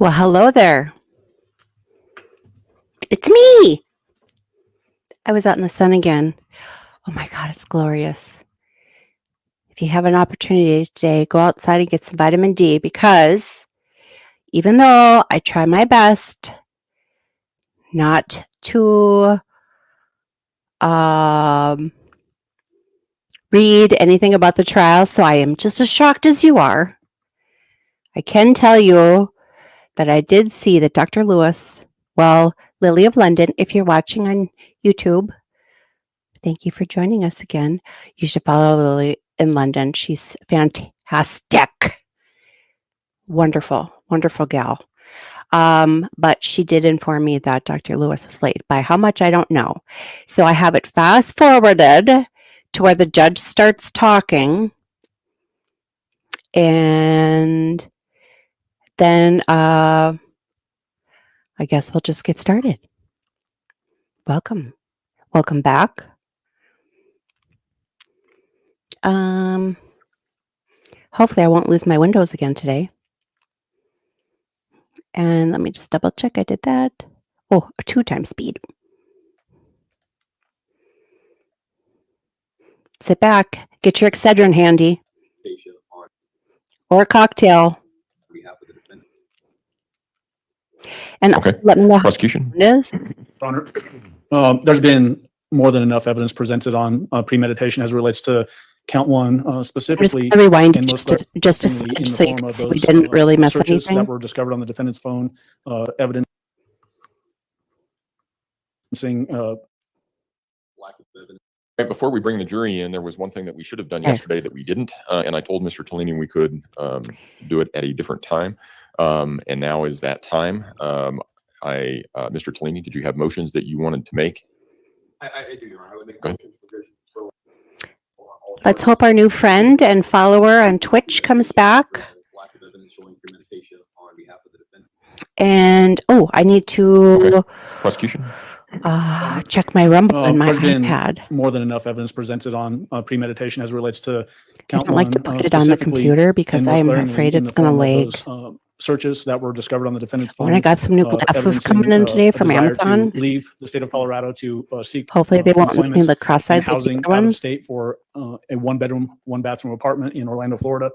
Well, hello there. It's me. I was out in the sun again. Oh my God, it's glorious. If you have an opportunity today, go outside and get some vitamin D, because even though I try my best not to read anything about the trial, so I am just as shocked as you are, I can tell you that I did see that Dr. Lewis, Lily of London, if you're watching on YouTube, thank you for joining us again. You should follow Lily in London. She's fantastic. Wonderful, wonderful gal. But she did inform me that Dr. Lewis was late. By how much, I don't know. So I have it fast forwarded to where the judge starts talking. And then I guess we'll just get started. Welcome. Welcome back. Hopefully I won't lose my windows again today. And let me just double check I did that. Oh, 2 times speed. Sit back. Get your Excedrin handy. Or a cocktail. And okay. Let me know prosecution. How it is. Honor, there's been more than enough evidence presented on premeditation as it relates to count 1 specifically. Just rewind just a second so we didn't really miss anything. That were discovered on the defendant's phone, evidence. Right before we bring the jury in, there was one thing that we should have done yesterday that we didn't, and I told Mr. Tellini we could do it at a different time, and now is that time. Mr. Tellini, did you have motions that you wanted to make? I do, Your Honor. I would make motions for Let's hope our new friend and follower on Twitch comes back. lack of evidence showing premeditation on behalf of the defendant. And I need to Prosecution. check my Rumble and my There's been iPad. more than enough evidence presented on premeditation as it relates to I count don't 1. like to put it on the computer because I'm afraid it's going to lag. Searches that were discovered on the defendant's phone. When I got some new glasses coming in today from Amazon. Leave the state of Colorado to seek. Hopefully they won't make me look cross-eyed. Housing out of state for a 1-bedroom, 1-bathroom apartment in Orlando, Florida.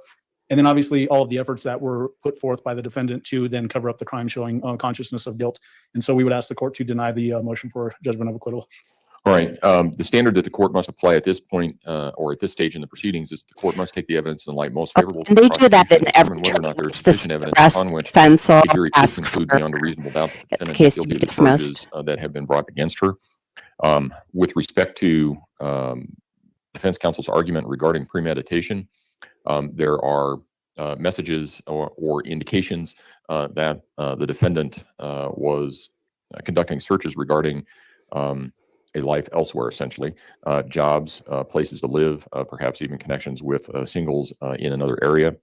And then obviously all of the efforts that were put forth by the defendant to then cover up the crime, showing consciousness of guilt. And so we would ask the court to deny the motion for judgment of acquittal. All right. The standard that the court must apply at this point or at this stage in the proceedings is the court must take the evidence in the light most favorable. And they do that in every whether or not there is case. sufficient evidence upon which the jury could ask conclude for beyond a reasonable doubt that the the defendant case is to guilty be of the charges dismissed. that have been brought against her. With respect to defense counsel's argument regarding premeditation, there are messages or indications that the defendant was conducting searches regarding a life elsewhere, essentially, jobs, places to live, perhaps even connections with singles in another area.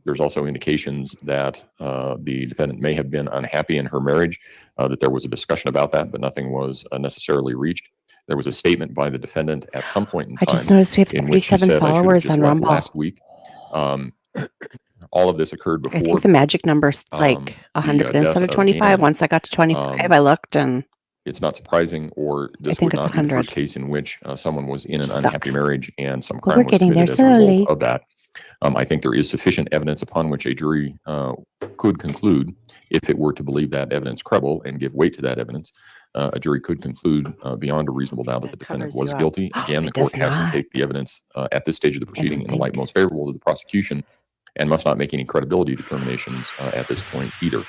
There's also indications that the defendant may have been unhappy in her marriage, that there was a discussion about that, but nothing was necessarily reached. There was a statement by the defendant at some point in time. I just noticed we have in which she 37 said, followers "I should on have just left Rumble. last week." All of this occurred I before. think the magic number's like 100 death instead of of 25. Dana. Once I got to 25, I looked and It's not surprising, or this think would it's not be the 100. first case in which someone was in an Sucks. unhappy marriage and some Well, crime we're was getting there committed as a result slowly. of that. I think there is sufficient evidence upon which a jury could conclude, if it were to believe that evidence credible and give weight to that evidence, a jury could conclude beyond a reasonable doubt that the That defendant covers was you up. guilty. Again, the It does court has to not. take the evidence at this stage of the proceeding in the light think. most favorable to the prosecution, and must not make any credibility determinations at this point either.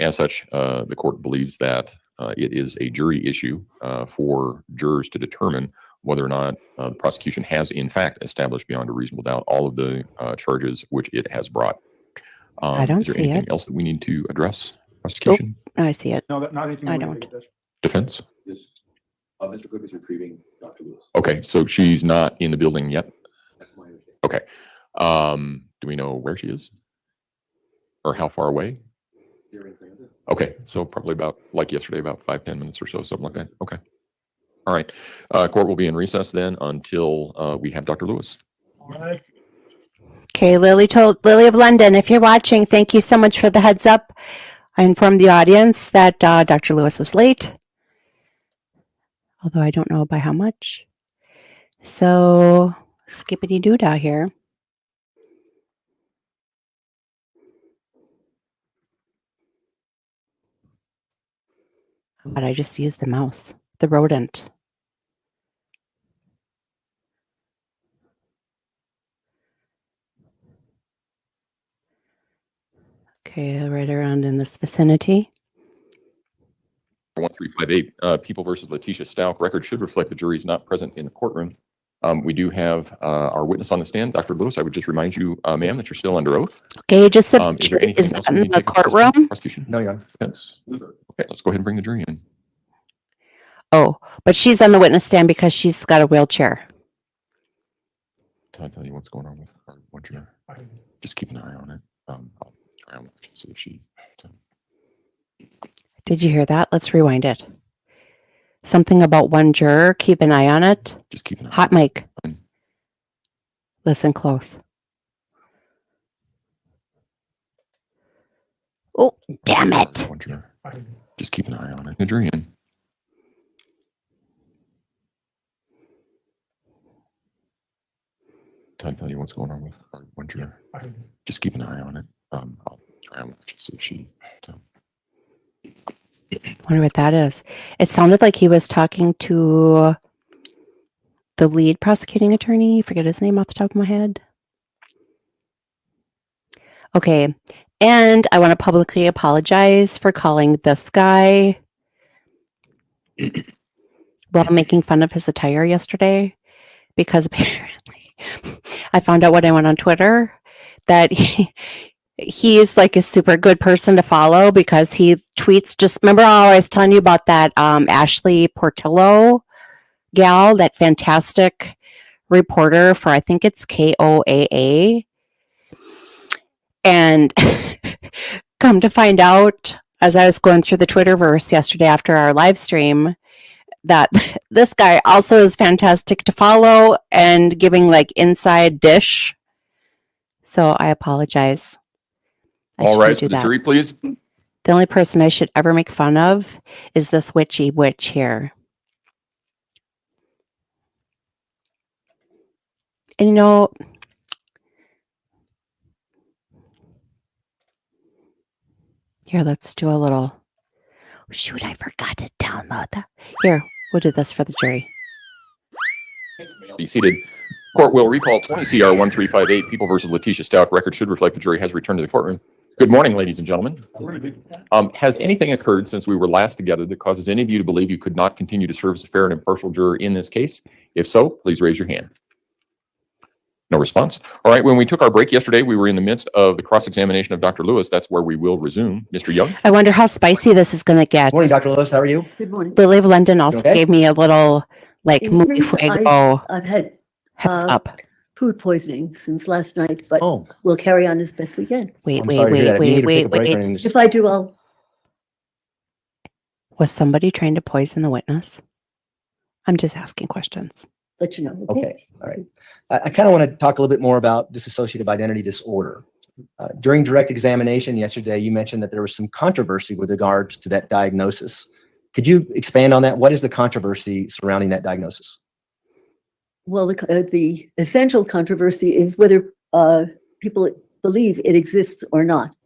As such, the court believes that it is a jury issue for jurors to determine whether or not the prosecution has in fact established beyond a reasonable doubt all of the charges which it has brought. I don't is there see anything it. else that we need to address? Prosecution? Oh, I see it. No, not anything. I related don't. to this. Defense? This, Mr. Cook is retrieving Dr. Lewis. Okay, so she's not in the building yet? That's my understanding. Okay. Do we know where she is? Or how far away? Here in transit. Okay, so probably about, like yesterday, about 5-10 minutes or so, something like that. Okay. All right. Court will be in recess then until we have Dr. Lewis. Okay, Lily of London, if you're watching, thank you so much for the heads up. I informed the audience that Dr. Lewis was late, although I don't know by how much. So, skippity-doo-dah here. But I just used the mouse, the rodent. Okay, right around in this vicinity. 1358, People versus Letitia Stout. Record should reflect the jury is not present in the courtroom. We do have our witness on the stand, Dr. Lewis. I would just remind you, ma'am, that you're still under oath. Okay, just the Is there jury is anything else we in need to the take up at this point, courtroom. prosecution? No, Your Honor. Yes. Okay, let's go ahead and bring the jury in. Oh, but she's on the witness stand because she's got a wheelchair. Can I tell you what's going on with her? Won't you just keep an eye on it? I'll try and see if she. Did you hear that? Let's rewind it. Something about one juror. Keep an eye on it. Just keep an eye. Hot mic. Fine. Listen close. Oh, damn it. One juror. Just keep an eye on it. The jury in. Can I tell you what's going on with her? One juror. Just keep an eye on it. I'll try and see if she. Wonder what that is. It sounded like he was talking to the lead prosecuting attorney. Forget his name off the top of my head. Okay. And I want to publicly apologize for calling this guy while making fun of his attire yesterday, because apparently I found out when I went on Twitter that he's like a super good person to follow because he tweets. Just remember how I was telling you about that Ashley Portillo gal, that fantastic reporter for, I think it's KOAA. And come to find out, as I was going through the Twitterverse yesterday after our live stream, that this guy also is fantastic to follow and giving like inside dish. So I apologize. All right, for the jury, please. The only person I should ever make fun of is this witchy witch here. And you know, here, let's do a little. Shoot, I forgot to download that. Here, we'll do this for the jury. Be seated. Court will recall 20 CR 1358, People versus Letitia Stout. Record should reflect the jury has returned to the courtroom. Good morning, ladies and gentlemen. Has anything occurred since we were last together that causes any of you to believe you could not continue to serve as a fair and impartial juror in this case? If so, please raise your hand. No response. All right, when we took our break yesterday, we were in the midst of the cross-examination of Dr. Lewis. That's where we will resume. Mr. Young? I wonder how spicy this is going to get. Morning, Dr. Lewis. How are you? Good morning. Lily of London also Okay. gave me a little, like, In muy brief, fuego I've had heads uh, up. food poisoning since last night, but Oh, we'll carry on as best we can. Wait, I'm wait, sorry to hear wait, that. If you need wait, to take a wait, break or wait. anything, just- If I do, I'll, Was somebody trying to poison the witness? I'm just asking questions. let you know. Okay, all right. I kind of want to talk a little bit more about dissociative identity disorder. During direct examination yesterday, you mentioned that there was some controversy with regards to that diagnosis. Could you expand on that? What is the controversy surrounding that diagnosis? Well, the essential controversy is whether people believe it exists or not.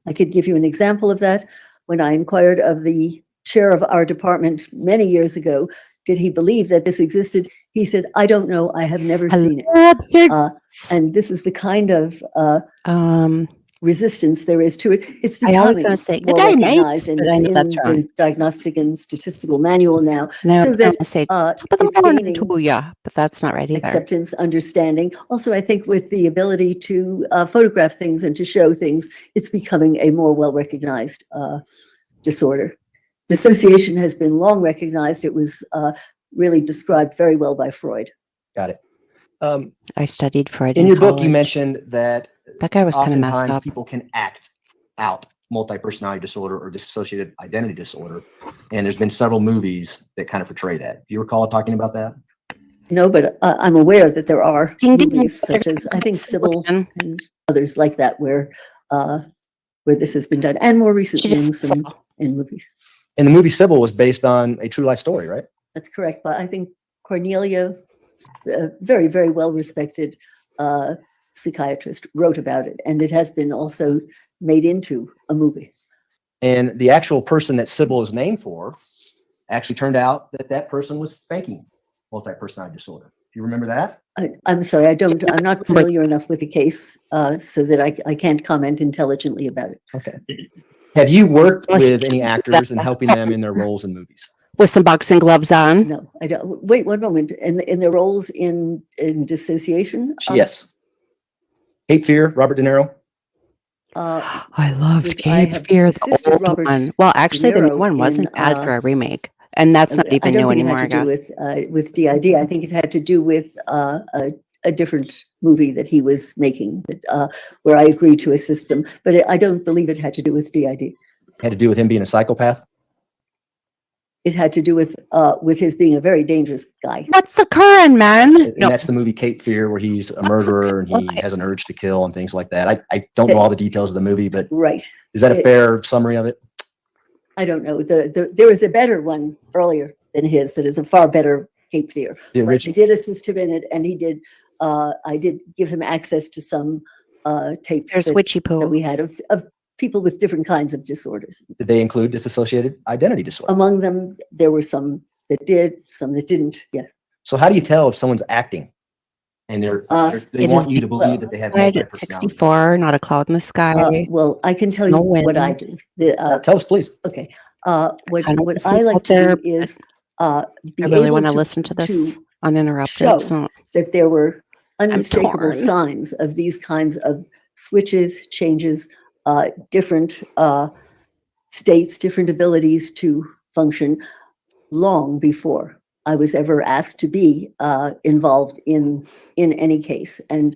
I could give you an example of that. When I inquired of the chair of our department many years ago, did he believe that this existed? He said, I don't know. I have never seen it. Absurd. And this is the kind of Um, resistance there is to it. It's I always becoming want to say, more good day, mate, recognized, and but I it's know in that's wrong. the Diagnostic and Statistical Manual now. And I so was that going to say, top of it's the morning gaining to you, but that's not right either. acceptance, understanding. Also, I think with the ability to photograph things and to show things, it's becoming a more well-recognized disorder. Dissociation has been long recognized. It was really described very well by Freud. Got it. I studied Freud In your book, you college. mentioned that That guy was kind of messed oftentimes up. people can act out multi-personality disorder or dissociative identity disorder. And there's been several movies that kind of portray that. Do you recall talking about that? No, but I'm aware that there are Ding, ding, movies ding. such as, I think, Sybil Again. and others like that, where where this has been done, and more She recently in just some, saw. in movies. And the movie Sybil was based on a true life story, right? That's correct, but I think Cornelia, a very, very well-respected psychiatrist, wrote about it, and it has been also made into a movie. And the actual person that Sybil is named for actually turned out that that person was faking multi-personality disorder. Do you remember that? I'm sorry, I'm not familiar enough with the case so that I can't comment intelligently about it. Okay. Have you worked Well, with any actors and helping them in their roles in movies? With some boxing gloves on. No, I don't. Wait one moment. In their roles in dissociation? Yes. Cape Fear, Robert De Niro. I loved Which I Cape have Fear, assisted the old Robert one. Well, actually, the new Niro one wasn't in, bad for a remake. And that's not I even don't new think it anymore, I had to do guess. with DID. I think it had to do with a different movie that he was making that, where I agreed to assist them. But I don't believe it had to do with DID. Had to do with him being a psychopath. It had to do with his being a very dangerous guy. What's occurring, man? And No, that's the movie Cape Fear, where he's a murderer and Why? he has an urge to kill and things like that. I don't know all the details of the movie, but Right. is that a It- fair summary of it? I don't know. There was a better one earlier than his that is a far better Cape Fear. The But I original. did assist him in it, and he did. I did give him access to some tapes there's that witchy that poo. we had of people with different kinds of disorders. Did they include dissociated identity disorder? Among them, there were some that did, some that didn't. Yes. So how do you tell if someone's acting and they It want is you to believe that they have Died at multi-personality? 64, not a cloud in the sky. Well, I can tell No you what I wind. do. Tell us, please. Okay. Kinda What wanna I sleep like out to there, do is be I really able want to to listen to this to uninterrupted. show So that there were unmistakable torn. signs of these kinds of switches, changes, different states, different abilities to function long before I was ever asked to be involved in any case. And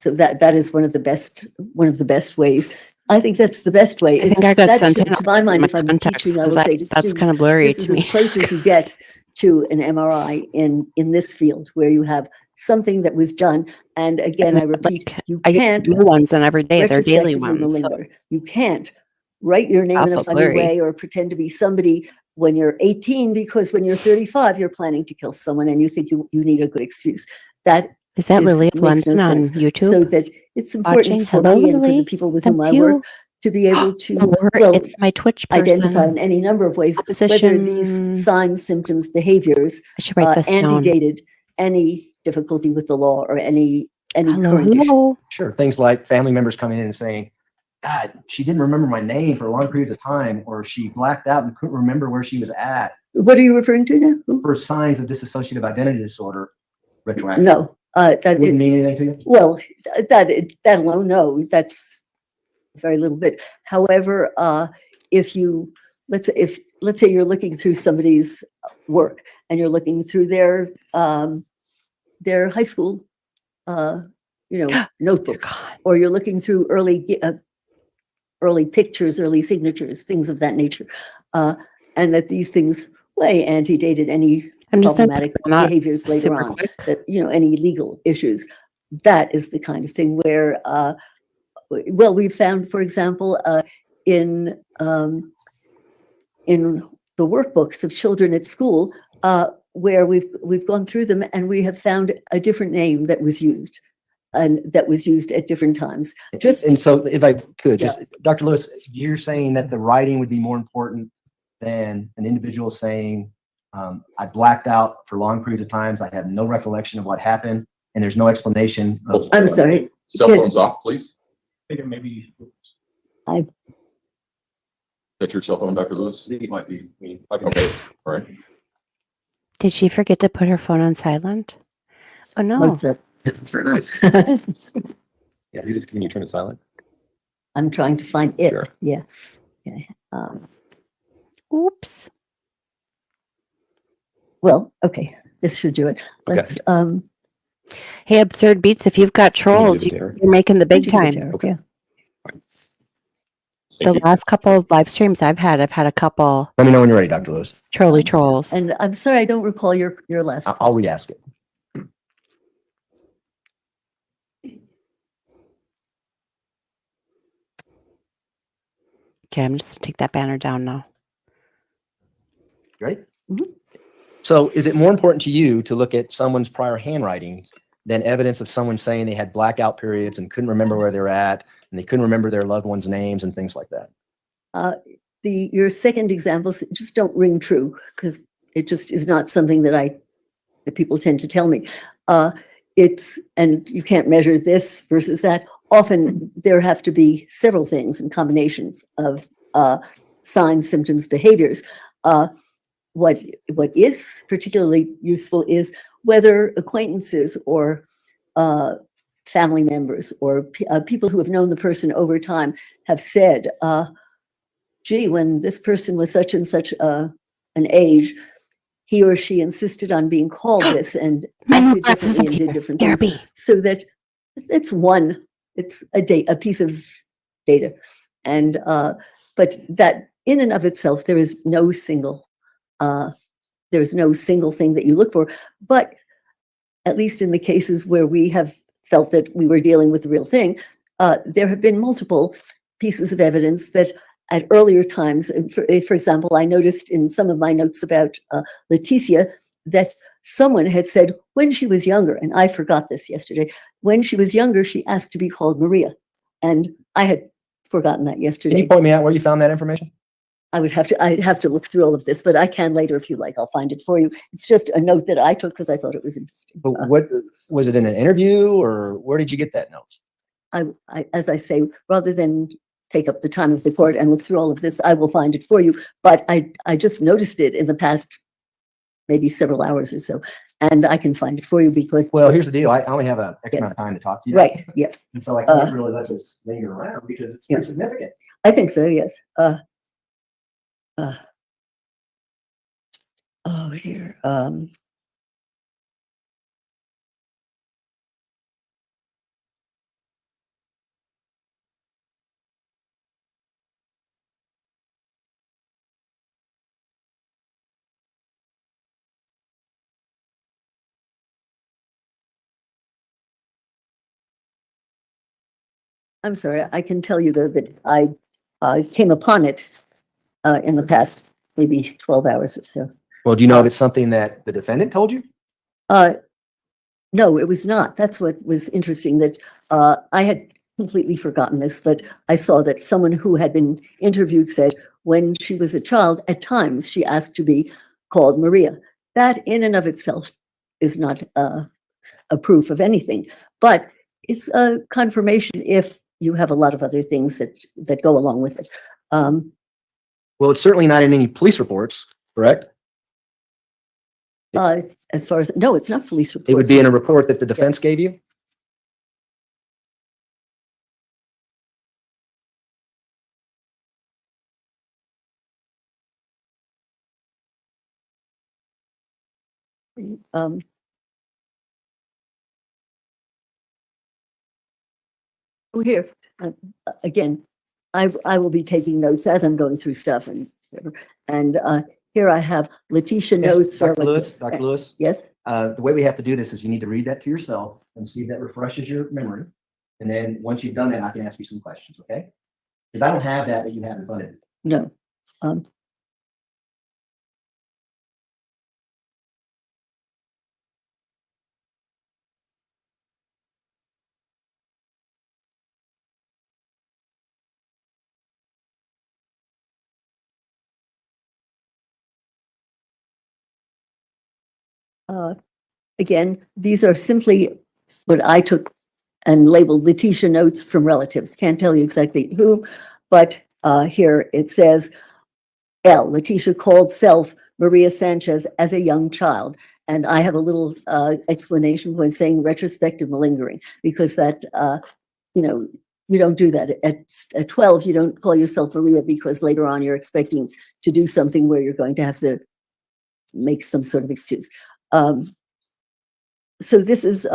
so that is one of the best ways. I think that's the best way. I think I got that sent to, in to my mind, my if I'm contacts, teaching, I 'cause will say to that's students, kind of blurry this to is me. as close as you get to an MRI in this field, where you have something that was done. And again, I repeat, Like, you I get can't new ones and every day. They're daily retrospectively ones. So malinger. You can't write your name in a awful funny blurry. way or pretend to be somebody when you're 18, because when you're 35, you're planning to kill someone and you think you need a good excuse. That is that Lily of makes no London on sense. YouTube? So that it's important Watching? for Hello, me and for the Lily. people with whom That's I work you. to be able to, Or well, it's my Twitch identify in person. any number of ways whether Opposition. these signs, symptoms, behaviors I should write this down. antedated any difficulty with the law or any Hello, current issue. hello. Sure. Things like family members coming in and saying, God, she didn't remember my name for long periods of time, or she blacked out and couldn't remember where she was at, What are you referring to now? Who? for signs of dissociative identity disorder retroactive. No, that Wouldn't mean anything to you? well, that alone, no, that's very little bit. However, if you let's say you're looking through somebody's work and you're looking through their high school, notebooks, God. or you're looking through early pictures, early signatures, things of that nature, and that these things way antedated any I'm just gonna put problematic them out behaviors later super on, quick. that any legal issues. That is the kind of thing where, well, we found, for example, in the workbooks of children at school, where we've gone through them and we have found a different name that was used, and that was used at different times. Just And so if I could, Yeah. just Dr. Lewis, you're saying that the writing would be more important than an individual saying, I blacked out for long periods of times. I have no recollection of what happened, and there's no explanation of. I'm sorry. Cell Good. phones off, please. I think it may be. That's your cell phone, Dr. Lewis? It might be me. Okay, all right. Did she forget to put her phone on silent? Oh no. What's up? It's very nice. Yeah, can you turn it silent? I'm trying to find it. Sure. Yes. Okay. Oops. Well, okay, this should do it. Let's, Hey, Absurd Beats, if you've got trolls, give it to her? you're making the big give it to time. her, Okay. yeah. The Thank you. last couple of live streams I've had a couple Let me know when you're ready, Dr. Lewis. trolly trolls. And I'm sorry, I don't recall your last. I'll question. re-ask it. Okay, I'm just gonna take that banner down now. Right? Mhm. So is it more important to you to look at someone's prior handwritings than evidence of someone saying they had blackout periods and couldn't remember where they were at and they couldn't remember their loved ones' names and things like that? Your second examples just don't ring true because it just is not something that people tend to tell me. And you can't measure this versus that. Often there have to be several things and combinations of signs, symptoms, behaviors. What is particularly useful is whether acquaintances or family members or people who have known the person over time have said, gee, when this person was such and such an age, he or she insisted on being called this and acted differently and did different things. So that it's a piece of data. And but that in and of itself, there's no single thing that you look for. But at least in the cases where we have felt that we were dealing with the real thing, there have been multiple pieces of evidence that at earlier times, for example, I noticed in some of my notes about Leticia that someone had said when she was younger, and I forgot this yesterday, when she was younger, she asked to be called Maria. And I had forgotten that Can yesterday. you point me out where you found that information? I'd have to look through all of this, but I can later if you like. I'll find it for you. It's just a note that I took because I thought it was interesting. But what was it in an interview or where did you get that note? As I say, rather than take up the time of the court and look through all of this, I will find it for you. But I just noticed it in the past maybe several hours or so, and I can find it for you because. Well, here's the deal. I only have an extra amount of time to talk to you. Right. Yes. And so I can't really let this linger around because it's pretty significant. I think so. Yes. Oh dear. I'm sorry. I can tell you though that I came upon it in the past maybe 12 hours or so. Well, do you know if it's something that the defendant told you? No, it was not. That's what was interesting, that I had completely forgotten this, but I saw that someone who had been interviewed said when she was a child, at times she asked to be called Maria. That in and of itself is not a proof of anything, but it's a confirmation if you have a lot of other things that go along with it. Well, it's certainly not in any police reports, correct? As far as, no, it's not police reports. It would be in a report that the defense gave you? Oh, here, again, I will be taking notes as I'm going through stuff and whatever. And here I have Leticia Yes, notes. Dr. Lewis, Dr. Lewis, Yes, the way we have to do this is you need to read that to yourself and see if that refreshes your memory. And then once you've done that, I can ask you some questions, okay? Because I don't have that, but you have in front of you. no. Again, these are simply what I took and labeled Leticia notes from relatives. Can't tell you exactly who, but here it says, L, Leticia called self Maria Sanchez as a young child. And I have a little explanation when saying retrospective malingering, because that, you don't do that. At 12, you don't call yourself Maria because later on you're expecting to do something where you're going to have to make some sort of excuse. So this is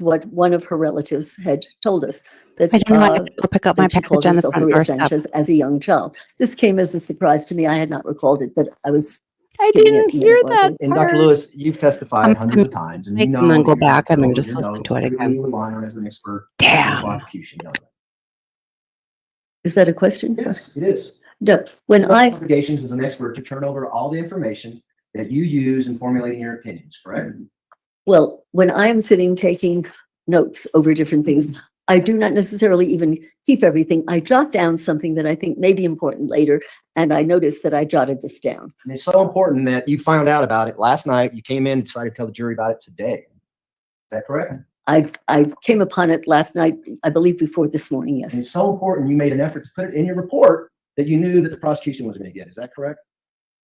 what one of her relatives had told us, that I didn't want to go pick up my that she called package on the herself front Maria doorstep. Sanchez as a young child. This came as a surprise to me. I had not recalled it, but I was. I skimming didn't it and hear it wasn't. that. And Dr. part. Lewis, you've testified I'm hundreds of times and you make know. and then that go you're back and then gonna just tell listen your to it notes, again. you're relying on as an expert in Damn. prosecution, you know. Is that a question? Yes, it is. No, when You have I, obligations as an expert to turn over all the information that you use in formulating your opinions, correct? well, when I am sitting taking notes over different things, I do not necessarily even keep everything. I jot down something that I think may be important later, and I notice that I jotted this down. And it's so important that you found out about it last night. You came in and decided to tell the jury about it today. Is that correct? I came upon it last night, I believe before this morning, And yes. it's so important you made an effort to put it in your report that you knew that the prosecution was going to get. Is that correct?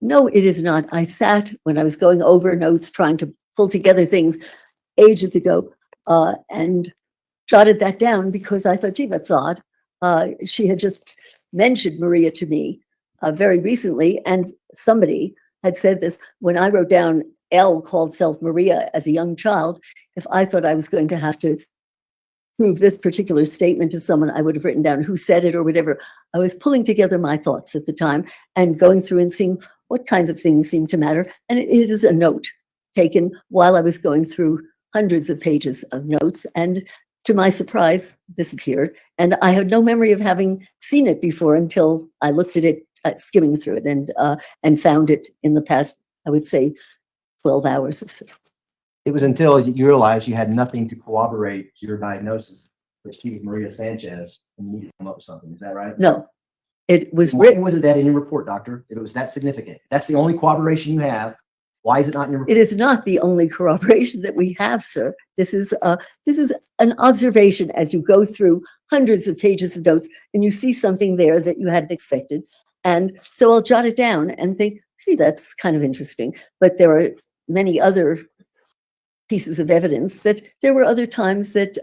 No, it is not. I sat when I was going over notes, trying to pull together things ages ago, and jotted that down because I thought, gee, that's odd. She had just mentioned Maria to me very recently, and somebody had said this when I wrote down L called self Maria as a young child. If I thought I was going to have to prove this particular statement to someone, I would have written down who said it or whatever. I was pulling together my thoughts at the time and going through and seeing what kinds of things seem to matter. And it is a note taken while I was going through hundreds of pages of notes. And to my surprise, this appeared. And I had no memory of having seen it before until I looked at it, skimming through it, and found it in the past, I would say, 12 hours or so. It was until you realized you had nothing to corroborate your diagnosis that she was Maria Sanchez and you needed to come up with something. Is that right? No, it was Why written. was it that in your report, doctor? If it was that significant, that's the only corroboration you have. Why is it not in your report? It is not the only corroboration that we have, sir. This is an observation as you go through hundreds of pages of notes and you see something there that you hadn't expected. And so I'll jot it down and think, gee, that's kind of interesting. But there are many other pieces of evidence that there were other times that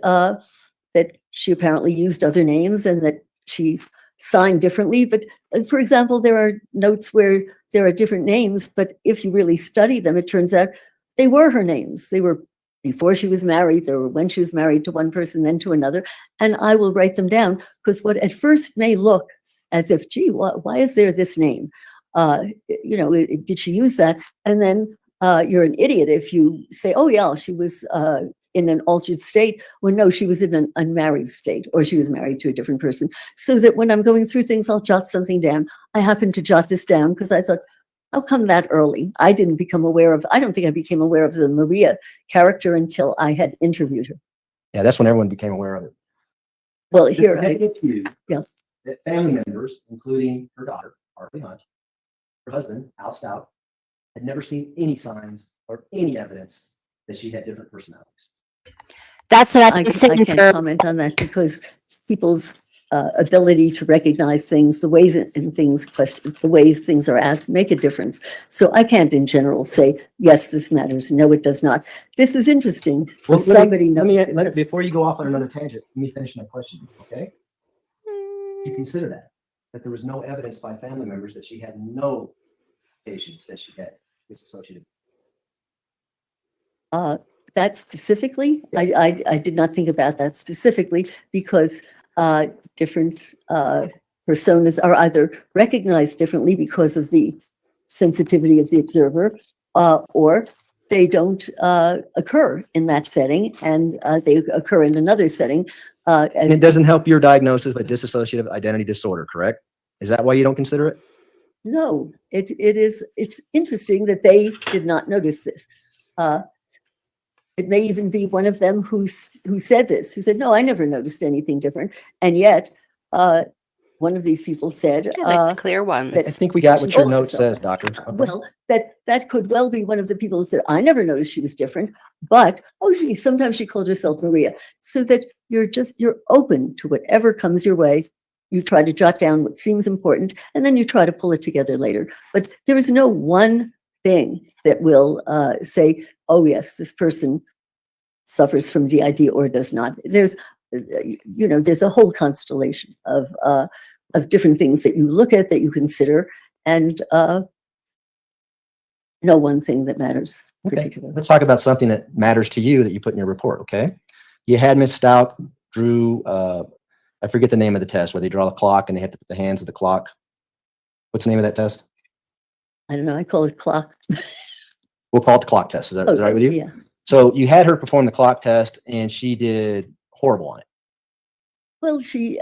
that she apparently used other names and that she signed differently. But for example, there are notes where there are different names, but if you really study them, it turns out they were her names. They were before she was married, they were when she was married to one person, then to another. And I will write them down because what at first may look as if, gee, why is there this name? Did she use that? And then you're an idiot if you say, oh yeah, she was in an altered state. Well, no, she was in an unmarried state, or she was married to a different person. So that when I'm going through things, I'll jot something down. I happened to jot this down because I thought, how come that early? I don't think I became aware of the Maria character until I had interviewed her. Yeah, that's when everyone became aware of it. Well, It's here, significant to you yeah. that family members, including her daughter, Harvey Hunt, her husband, Al Stout, had never seen any signs or any evidence that she had different personalities. That's what I've I been saying can't for. comment on that because people's ability to recognize things, the ways things are asked make a difference. So I can't in general say, yes, this matters. No, it does not. This is interesting. Well, Somebody knows. before you go off on another tangent, let me finish my question, okay? You consider that there was no evidence by family members that she had no patients that she had disassociated. That specifically, I did not think about that specifically because different personas are either recognized differently because of the sensitivity of the observer, or they don't occur in that setting and they occur in another setting. And it doesn't help your diagnosis of dissociative identity disorder, correct? Is that why you don't consider it? No, it's interesting that they did not notice this. It may even be one of them who said this, who said, no, I never noticed anything different. And yet, one of these people said, Clear ones. I think we got what She your told note herself. says, doctor. Okay. well, that could well be one of the people who said, I never noticed she was different, but, oh, sometimes she called herself Maria. So that you're open to whatever comes your way. You try to jot down what seems important, and then you try to pull it together later. But there is no one thing that will say, oh, yes, this person suffers from DID or does not. There's a whole constellation of different things that you look at, that you consider, and no one thing that matters Okay, particularly. let's talk about something that matters to you that you put in your report, okay? You had Miss Stout drew, I forget the name of the test, where they draw the clock and they have to put the hands of the clock. What's the name of that test? I don't know, I call it clock. We'll call it the clock test. Is that all right with you? Yeah. So you had her perform the clock test and she did horrible on it. Well, she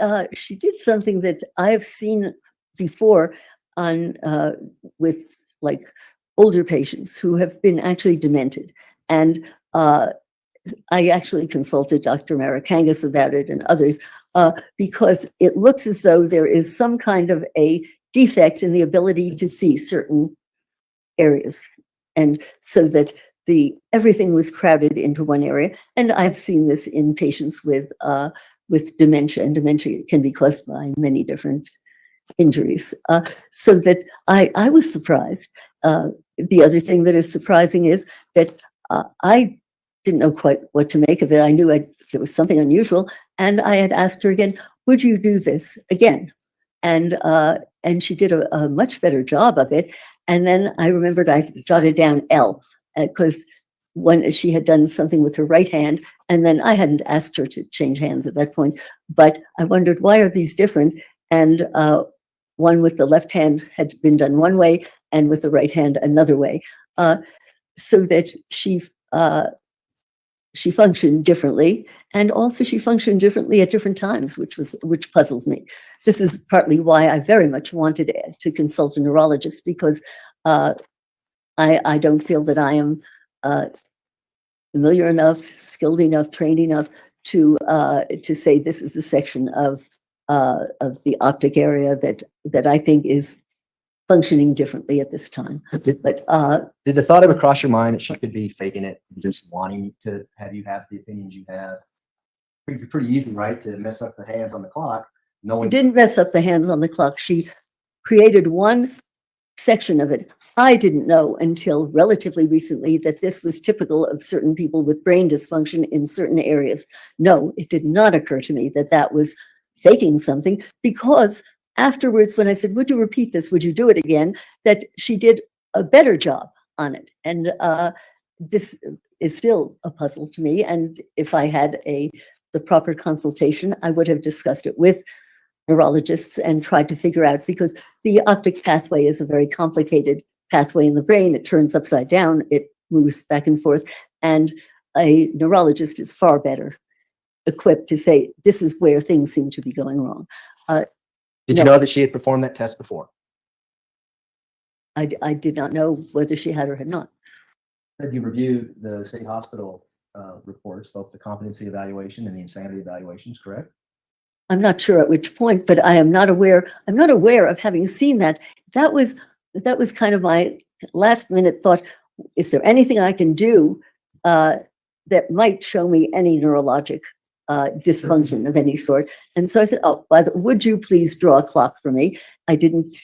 did something that I have seen before on with like older patients who have been actually demented. And I actually consulted Dr. Marikangas about it and others because it looks as though there is some kind of a defect in the ability to see certain areas. And so that everything was crowded into one area. And I've seen this in patients with dementia, and dementia can be caused by many different injuries. So that I was surprised. The other thing that is surprising is that I didn't know quite what to make of it. I knew there was something unusual, and I had asked her again, would you do this again? And she did a much better job of it. And then I remembered I jotted down L because when she had done something with her right hand, and then I hadn't asked her to change hands at that point, but I wondered, why are these different? And one with the left hand had been done one way, and with the right hand another way, so that she functioned differently, and also she functioned differently at different times, which puzzles me. This is partly why I very much wanted to consult a neurologist, because I don't feel that I am familiar enough, skilled enough, trained enough to say this is the section of the optic area that I think is functioning differently at this time. But Did the thought ever cross your mind that she could be faking it, just wanting to have you have the opinions you have? Pretty easy, right, to mess up the hands on the clock. No she one didn't mess up the hands on the clock. She created one section of it. I didn't know until relatively recently that this was typical of certain people with brain dysfunction in certain areas. No, it did not occur to me that that was faking something, because afterwards, when I said, would you repeat this? Would you do it again? That she did a better job on it. And this is still a puzzle to me. And if I had the proper consultation, I would have discussed it with neurologists and tried to figure out, because the optic pathway is a very complicated pathway in the brain. It turns upside down, it moves back and forth. And a neurologist is far better equipped to say, this is where things seem to be going wrong. Did you know that she had performed that test before? I did not know whether she had or had not. Had you reviewed the state hospital reports, both the competency evaluation and the insanity evaluations, correct? I'm not sure at which point, but I am not aware. I'm not aware of having seen that. That was kind of my last minute thought. Is there anything I can do that might show me any neurologic dysfunction of any sort? And so I said, oh, would you please draw a clock for me? I didn't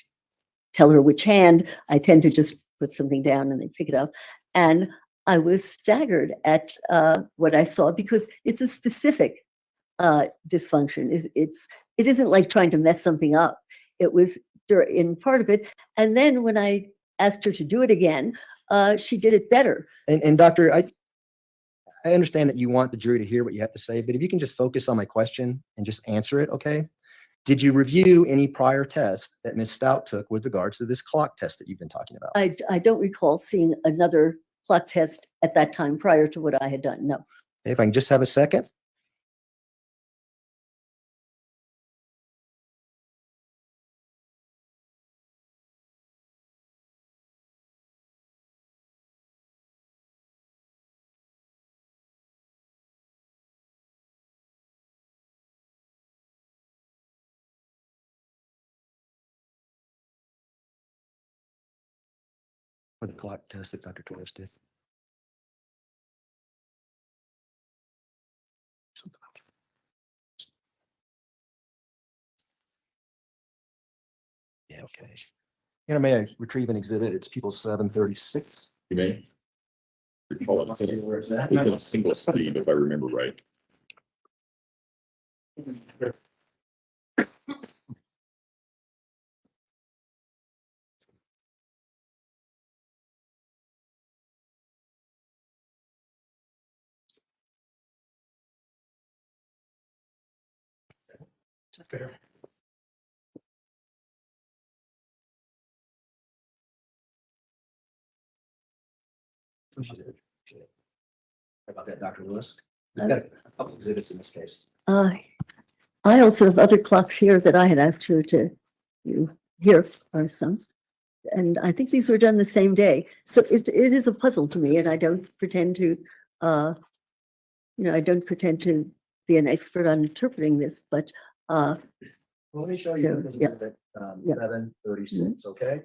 tell her which hand. I tend to just put something down and they pick it up. And I was staggered at what I saw, because it's a specific dysfunction. It isn't like trying to mess something up. It was in part of it. And then when I asked her to do it again, she did it better. And doctor, I understand that you want the jury to hear what you have to say, but if you can just focus on my question and just answer it, okay? Did you review any prior tests that Ms. Stout took with regards to this clock test that you've been talking about? I don't recall seeing another clock test at that time prior to what I had done. No. If I can just have a second. For the clock test that Dr. Torres did. Yeah, okay. Here, may I retrieve an exhibit? It's People 736. You may recall it. Where is that? It's a single sleeve, if I remember right. Fair. How about that, Dr. Lewis? We've got a couple exhibits in this case. I also have other clocks here that I had asked her to do. Here are some. And I think these were done the same day. So it is a puzzle to me, and I don't pretend to, I don't pretend to be an expert on interpreting this, but Well, let me show you this Yeah. exhibit, Yeah. 736, okay?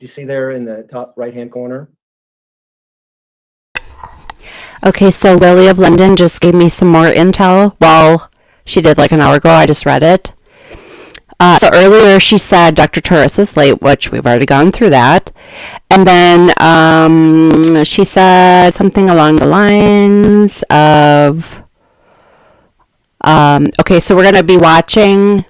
You see there in the top right-hand corner? Okay, so Lily of London just gave me some more intel. Well, she did like an hour ago. I just read it. So earlier she said Dr. Torres is late, which we've already gone through that. And then she said something along the lines of, okay, so we're going to be watching.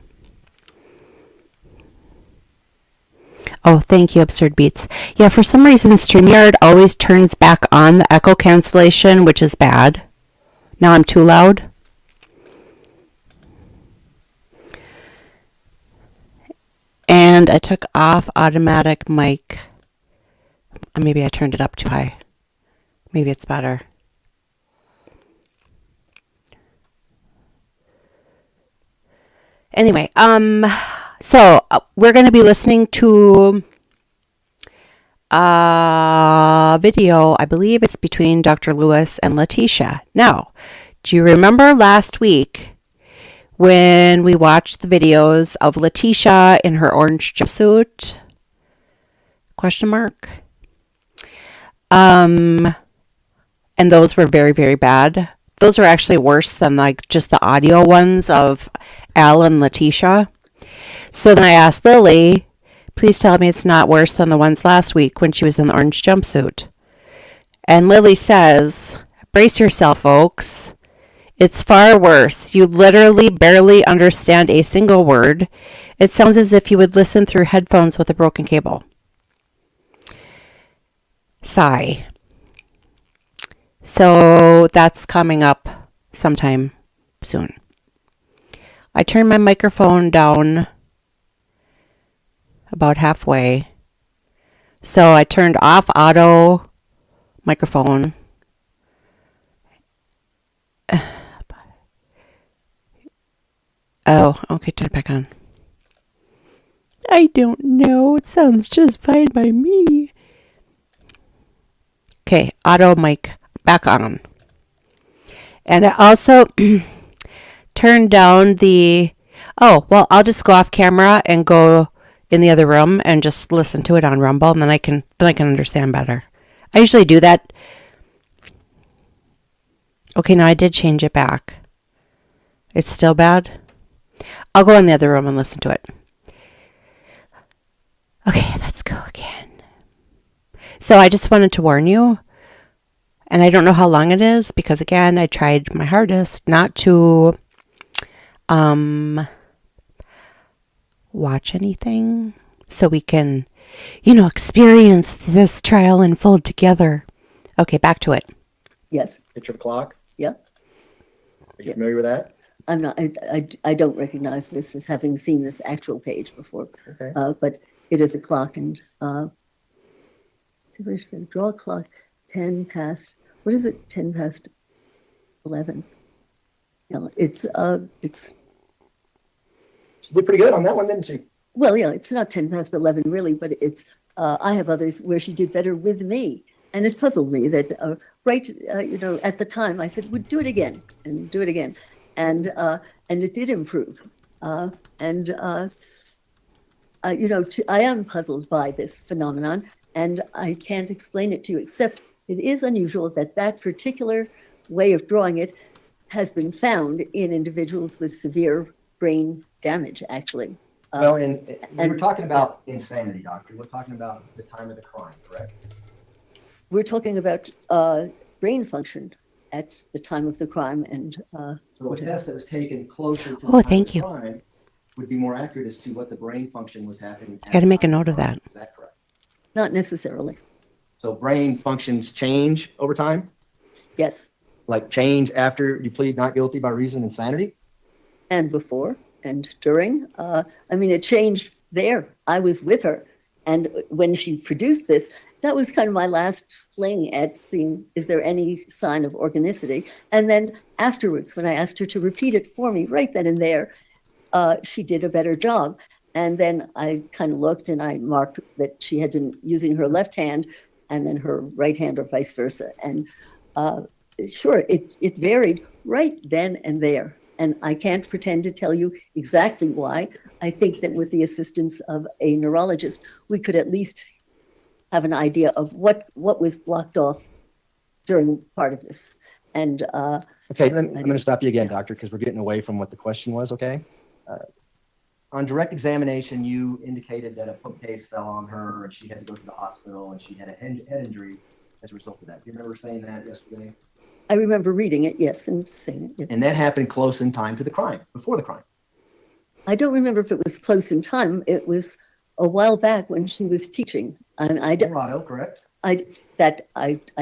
Oh, thank you, Absurd Beats. Yeah, for some reason, Streamyard always turns back on the echo cancellation, which is bad. Now I'm too loud. And I took off automatic mic. Maybe I turned it up too high. Maybe it's better. Anyway, so we're going to be listening to a video. I believe it's between Dr. Lewis and Letitia. Now, do you remember last week when we watched the videos of Letitia in her orange jumpsuit? Question mark. And those were very, very bad. Those are actually worse than like just the audio ones of Al and Letitia. So then I asked Lily, please tell me it's not worse than the ones last week when she was in the orange jumpsuit. And Lily says, brace yourself, folks. It's far worse. You literally barely understand a single word. It sounds as if you would listen through headphones with a broken cable. Sigh. So that's coming up sometime soon. I turned my microphone down about halfway. So I turned off auto microphone. Oh, okay, turn it back on. I don't know. It sounds just fine by me. Okay, auto mic back on. And I also turned down the, oh, well, I'll just go off camera and go in the other room and just listen to it on Rumble, and then I can understand better. I usually do that. Okay, now I did change it back. It's still bad. I'll go in the other room and listen to it. Okay, let's go again. So I just wanted to warn you, and I don't know how long it is because, again, I tried my hardest not to watch anything so we can, experience this trial unfold together. Okay, back to it. yes, Picture clock. yeah. Are you familiar with that? I'm not, I don't recognize this as having seen this actual page before, Okay. but it is a clock and, draw a clock, 10 past, what is it? 10 past 11. No, it's, She did pretty good on that one, didn't she? well, yeah, it's not 10 past 11 really, but it's, I have others where she did better with me. And it puzzled me that, at the time I said, would do it again and do it again. And it did improve. I am puzzled by this phenomenon, and I can't explain it to you, except it is unusual that particular way of drawing it has been found in individuals with severe brain damage, actually. Well, and we're talking about insanity, doctor. We're talking about the time of the crime, correct? We're talking about brain function at the time of the crime, and So a test that was taken closer to the Oh, time of thank the you. crime would be more accurate as to what the brain function was happening. I gotta make a note of that. Is that correct? not necessarily. So brain functions change over time? Yes, Like change after you plead not guilty by reason of insanity? and before and during. It changed there. I was with her, and when she produced this, that was kind of my last fling at seeing, is there any sign of organicity? And then afterwards, when I asked her to repeat it for me right then and there, she did a better job. And then I kind of looked and I marked that she had been using her left hand and then her right hand or vice versa. And sure, it varied right then and there. And I can't pretend to tell you exactly why. I think that with the assistance of a neurologist, we could at least have an idea of what was blocked off during part of this. And Okay, I'm going to stop you again, doctor, because we're getting away from what the question was, okay? On direct examination, you indicated that a bookcase fell on her and she had to go to the hospital and she had a head injury as a result of that. Do you remember saying that yesterday? I remember reading it, yes, and saying it. And that happened close in time to the crime, before the crime. I don't remember if it was close in time. It was a while back when she was teaching. Colorado, correct? I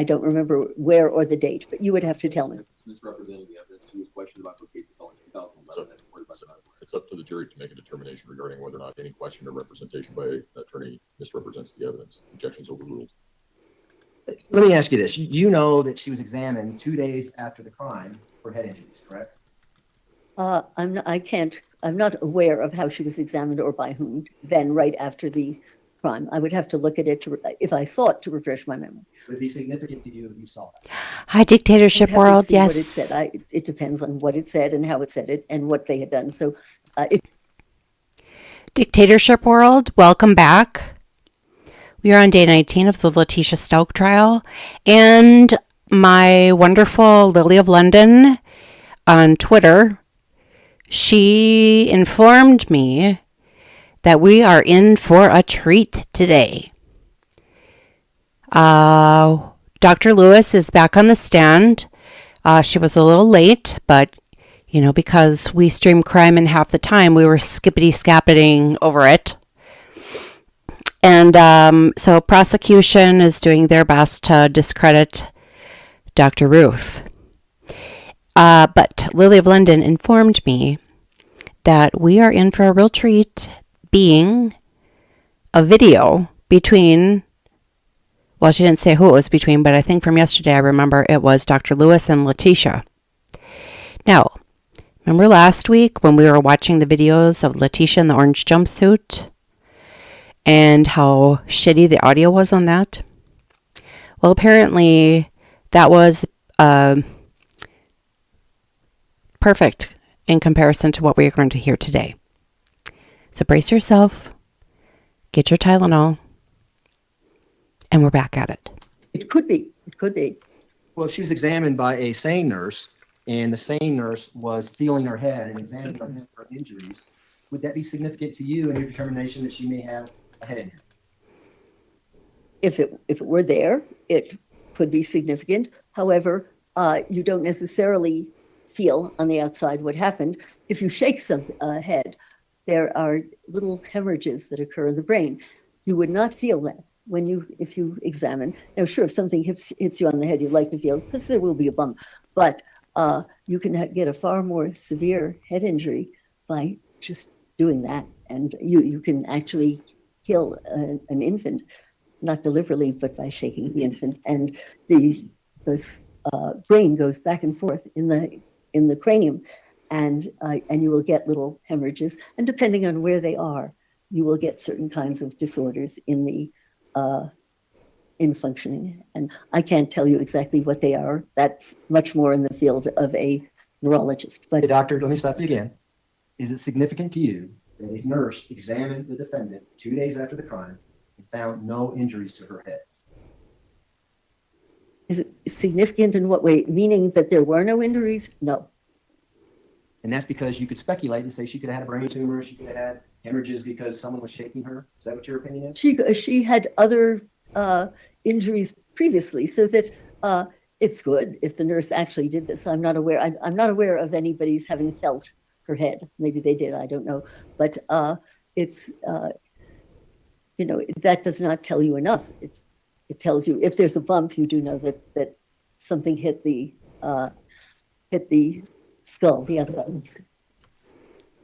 don't remember where or the date, but you would have to tell me. Misrepresenting the evidence. She was questioned about her case in 2011. That's reported by the It's up to the jury to make a determination regarding whether or not any question or representation by an attorney misrepresents the evidence. Objections overruled. Let me ask you this. You know that she was examined 2 days after the crime for head injuries, correct? I'm not aware of how she was examined or by whom then right after the crime. I would have to look at it if I saw it to refresh my memory. Would it be significant to you if you saw that? Hi, dictatorship I'd have to world. see what it Yes. said. It depends on what it said and how it said it and what they had done. So Dictatorship world, welcome back. We are on day 19 of the Letitia Stauch trial, and my wonderful Lily of London on Twitter, she informed me that we are in for a treat today. Dr. Lewis is back on the stand. She was a little late, but because we stream crime in half the time, we were skippity-scappeting over it. And so prosecution is doing their best to discredit Dr. Ruth. But Lily of London informed me that we are in for a real treat, being a video between, well, she didn't say who it was between, but I think from yesterday I remember it was Dr. Lewis and Letitia. Now, remember last week when we were watching the videos of Letitia in the orange jumpsuit and how shitty the audio was on that? Well, apparently that was perfect in comparison to what we are going to hear today. So brace yourself, get your Tylenol, and we're back at it. it could be. It could be. Well, she was examined by a SANE nurse, and the SANE nurse was feeling her head and examining her head for injuries. Would that be significant to you in your determination that she may have a head injury? If it were there, it could be significant. However, you don't necessarily feel on the outside what happened. If you shake some head, there are little hemorrhages that occur in the brain. You would not feel that if you examine. Now, sure, if something hits you on the head, you'd like to feel, because there will be a bump, but you can get a far more severe head injury by just doing that. And you can actually kill an infant, not deliberately, but by shaking the infant. And the brain goes back and forth in the cranium, and you will get little hemorrhages. And depending on where they are, you will get certain kinds of disorders in functioning. And I can't tell you exactly what they are. That's much more in the field of a neurologist. But Hey, doctor, let me stop you again. Is it significant to you that a nurse examined the defendant 2 days after the crime and found no injuries to her head? is it significant in what way? Meaning that there were no injuries? No. And that's because you could speculate and say she could have had a brain tumor, she could have had hemorrhages because someone was shaking her. Is that what your opinion is? She had other injuries previously, so that it's good if the nurse actually did this. I'm not aware of anybody's having felt her head. Maybe they did, I don't know. But it's that does not tell you enough. It tells you if there's a bump, you do know that something hit the skull, the outside of the skull.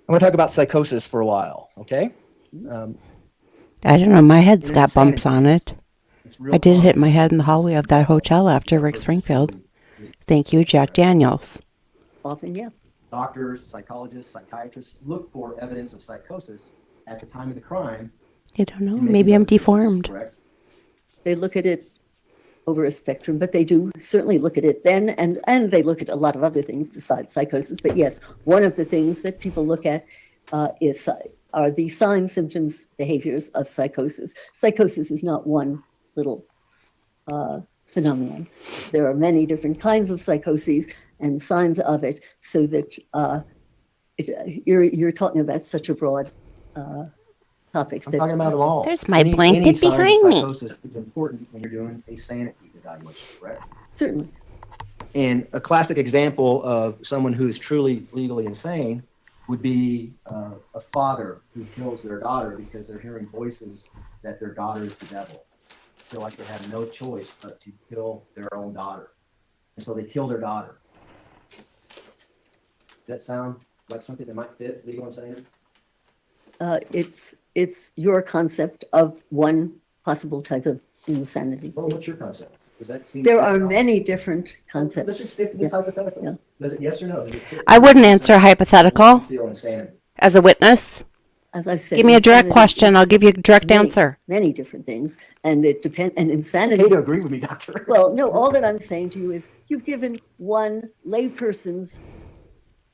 I'm going to talk about psychosis for a while, okay? I don't know, my head's And got insanity. bumps on it. It's real I did hit common. my head in the hallway of that hotel after Rick Springfield. Thank you, Jack Daniels. Often, yeah. Doctors, psychologists, psychiatrists look for evidence of psychosis at the time of the crime. I don't know. in making Maybe I'm those decisions, deformed. correct? They look at it over a spectrum, but they do certainly look at it then, and they look at a lot of other things besides psychosis. But yes, one of the things that people look at are the signs, symptoms, behaviors of psychosis. Psychosis is not one little phenomenon. There are many different kinds of psychoses and signs of it, so that you're talking about such a broad topic. I'm talking about them all. There's my Any blanket signs of behind me. Psychosis is important when you're doing a sanity evaluation, correct? Certainly. And a classic example of someone who is truly legally insane would be a father who kills their daughter because they're hearing voices that their daughter is the devil. Feel like they have no choice but to kill their own daughter. And so they kill their daughter. Does that sound like something that might fit legal insanity? It's your concept of one possible type of insanity. Well, what's your concept? Does that seem There to are fit? many different Let's just concepts. stick to this hypothetical. Yeah. Does it yes or no? Does it fit I wouldn't answer you hypothetical feel insanity? as a witness. As I've said, Give me a direct insanity question. is I'll give you a direct many- answer. Many different things, and it depends. And I insanity. hate to agree with me, doctor. Well, no, all that I'm saying to you is you've given one layperson's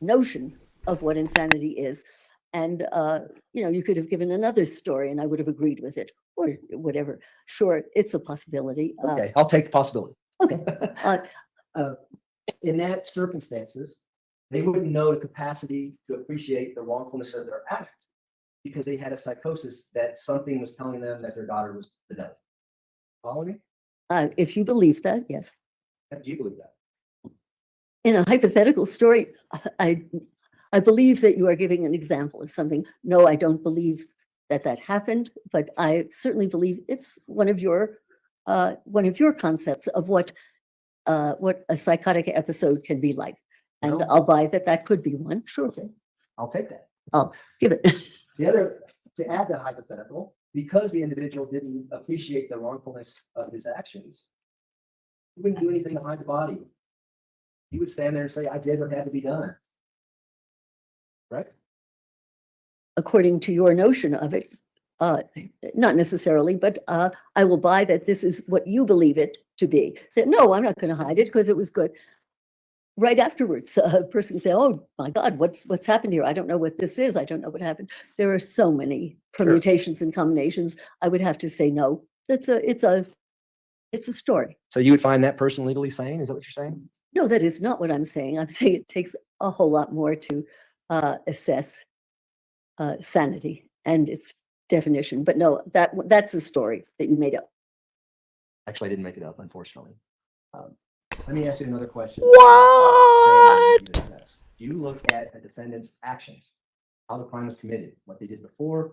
notion of what insanity is. And, you could have given another story and I would have agreed with it or whatever. Sure, it's a possibility. Okay, I'll take the possibility. Okay. In that circumstances, they wouldn't know the capacity to appreciate the wrongfulness of their act because they had a psychosis that something was telling them that their daughter was the devil. Follow me? If you believe that, yes. Do you believe that? In a hypothetical story, I believe that you are giving an example of something. No, I don't believe that happened, but I certainly believe it's one of your concepts of what a psychotic episode can be like. And No. I'll buy that could be one. Sure thing. I'll take that. I'll give it. The other, to add the hypothetical, because the individual didn't appreciate the wrongfulness of his actions, he wouldn't do anything to hide the body. He would stand there and say, I did what had to be done. Right? According to your notion of it, not necessarily, but I will buy that this is what you believe it to be. Say, no, I'm not going to hide it because it was good. Right afterwards, a person can say, oh my God, what's happened here? I don't know what this is. I don't know what happened. There are so many permutations and combinations. I would have to say, no, it's a story. So you would find that person legally sane? Is that what you're saying? No, that is not what I'm saying. I'm saying it takes a whole lot more to assess sanity and its definition. But no, that's a story that you made up. Actually, I didn't make it up, unfortunately. Let me ask you another question. What? Do you look at a defendant's actions, how the crime was committed, what they did before,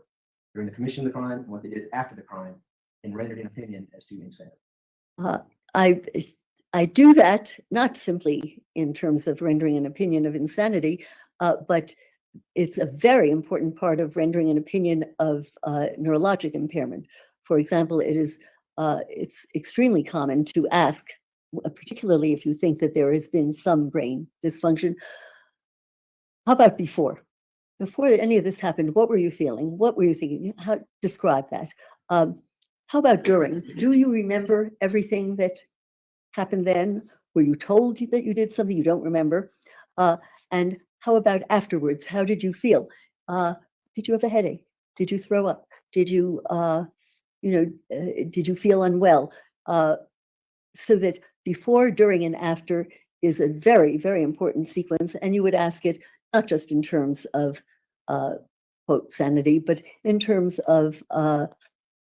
during the commission of the crime, and what they did after the crime, and rendered an opinion as to insanity? I do that not simply in terms of rendering an opinion of insanity, but it's a very important part of rendering an opinion of neurologic impairment. For example, it's extremely common to ask, particularly if you think that there has been some brain dysfunction, how about before? Before any of this happened, what were you feeling? What were you thinking? Describe that. How about during? Do you remember everything that happened then? Were you told that you did something you don't remember? And how about afterwards? How did you feel? Did you have a headache? Did you throw up? Did you, did you feel unwell? So that before, during, and after is a very, very important sequence. And you would ask it not just in terms of, quote, sanity, but in terms of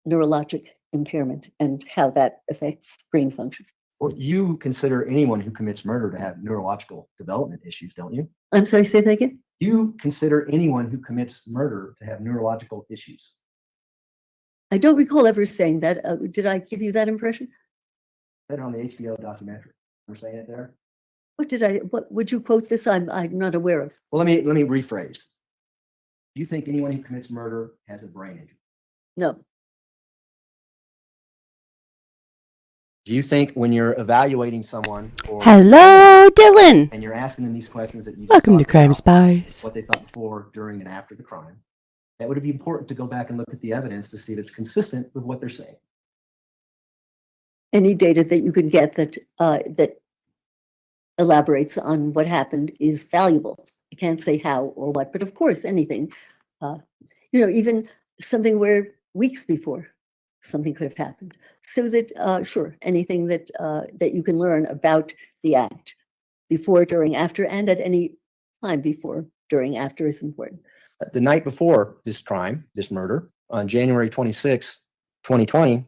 neurologic impairment and how that affects brain function. Well, you consider anyone who commits murder to have neurological development issues, don't you? I'm sorry, say that again? You consider anyone who commits murder to have neurological issues. I don't recall ever saying that. Did I give you that impression? Better on the HBO documentary. We're saying it there. What would you quote this? I'm not aware of. Well, let me rephrase. Do you think anyone who commits murder has a brain injury? No. Do you think when you're evaluating someone for Hello, Dylan. and you're asking them these questions that you just Welcome to talked Crime about, Spies. what they thought before, during, and after the crime, It would be important to go back and look at the evidence to see if it's consistent with what they're saying. Any data that you could get that that elaborates on what happened is valuable. I can't say how or what, but of course, anything, even something where weeks before something could have happened. So that, sure, anything that that you can learn about the act before, during, after, and at any time before, during, after is important. The night before this crime, this murder, on January 26, 2020,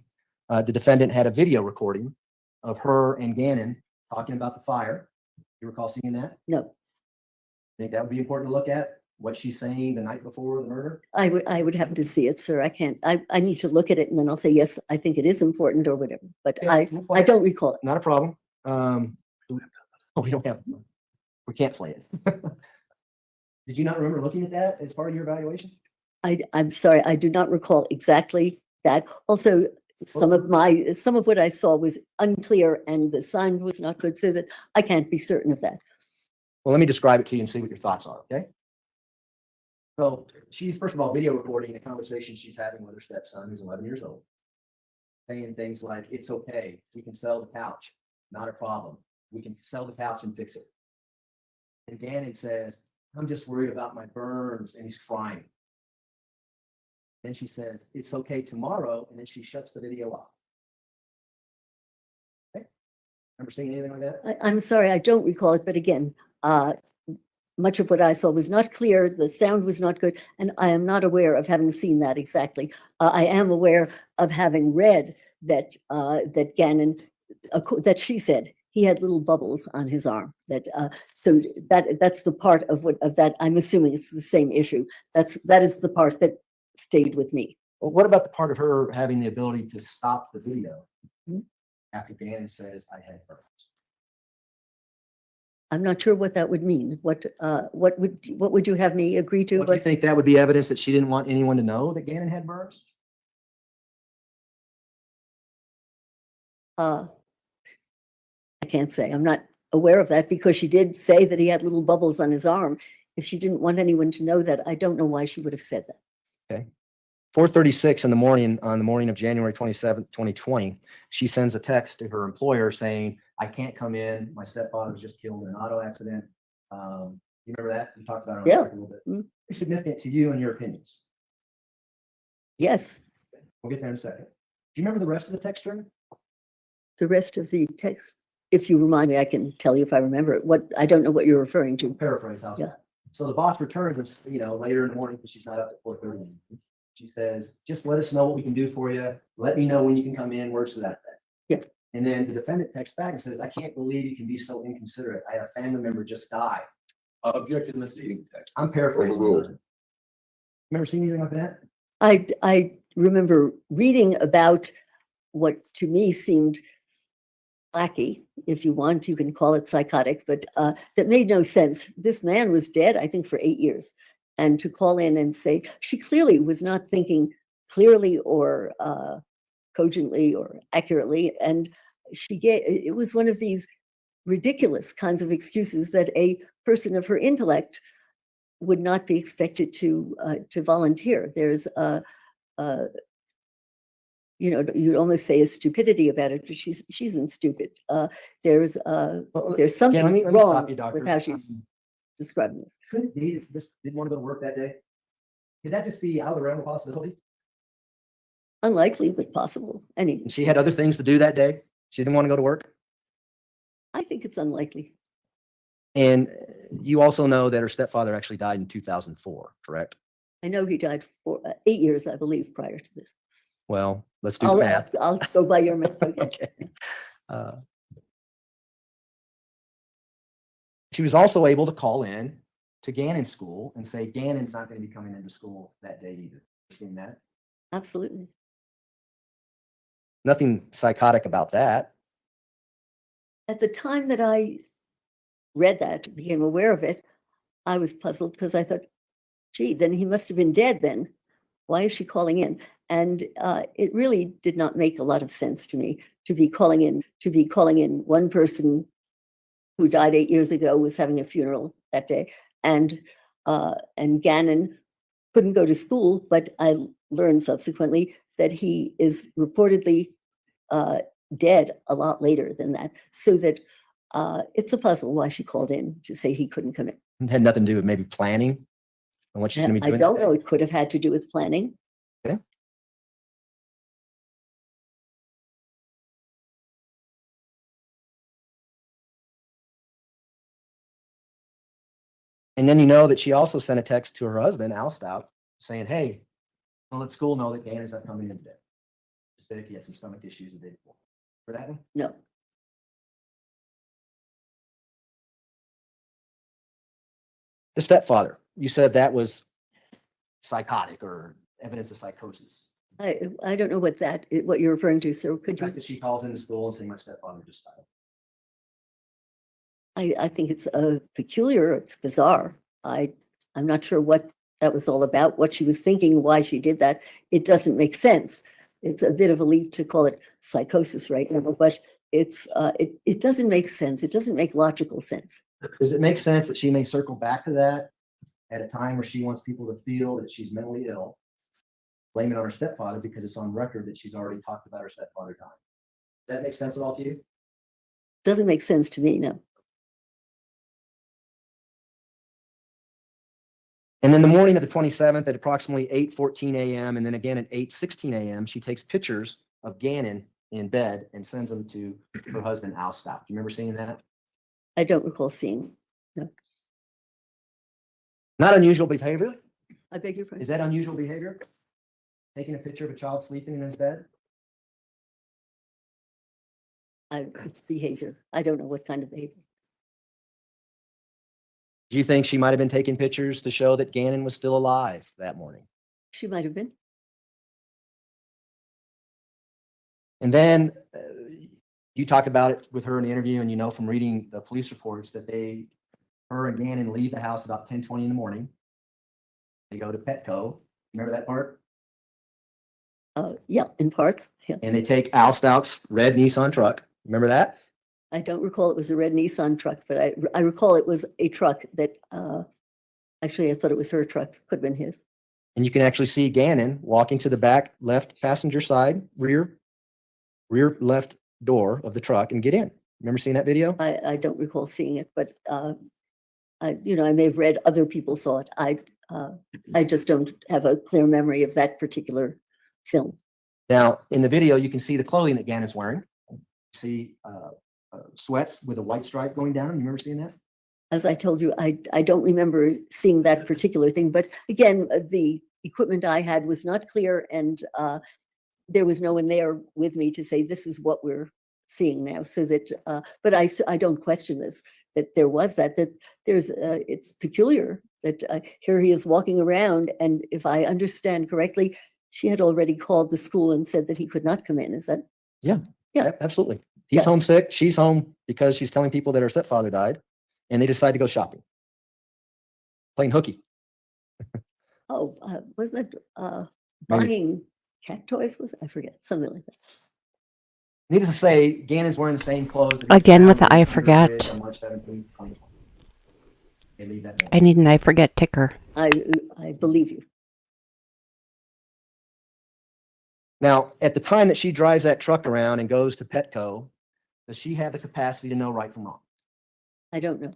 the defendant had a video recording of her and Gannon talking about the fire. You recall seeing that? No, Think that would be important to look at, what she's saying the night before the murder? I would have to see it, sir. I can't, I need to look at it and then I'll say, yes, I think it is important or whatever, but Yeah, we'll play I it. don't recall it. Not a problem. We don't have, we can't play it. Did you not remember looking at that as part of your evaluation? I'm sorry, I do not recall exactly that. Also, some of what I saw was unclear and the sound was not good, so that I can't be certain of that. Well, let me describe it to you and see what your thoughts are, okay? So she's, first of all, video recording a conversation she's having with her stepson, who's 11 years old, saying things like, it's okay, we can sell the couch, not a problem. We can sell the couch and fix it. And Gannon says, I'm just worried about my burns, and he's crying. Then she says, it's okay tomorrow, and then she shuts the video off. Okay? Remember seeing anything like that? I'm sorry, I don't recall it, but again, much of what I saw was not clear, the sound was not good, and I am not aware of having seen that exactly. I am aware of having read that that Gannon, that she said he had little bubbles on his arm. That so that's the part of that. I'm assuming it's the same issue. That is the part that stayed with me. Well, what about the part of her having the ability to stop the video after Gannon says, I had burns? I'm not sure what that would mean. What would you have me agree to? What do you think that would be evidence that she didn't want anyone to know that Gannon had burns? I can't say. I'm not aware of that because she did say that he had little bubbles on his arm. If she didn't want anyone to know that, I don't know why she would have said that. Okay. 4:36 in the morning, on the morning of January 27th, 2020, she sends a text to her employer saying, I can't come in. My stepfather was just killed in an auto accident. You remember that? We talked about it on Yeah. a little bit. It's significant to you and your opinions. Yes, We'll get there in a second. Do you remember the rest of the text string? the rest of the text. If you remind me, I can tell you if I remember it. I don't know what you're referring to. Paraphrase, how's Yeah. that? So the boss returns, later in the morning because she's not up at 4:30. She says, just let us know what we can do for you. Let me know when you can come in, words to that effect. Yeah. And then the defendant texts back and says, I can't believe you can be so inconsiderate. I had a family member just die. Objection misleading text. I'm paraphrasing. Overruled. Remember seeing anything like that? I remember reading about what to me seemed wacky, if you want, you can call it psychotic, but that made no sense. This man was dead, I think, for 8 years. And to call in and say, she clearly was not thinking clearly or cogently or accurately. And it was one of these ridiculous kinds of excuses that a person of her intellect would not be expected to volunteer. There's you'd almost say a stupidity about it, but she's isn't stupid. There's something let me stop wrong you, doctor. with how she's describing this. Could it be that just didn't want to go to work that day? Could that just be out of the realm of possibility? Unlikely, but possible. And she had other things to do that day. She didn't want to go to work. I think it's unlikely. And you also know that her stepfather actually died in 2004, correct? I know he died for 8 years, I believe, prior to this. Well, let's do the math. I'll go by your math. Okay. Okay. She was also able to call in to Gannon's school and say Gannon's not going to be coming into school that day either. You seen that? Absolutely. Nothing psychotic about that. At the time that I read that, became aware of it, I was puzzled because I thought, gee, then he must have been dead then. Why is she calling in? And it really did not make a lot of sense to me to be calling in one person who died 8 years ago was having a funeral that day, and Gannon, couldn't go to school, but I learned subsequently that he is reportedly dead a lot later than that. So that it's a puzzle why she called in to say he couldn't come in. It had nothing to do with maybe planning and what she's going to be I doing. don't that know. day. It could have had to do with planning. Okay. And then you know that she also sent a text to her husband, Al Stout, saying, hey, don't let school know that Gannon's not coming in today. Said he had some stomach issues the day before. For that one? No. The stepfather, you said that was psychotic or evidence of psychosis. I don't know what you're referring to, sir. The Could fact you? that she calls into school and saying my stepfather just died. I think it's peculiar. It's bizarre. I'm not sure what that was all about, what she was thinking, why she did that. It doesn't make sense. It's a bit of a leap to call it psychosis right now, but it doesn't make sense. It doesn't make logical sense. Does it make sense that she may circle back to that at a time where she wants people to feel that she's mentally ill, blame it on her stepfather because it's on record that she's already talked about her stepfather dying? Does that make sense at all to you? Doesn't make sense to me, no. And then the morning of the 27th at approximately 8:14 a.m. and then again at 8:16 a.m., she takes pictures of Gannon in bed and sends them to her husband, Al Stout. Do you remember seeing that? I don't recall seeing. No. Not unusual behavior. I beg your pardon. Is that unusual behavior? Taking a picture of a child sleeping in his bed? It's behavior. I don't know what kind of behavior. Do you think she might have been taking pictures to show that Gannon was still alive that morning? She might have been. And then you talk about it with her in the interview, and you know from reading the police reports that her and Gannon leave the house about 10:20 in the morning. They go to Petco. Remember that part? Yeah, in parts. Yeah. And they take Al Stout's red Nissan truck. Remember that? I don't recall it was a red Nissan truck, but I recall it was a truck that actually I thought it was her truck. Could have been his. And you can actually see Gannon walking to the back left passenger side, rear left door of the truck and get in. Remember seeing that video? I don't recall seeing it, but I may have read other people saw it. I just don't have a clear memory of that particular film. Now, in the video, you can see the clothing that Gannon's wearing. You see sweats with a white stripe going down. You remember seeing that? As I told you, I don't remember seeing that particular thing. But again, the equipment I had was not clear, and there was no one there with me to say this is what we're seeing now. So that, but I don't question this. That there was that there's it's peculiar that here he is walking around, and if I understand correctly, she had already called the school and said that he could not come in. Is that? Yeah. Absolutely. He's Yeah. homesick. She's home because she's telling people that her stepfather died, and they decide to go shopping, playing hooky. Oh, was that Maybe. buying cat toys? I forget, something like that. Needless to say, Gannon's wearing the same clothes. that he was Again with found the I under her bed forget. on March 17th, 2020. They leave that I need an I forget ticker. I believe you. Now, at the time that she drives that truck around and goes to Petco, does she have the capacity to know right from wrong? I don't know.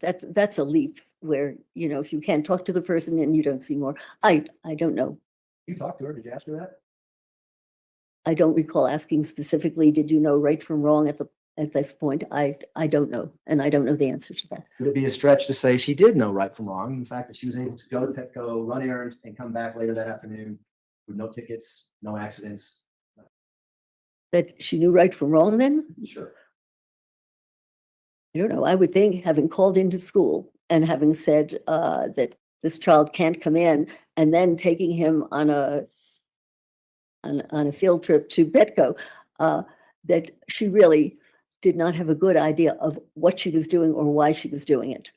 That's a leap where, if you can't talk to the person and you don't see more. I don't know. You talked to her. Did you ask her that? I don't recall asking specifically, did you know right from wrong at this point? I don't know. And I don't know the answer to that. Would it be a stretch to say she did know right from wrong? The fact that she was able to go to Petco, run errands, and come back later that afternoon with no tickets, no accidents? That she knew right from wrong then? Sure. I don't know. I would think having called into school and having said that this child can't come in, and then taking him on a field trip to Petco, that she really did not have a good idea of what she was doing or why she was doing it.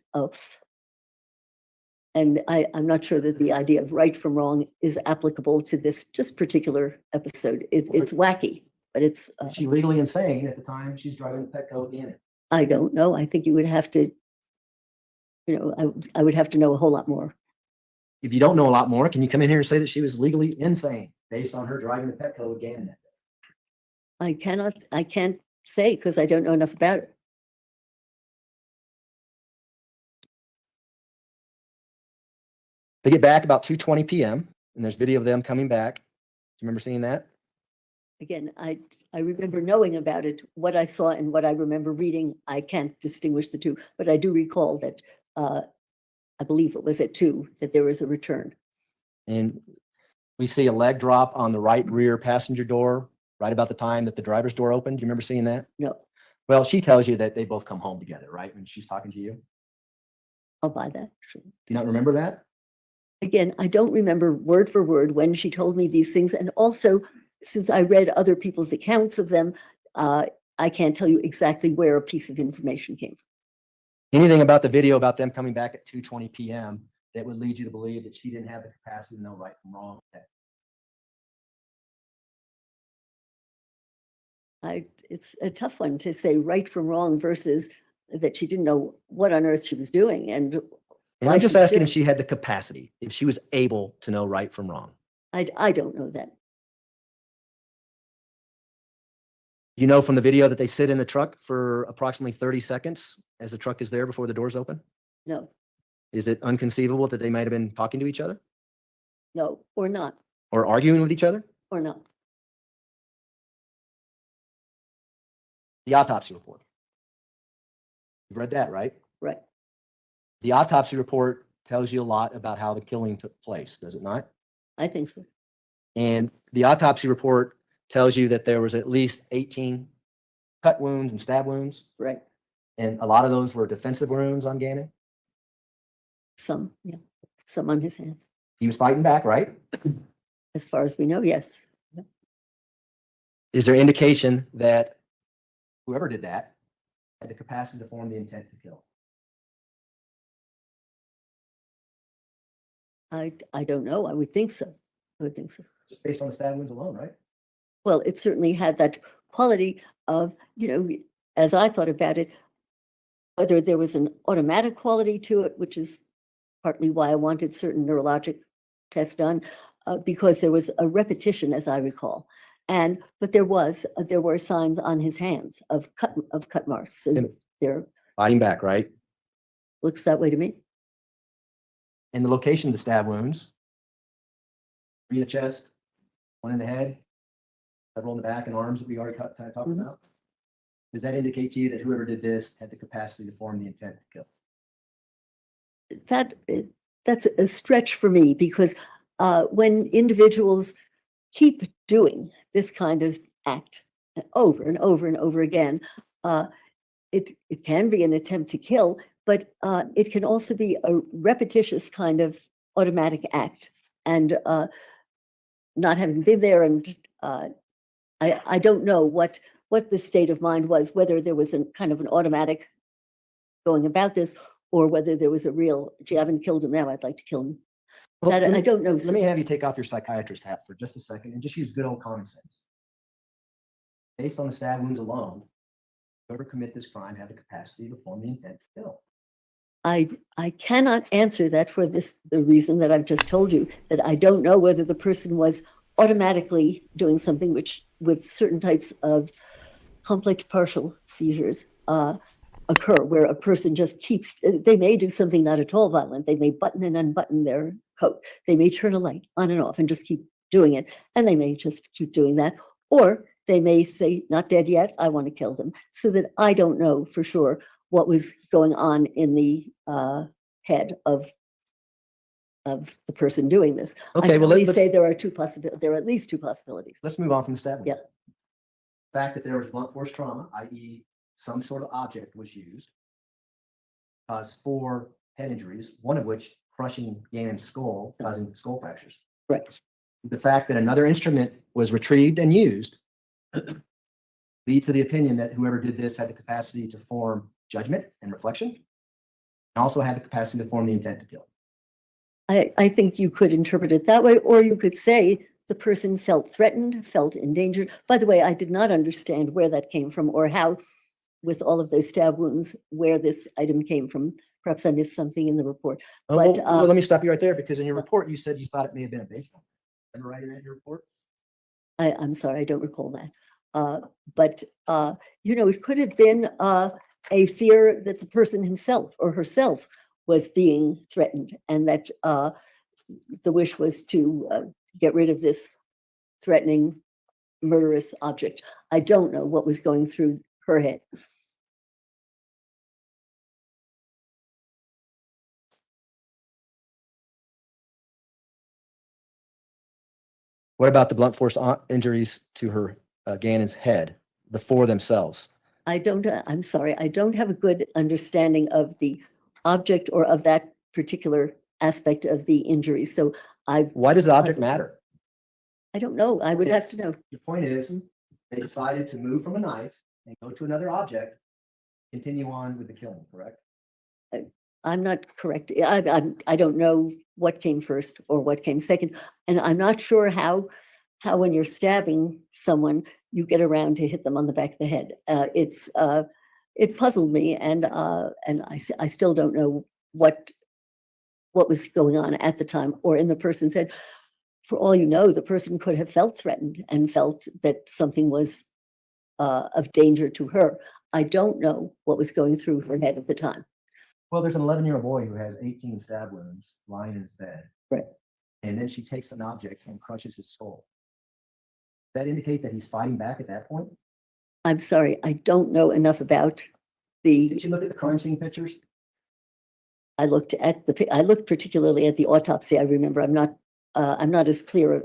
And I'm not sure that the idea of right from wrong is applicable to this just particular episode. It's wacky, but it's. Is she legally insane at the time she's driving to Petco in it? I don't know. I think you would have to, I would have to know a whole lot more. if you don't know a lot more, can you come in here and say that she was legally insane based on her driving the Petco with Gannon? I can't say because I don't know enough about it. They get back about 2:20 p.m. and there's video of them coming back. Do you remember seeing that? Again, I remember knowing about it. What I saw and what I remember reading, I can't distinguish the two, but I do recall that I believe it was at 2 that there was a return. And we see a leg drop on the right rear passenger door right about the time that the driver's door opened. Do you remember seeing that? No, Well, she tells you that they both come home together, right? When she's talking to you. Do I'll buy that. Sure. you not remember that? Again, I don't remember word for word when she told me these things. And also, since I read other people's accounts of them, I can't tell you exactly where a piece of information came from. Anything about the video about them coming back at 2:20 p.m. that would lead you to believe that she didn't have the capacity to know right from wrong? It's a tough one to say right from wrong versus that she didn't know what on earth she was doing. And And why I'm just she asking did if she had the capacity, if she was able to know right from wrong. I don't know that. You know from the video that they sit in the truck for approximately 30 seconds as the truck is there before the doors open? No, Is it unconceivable that they might have been talking to each other no, or not, or arguing with each other? or not. The autopsy report. You've read that, right? Right. The autopsy report tells you a lot about how the killing took place, does it not? I think so. And the autopsy report tells you that there was at least 18 cut wounds and stab wounds, Right. and a lot of those were defensive wounds on Gannon. Some, yeah, some on his hands. He was fighting back, right? As far as we know, yes. Is there indication that whoever did that had the capacity to form the intent to kill? I don't know. I would think so. I would think so. Just based on the stab wounds alone, right? Well, it certainly had that quality of, as I thought about it, whether there was an automatic quality to it, which is partly why I wanted certain neurologic tests done, because there was a repetition, as I recall. But there were signs on his hands of cut marks. So And- there Fighting back, right? looks that way to me. And the location of the stab wounds, three in the chest, one in the head, several in the back and arms that we already talked Mhm. about. Does that indicate to you that whoever did this had the capacity to form the intent to kill? That's a stretch for me because when individuals keep doing this kind of act over and over and over again, it can be an attempt to kill, but it can also be a repetitious kind of automatic act. And not having been there, and I don't know what the state of mind was, whether there was a kind of an automatic going about this, or whether there was a real, gee, I haven't killed him now, I'd like to kill him. Well, That I don't know. Let me have you take off your psychiatrist hat for just a second and just use good old common sense. Based on the stab wounds alone, whoever commit this crime had the capacity to form the intent to kill. I cannot answer that for the reason that I've just told you, that I don't know whether the person was automatically doing something which, with certain types of complex partial seizures, occur, where a person just keeps, they may do something not at all violent. They may button and unbutton their coat. They may turn a light on and off and just keep doing it. And they may just keep doing that. Or they may say, not dead yet, I want to kill them. So that I don't know for sure what was going on in the head of the person doing this. I Okay, can well, only let's say there are at least two possibilities. move on from the stab wounds. Yeah. The fact that there was blunt force trauma, i.e. some sort of object was used, caused 4 head injuries, one of which crushing Gannon's skull, causing skull fractures. Right. The fact that another instrument was retrieved and used lead to the opinion that whoever did this had the capacity to form judgment and reflection, and also had the capacity to form the intent to kill. I think you could interpret it that way, or you could say the person felt threatened, felt endangered. By the way, I did not understand where that came from or how, with all of those stab wounds, where this item came from. perhaps I missed something in the report. Oh, But, well, let me stop you right there, because in your report, you said you thought it may have been a baseball. Remember writing that in your report? I'm sorry, I don't recall that. But, it could have been a fear that the person himself or herself was being threatened, and that the wish was to get rid of this threatening, murderous object. I don't know what was going through her head. What about the blunt force injuries to her Gannon's head, the four themselves? I'm sorry, I don't have a good understanding of the object or of that particular aspect of the injury. So Why does the object Puzzled. matter? I don't know. I would have to know. The point is, they decided to move from a knife and go to another object, continue on with the killing, correct? I'm not correct. I don't know what came first or what came second. And I'm not sure how when you're stabbing someone, you get around to hit them on the back of the head. It puzzled me, and I still don't know what was going on at the time or in the person's head. For all you know, the person could have felt threatened and felt that something was of danger to her. I don't know what was going through her head at the time. Well, there's an 11-year-old boy who has 18 stab wounds lying in his bed. Right. And then she takes an object and crushes his skull. Does that indicate that he's fighting back at that point? I'm sorry, I don't know enough about the. Did you look at the crime scene pictures? I looked particularly at the autopsy. I remember I'm not as clear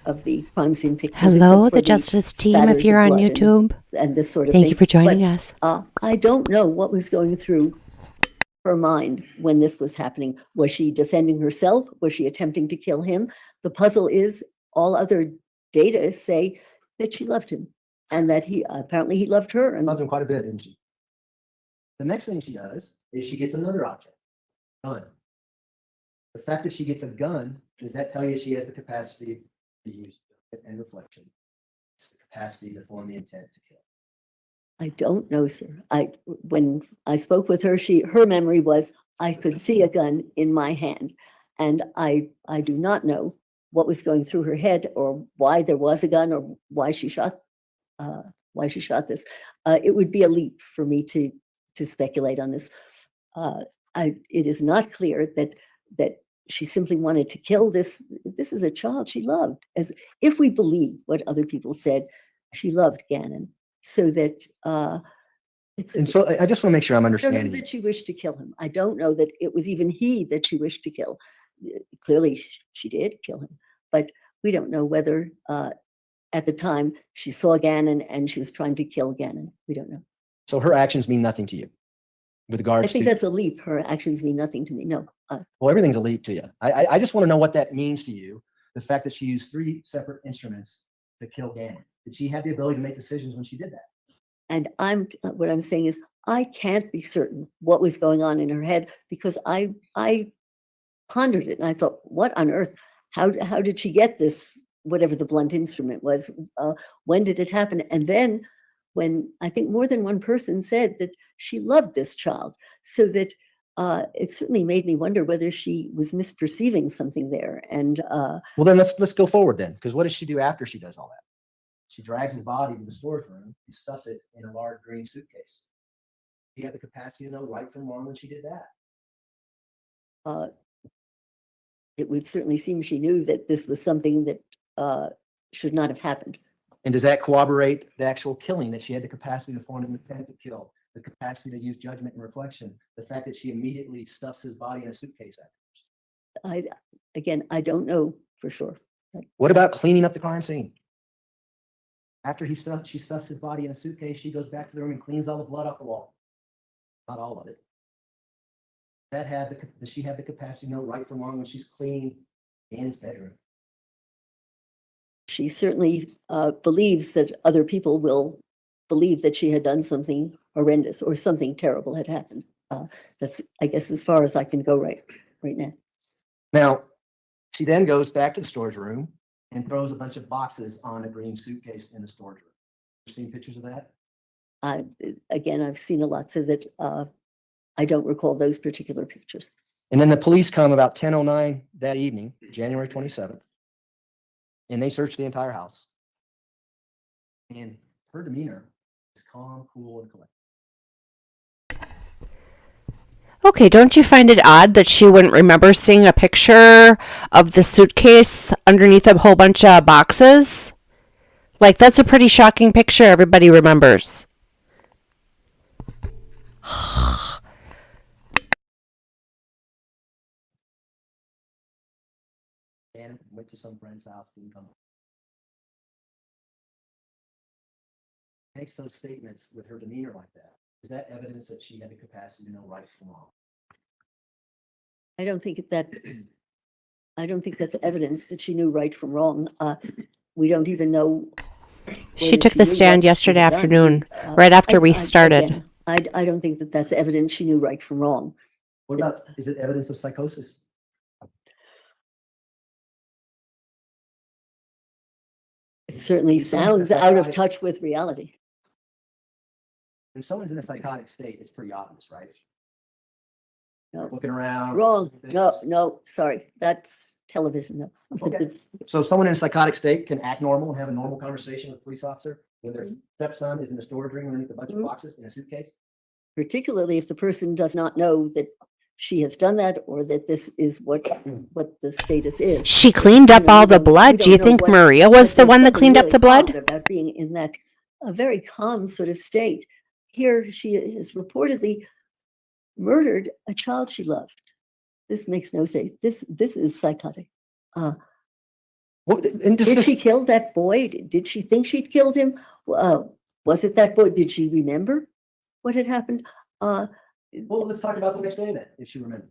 of the crime scene pictures. Hello, except for the Justice team, spatters if you're of on blood YouTube. and this sort of Thank thing. you for joining But, us. I don't know what was going through her mind when this was happening. Was she defending herself? Was she attempting to kill him? The puzzle is all other data say that she loved him and that he loved her. And Loved him quite a bit, didn't she? The next thing she does is she gets another object, gun. The fact that she gets a gun, does that tell you she has the capacity to use and reflection? It's the capacity to form the intent to kill. I don't know, sir. When I spoke with her, her memory was I could see a gun in my hand, and I do not know what was going through her head or why there was a gun or why she shot this. It would be a leap for me to speculate on this. It is not clear that she simply wanted to kill this. This is a child she loved. As if we believe what other people said, she loved Gannon. So that And so I just want to make sure I'm I don't know understanding. that she wished to kill him. I don't know that it was even he that she wished to kill. Clearly, she did kill him, but we don't know whether at the time she saw Gannon and she was trying to kill Gannon. We don't know. So her actions mean nothing to you with I regards think to, that's a leap. Her actions mean nothing to me. No. well, everything's a leap to you. I just want to know what that means to you. The fact that she used 3 separate instruments to kill Gannon. Did she have the ability to make decisions when she did that? And what I'm saying is I can't be certain what was going on in her head because I pondered it and I thought, what on earth? How did she get this? Whatever the blunt instrument was, when did it happen? And then when I think more than one person said that she loved this child, so that it certainly made me wonder whether she was misperceiving something there. And Well, then let's go forward then, because what does she do after she does all that? She drags his body to the storage room and stuffs it in a large green suitcase. She had the capacity to know right from wrong when she did that. It would certainly seem she knew that this was something that should not have happened. And does that corroborate the actual killing, that she had the capacity to form an intent to kill, the capacity to use judgment and reflection, the fact that she immediately stuffs his body in a suitcase afterwards? I don't know for sure. What about cleaning up the crime scene? After she stuffs his body in a suitcase, she goes back to the room and cleans all the blood off the wall. Not all of it. Does she have the capacity to know right from wrong when she's cleaning Gannon's bedroom? She certainly believes that other people will believe that she had done something horrendous or something terrible had happened. That's, I guess, as far as I can go right now. Now, she then goes back to the storage room and throws a bunch of boxes on a green suitcase in the storage room. You seen pictures of that? Again, I've seen a lot, so that I don't recall those particular pictures. And then the police come about 10:09 that evening, January 27th, and they search the entire house. And her demeanor is calm, cool, and collected. Okay, don't you find it odd that she wouldn't remember seeing a picture of the suitcase underneath a whole bunch of boxes? Like, that's a pretty shocking picture everybody remembers. And went to some friend's house, didn't come. Makes those statements with her demeanor like that. Is that evidence that she had the capacity to know right from wrong? I don't think that's evidence that she knew right from wrong. We don't even know. She whether took the knew stand what she yesterday had done. afternoon, right after we again, started. I don't think that that's evidence she knew right from wrong. What about, is it evidence of psychosis? It certainly It's something sounds that's out of psychotic. touch with reality. When someone's in a psychotic state, it's pretty obvious, right? No. Looking around. Wrong. No, sorry. That's television. No. Okay. So someone in a psychotic state can act normal and have a normal conversation with a police officer when their stepson is in a storage room underneath a bunch of Mhm. boxes in a suitcase? Particularly if the person does not know that she has done that or that this is what the status is. She cleaned up You know, all we the don't- we blood. Do you don't know think what- Maria was but the there's one that something cleaned up really the blood? odd about being in that a very calm sort of state. Here she has reportedly murdered a child she loved. This makes no sense. This is psychotic. What, and just Did this, she kill that boy? Did she think she'd killed him? Was it that boy? Did she remember what had happened? well, let's talk about the next day then, if she remembers.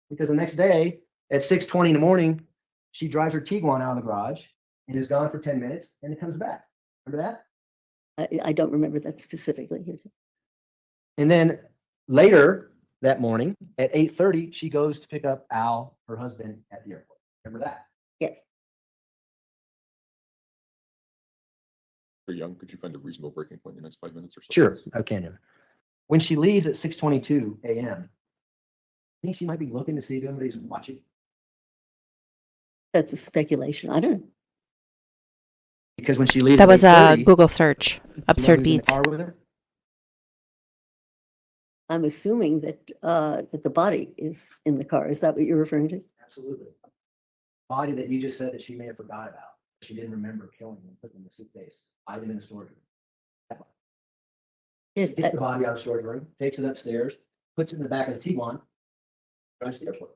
Because the next day at 6:20 in the morning, she drives her Tiguan out of the garage and is gone for 10 minutes and it comes back. Remember that? I don't remember that specifically. And then later that morning at 8:30, she goes to pick up Al, her husband, at the airport. Remember that? Yes. For Young, could you find a reasonable breaking point in the next 5 minutes or so? Sure, I can. When she leaves at 6:22 a.m., I think she might be looking to see if anybody's watching. That's a speculation. I don't know. Because when she leaves, That at was a 8:30, Google search. you know Absurd who's in the beats. car with her? I'm assuming that that the body is in the car. Is that what you're referring to? Absolutely. Body that you just said that she may have forgot about. She didn't remember killing and putting in the suitcase, hiding in the storage room. That one. Yes. Gets the body out of the storage room, takes it upstairs, puts it in the back of the Tiguan, drives to the airport.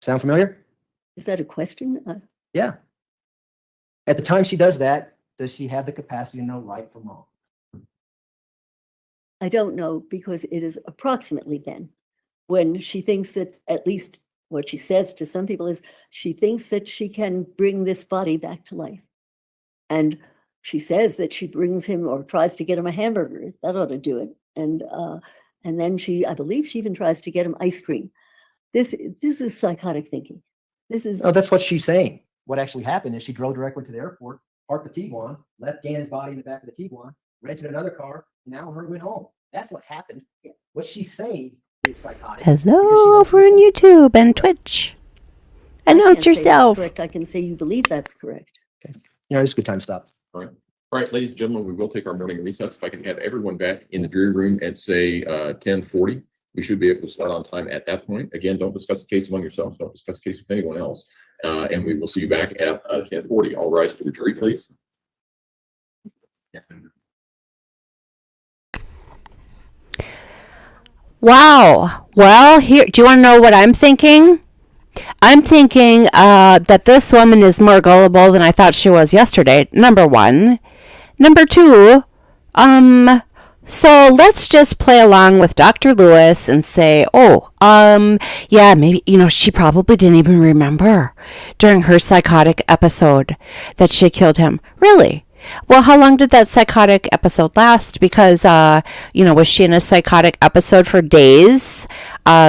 Sound familiar? Is that a question? Yeah. At the time she does that, does she have the capacity to know right from wrong? I don't know because it is approximately then when she thinks that at least what she says to some people is she thinks that she can bring this body back to life. And she says that she brings him or tries to get him a hamburger. That ought to do it. And then I believe she even tries to get him ice cream. This is psychotic thinking. This is No, that's what she's saying. What actually happened is she drove directly to the airport, parked the Tiguan, left Gannon's body in the back of the Tiguan, rented another car, and now her went home. That's what happened. What she's saying is psychotic. because she Hello wants over to on think- YouTube and Twitch. I can't Announce say that's yourself. correct. I can say you believe that's correct. It's a good time to stop. All right, ladies and gentlemen, we will take our morning recess. If I can have everyone back in the jury room at say 10:40, we should be able to start on time at that point. Again, don't discuss the case among yourselves. Don't discuss the case with anyone else. And we will see you back at 10:40. All rise to the jury, please. Wow. Well, here, do you want to know what I'm thinking? I'm thinking that this woman is more gullible than I thought she was yesterday. Number one. Number two, so let's just play along with Dr. Lewis and say, yeah, maybe, she probably didn't even remember during her psychotic episode that she killed him. Really? Well, how long did that psychotic episode last? Because, was she in a psychotic episode for days?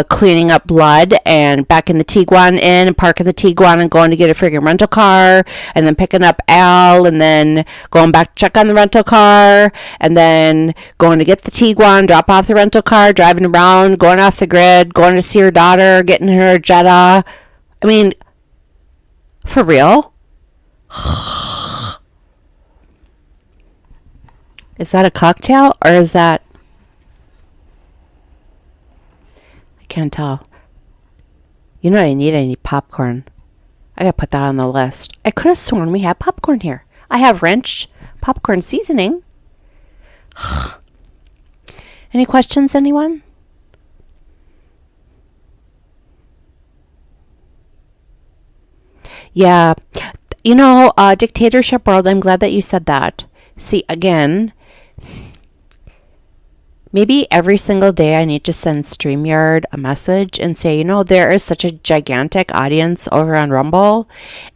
cleaning up blood and backing the Tiguan in and parking the Tiguan and going to get a friggin' rental car and then picking up Al and then going back to check on the rental car and then going to get the Tiguan, drop off the rental car, driving around, going off the grid, going to see her daughter, getting her a Jetta. I mean, for real? Is that a cocktail or is that... I can't tell. You know what I need? I need popcorn. I gotta put that on the list. I could have sworn we had popcorn here. I have Wrench popcorn seasoning. Any questions, anyone? Yeah. You know, dictatorship world, I'm glad that you said that. See, again, maybe every single day I need to send Streamyard a message and say, you know, there is such a gigantic audience over on Rumble.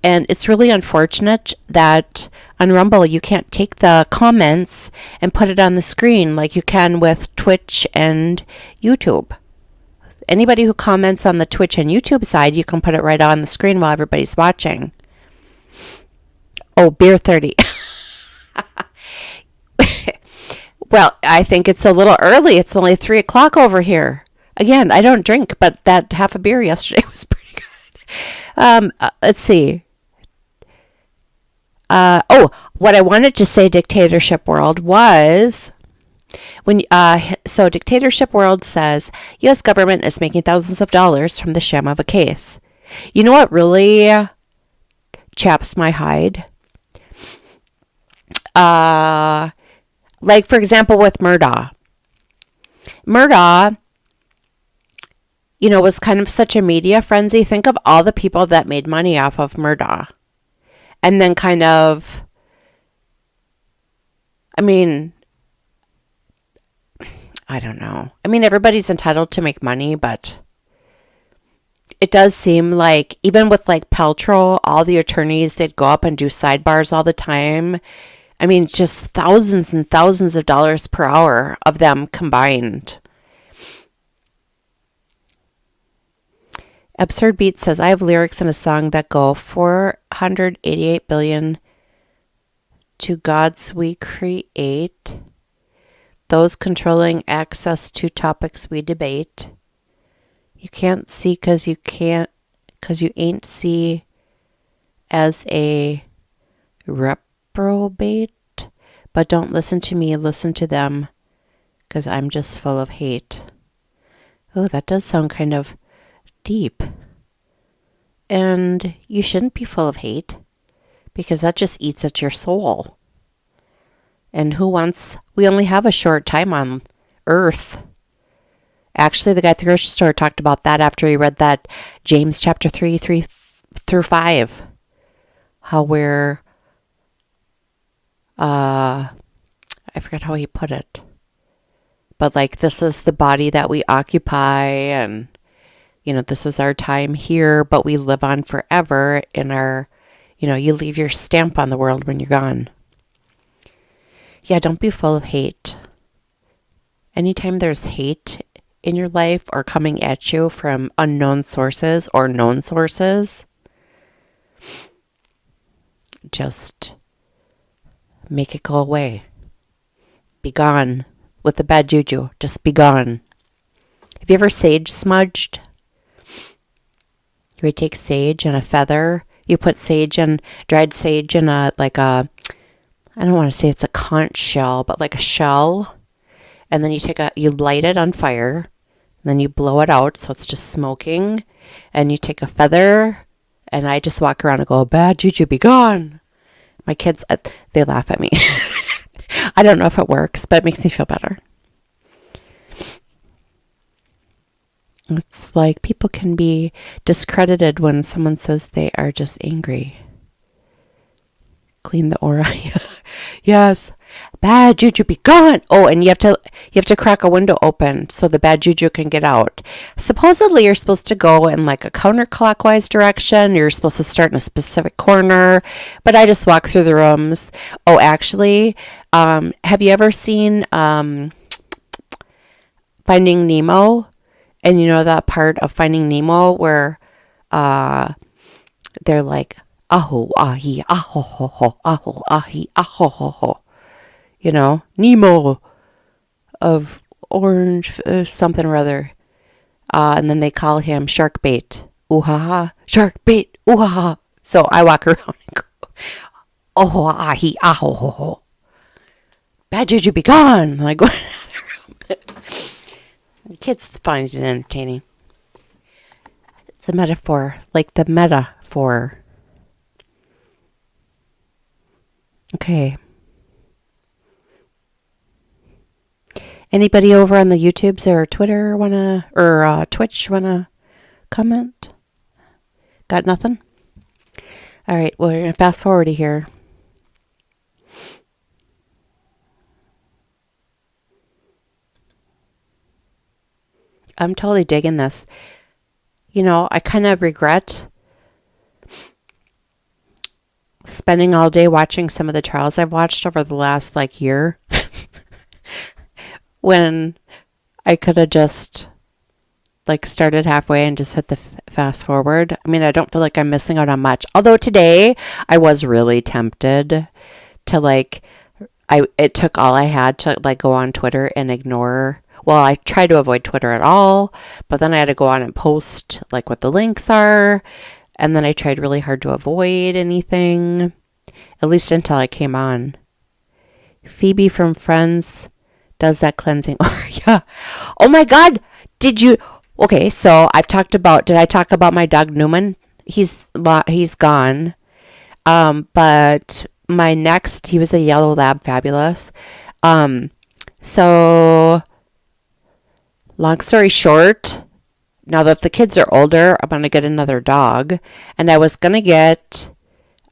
And it's really unfortunate that on Rumble you can't take the comments and put it on the screen like you can with Twitch and YouTube. Anybody who comments on the Twitch and YouTube side, you can put it right on the screen while everybody's watching. Oh, beer 30. Well, I think it's a little early. It's only 3 o'clock over here. Again, I don't drink, but that half a beer yesterday was pretty good. Let's see. What I wanted to say, dictatorship world, was when so dictatorship world says U.S. government is making thousands of dollars from the sham of a case. You know what really chaps my hide? Like, for example, with Murdaugh. Murdaugh, you know, was kind of such a media frenzy. Think of all the people that made money off of Murdaugh. And then kind of, I mean, I don't know. I mean, everybody's entitled to make money, but it does seem like, even with like Paltrow, all the attorneys, they'd go up and do sidebars all the time. I mean, just thousands and thousands of dollars per hour of them combined. Absurd Beat says, I have lyrics in a song that go 488 billion to gods we create, those controlling access to topics we debate. You can't see because you ain't see as a reprobate, but don't listen to me, listen to them, because I'm just full of hate. Oh, that does sound kind of deep. And you shouldn't be full of hate, because that just eats at your soul. And we only have a short time on Earth. Actually, the guy at the grocery store talked about that after he read that James chapter 3 through 5. How we're I forgot how he put it. But like, this is the body that we occupy, and you know, this is our time here, but we live on forever in our, you know, you leave your stamp on the world when you're gone. Yeah, don't be full of hate. Anytime there's hate in your life or coming at you from unknown sources or known sources, just make it go away. Be gone with the bad juju. Just be gone. Have you ever sage smudged? You would take sage and a feather. You put dried sage in I don't want to say it's a conch shell, but like a shell. And then you light it on fire. And then you blow it out so it's just smoking. And you take a feather. And I just walk around and go, bad juju, be gone. My kids, they laugh at me. I don't know if it works, but it makes me feel better. It's like people can be discredited when someone says they are just angry. Clean the aura. Yes. Bad juju, be gone. Oh, and you have to crack a window open so the bad juju can get out. Supposedly you're supposed to go in like a counterclockwise direction. You're supposed to start in a specific corner, but I just walk through the rooms. Oh, actually, have you ever seen Finding Nemo? And you know that part of Finding Nemo where they're like, aho, ahi, aho, ho, ho, aho, ahi, aho, ho, ho. You know, Nemo of orange, something or other. And then they call him shark bait. Ooh ha ha, shark bait, ooh ha ha. So I walk around and go, oh, ahi, aho, ho, ho. Bad juju be gone. Like, the kids find it entertaining. It's a metaphor, like the metaphor. Okay. Anybody over on the YouTubes or Twitter or Twitch wanna comment? Got nothing? All right, well, we're gonna fast forward to here. I'm totally digging this. You know, I kind of regret spending all day watching some of the trials I've watched over the last year when I could have just started halfway and just hit the fast forward. I mean, I don't feel like I'm missing out on much. Although today I was really tempted to it took all I had to go on Twitter and ignore. Well, I tried to avoid Twitter at all, but then I had to go on and post what the links are. And then I tried really hard to avoid anything, at least until I came on. Phoebe from Friends does that cleansing. Yeah. Oh my God. Did you? Okay. So did I talk about my dog Newman? He's gone. But my next, he was a yellow lab, fabulous. So long story short, now that the kids are older, I'm going to get another dog. And I was going to get,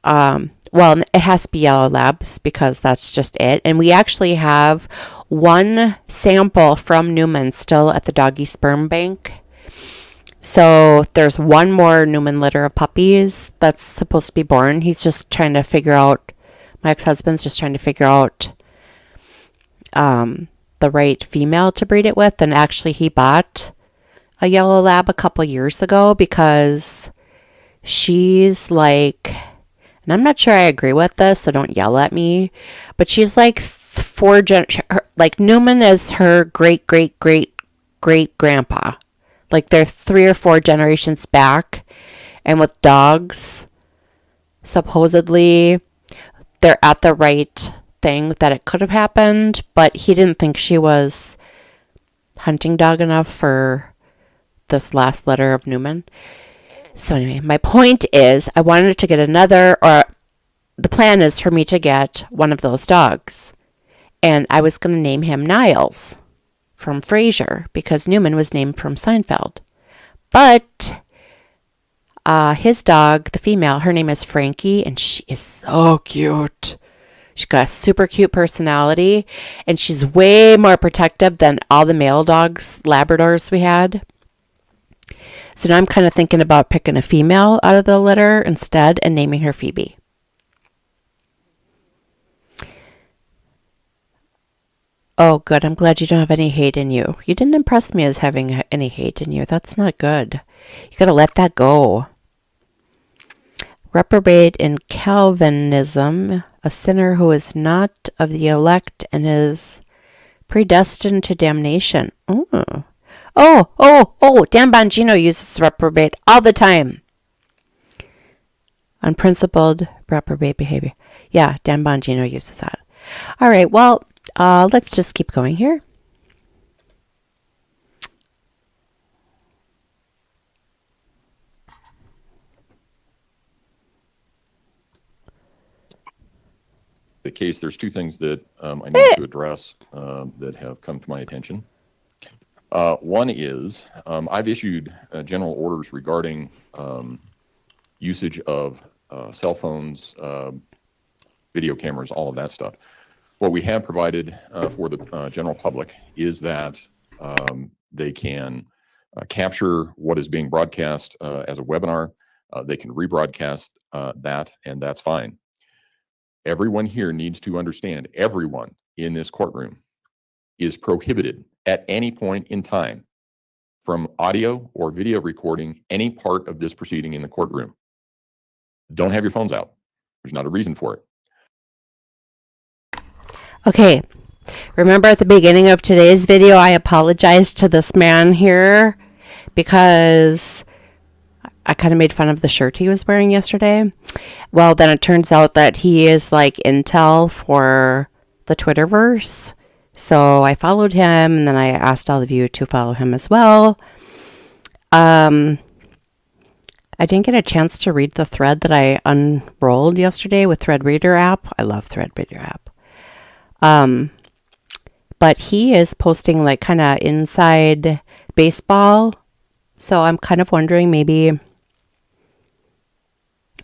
well, it has to be yellow labs because that's just it. And we actually have one sample from Newman still at the doggy sperm bank. So there's one more Newman litter of puppies that's supposed to be born. He's just trying to figure out, my ex-husband's just trying to figure out the right female to breed it with. And actually he bought a yellow lab a couple years ago because she's and I'm not sure I agree with this, so don't yell at me, but she's Newman is her great grandpa. They're 3 or 4 generations back. And with dogs, supposedly they're at the right thing that it could have happened, but he didn't think she was hunting dog enough for this last litter of Newman. So anyway, my point is I wanted to get the plan is for me to get one of those dogs. And I was going to name him Niles from Frasier because Newman was named from Seinfeld. But his dog, the female, her name is Frankie, and she is so cute. She's got a super cute personality, and she's way more protective than all the male dogs, Labradors we had. So now I'm kind of thinking about picking a female out of the litter instead and naming her Phoebe. Oh, good. I'm glad you don't have any hate in you. You didn't impress me as having any hate in you. That's not good. You got to let that go. Reprobate in Calvinism, a sinner who is not of the elect and is predestined to damnation. Oh, Dan Bongino uses reprobate all the time. Unprincipled reprobate behavior. Yeah, Dan Bongino uses that. All right, well, let's just keep going here. The case, there's 2 things that I need to address that have come to my attention. One is I've issued general orders regarding usage of cell phones, video cameras, all of that stuff. What we have provided for the general public is that they can capture what is being broadcast as a webinar. They can rebroadcast that, and that's fine. Everyone here needs to understand, everyone in this courtroom is prohibited at any point in time from audio or video recording any part of this proceeding in the courtroom. Don't have your phones out. There's not a reason for it. Okay. Remember at the beginning of today's video, I apologized to this man here because I kind of made fun of the shirt he was wearing yesterday. Well, then it turns out that he is like intel for the Twitterverse. So I followed him, and then I asked all of you to follow him as well. I didn't get a chance to read the thread that I unrolled yesterday with ThreadReader app. I love ThreadReader app. But he is posting like kind of inside baseball. So I'm kind of wondering maybe,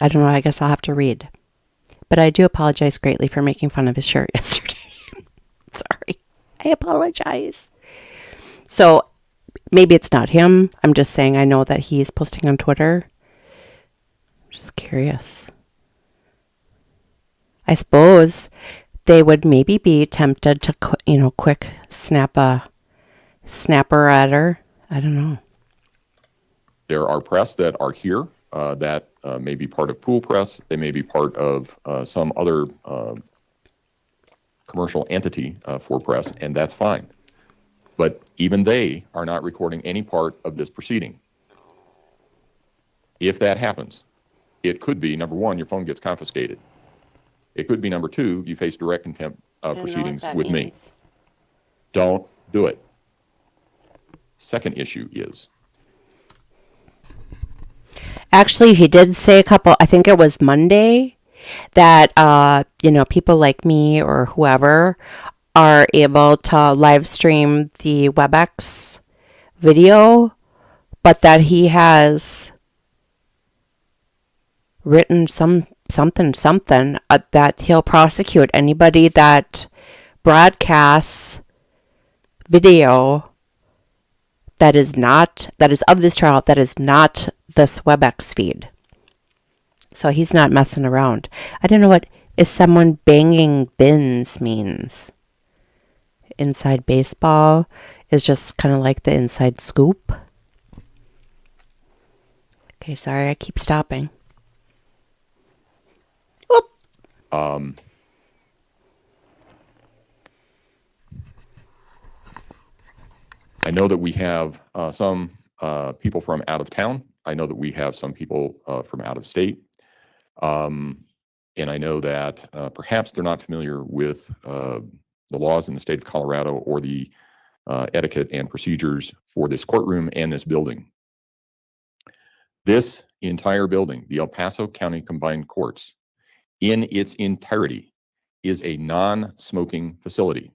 I don't know, I guess I'll have to read. But I do apologize greatly for making fun of his shirt yesterday. Sorry. I apologize. So maybe it's not him. I'm just saying I know that he's posting on Twitter. Just curious. I suppose they would maybe be tempted to, quick snapper at her. I don't know. There are press that are here that may be part of pool press. They may be part of some other commercial entity for press, and that's fine. But even they are not recording any part of this proceeding. If that happens, it could be, number one, your phone gets confiscated. It could be, number two, you face direct contempt proceedings with me. Don't do it. Second issue is, actually, he did say I think it was Monday, that, people like me or whoever are able to live stream the WebEx video, but that he has written something that he'll prosecute anybody that broadcasts video that is of this trial, that is not this WebEx feed. So he's not messing around. I don't know what is someone banging bins means. Inside baseball is just kind of like the inside scoop. Okay, sorry, I keep stopping. Whoop. I know that we have some people from out of town. I know that we have some people from out of state. And I know that perhaps they're not familiar with the laws in the state of Colorado or the etiquette and procedures for this courtroom and this building. This entire building, the El Paso County Combined Courts, in its entirety, is a non-smoking facility.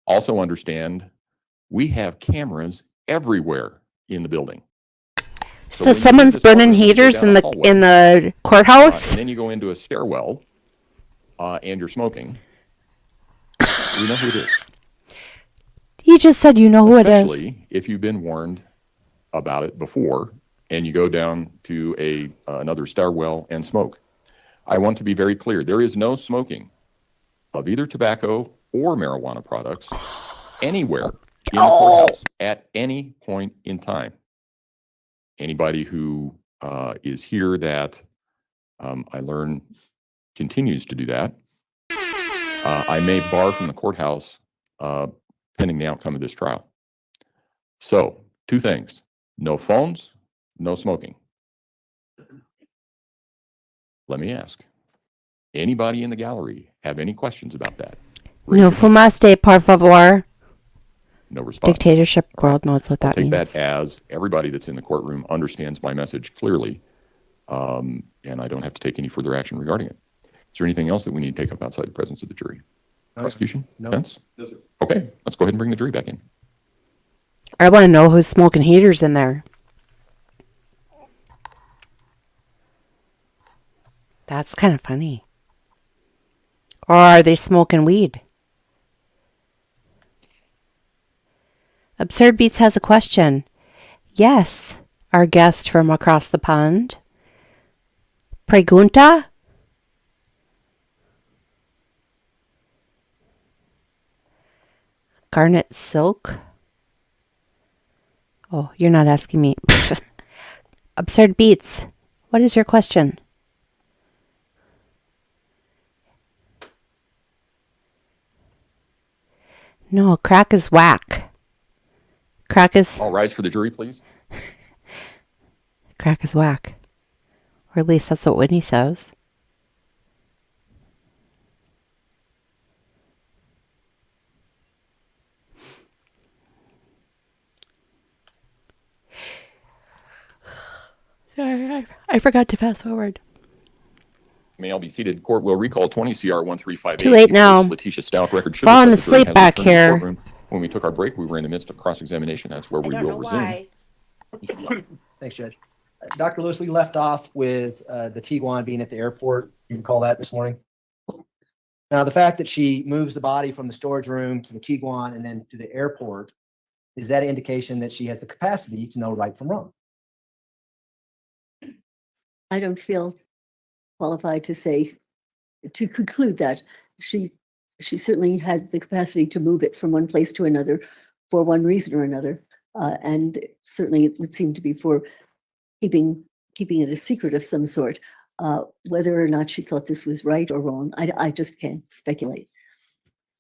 Also understand, we have cameras everywhere in the building. So someone's burning heaters in the courthouse? And then you go into a stairwell and you're smoking. We know who it is. You just said you know who it is. Especially if you've been warned about it before and you go down to another stairwell and smoke. I want to be very clear. There is no smoking of either tobacco or marijuana products anywhere in the courthouse at any point in time. Anybody who is here that I learn continues to do that, I may bar from the courthouse pending the outcome of this trial. So, two things: no phones, no smoking. Let me ask, anybody in the gallery have any questions about that? No fumaste, por favor. No response. Dictatorship All right. world knows what that I'll take means. that as everybody that's in the courtroom understands my message clearly, and I don't have to take any further action regarding it. Is there anything else that we need to take up outside the presence of the jury? Prosecution? No. Defense? No, sir. Okay, let's go ahead and bring the jury back in. I want to know who's smoking heaters in there. That's kind of funny. Or are they smoking weed? Absurd Beats has a question. Yes, our guest from across the pond. Pregunta? Garnet silk? Oh, you're not asking me. Absurd Beats. What is your question? No, crack is whack. Crack is All rise for the jury, please. whack. Or at least that's what Whitney says. Sorry, I forgot to fast forward. May all be seated. Court will recall 20 CR 1358. Too late now. Letitia Stout record should Falling reflect the jury asleep has back returned to the here. courtroom. When we took our break, we were in the midst of cross-examination. That's where we will resume. Thanks, Judge. Dr. Lewis, we left off with the Tiguan being at the airport. You recall that this morning? Now, the fact that she moves the body from the storage room to the Tiguan and then to the airport, is that an indication that she has the capacity to know right from wrong? I don't feel qualified to conclude that. She certainly had the capacity to move it from one place to another for one reason or another. And certainly it would seem to be for keeping it a secret of some sort. Whether or not she thought this was right or wrong, I just can't speculate.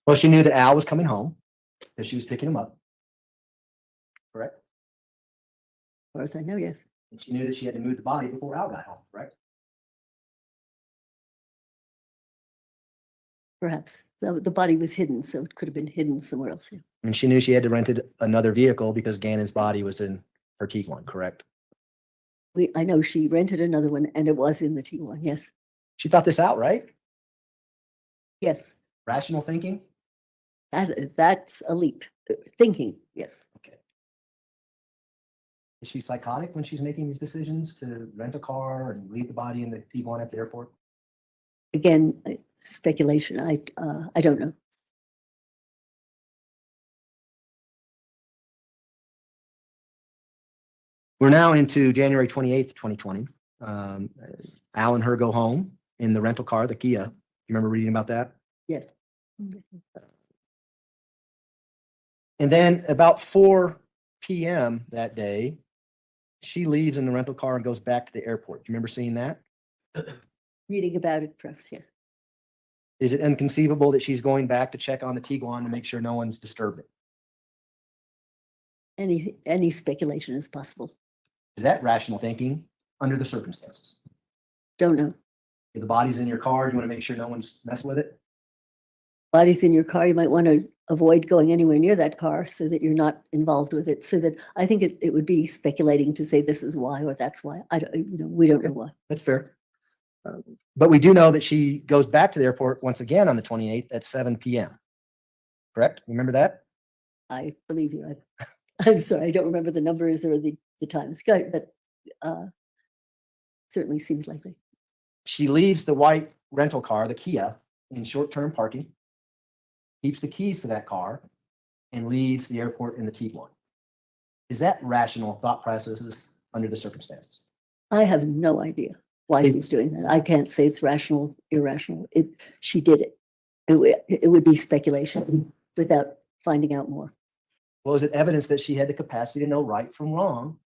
Well, she knew that Al was coming home because she was picking him up. Correct? As far as I know, yes. And she knew that she had to move the body before Al got home, correct? Perhaps. The body was hidden, so it could have been hidden somewhere else. Yeah. And she knew she had to rent another vehicle because Gannon's body was in her Tiguan, correct? I know she rented another one and it was in the T1. Yes. She thought this out, right? Yes. Rational thinking? That's a leap. Thinking. Yes. Okay. Is she psychotic when she's making these decisions to rent a car and leave the body in the T1 at the airport? Again, speculation. I don't know. We're now into January 28th, 2020. Al and her go home in the rental car, the Kia. You remember reading about that? Yes. And then about 4 p.m. that day, she leaves in the rental car and goes back to the airport. Do you remember seeing that? Reading about it, perhaps. Yeah. Is it inconceivable that she's going back to check on the Tiguan to make sure no one's disturbed it? Any speculation is possible. Is that rational thinking under the circumstances? Don't know. If the body's in your car, you want to make sure no one's messing with it? Body's in your car. You might want to avoid going anywhere near that car so that you're not involved with it. So that I think it would be speculating to say this is why or that's why. We don't know why. That's fair. But we do know that she goes back to the airport once again on the 28th at 7 p.m. Correct? Remember that? I believe you. I'm sorry, I don't remember the numbers or the times, but certainly seems likely. She leaves the white rental car, the Kia, in short-term parking, keeps the keys to that car, and leaves the airport in the T1. Is that rational thought processes under the circumstances? I have no idea why she's doing that. I can't say it's rational, irrational. She did it. It would be speculation without finding out more. Well, is it evidence that she had the capacity to know right from wrong,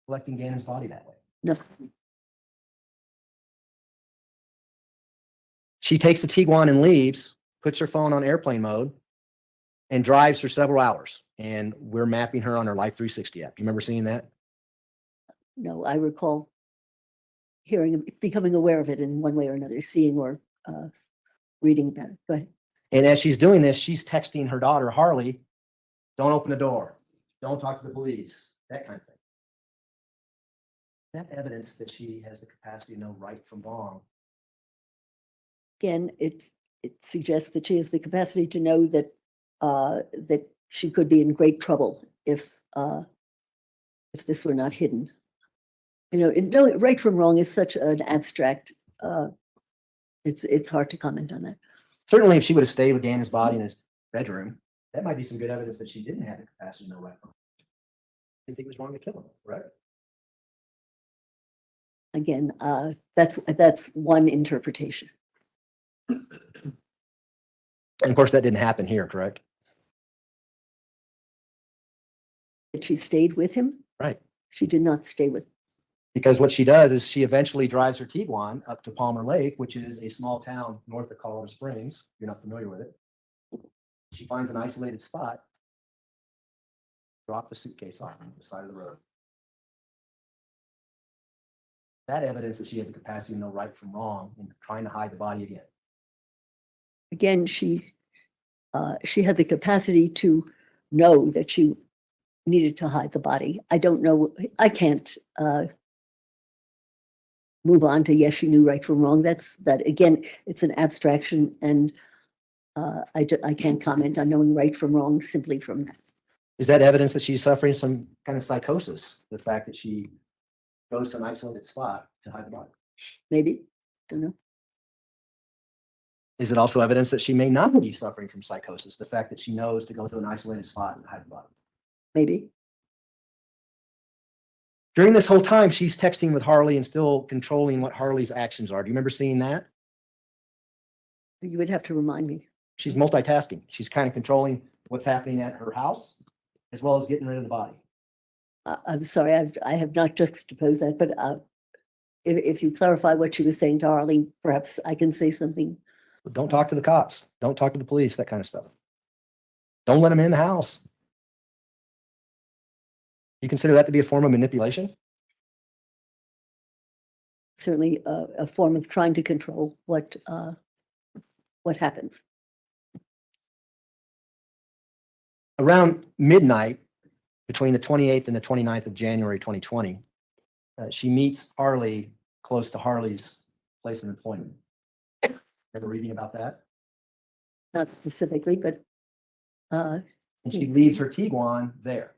collecting Gannon's body that way? No. She takes the Tiguan and leaves, puts her phone on airplane mode, and drives for several hours. And we're mapping her on her Life 360 app. You remember seeing that? No, I recall becoming aware of it in one way or another, seeing or reading about it. Go ahead. And as she's doing this, she's texting her daughter, Harley, don't open the door. Don't talk to the police, that kind of thing. Is that evidence that she has the capacity to know right from wrong? Again, it suggests that she has the capacity to know that that she could be in great trouble if this were not hidden. Knowing right from wrong is such an abstract. It's hard to comment on that. Certainly, if she would have stayed with Gannon's body in his bedroom, that might be some good evidence that she didn't have the capacity to know right from wrong. I think it was wrong to kill him, right? Again, that's one interpretation. And of course, that didn't happen here, correct? That she stayed with him? Right. She did not stay with, Because what she does is she eventually drives her Tiguan up to Palmer Lake, which is a small town north of Colorado Springs. If you're not familiar with it. She finds an isolated spot, drop the suitcase off on the side of the road. That evidence that she had the capacity to know right from wrong and trying to hide the body again. again, she had the capacity to know that she needed to hide the body. I don't know, I can't move on to yes, she knew right from wrong. That again, it's an abstraction, and I can't comment on knowing right from wrong simply from that. Is that evidence that she's suffering some kind of psychosis? The fact that she goes to an isolated spot to hide the body? Maybe, don't know. Is it also evidence that she may not be suffering from psychosis? The fact that she knows to go to an isolated spot and hide the body? Maybe. During this whole time, she's texting with Harley and still controlling what Harley's actions are. Do you remember seeing that? You would have to remind me. She's multitasking. She's kind of controlling what's happening at her house as well as getting rid of the body. I'm sorry, I have not juxtaposed that, but if you clarify what she was saying to Harley, perhaps I can say something. Don't talk to the cops. Don't talk to the police, that kind of stuff. Don't let them in the house. You consider that to be a form of manipulation? Certainly a form of trying to control what happens. Around midnight, between the 28th and the 29th of January 2020, she meets Harley close to Harley's place of employment. Ever reading about that? Not specifically, but And she leaves her Tiguan there.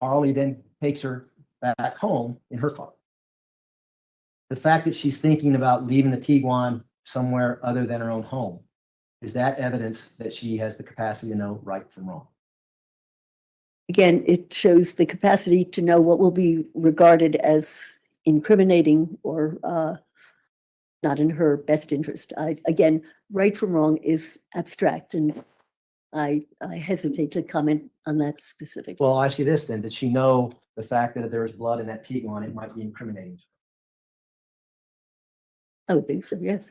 Harley then takes her back home in her car. The fact that she's thinking about leaving the Tiguan somewhere other than her own home, is that evidence that she has the capacity to know right from wrong? again, it shows the capacity to know what will be regarded as incriminating or not in her best interest. Again, right from wrong is abstract, and I hesitate to comment on that specifically. Well, I'll ask you this then. Did she know the fact that if there was blood in that Tiguan, it might be incriminating? I would think so, yes.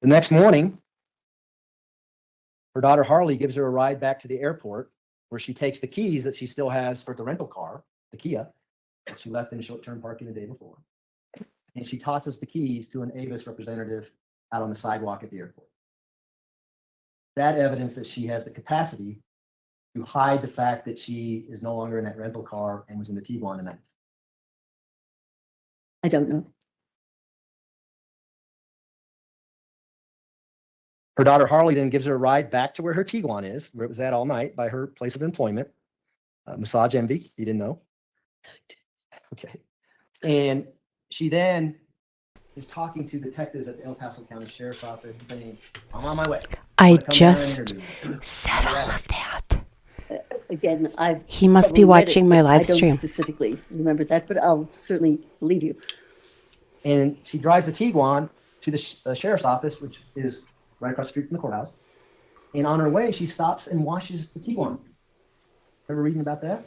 The next morning, her daughter Harley gives her a ride back to the airport where she takes the keys that she still has for the rental car, the Kia, that she left in short-term parking the day before. And she tosses the keys to an Avis representative out on the sidewalk at the airport. That evidence that she has the capacity to hide the fact that she is no longer in that rental car and was in the Tiguan tonight. I don't know. Her daughter Harley then gives her a ride back to where her Tiguan is, where it was at all night by her place of employment. Massage Envy, you didn't know. Okay. And she then is talking to detectives at the El Paso County Sheriff's Office saying, I'm on my way. I I'm gonna come down and just interview. said all of that. Again, I've He must be probably read it, watching my but live I don't stream. specifically remember that, but I'll certainly believe you. And she drives the Tiguan to the sheriff's office, which is right across the street from the courthouse. And on her way, she stops and washes the Tiguan. Ever reading about that?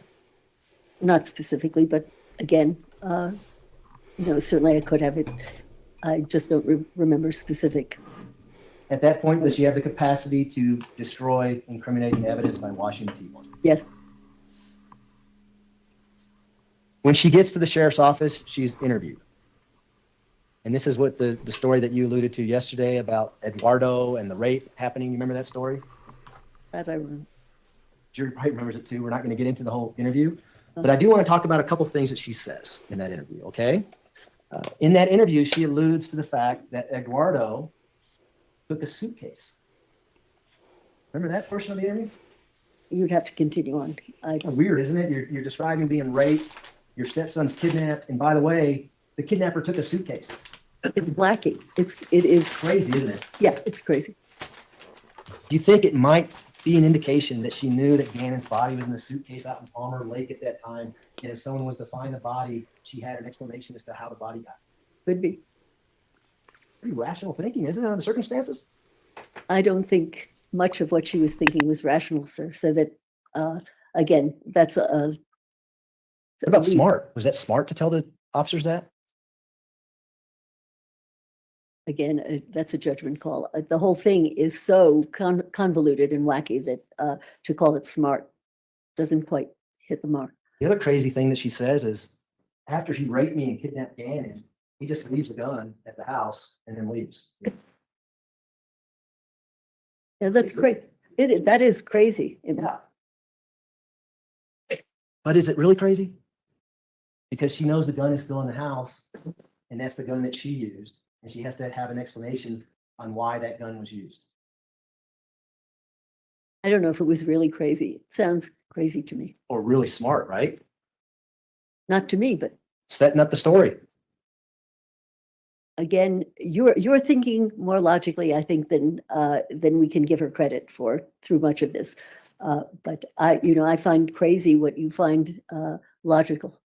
Not specifically, but again, certainly I could have it. I just don't remember specific. At that point, does she have the capacity to destroy incriminating evidence by washing the Tiguan? Yes, When she gets to the sheriff's office, she's interviewed. And this is what the story that you alluded to yesterday about Eduardo and the rape happening. You remember that story? that I remember. Jury probably remembers it too. We're not going to get into the whole interview, but I do want to talk about a couple things that she says in that interview, okay? In that interview, she alludes to the fact that Eduardo took a suitcase. Remember that portion of the interview? You'd have to continue on. Weird, isn't it? You're describing being raped, your stepson's kidnapped, and by the way, the kidnapper took a suitcase. It's wacky. It is. Crazy, isn't it? Yeah, it's crazy. Do you think it might be an indication that she knew that Gannon's body was in a suitcase out in Palmer Lake at that time? And if someone was to find the body, she had an explanation as to how the body got. Could be. Pretty rational thinking, isn't it, under the circumstances? I don't think much of what she was thinking was rational, sir. So that, again, that's a. What about smart? Was that smart to tell the officers that? Again, that's a judgment call. The whole thing is so convoluted and wacky that to call it smart doesn't quite hit the mark. The other crazy thing that she says is, after he raped me and kidnapped Gannon, he just leaves the gun at the house and then leaves. Yeah, that's great. That is crazy. But is it really crazy? Because she knows the gun is still in the house, and that's the gun that she used, and she has to have an explanation on why that gun was used. I don't know if it was really crazy. It sounds crazy to me. Or really smart, right? Not to me, but Setting up the story. again, you're thinking more logically, I think, than we can give her credit for through much of this. But I find crazy what you find logical.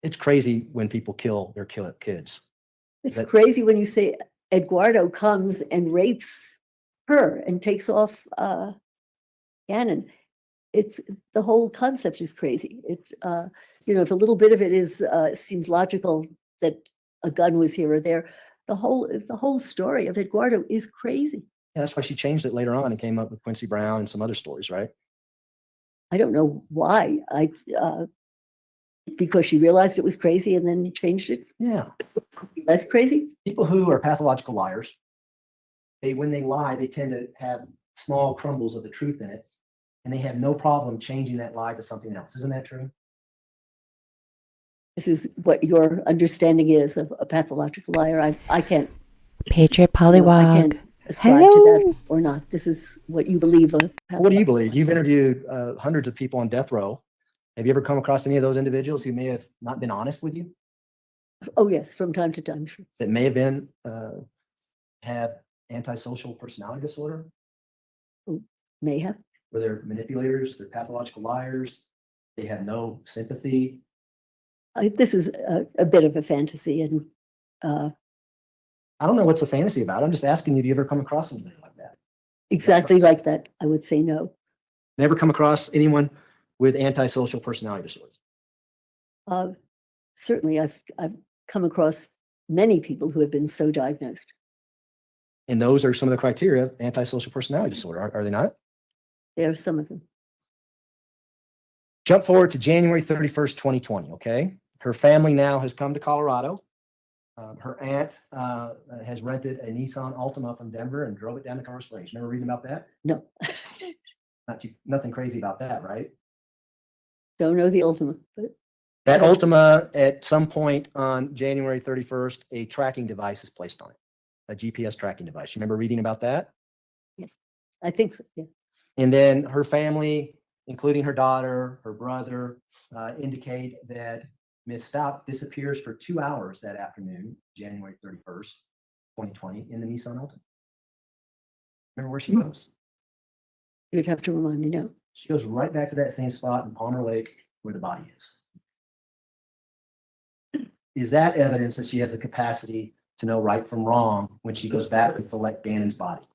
It's crazy when people kill their kids. It's That- crazy when you say Eduardo comes and rapes her and takes off Gannon. It's the whole concept is crazy. If a little bit of it is seems logical that a gun was here or there, the whole story of Eduardo is crazy. Yeah, that's why she changed it later on and came up with Quincy Brown and some other stories, right? I don't know why. Because she realized it was crazy and then changed it. Yeah. That's crazy. People who are pathological liars, when they lie, they tend to have small crumbles of the truth in it, and they have no problem changing that lie to something else. Isn't that true? This is what your understanding is of a pathological liar. I can't. Patriot I Pollywog. can't ascribe to that Hello. or not. This is what you believe of. What do you believe? You've interviewed hundreds of people on death row. Have you ever come across any of those individuals who may have not been honest with you, Oh, yes, from time to time, sure. that may have been have antisocial personality disorder, May have. where they're manipulators, they're pathological liars, they have no sympathy? This is a bit of a fantasy, and I don't know what's a fantasy about. I'm just asking you, have you ever come across somebody like that? exactly like that, I would say no. Never come across anyone with antisocial personality disorders? Certainly, I've come across many people who have been so diagnosed. And those are some of the criteria of antisocial personality disorder, are they not? There are some of them. Jump forward to January 31st, 2020, okay? Her family now has come to Colorado. Her aunt has rented a Nissan Altima from Denver and drove it down to Colorado Springs. Remember reading about that? No, Nothing crazy about that, right? don't know the ultimate, but That Altima, at some point on January 31st, a tracking device is placed on it, a GPS tracking device. You remember reading about that? I think so. Yeah. And then her family, including her daughter, her brother, indicate that Ms. Stout disappears for 2 hours that afternoon, January 31st, 2020, in the Nissan Altima. Remember where she goes? You'd have to remind me. No, She goes right back to that same spot in Palmer Lake where the body is. Is that evidence that she has the capacity to know right from wrong when she goes back to collect Gannon's body?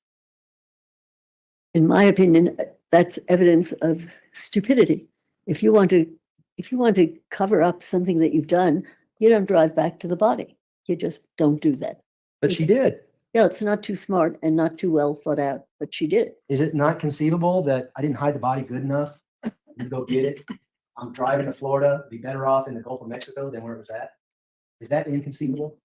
in my opinion, that's evidence of stupidity. If you want to cover up something that you've done, you don't drive back to the body. You just don't do that. But she did. Yeah, it's not too smart and not too well thought out, but she did it. Is it not conceivable that I didn't hide the body good enough to go get it? I'm driving to Florida, be better off in the Gulf of Mexico than where it was at. Is that inconceivable?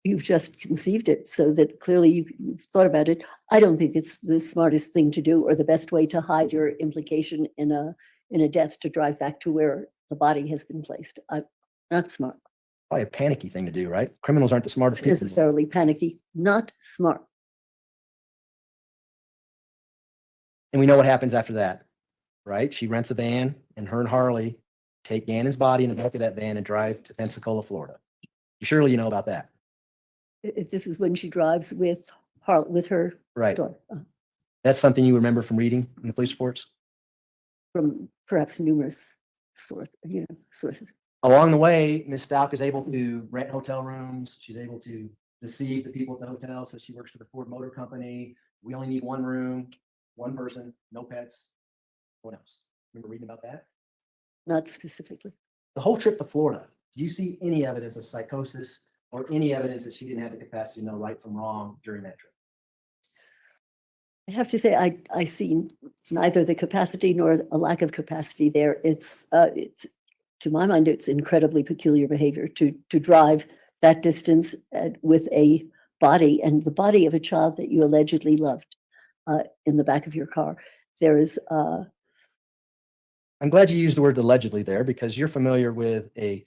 You've just conceived it so that clearly you've thought about it. I don't think it's the smartest thing to do or the best way to hide your implication in a death, to drive back to where the body has been placed. Not smart. Probably a panicky thing to do, right? Criminals aren't the smartest people. Necessarily panicky. Not smart. And we know what happens after that, right? She rents a van, and her and Harley take Gannon's body in the back of that van and drive to Pensacola, Florida. Surely you know about that, This is when she drives with her right? daughter, That's something you remember from reading in the police reports? from perhaps numerous sources. Along the way, Ms. Stout is able to rent hotel rooms. She's able to deceived the people at the hotel, says she works for the Ford Motor Company. We only need one room, one person, no pets, no one else. Remember reading about that? Not specifically. The whole trip to Florida, do you see any evidence of psychosis or any evidence that she didn't have the capacity to know right from wrong during that trip? I have to say, I see neither the capacity nor a lack of capacity there. It's to my mind, it's incredibly peculiar behavior to drive that distance with a body and the body of a child that you allegedly loved in the back of your car. There is. I'm glad you used the word allegedly there, because you're familiar with a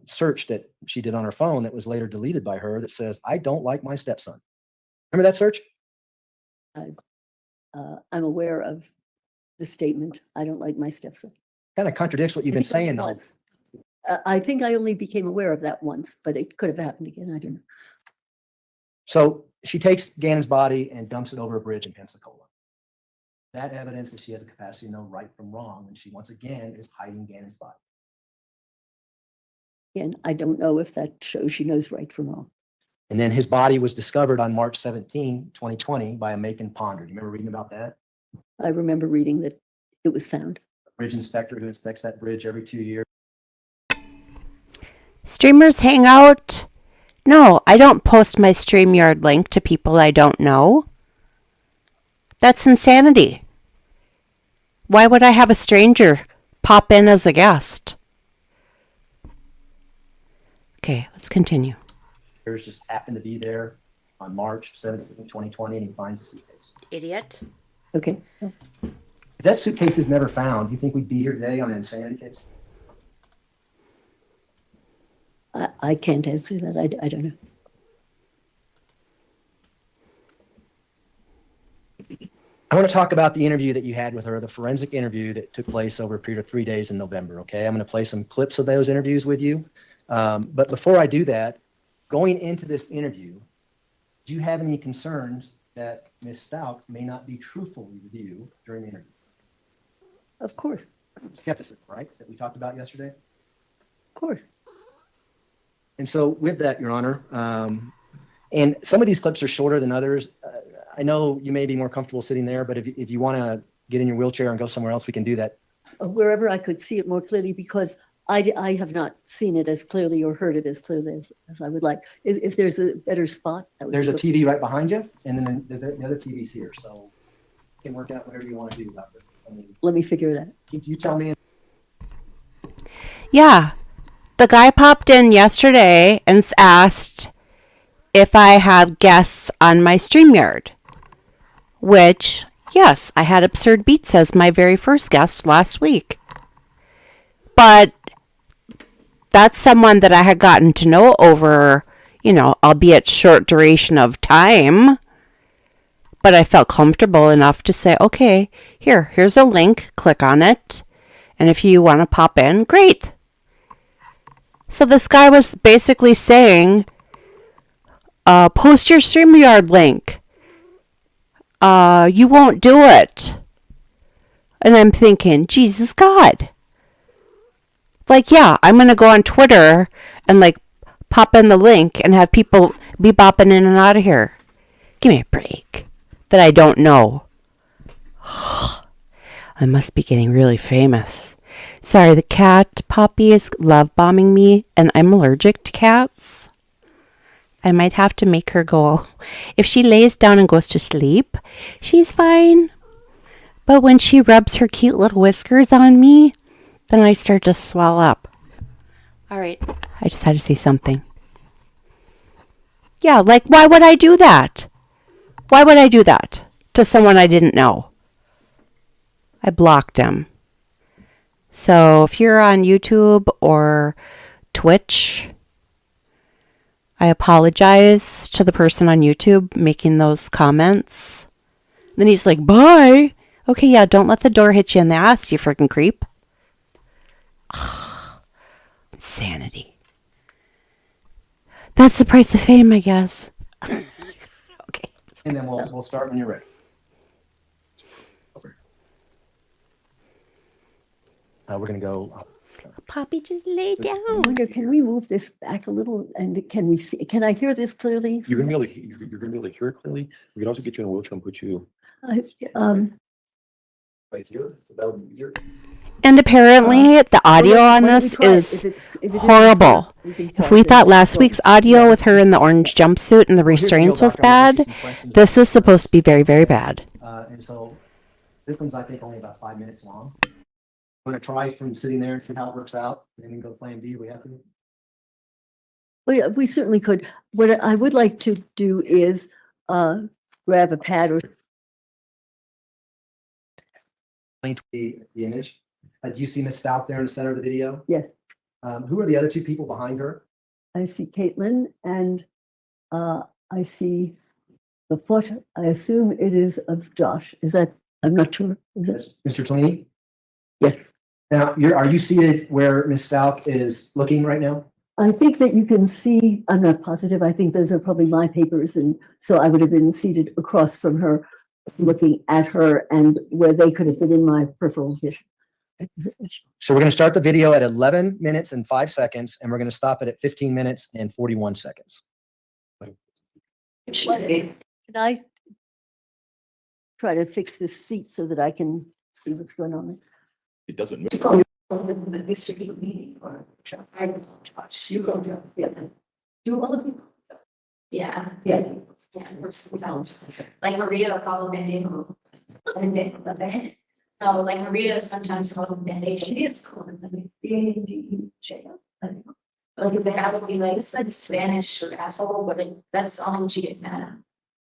search that she did on her phone that was later deleted by her that says, "I don't like my stepson." Remember that search? I'm aware of the statement, "I don't like my stepson." Kind of contradicts what you've been saying though. Once. I think I only became aware of that once, but it could have happened again. I don't know. So she takes Gannon's body and dumps it over a bridge in Pensacola. That evidence that she has the capacity to know right from wrong, and she once again is hiding Gannon's body. Again, I don't know if that shows she knows right from wrong. And then his body was discovered on March 17, 2020 by a Macon ponder. Do you remember reading about that? I remember reading that it was found. Bridge inspector who inspects that bridge every 2 years. Streamers hang out. No, I don't post my Streamyard link to people I don't know. That's insanity. Why would I have a stranger pop in as a guest? Okay, let's continue. Just happened to be there on March 17, 2020, and he finds the suitcase. Idiot. Okay. If that suitcase is never found, do you think we'd be here today on an insanity case? I can't answer that. I don't know. I want to talk about the interview that you had with her, the forensic interview that took place over a period of 3 days in November. Okay, I'm going to play some clips of those interviews with you. But before I do that, going into this interview, do you have any concerns that Ms. Stout may not be truthful with you during the interview? Of course. Skepticism, right? That we talked about yesterday. Of course. And so with that, Your Honor, and some of these clips are shorter than others. I know you may be more comfortable sitting there, but if you want to get in your wheelchair and go somewhere else, we can do that. Wherever I could see it more clearly, because I have not seen it as clearly or heard it as clearly as I would like. If there's a better spot, that would There's a be TV right behind you, and then the other TV's here. So you can work out whatever you want to do about it. I mean, Let me figure it out. you tell me. Yeah. The guy popped in yesterday and asked if I have guests on my StreamYard. Which, yes, I had Absurd Beats as my very first guest last week. But that's someone that I had gotten to know over, albeit short duration of time. But I felt comfortable enough to say, okay, here's a link, click on it. And if you want to pop in, great. So this guy was basically saying, post your StreamYard link. You won't do it. And I'm thinking, Jesus God. Yeah, I'm going to go on Twitter and pop in the link and have people be bopping in and out of here. Give me a break. That I don't know. I must be getting really famous. Sorry, the cat puppy is love bombing me and I'm allergic to cats. I might have to make her go. If she lays down and goes to sleep, she's fine. But when she rubs her cute little whiskers on me, then I start to swell up. All right. I just had to say something. Yeah, why would I do that? Why would I do that to someone I didn't know? I blocked him. So if you're on YouTube or Twitch, I apologize to the person on YouTube making those comments. Then he's like, bye. Okay, yeah, don't let the door hit you in the ass, you freaking creep. Insanity. That's the price of fame, I guess. Okay. And then we'll start when you're ready. We're going to go. Poppy, just lay I down. wonder, can we move this back a little and can we see, can I hear this clearly? You're gonna be able to, you're gonna be able to hear it clearly. We could also get you in a wheelchair and put you I- Um, right here, so that would be easier. And apparently, the audio well, on why don't we this try it? is If it isn't horrible. clear, we can If pause we it thought and last go. week's audio with her in the orange jumpsuit and the Well, here's the deal, restraints was Doctor. I'm gonna ask you bad, some questions this about is supposed to be very, very bad. And so this one's, I think, only about 5 minutes long. I'm gonna try from sitting there and see how it works out, and then go plan B. We have to. Well, yeah, we certainly could. What I would like to do is grab a pad or The image. Do you see Miss Stout there in the center of the video? Yes. Who are the other two people behind her? I see Caitlin and I see the foot. I assume it is of Josh. Is that, I'm not sure. Is that? That's Mr. Tony? Yes. Now, are you seated where Miss Stout is looking right now? I think that you can see, I'm not positive. I think those are probably my papers. And so I would have been seated across from her, looking at her and where they could have been in my peripheral vision. So we're gonna start the video at 11 minutes and 5 seconds, and we're gonna stop it at 15 minutes and 41 seconds. Can I try to fix this seat so that I can see what's going on? It doesn't move. Do all of you? Yeah, Yeah. like Maria called him Band-Aid. No, like Maria sometimes calls him Band-Aid. She is called B-A-D-E-J. Like that would be like, it's like Spanish for asshole, but that's all she gets mad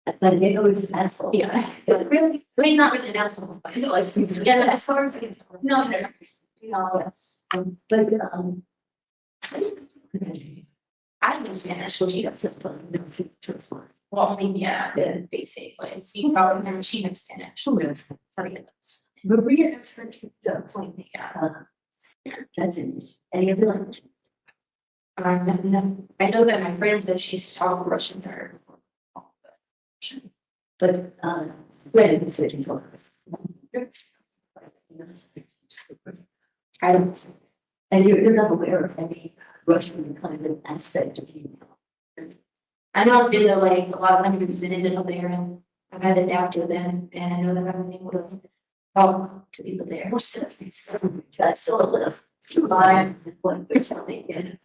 at. But they always asshole. Yeah. Really? But he's not really an asshole. But yeah, that's hard. No, that's, But, I know Spanish, well, she does. Well, I mean, yeah, the basic, like, you probably never, she knows Spanish. Maria does. Maria is her Point, yeah. That's in any other language. No, I know that my friend said she's taught Russian to her. But, when is it in I don't, And you're not aware of any Russian kind of aspect of you. I know I've been to like a lot of countries and ended up there and I've had to adapt to them and I know that I'm able to talk to people there. That's so a little. One good telling you.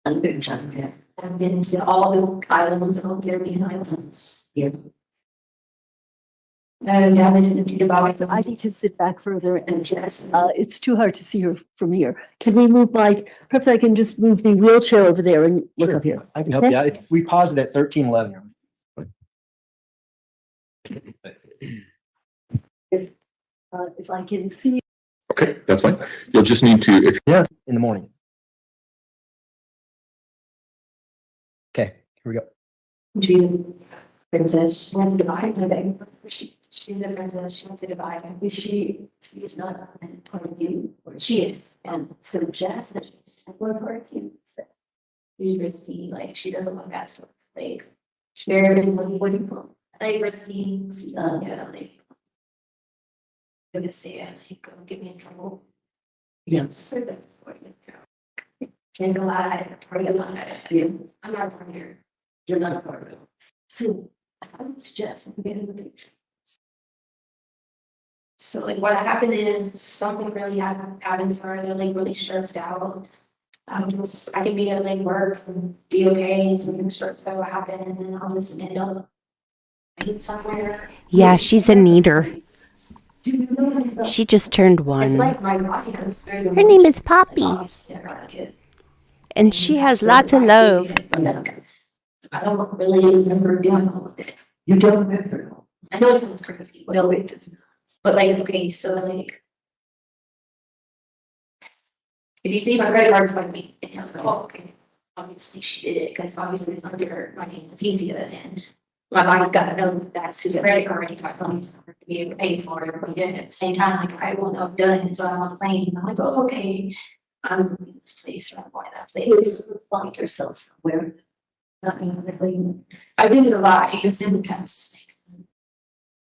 I'm good, John, yeah. I've been to all the islands of the Caribbean islands. Yeah. And I've been to Dubai. I need to sit back further and just, it's too hard to see her from here. Can we move perhaps I can just move the wheelchair over there and look Sure. up here. I can help you out. We paused it at 13:11. If I can see, Okay, that's fine. You'll just need to, if Yeah, in the morning. Okay, here we go. She's a princess. She went to Dubai. I think. She's a princess. She went to Dubai. she's not on part of you, or She is. and so Jazz, what part of you? She's risky. Like she doesn't look that stuff. Like she's very risky. What do you call? Like risky. Yeah. Like. I'm gonna say it. Like get me in trouble. Yeah. So that. Can't go out. Yeah. I'm not from here. You're not a part of it. So I would suggest getting the picture. So like what happened is something really happens to her. They're like really stressed out. I can be at like work and be okay and something stressed about what happened and then I'll just end up like somewhere. Yeah, she's a neater. Do you know what I felt? She just turned It's 1. like my body goes through the Her name is motions, Poppy. like, obviously, I got a kid. And she has lots of love. I don't really remember doing all of it. You don't remember? I know it sounds crazy, but No, it doesn't. But like, okay, so like. If you see my credit card's like me, and you're like, oh, okay, obviously she did it, because obviously it's under my name, it's easier, and. My body's gotta know that that's whose credit card, and my body's not to be able to pay for it, but then at the same time, like, I won't have done it, so I'm on the plane, and I'm like, oh, okay. I'm going to this place, or I'm going to that place, Find yourself somewhere. Not really. I did it a lot, even simple tests.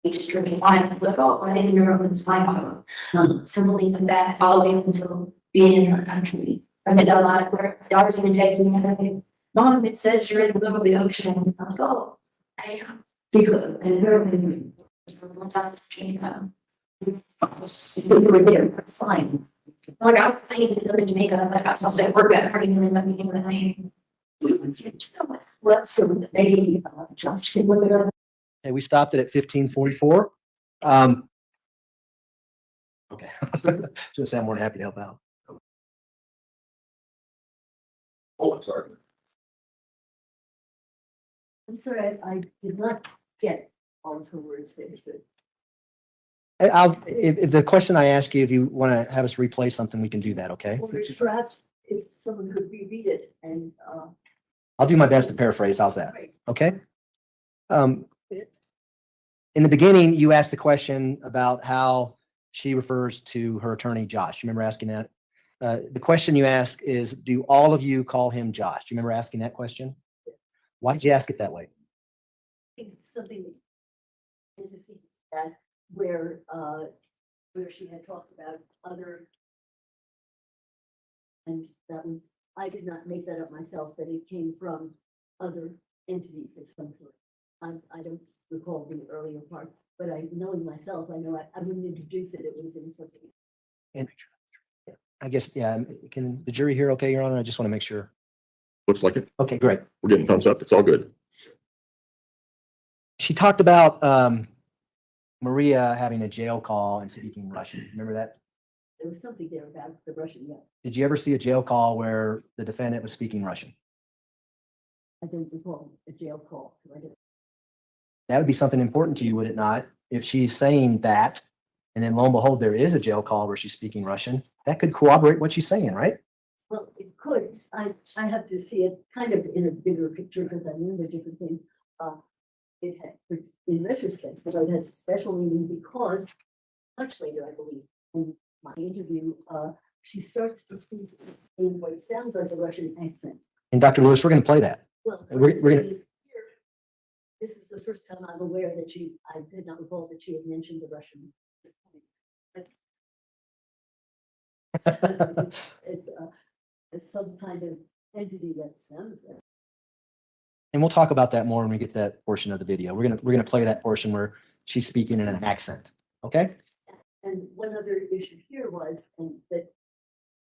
We just drew me line, like, oh, I didn't remember when it's my bottom. Simple things like that, all the way up until being in the country. I met that a lot where my daughter's even texting me, like, Mom, it says you're in the middle of the ocean. I'm like, oh, I am. Because, and we're in one time it's Jamaica. So we were there, fine. Like, I was playing to go to Jamaica, but I was also at work that party and then let me in the night. Let's so maybe Josh can look it up. Okay, we stopped it at 15:44. Okay. Just I'm more than happy to help out. Oh, I'm sorry. I'm sorry, I did not get all of her words there, so. If the question I ask you, if you want to have us replay something, we can do that, okay? Or perhaps if someone could reread it and, I'll do my best to paraphrase. How's that? right. Okay. In the beginning, you asked the question about how she refers to her attorney, Josh. You remember asking that? The question you ask is, do all of you call him Josh? Do you remember asking that question? Why did you ask it that way? I think it's something interesting that where she had talked about other. And that was, I did not make that up myself, that it came from other entities of some sort. I don't recall the earlier part, but knowing myself, I know I wouldn't introduce it, it would have been something. And I guess, yeah, can the jury hear okay, Your Honor? I just want to make sure. Looks like it. Okay, great. We're getting thumbs up. It's all good. She talked about Maria having a jail call and speaking Russian. Remember that? There was something there about the Russian, yeah. Did you ever see a jail call where the defendant was speaking Russian? I don't recall a jail call, so I didn't. That would be something important to you, would it not? If she's saying that, and then lo and behold, there is a jail call where she's speaking Russian, that could corroborate what she's saying, right? Well, it could. I have to see it kind of in a bigger picture because I remember different things. It had, in retrospect, but it has special meaning because much later, I believe, in my interview, she starts to speak in what sounds like a Russian accent. And Dr. Lewis, we're going to play that. Well, We're gonna- this is the first time I'm aware that I did not recall that she had mentioned the Russian. It's some kind of entity that sounds like. And we'll talk about that more when we get that portion of the video. We're gonna play that portion where she's speaking in an accent. Okay? And one other issue here was, and that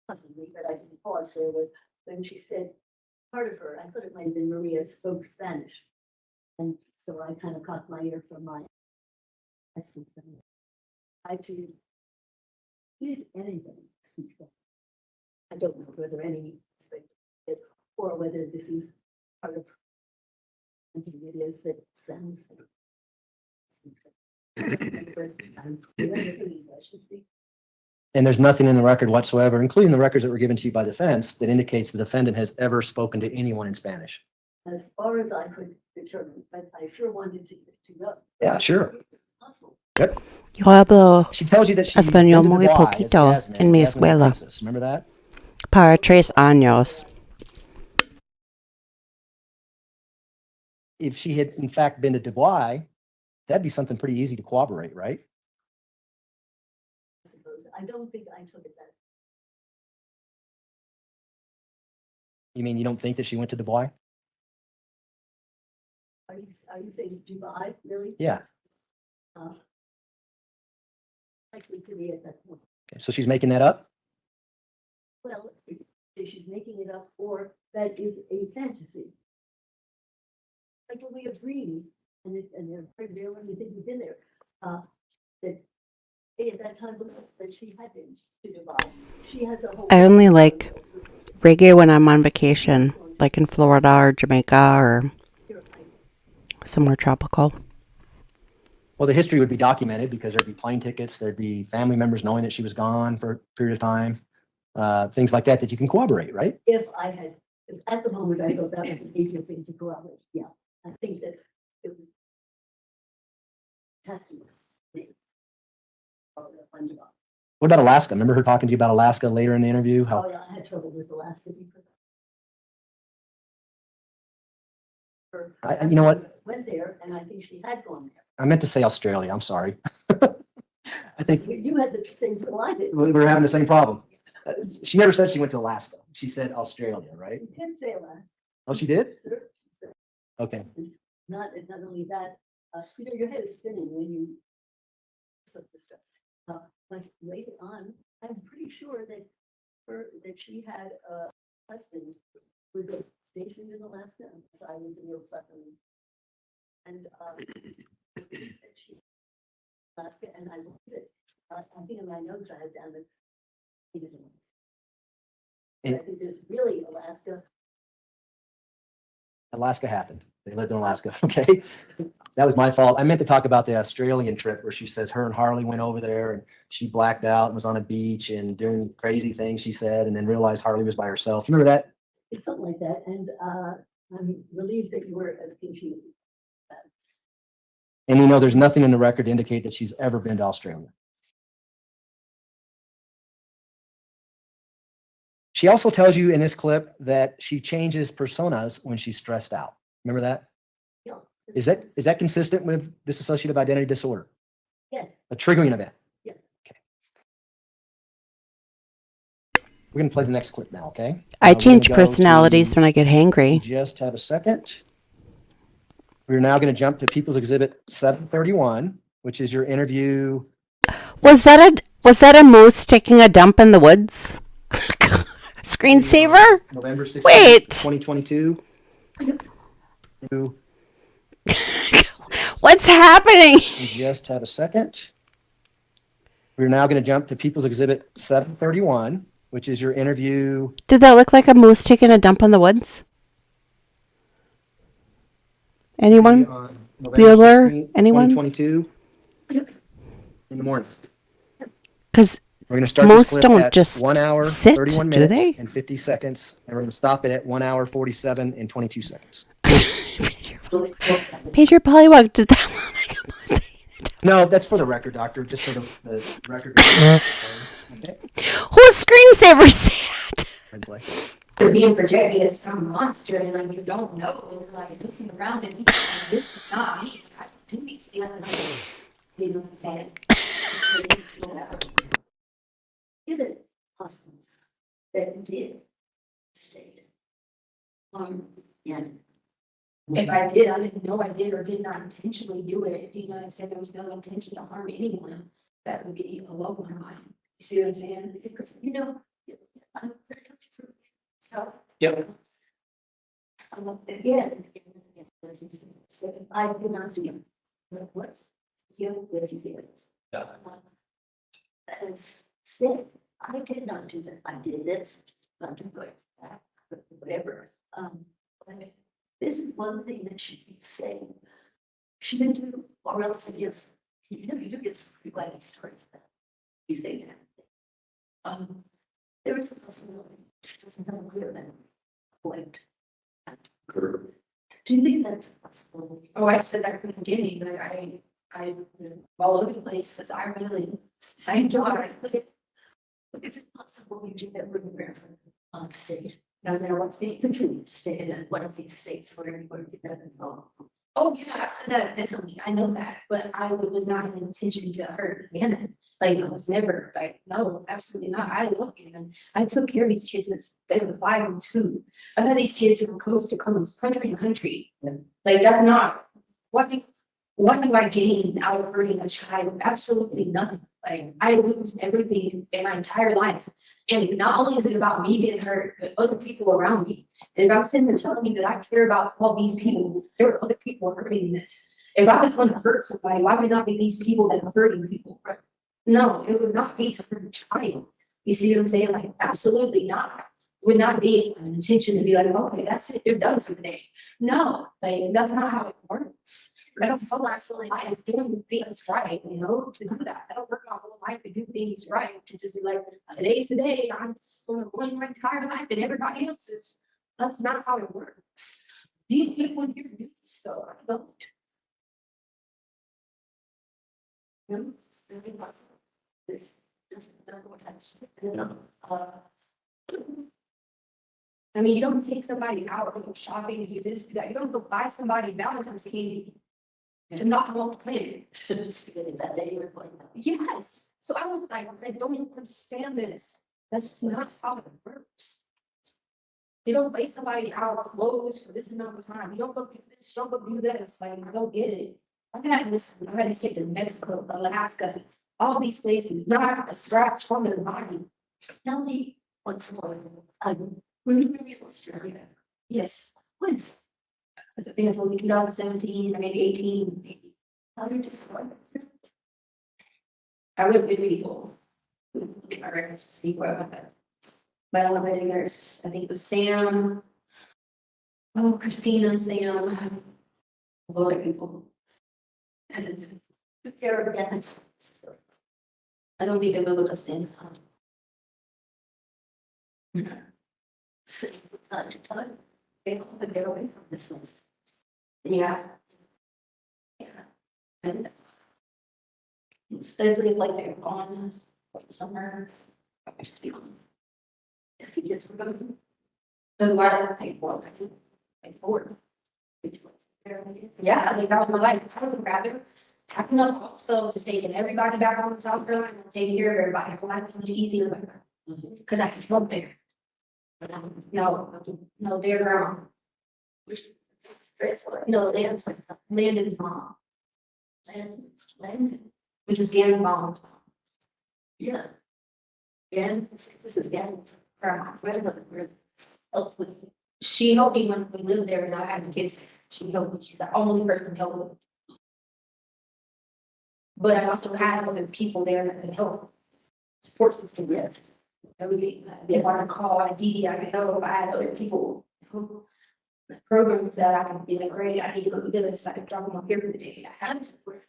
puzzled me, but I didn't pause there, was when she said part of her, I thought it might have been Maria, spoke Spanish. And so I kind of caught my ear from my husband. I too did anything speak Spanish. I don't know whether any aspect of it, or whether this is part of something it is that sounds like speaks And there's nothing in the record whatsoever, including the records that were given to you by defense, that indicates the defendant has ever spoken to anyone in Spanish. As far as I could determine, but I sure wanted to know. Yeah, sure. It's possible. Yo hablo She tells you that she español been to muy Dubai as poquito Jasmine. en mi Jasmine is a escuela. princess. Remember that? para 3 años. If she had in fact been to Dubai, that'd be something pretty easy to corroborate, right? I suppose. I don't think I took it that. You mean you don't think that she went to Dubai? Are you saying Dubai, really? Yeah. Likely to be at that point. Okay, so she's making that up? Well, she's making it up, or that is a fantasy. Like when we have dreams, and they're very real, and we think we've been there, that they at that time believed that she had been to Dubai. She has a whole. I only like reggae when I'm on vacation, like in Florida or Jamaica or somewhere tropical. Well, the history would be documented because there'd be plane tickets, there'd be family members knowing that she was gone for a period of time, things like that you can corroborate, right? If at the moment, I thought that was an easier thing to corroborate, yeah. I think that it was testimony. What about Alaska? Remember her talking to you about Alaska later in the interview? Oh, How yeah, I had trouble with Alaska because. you know what? Went there, and I think she had gone there. I meant to say Australia. I'm sorry. I think You had the same thing I did. we're having the same problem. She never said she went to Alaska. She said Australia, right? You did say last. Oh, she did? Sir, Okay. not only that, your head is spinning when you. This stuff. But later on, I'm pretty sure that she had a husband who was stationed in Alaska, and so I was in Neil Sutton. And she Alaska, and I was it. I think in my notes I had down that. I think there's really Alaska. Alaska happened. They lived in Alaska. Okay. That was my fault. I meant to talk about the Australian trip where she says her and Harley went over there and she blacked out and was on a beach and doing crazy things, she said, and then realized Harley was by herself. Remember that? It's something like that. And I'm relieved that you were as confused. And we know there's nothing in the record to indicate that she's ever been to Australia. She also tells you in this clip that she changes personas when she's stressed out. Remember that? Yeah. Is that consistent with dissociative identity disorder? Yes. A triggering event? Yes. Okay. We're going to play the next clip now, okay? I We're gonna change go personalities to- when I get hangry. Just have a second. We're now going to jump to People's Exhibit 731, which is your interview. Was that a moose taking a dump in the woods? Screensaver? November 16th, Wait. 2022. What's happening? We just have a second. We're now going to jump to People's Exhibit 731, which is your interview. Did that look like a moose taking a dump in the woods? Anyone? on Bueller? 16th, Anyone? 2022 in the morning. Because We're going to start Most this clip don't at just 1 hour, sit, 31 do minutes they? and 50 seconds. And we're going to stop it at 1 hour, 47 and 22 seconds. Pedro Pollywog did that look like a moose taking a dump? No, that's for the record, doctor, just for the record. Okay. Whose screensaver is that? Red play. They're being projected as some monster and like you don't know, like looking around and like, this is not me. I do these things. You know what I'm saying? Is it possible that you did state? Yeah. If I did, I didn't know I did or did not intentionally do it. You know what I'm saying? There was no intention to harm anyone. That would be a low on mine. You see what I'm saying? You know. Yep. Again. I did not see him. What? See him? Where did you see it? As said, I did not do that. I did this, not do it, that, whatever. But this is one thing that she keeps saying. She didn't do, or else it is, you know, you do get some pretty wacky stories about these things. There is a possibility, it's not clear then. Point. Do you think that's a possibility? Oh, I said that from the beginning, but I all over the place because I really same job. Is it possible you do that with a state? I was in what state? State in one of these states where you did that involved. Oh yeah, I've said that definitely. I know that, but I was not an intention to hurt Bannon. Like I was never like, no, absolutely not. I love Bannon. I took care of these kids since they were 5 and 2. I've had these kids from coast to coast, country to country. Yeah. Like that's not what do I gain out of hurting a child? Absolutely nothing. Like I lose everything in my entire life. And not only is it about me being hurt, but other people around me. And if I'm sitting there telling you that I care about all these people, there are other people hurting this. If I was going to hurt somebody, why would it not be these people that are hurting people? No, it would not be to hurt a child. You see what I'm saying? Like, absolutely not. Would not be an intention to be like, okay, that's it, you're done for the day. No, like, that's not how it works. I don't feel like I am doing things right, you know, to do that. I don't work my whole life to do things right, to just be like, today's the day, I'm just going to ruin my entire life and everybody else's. That's not how it works. These people in here do stuff, I don't. You know? I mean, you don't take somebody out and go shopping and do this, do that. You don't go buy somebody Valentine's candy to knock them off the planet. That day you were pointing out. Yes. So I don't even understand this. That's not how it works. You don't lay somebody out clothes for this amount of time. You don't go do this, you don't go do this. Like, I don't get it. I've had this kid in Mexico, Alaska, all these places, not a scratch on their body. Tell me what's going on. In Australia. Yes. When? I think it was 2017 or maybe 18, maybe. How do you just I went with people. Get my records to see where I went. But I went with there's, I think it was Sam. Oh, Christina, Sam. A lot of people. And took care of that. I don't think they will with us in. So, time to time, they want to get away from this one. Yeah. Yeah. And instead of like they're gone for the summer, I would just be on. If he gets removed. Doesn't matter, I work, I work. Yeah, I mean, that was my life. I would rather packing up also just taking everybody back home to South Carolina and taking care of everybody. My life is much easier because I can come there. But no, they're no, Landon's mom. Landon, which was Gannon's mom's mom. Yeah. Gannon, this is Gannon's grandma. She helped me when we lived there and I had the kids. She helped me. She's the only person to help me. But I also had other people there that could help. Support system, yes. Everything. If I could call ID, I could help. I had other people who programs that I could be like, great, I need to go do this. I could drop them up here for the day. I had support.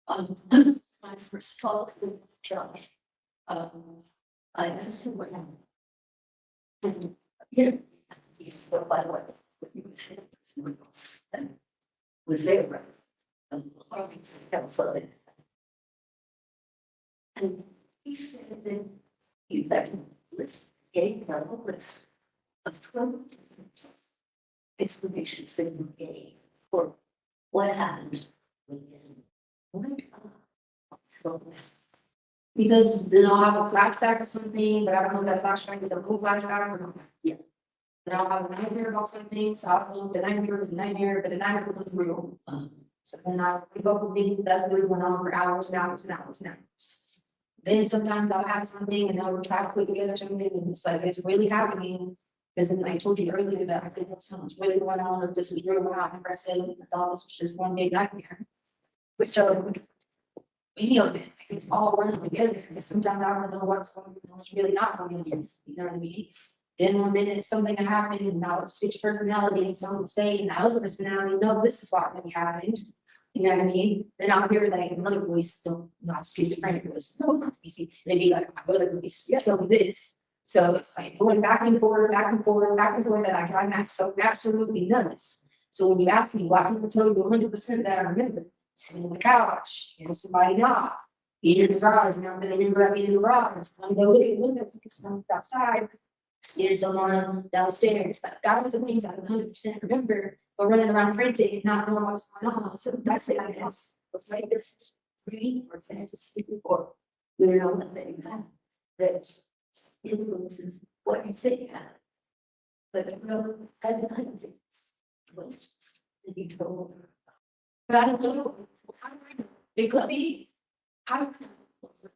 My first call to job. I asked him what happened. And yeah, he's by the way, what you said was there, right? And he said that he left a list, gave a list of 12 different explanations that he gave for what happened. Because then I'll have a flashback or something, but I don't know if that flashback is a cool flashback or not. Yeah. Then I'll have a nightmare about something, so I don't know if the nightmare is a nightmare, but the nightmare becomes real. So then I'll wake up and think that's really going on for hours and hours and hours and hours. Then sometimes I'll have something and I'll try to put together something and it's like, it's really happening. Because then I told you earlier that I didn't know if something's really going on, or if this was real or not. I said, I thought this was just one big nightmare. So any of it, it's all running together. Because sometimes I don't know what's going on, it's really not going on. You know what I mean? Then 1 minute something can happen and I'll switch personality and someone say in the other personality, no, this is what really happened. You know what I mean? Then I'll hear like another voice, don't not schizophrenic voice, no, not easy. And it'd be like my other voice, tell me this. So it's like going back and forth, back and forth, back and forth, that I drive myself absolutely nuts. So when you ask me why people tell you 100% that I remember, sitting on the couch, you know, somebody knock, being in the garage, remember they remember being in the garage, I'm going to look at the window, look at something outside, seeing someone downstairs. That was the things I 100% remember, but running around frantic and not knowing what's going on. So that's what I guess was my this dream or fantasy, or we don't know that they have that influences what you think. But I know I didn't think was just that you told. But I don't know. How do I know? It could be. How do I know?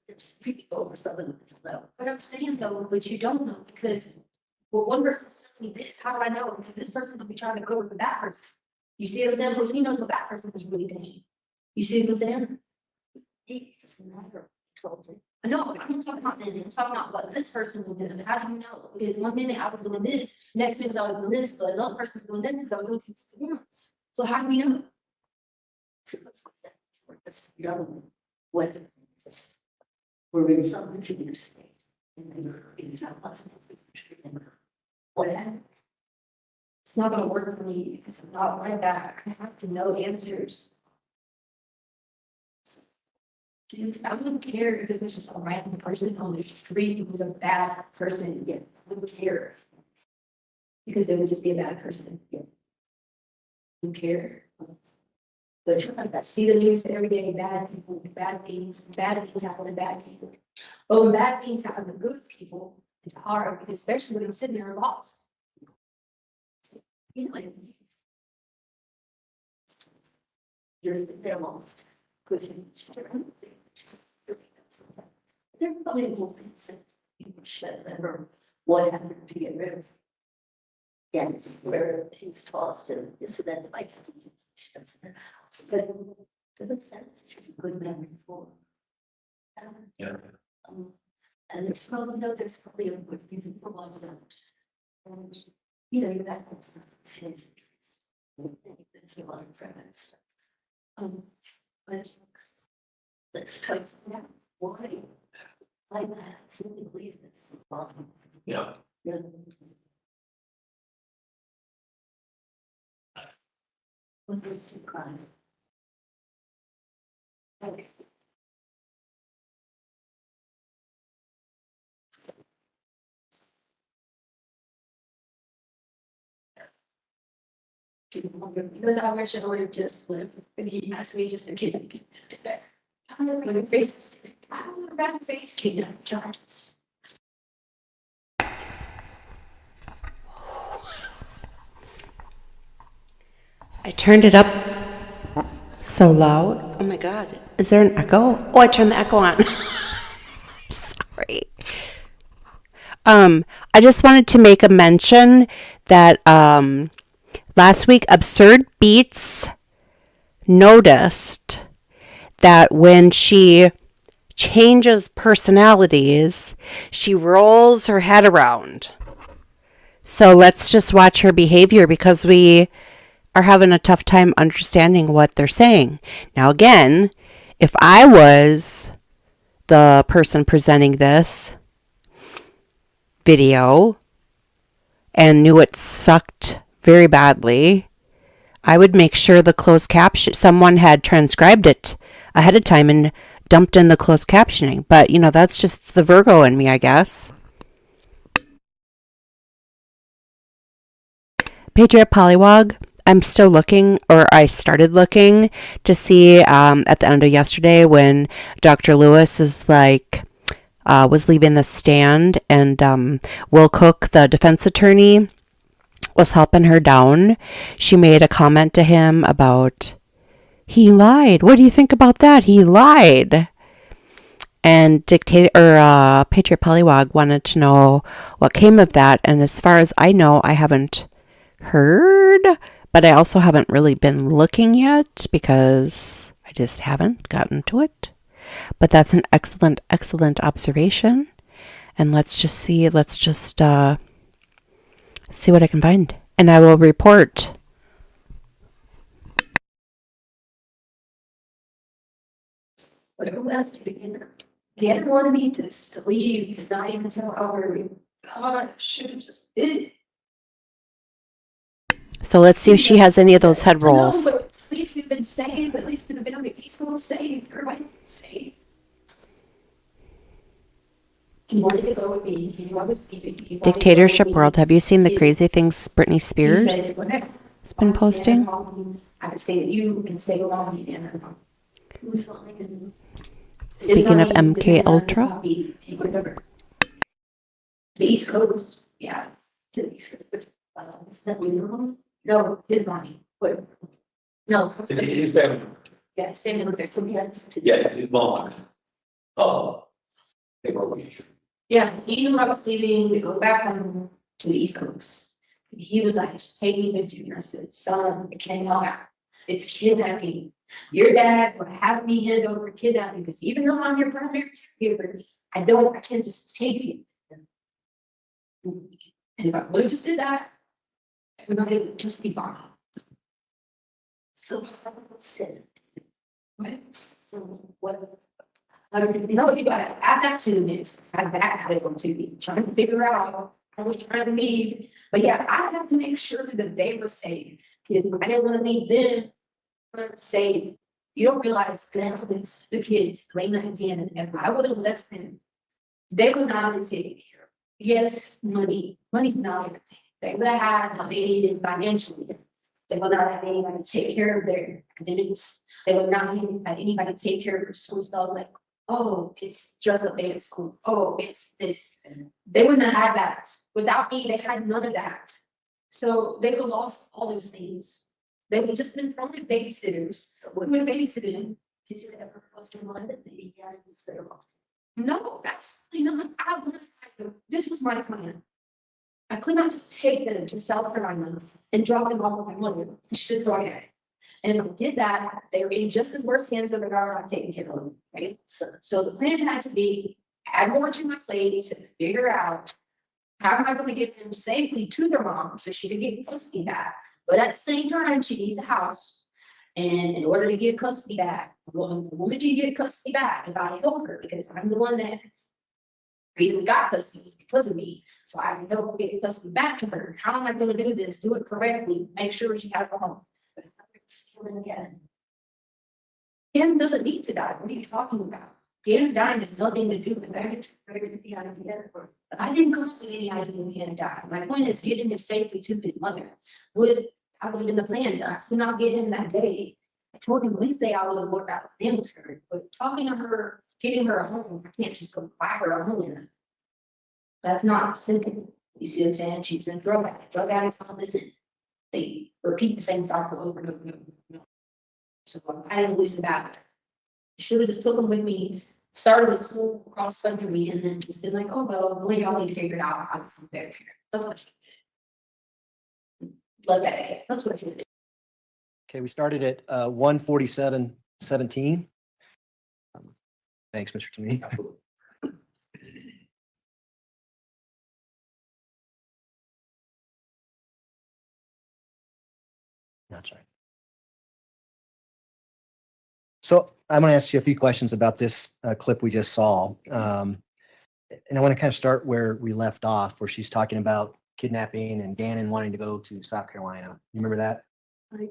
There's people or something. I don't know. But I'm saying though, but you don't know because well, one person's telling me this. How do I know? Because this person could be trying to go with that person. You see what I'm saying? Because he knows what that person is really doing. You see what I'm saying? It doesn't matter. No, I'm talking about that. I'm talking about what this person was doing. How do you know? Because 1 minute I was doing this, next minute I was doing this, but another person was doing this because I was doing something else. So how do we know? Whether we're in some computer state and it's not possible whatever. It's not going to work for me because I'm not like that. I have to know answers. Dude, I wouldn't care if it was just a random person on the street who was a bad person. Yeah, I wouldn't care. Because they would just be a bad person. Yeah. I don't care. But I see the news every day, bad people, bad things happen to bad people. But when bad things happen to good people, it's hard, because especially when I'm sitting there lost. You know, like, you're they're lost. Because there are probably more things that you should remember what happened to get rid of. Yeah, where he's tossed and this or that, like, but in a sense, it's a good memory for. Yeah. And there's probably, no, there's probably a good reason for why we don't. And, you know, you got that stuff, it's a lot of preference. But let's try to find out why. I absolutely believe that. Yeah. Yeah. With this crime. Okay. Because I wish I would have just lived, and he asked me just to get it. I don't know, face, I don't know about face kidnapping charges. I turned it up so loud. Oh my God. Is there an echo? Oh, I turned the echo on. Sorry. I just wanted to make a mention that last week Absurd Beats noticed that when she changes personalities, she rolls her head around. So let's just watch her behavior, because we are having a tough time understanding what they're saying. Now, again, if I was the person presenting this video and knew it sucked very badly, I would make sure the closed caption, someone had transcribed it ahead of time and dumped in the closed captioning. But, you know, that's just the Virgo in me, I guess. Patriot Polywog, I'm still looking, or I started looking to see at the end of yesterday when Dr. Lewis is like, was leaving the stand, and Will Cook, the defense attorney, was helping her down. She made a comment to him about, he lied. What do you think about that? He lied. And Patriot Polywog wanted to know what came of that. And as far as I know, I haven't heard, but I also haven't really been looking yet because I just haven't gotten to it. But that's an excellent, excellent observation. And let's just see what I can find. And I will report. Whatever else to begin. He didn't want me to leave and not even tell our, God, I should have just did it. So let's see if she has any of those head rolls. No, but at least we've been saved. At least we've been on the East Coast saved. Everybody saved. He wanted to go with me. He knew I was leaving. He wanted to go Dictatorship with me. World. Have you seen the crazy things Britney He Spears said, "Whatever. has been posting? I would say that you can stay along me, and it was fine. Speaking of MK Ultra, Whatever. The East Coast, yeah, to the East Coast, but it's not normal. No, his mommy, but no. His family. Yeah, his family looked there for me. Yeah, his mom. They were away. Yeah, he knew I was leaving to go back home to the East Coast. He was like, just take me with you. And I said, son, it cannot. It's kidnapping. Your dad would have me hand over kidnapping, because even though I'm your primary caregiver, I can't just take you. And if I would have just did that, everybody would just be fine. So that's it. Right? So what? No, you gotta add that to the mix. Add that had it on TV, trying to figure out. I was trying to leave, but yeah, I have to make sure that they were safe, because I didn't want to leave them safe. You don't realize that happens to the kids laying that again, and if I would have left them, they would not have taken care of. Yes, money's not everything. They would have had how they needed financially. They would not have anybody to take care of their academics. They would not have had anybody take care of their school stuff, like oh, it's just a day at school. Oh, it's this. They wouldn't have had that. Without me, they had none of that. So they would have lost all those things. They would have just been thrown at babysitters. We would have babysitted them. Did you ever post in one that maybe he had instead of? No, absolutely not. This was my plan. I could not just take them to South Carolina and drop them off with my mother. I should go ahead. And if I did that, they were in just as worse hands as the guard I've taken care of them, right? So the plan had to be add more to my plate to figure out how am I going to get them safely to their mom so she can get custody back. But at the same time, she needs a house. And in order to get custody back, well, the woman can get custody back if I help her, because I'm the one that reason we got custody was because of me. So I can help get custody back to her. How am I going to do this? Do it correctly. Make sure she has a home. But it's killing again. Kim doesn't need to die. What are you talking about? Kim dying has nothing to do with that. I didn't come up with any idea of him dying. My point is getting him safely to his mother. I would have been the plan. I could not get him that day. I told him Wednesday I would have worked out with him with her, but talking to her, getting her a home, I can't just go buy her a home. That's not simple. You see what I'm saying? She's a drug addict. Drug addicts don't listen. They repeat the same thought over and over and over. So I didn't lose about it. Should have just took them with me, started with school cross country, and then just been like, oh well, one of y'all need to figure it out. I'm better here. That's what she did. Love that day. That's what she did. Okay, we started at 1:47:17. Thanks, Mr. Toomey. That's right. So I'm going to ask you a few questions about this clip we just saw. And I want to kind of start where we left off, where she's talking about kidnapping and Gannon wanting to go to South Carolina. You remember that? I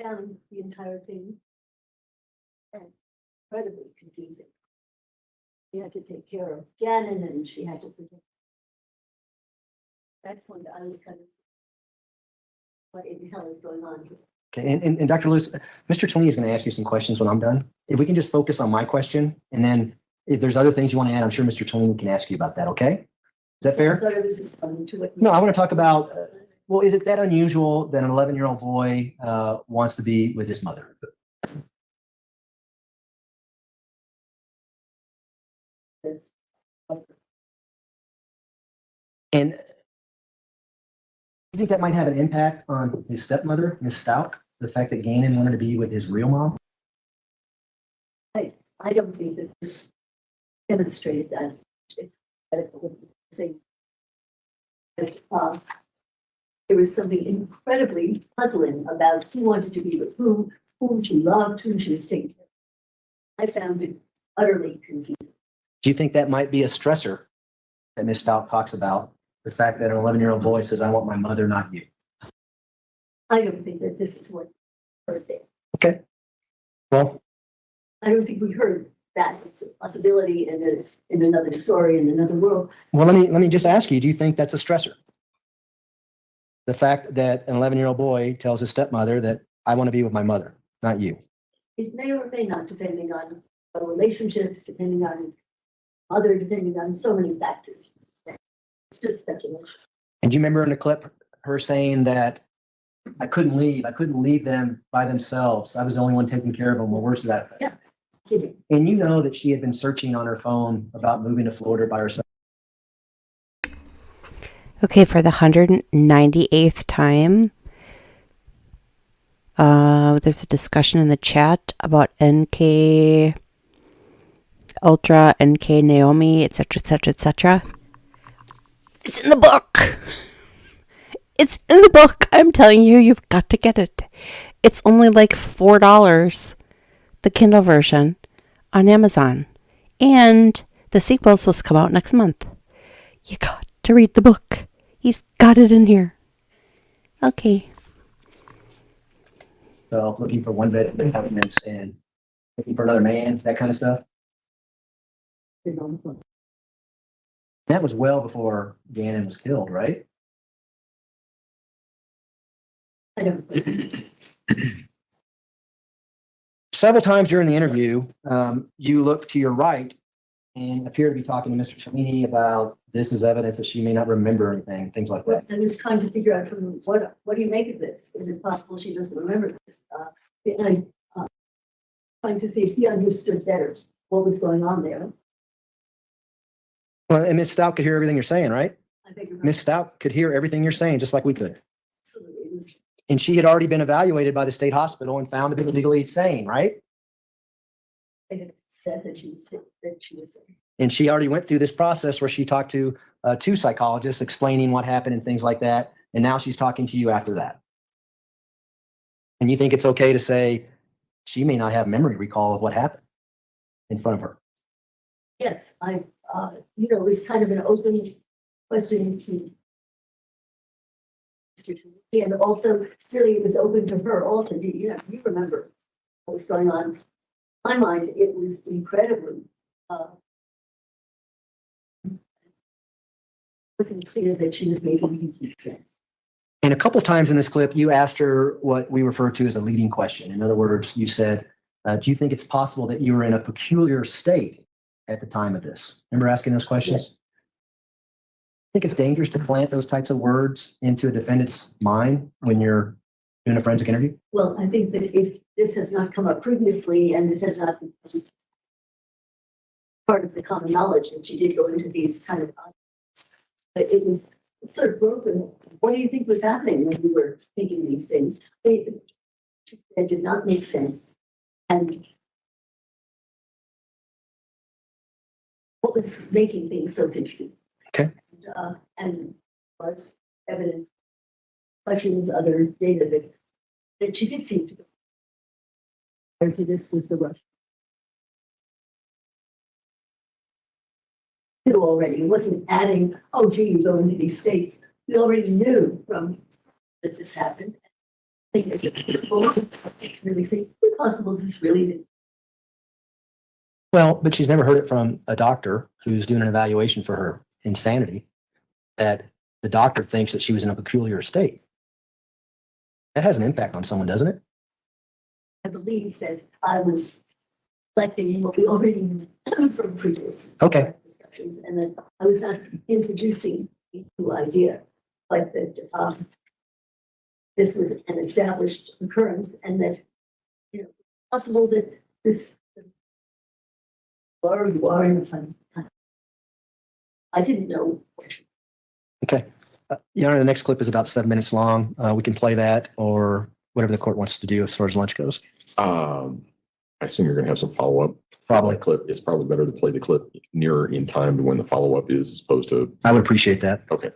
found the entire thing incredibly confusing. She had to take care of Gannon and she had to forget. At that point, I was kind of, what in the hell is going on here? Okay, and Dr. Lewis, Mr. Toomey is going to ask you some questions when I'm done. If we can just focus on my question, and then if there's other things you want to add, I'm sure Mr. Toomey can ask you about that, okay? Is that I fair? thought I was responding to what. No, I want to talk about, well, is it that unusual that an 11-year-old boy wants to be with his mother? And you think that might have an impact on his stepmother, Miss Stout, the fact that Gannon wanted to be with his real mom? I don't think that this demonstrated that. There was something incredibly puzzling about who wanted to be with whom she loved, whom she was taking care of. I found it utterly confusing. Do you think that might be a stressor that Miss Stout talks about? The fact that an 11-year-old boy says, I want my mother, not you. I don't think that this is what we heard there. Okay. Well, I don't think we heard that. It's a possibility in another story, in another world. well, let me just ask you, do you think that's a stressor? The fact that an 11-year-old boy tells his stepmother that I want to be with my mother, not you. It may or may not, depending on a relationship, depending on mother, depending on so many factors. It's just speculation. And do you remember in the clip her saying that I couldn't leave them by themselves. I was the only one taking care of them. Well, worse than that. Yeah. And you know that she had been searching on her phone about moving to Florida by herself. Okay, for the 198th time, there's a discussion in the chat about NK Ultra, NK Naomi, etc., etc., etc. It's in the book. It's in the book. I'm telling you, you've got to get it. It's only like $4, the Kindle version on Amazon. And the sequel's supposed to come out next month. You got to read the book. He's got it in here. Okay. So looking for one bed apartments and looking for another man, that kind of stuff. That was well before Gannon was killed, right? I don't. Several times during the interview, you look to your right and appear to be talking to Mr. Cellini about this is evidence that she may not remember anything, things like that. I was trying to figure out from what do you make of this? Is it possible she doesn't remember this? I'm trying to see if he understood better what was going on there. Well, and Ms. Stout could hear everything you're saying, right? I beg your Ms. Stout could hear everything you're saying, just like we could. Absolutely. It was, And she had already been evaluated by the state hospital and found to be legally sane, right? I had said that she was And she already went through this process where she talked to two psychologists explaining what happened and things like that. And now she's talking to you after that. And you think it's okay to say she may not have memory recall of what happened in front of her. yes, it was kind of an open question to Mr. Cellini, and also really it was open to her also. You remember what was going on. In my mind, it was incredibly wasn't clear that she was making complete sense. And a couple times in this clip, you asked her what we refer to as a leading question. In other words, you said, do you think it's possible that you were in a peculiar state at the time of this? Remember asking those questions? Yes. I think it's dangerous to plant those types of words into a defendant's mind when you're doing a forensic interview. Well, I think that if this has not come up previously and it has not been part of the common knowledge that you did go into these kind of, but it was sort of broken. What do you think was happening when you were thinking these things? It did not make sense. And what was making things so confusing? Okay. And was evidence, questions, other data that she did seem to go. Prior to this was the rush. Knew already. It wasn't adding, oh, gee, you go into these states. We already knew from that this happened. I think it's possible. It's really possible this really did. Well, but she's never heard it from a doctor who's doing an evaluation for her insanity, that the doctor thinks that she was in a peculiar state. That has an impact on someone, doesn't it? I believe that I was reflecting what we already knew from previous discussions, and that I was not introducing a new idea, but that this was an established occurrence, and that possible that this or you are in a funny time. I didn't know. Okay. Your Honor, the next clip is about 7 minutes long. We can play that or whatever the court wants to do as far as lunch goes. I assume you're going to have some follow-up. Probably. Clip. It's probably better to play the clip nearer in time to when the follow-up is as opposed to. I would appreciate that. Okay.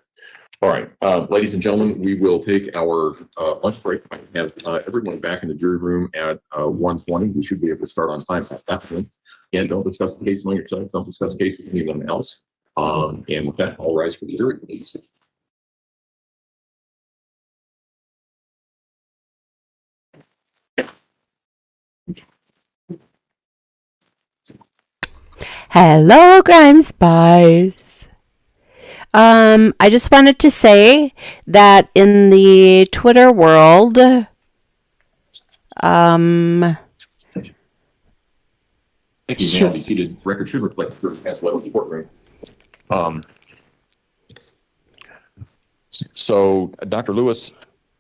All right. Ladies and gentlemen, we will take our lunch break. I have everyone back in the jury room at 1:20. We should be able to start on time at that point. And don't discuss the case among yourselves. Don't discuss the case with anyone else. And with that, I'll rise for the jury, please. Hello, Crime Spies. I just wanted to say that in the Twitter world, Thank you. Sure. Now be seated. Record should reflect the jury has left the courtroom. So, Dr. Lewis,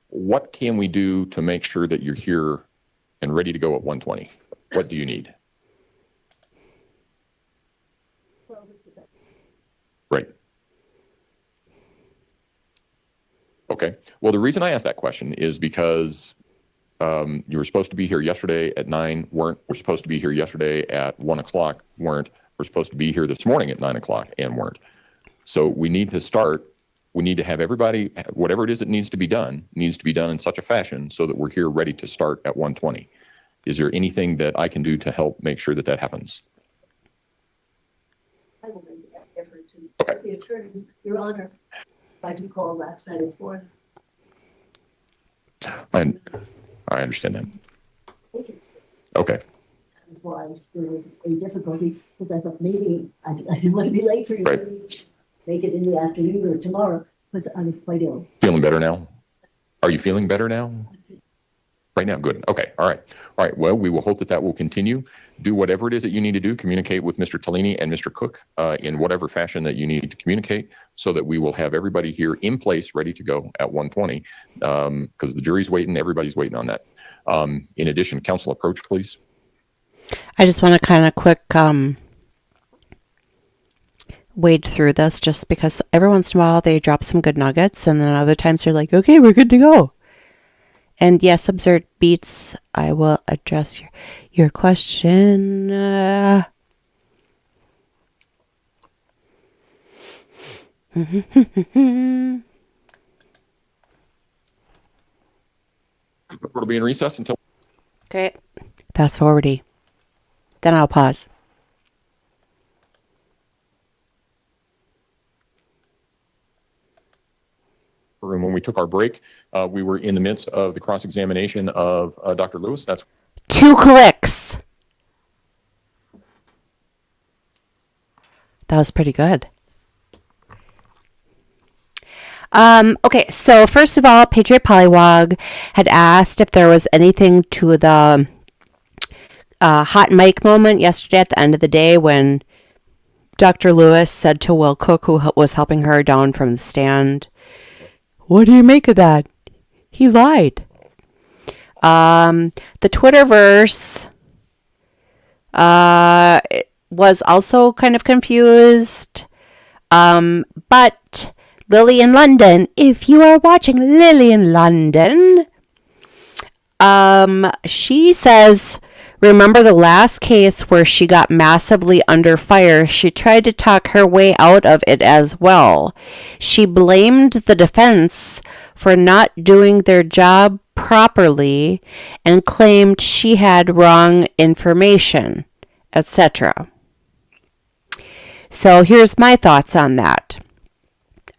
what can we do to make sure that you're here and ready to go at 1:20? What do you need? Right. Okay. Well, the reason I asked that question is because you were supposed to be here yesterday at 9, weren't. We're supposed to be here yesterday at 1 o'clock, weren't. We're supposed to be here this morning at 9 o'clock and weren't. So we need to start. We need to have everybody, whatever it is that needs to be done in such a fashion so that we're here ready to start at 1:20. Is there anything that I can do to help make sure that that happens? I will make that effort to Okay. the attorneys. Your Honor, I did call last night at 4. I understand that. Okay. That's why there was a difficulty, because I thought maybe I didn't want to be late for you. Right. Make it in the afternoon or tomorrow, because I was quite ill. Feeling better now? Are you feeling better now? Right now, good. Okay, all right. All right, well, we will hope that that will continue. Do whatever it is that you need to do. Communicate with Mr. Tellini and Mr. Cook in whatever fashion that you need to communicate so that we will have everybody here in place, ready to go at 1:20, because the jury's waiting, everybody's waiting on that. In addition, council approach, please. I just want to kind of quick wade through this just because every once in a while they drop some good nuggets and then other times they're like, okay, we're good to go. And yes, absurd beats. I will address your question. We'll be in recess until. Okay. Fast forwardy. Then I'll pause. And when we took our break, we were in the midst of the cross-examination of Dr. Lewis. That's 2 clicks. That was pretty good. Okay, so first of all, Patriot Polywog had asked if there was anything to the hot mic moment yesterday at the end of the day when Dr. Lewis said to Will Cook, who was helping her down from the stand, "What do you make of that? He lied." The Twitterverse was also kind of confused. But Lily in London, if you are watching Lily in London, she says, remember the last case where she got massively under fire? She tried to talk her way out of it as well. She blamed the defense for not doing their job properly and claimed she had wrong information, etc. So here's my thoughts on that.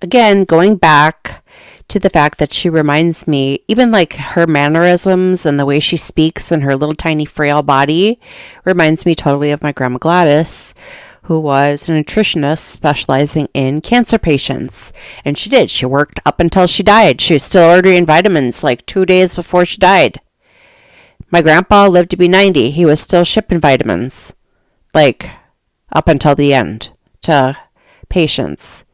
Again, going back to the fact that she reminds me, even like her mannerisms and the way she speaks and her little tiny frail body reminds me totally of my grandma Gladys, who was a nutritionist specializing in cancer patients. And she worked up until she died. She was still ordering vitamins like 2 days before she died. My grandpa lived to be 90. He was still shipping vitamins, like up until the end to patients.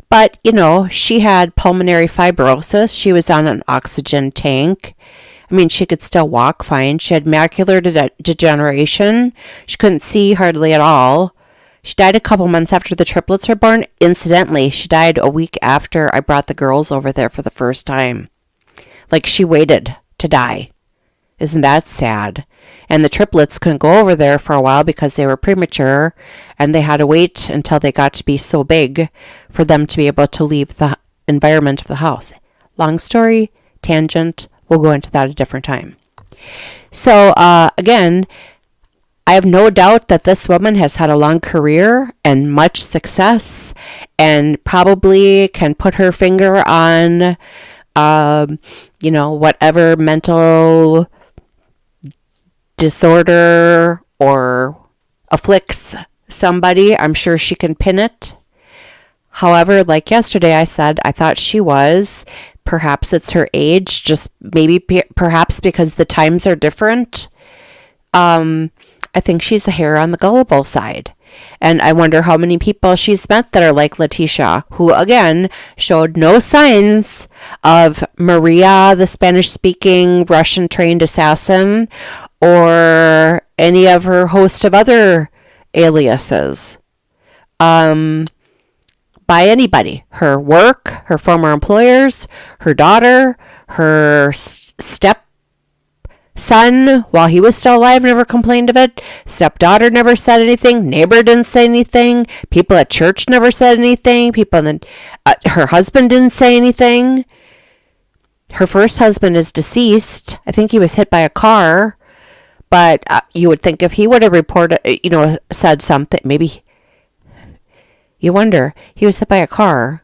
But, you know, she had pulmonary fibrosis. She was on an oxygen tank. I mean, she could still walk fine. She had macular degeneration. She couldn't see hardly at all. She died a couple months after the triplets were born. Incidentally, she died a week after I brought the girls over there for the first time. Like, she waited to die. Isn't that sad? And the triplets couldn't go over there for a while because they were premature and they had to wait until they got to be so big for them to be able to leave the environment of the house. Long story, tangent, we'll go into that a different time. So again, I have no doubt that this woman has had a long career and much success and probably can put her finger on, whatever mental disorder or afflicts somebody. I'm sure she can pin it. However, like yesterday I said, I thought she was. Perhaps it's her age, just maybe perhaps because the times are different. I think she's a hair on the gullible side. And I wonder how many people she's met that are like Letitia, who again showed no signs of Maria, the Spanish-speaking Russian-trained assassin, or any of her host of other aliases by anybody. Her work, her former employers, her daughter, her stepson, while he was still alive, never complained of it. Stepdaughter never said anything. Neighbor didn't say anything. People at church never said anything. Her husband didn't say anything. Her first husband is deceased. I think he was hit by a car. But you would think if he would have reported, said something, maybe you wonder, he was hit by a car.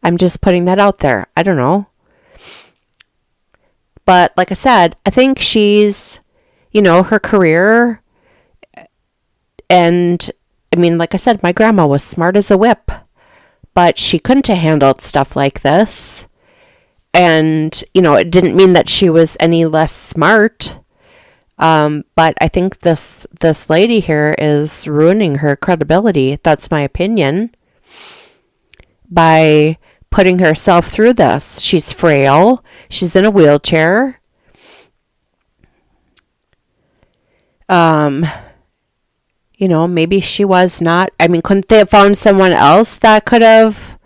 I'm just putting that out there. I don't know. But like I said, I think she's, her career. And I mean, like I said, my grandma was smart as a whip, but she couldn't have handled stuff like this. And, you know, it didn't mean that she was any less smart. But I think this lady here is ruining her credibility. That's my opinion. By putting herself through this. She's frail. She's in a wheelchair. You know, maybe she was not. I mean, couldn't they have found someone else that could have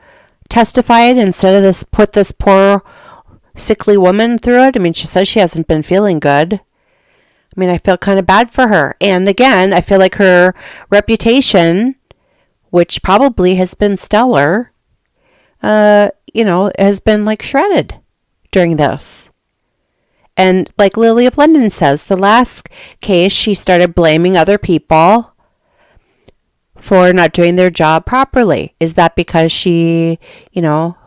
testified instead of put this poor sickly woman through it? I mean, she says she hasn't been feeling good. I mean, I feel kind of bad for her. And again, I feel like her reputation, which probably has been stellar, you know, has been like shredded during this. And like Lily of London says, the last case, she started blaming other people for not doing their job properly. Is that because she, you know,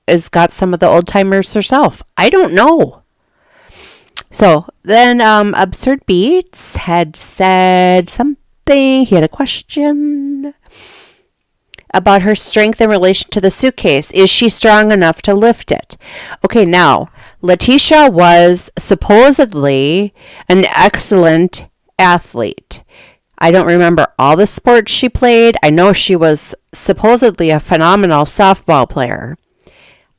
has got some of the old timers herself? I don't know. So then Absurd Beats had said something. He had a question about her strength in relation to the suitcase. Is she strong enough to lift it? Okay, now, Letitia was supposedly an excellent athlete. I don't remember all the sports she played. I know she was supposedly a phenomenal softball player.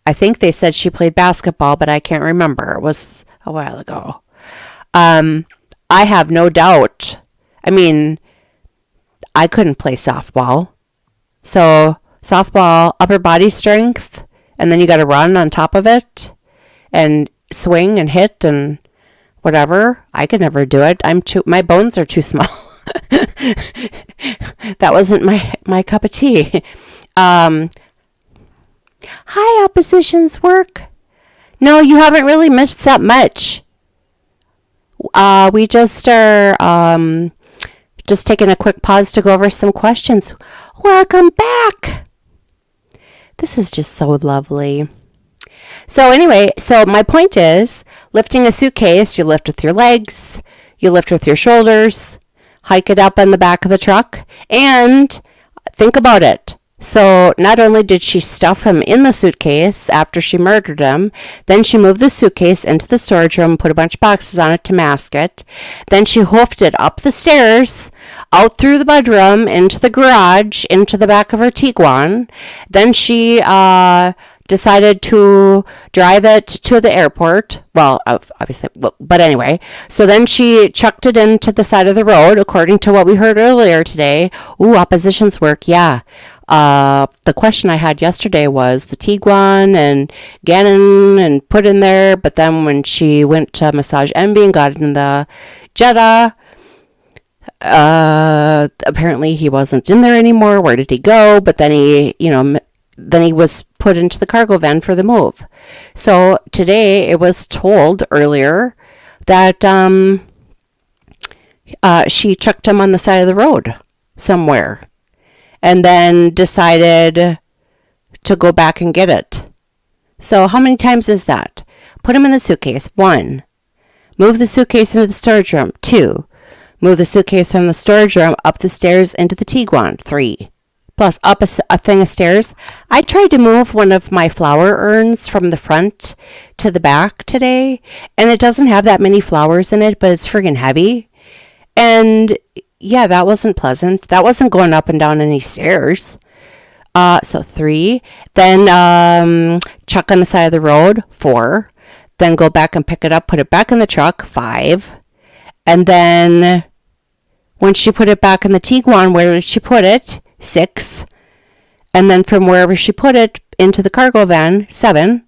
I think they said she played basketball, but I can't remember. It was a while ago. I have no doubt. I mean, I couldn't play softball. So softball, upper body strength, and then you got to run on top of it and swing and hit and whatever. I could never do it. My bones are too small. That wasn't my cup of tea. Hi, opposition's work. No, you haven't really missed that much. We just are just taking a quick pause to go over some questions. Welcome back. This is just so lovely. So anyway, so my point is, lifting a suitcase, you lift with your legs, you lift with your shoulders, hike it up in the back of the truck, and think about it. So not only did she stuff him in the suitcase after she murdered him, then she moved the suitcase into the storage room, put a bunch of boxes on it to mask it. Then she hoofed it up the stairs, out through the bedroom, into the garage, into the back of her Tiguan. Then she decided to drive it to the airport. Well, obviously, but anyway. So then she chucked it into the side of the road, according to what we heard earlier today. Ooh, opposition's work, yeah. The question I had yesterday was the Tiguan and Gannon and put in there, but then when she went to massage Envy and got in the Jetta, apparently he wasn't in there anymore. Where did he go? But then he was put into the cargo van for the move. So today it was told earlier that she chucked him on the side of the road somewhere and then decided to go back and get it. So how many times is that? Put him in the suitcase. 1. Move the suitcase into the storage room. 2. Move the suitcase from the storage room up the stairs into the Tiguan. 3. Plus up a thing of stairs. I tried to move one of my flower urns from the front to the back today, and it doesn't have that many flowers in it, but it's friggin' heavy. And yeah, that wasn't pleasant. That wasn't going up and down any stairs. So 3. Then chuck on the side of the road. 4. Then go back and pick it up, put it back in the truck. 5. And then when she put it back in the Tiguan, where did she put it? 6. And then from wherever she put it into the cargo van. 7.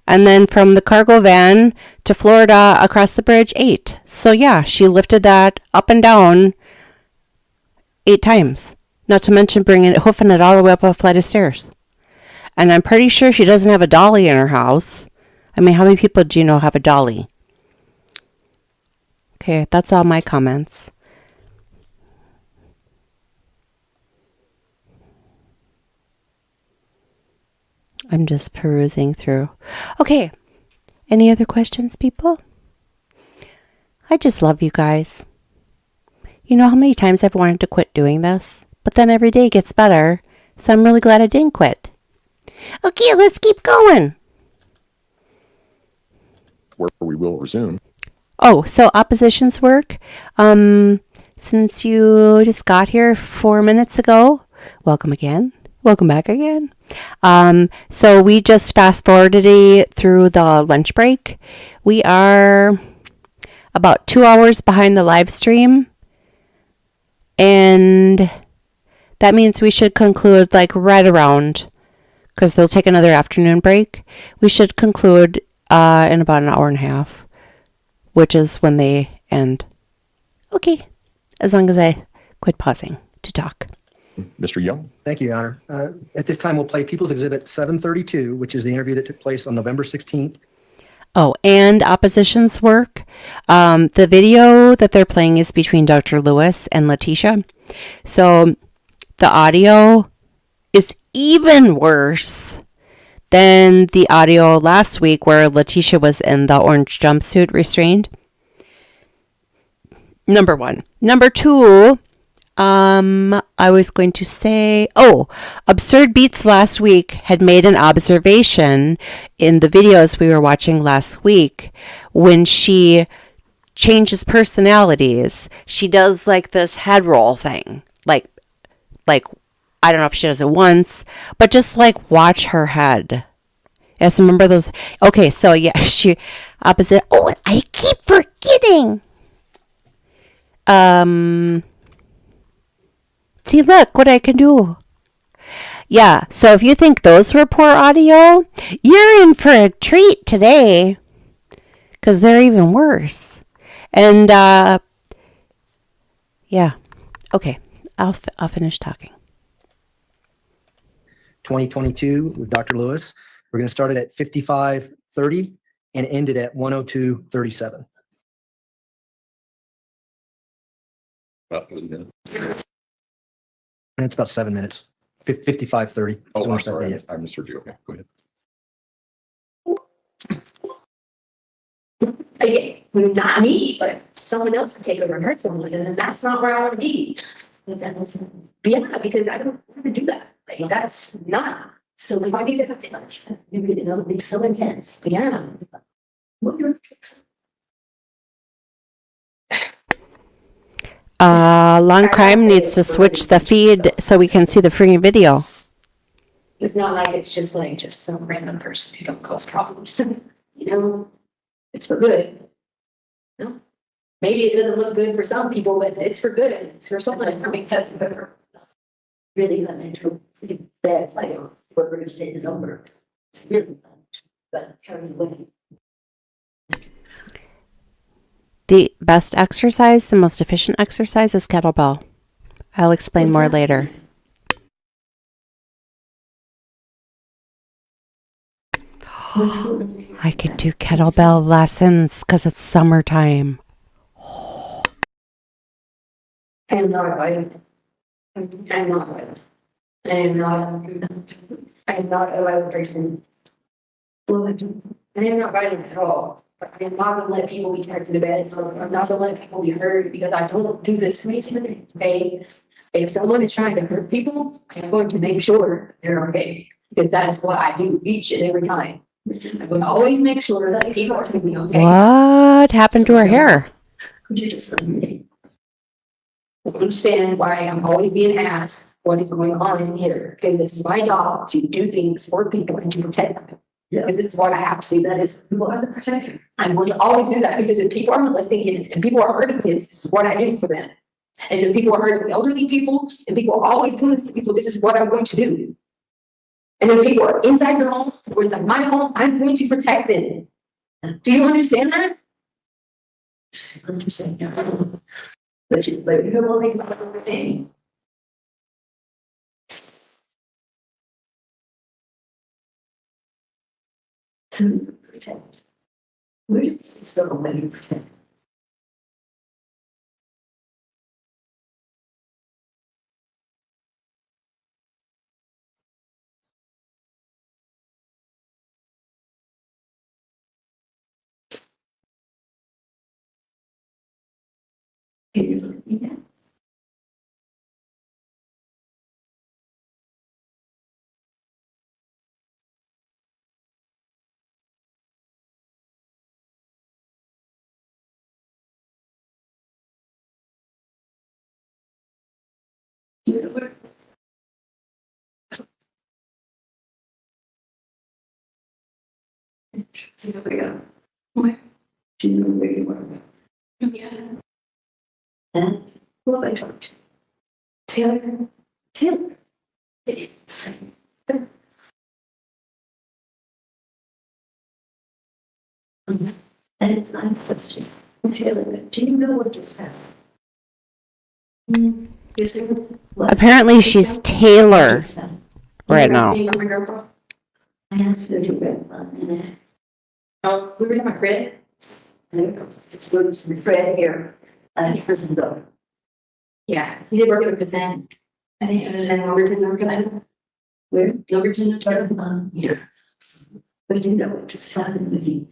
And then from the cargo van to Florida across the bridge. 8. So yeah, she lifted that up and down 8 times. Not to mention hoofing it all the way up a flight of stairs. And I'm pretty sure she doesn't have a dolly in her house. I mean, how many people do you know have a dolly? Okay, that's all my comments. I'm just perusing through. Okay, any other questions, people? I just love you guys. You know how many times I've wanted to quit doing this? But then every day gets better, so I'm really glad I didn't quit. Okay, let's keep going. where we will resume. Oh, so oppositions work. Since you just got here 4 minutes ago, welcome again. Welcome back again. So we just fast forwarded it through the lunch break. We are about 2 hours behind the live stream. And that means we should conclude like right around, because they'll take another afternoon break. We should conclude in about an hour and a half, which is when they end. Okay, as long as I quit pausing to talk. Mr. Young? Thank you, Your Honor. At this time, we'll play People's Exhibit 732, which is the interview that took place on November 16th. Oh, and opposition's work. The video that they're playing is between Dr. Lewis and Letitia. So the audio is even worse than the audio last week where Letitia was in the orange jumpsuit restrained. Number one. Number two, I was going to say, Absurd Beats last week had made an observation in the videos we were watching last week. When she changes personalities, she does like this head roll thing. Like, I don't know if she does it once, but just like watch her head. Yes, remember those? Okay, so yeah, she opposite. Oh, I keep forgetting. See, look what I can do. Yeah, so if you think those were poor audio, you're in for a treat today, because they're even worse. And yeah, okay, I'll finish talking. 2022 with Dr. Lewis. We're going to start it at 55:30 and end it at 102:37. And it's about 7 minutes. 55:30. Oh, So I'm we'll start sorry. that. I misheard you. Okay, go ahead. Again, not me, but someone else could take over and hurt someone, and that's not where I want to be. Yeah, because I don't want to do that. Like, that's not. So like, why these are much? You really know, it's so intense. But yeah. What are your tricks? Long Crime needs to switch the feed so we can see the free video. It's not like it's just like just some random person who don't cause problems. You know, it's for good. No, maybe it doesn't look good for some people, but it's for good. It's for someone. It's because really pretty bad. Like we're going to say the number. It's really bad. But carry away. The best exercise, the most efficient exercise is kettlebell. I'll explain more later. I could do kettlebell lessons because it's summertime. I'm not violent. I'm not violent. I'm not a violent person. Well, I am not violent at all. But I'm not gonna let people be tied to the bed. So I'm not gonna let people be hurt because I don't do this to me. Okay. If someone is trying to hurt people, I'm going to make sure they're okay. Because that is what I do each and every time. I will always make sure that people are going to be okay. What happened to her hair? Could you just understand why I'm always being asked what is going on in here? Because it's my job to do things for people and to protect them. Because it's what I have to do. That is people have to protect them. I'm going to always do that because if people are molesting kids and people are hurting kids, this is what I do for them. And if people are hurting elderly people and people are always doing this to people, this is what I'm going to do. And if people are inside your home or inside my home, I'm going to protect them. Do you understand that? I'm just saying, but you don't believe about everything. To protect. We're still a way to protect. Yeah. Here we go. Where? Do you know where you were? Yeah. And what have I talked to? Taylor? Taylor? Say. And I'm question. Taylor, do you know what just happened? What? Apparently she's Taylor right now. I asked her to read one. Oh, we were talking about Fred? It's going to be Fred here. Prison though. Yeah, he did work at a prison. I think it was in Lumberton, North Carolina. Where? Lumberton, North Carolina. Yeah. But you know what just happened with you?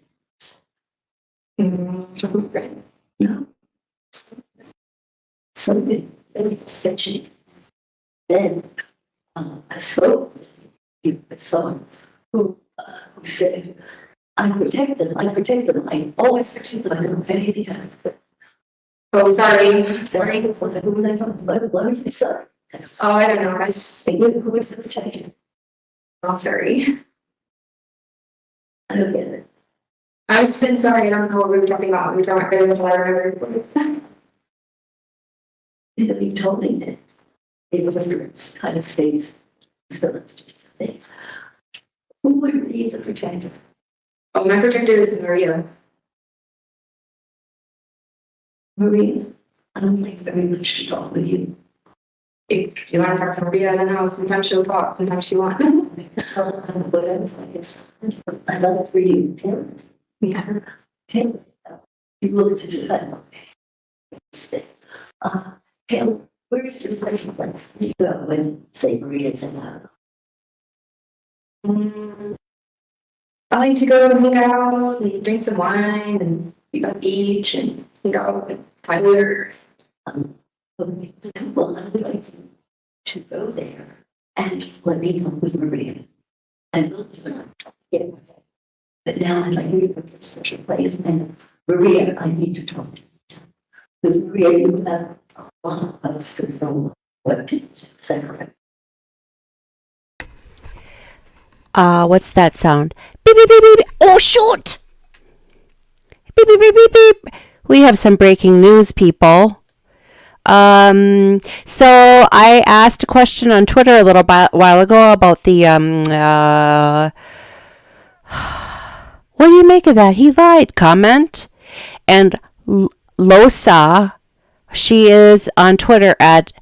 No. Somebody said she. Then I spoke with someone who said, I protect them, I always protect them, I don't pay any time. Oh, sorry. Sorry. What were they talking about? What were they saying? Oh, I don't know. I was just thinking, who was the protection? Oh, sorry. I don't get it. I was saying sorry, I don't know what we were talking about. We were talking about business, I remember. You told me that it was a different kind of space. Things. Who would be the protector? Oh, my protector is Maria. Maria, I don't think very much to talk with you. If you want to talk to Maria, I don't know. Sometimes she'll talk, sometimes she won't. Whatever. I love it for you, Taylor. Yeah. Taylor, you look at it like Taylor, where is this place when you go when, say, Maria's in the I like to go hang out and drink some wine and be on the beach and hang out with Tyler. Well, I would like to go there and let me know with Maria. And we'll do it. But now I'd like to go to such a place and Maria, I need to talk to you. Because Maria, you have a lot of control. What people do, is that correct? What's that sound? Beep, beep, beep, beep. Oh, shoot! Beep, beep, beep, beep, beep. We have some breaking news, people. So I asked a question on Twitter a little while ago about the, what do you make of that? He lied comment. And Losa, she is on Twitter at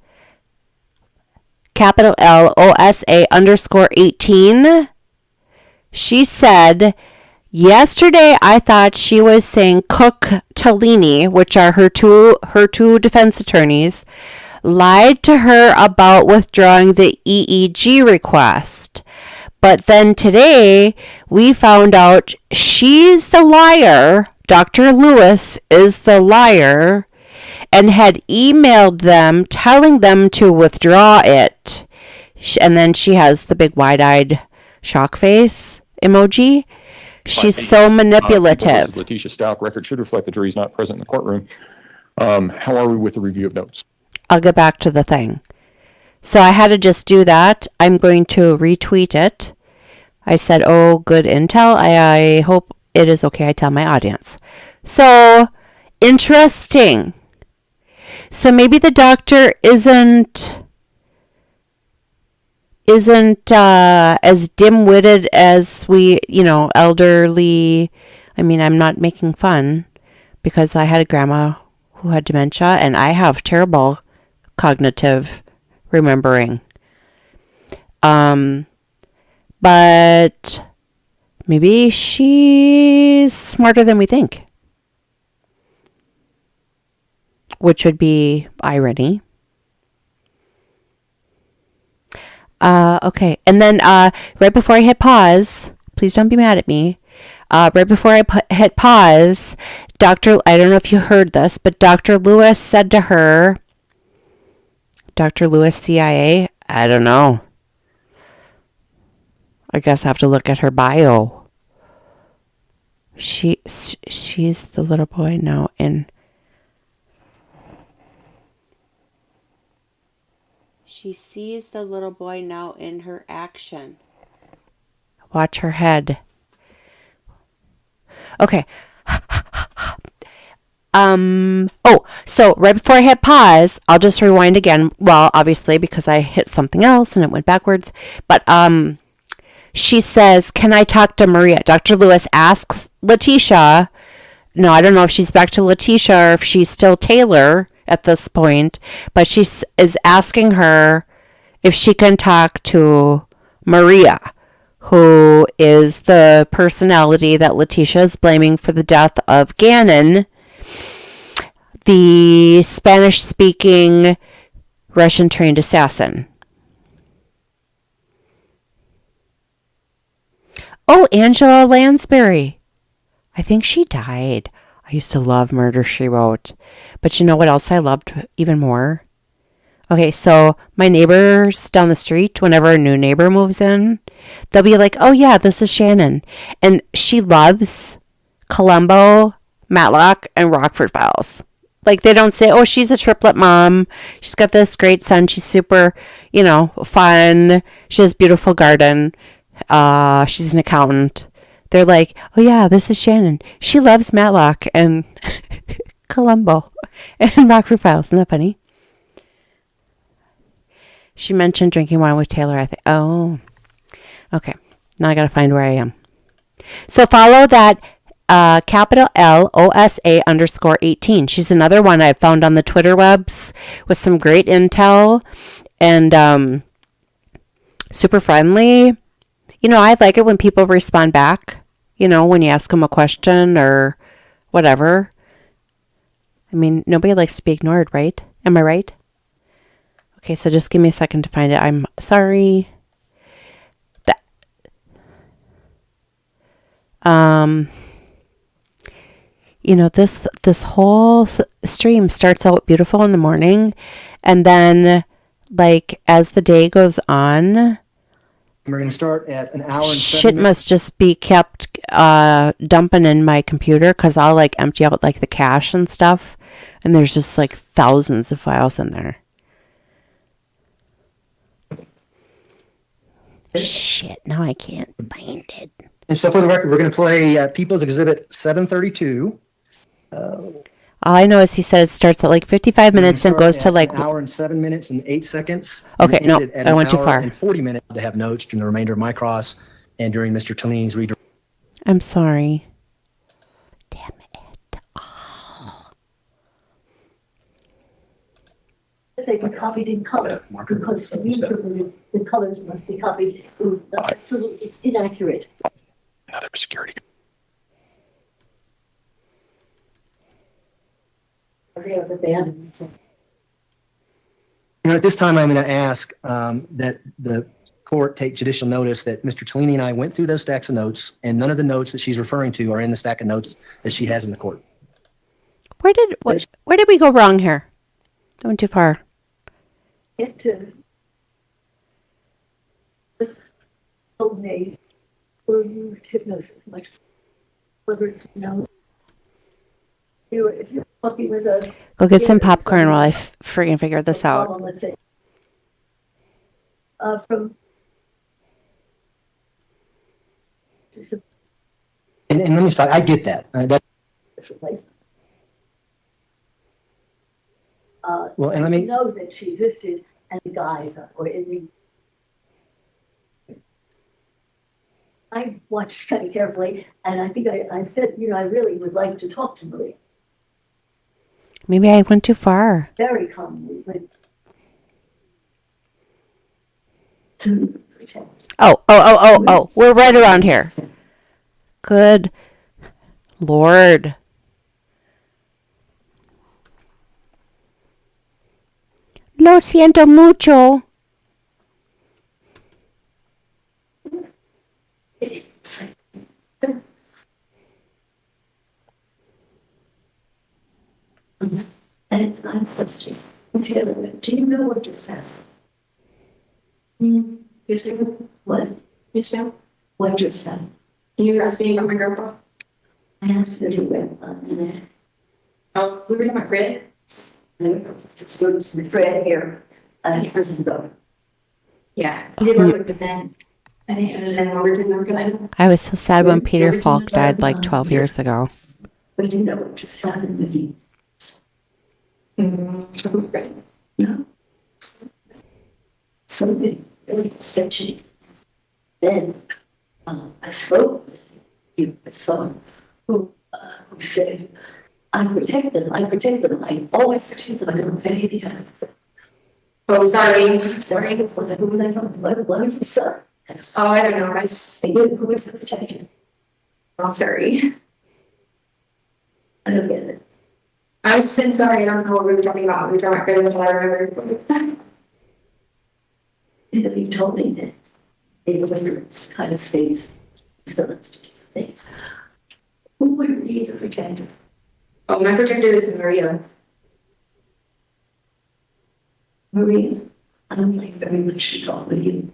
capital LOSA _18. She said, yesterday I thought she was saying Cook Tellini, which are her two defense attorneys, lied to her about withdrawing the EEG request. But then today we found out she's the liar. Dr. Lewis is the liar and had emailed them telling them to withdraw it. And then she has the big wide-eyed shock face emoji. She's so manipulative. Letitia Stout, record should reflect the jury's not present in the courtroom. How are we with the review of notes? I'll get back to the thing. So I had to just do that. I'm going to retweet it. I said, oh, good intel. I hope it is okay. I tell my audience. So interesting. So maybe the doctor isn't as dim-witted as we, elderly. I mean, I'm not making fun because I had a grandma who had dementia and I have terrible cognitive remembering. But maybe she's smarter than we think, which would be irony. Okay. And then right before I hit pause, please don't be mad at me. Right before I hit pause, I don't know if you heard this, but Dr. Lewis said to her, Dr. Lewis, CIA, I don't know. I guess I have to look at her bio. She's the little boy now in... She sees the little boy now in her action. Watch her head. Okay. So right before I hit pause, I'll just rewind again. Well, obviously because I hit something else and it went backwards. But she says, "Can I talk to Maria?" Dr. Lewis asks Letitia. No, I don't know if she's back to Letitia or if she's still Taylor at this point, but she is asking her if she can talk to Maria, who is the personality that Letitia is blaming for the death of Gannon, the Spanish-speaking Russian-trained assassin. Oh, Angela Lansbury. I think she died. I used to love Murder, She Wrote. But you know what else I loved even more? Okay, so my neighbors down the street, whenever a new neighbor moves in, they'll be like, "Oh yeah, this is Shannon." And she loves Columbo, Matlock, and Rockford Files. Like, they don't say, "Oh, she's a triplet mom. She's got this great son. She's super, fun. She has a beautiful garden. She's an accountant." They're like, "Oh yeah, this is Shannon. She loves Matlock and Columbo and Rockford Files." Isn't that funny? She mentioned drinking wine with Taylor, I think. Oh, okay. Now I got to find where I am. So follow that capital LOSA_18. She's another one I found on the Twitter webs with some great intel and super friendly. I like it when people respond back, when you ask them a question or whatever. I mean, nobody likes to be ignored, right? Am I right? Okay, so just give me a second to find it. I'm sorry. This whole stream starts out beautiful in the morning, and then, like, as the day goes on, We're going to start at an hour and shit 7 minutes. must just be kept dumping in my computer, because I'll like empty out like the cache and stuff, and there's just like thousands of files in there. Shit, now I can't find it. And so for the record, we're going to play People's Exhibit 732. All I know is he said it starts at like 55 minutes and goes to like, an hour and 7 minutes and 8 seconds. Okay, and no, end at I an went too hour far. And 40 minutes to have notes during the remainder of my cross and during Mr. Tolini's redirect. I'm sorry. Damn it. Oh. They be copied in color, because to me, the colors must be copied. It's inaccurate. Another security. At this time, I'm going to ask that the court take judicial notice that Mr. Tolini and I went through those stacks of notes, and none of the notes that she's referring to are in the stack of notes that she has in the court. Where did we go wrong here? Going too far. This old name or used hypnosis much. Whether it's if you're talking with a Go get some popcorn while I freaking figure this out. problem, let's say, from just a And let me start. I get that. replacement. Well, and let me- know that she existed and the guys or in the. I watched kind of carefully, and I think I said, I really would like to talk to Maria. Maybe I went too far. Very commonly, but. Oh. We're right around here. Good Lord. Lo siento mucho. And I'm frustrated. Do you know what just happened? Yes, ma'am. What? Yes, ma'am. What just happened? You're asking about my grandpa? I asked her to wear, Oh, we were talking about Fred. it's the Fred here. and prison go. Yeah, he did work with Zen. I think it was in Overton, North Carolina. I was so sad when When Peter George Falk was died like driving 12 on years ago. But you know what just happened with you? Right. No. Something really sketchy. Then I spoke with someone who said, I protect them, I always protect them, I don't pay anything. Oh, sorry. Sorry, what did you say? Oh, I don't know. I just think who was the protection? Oh, sorry. I don't get it. I was saying sorry. I don't know what we were talking about. We were talking about goodness. I remember. You know, you told me that they were kind of things, things. Who would be the protector? Oh, my protector is Maria. Maria, I don't think very much to talk with you.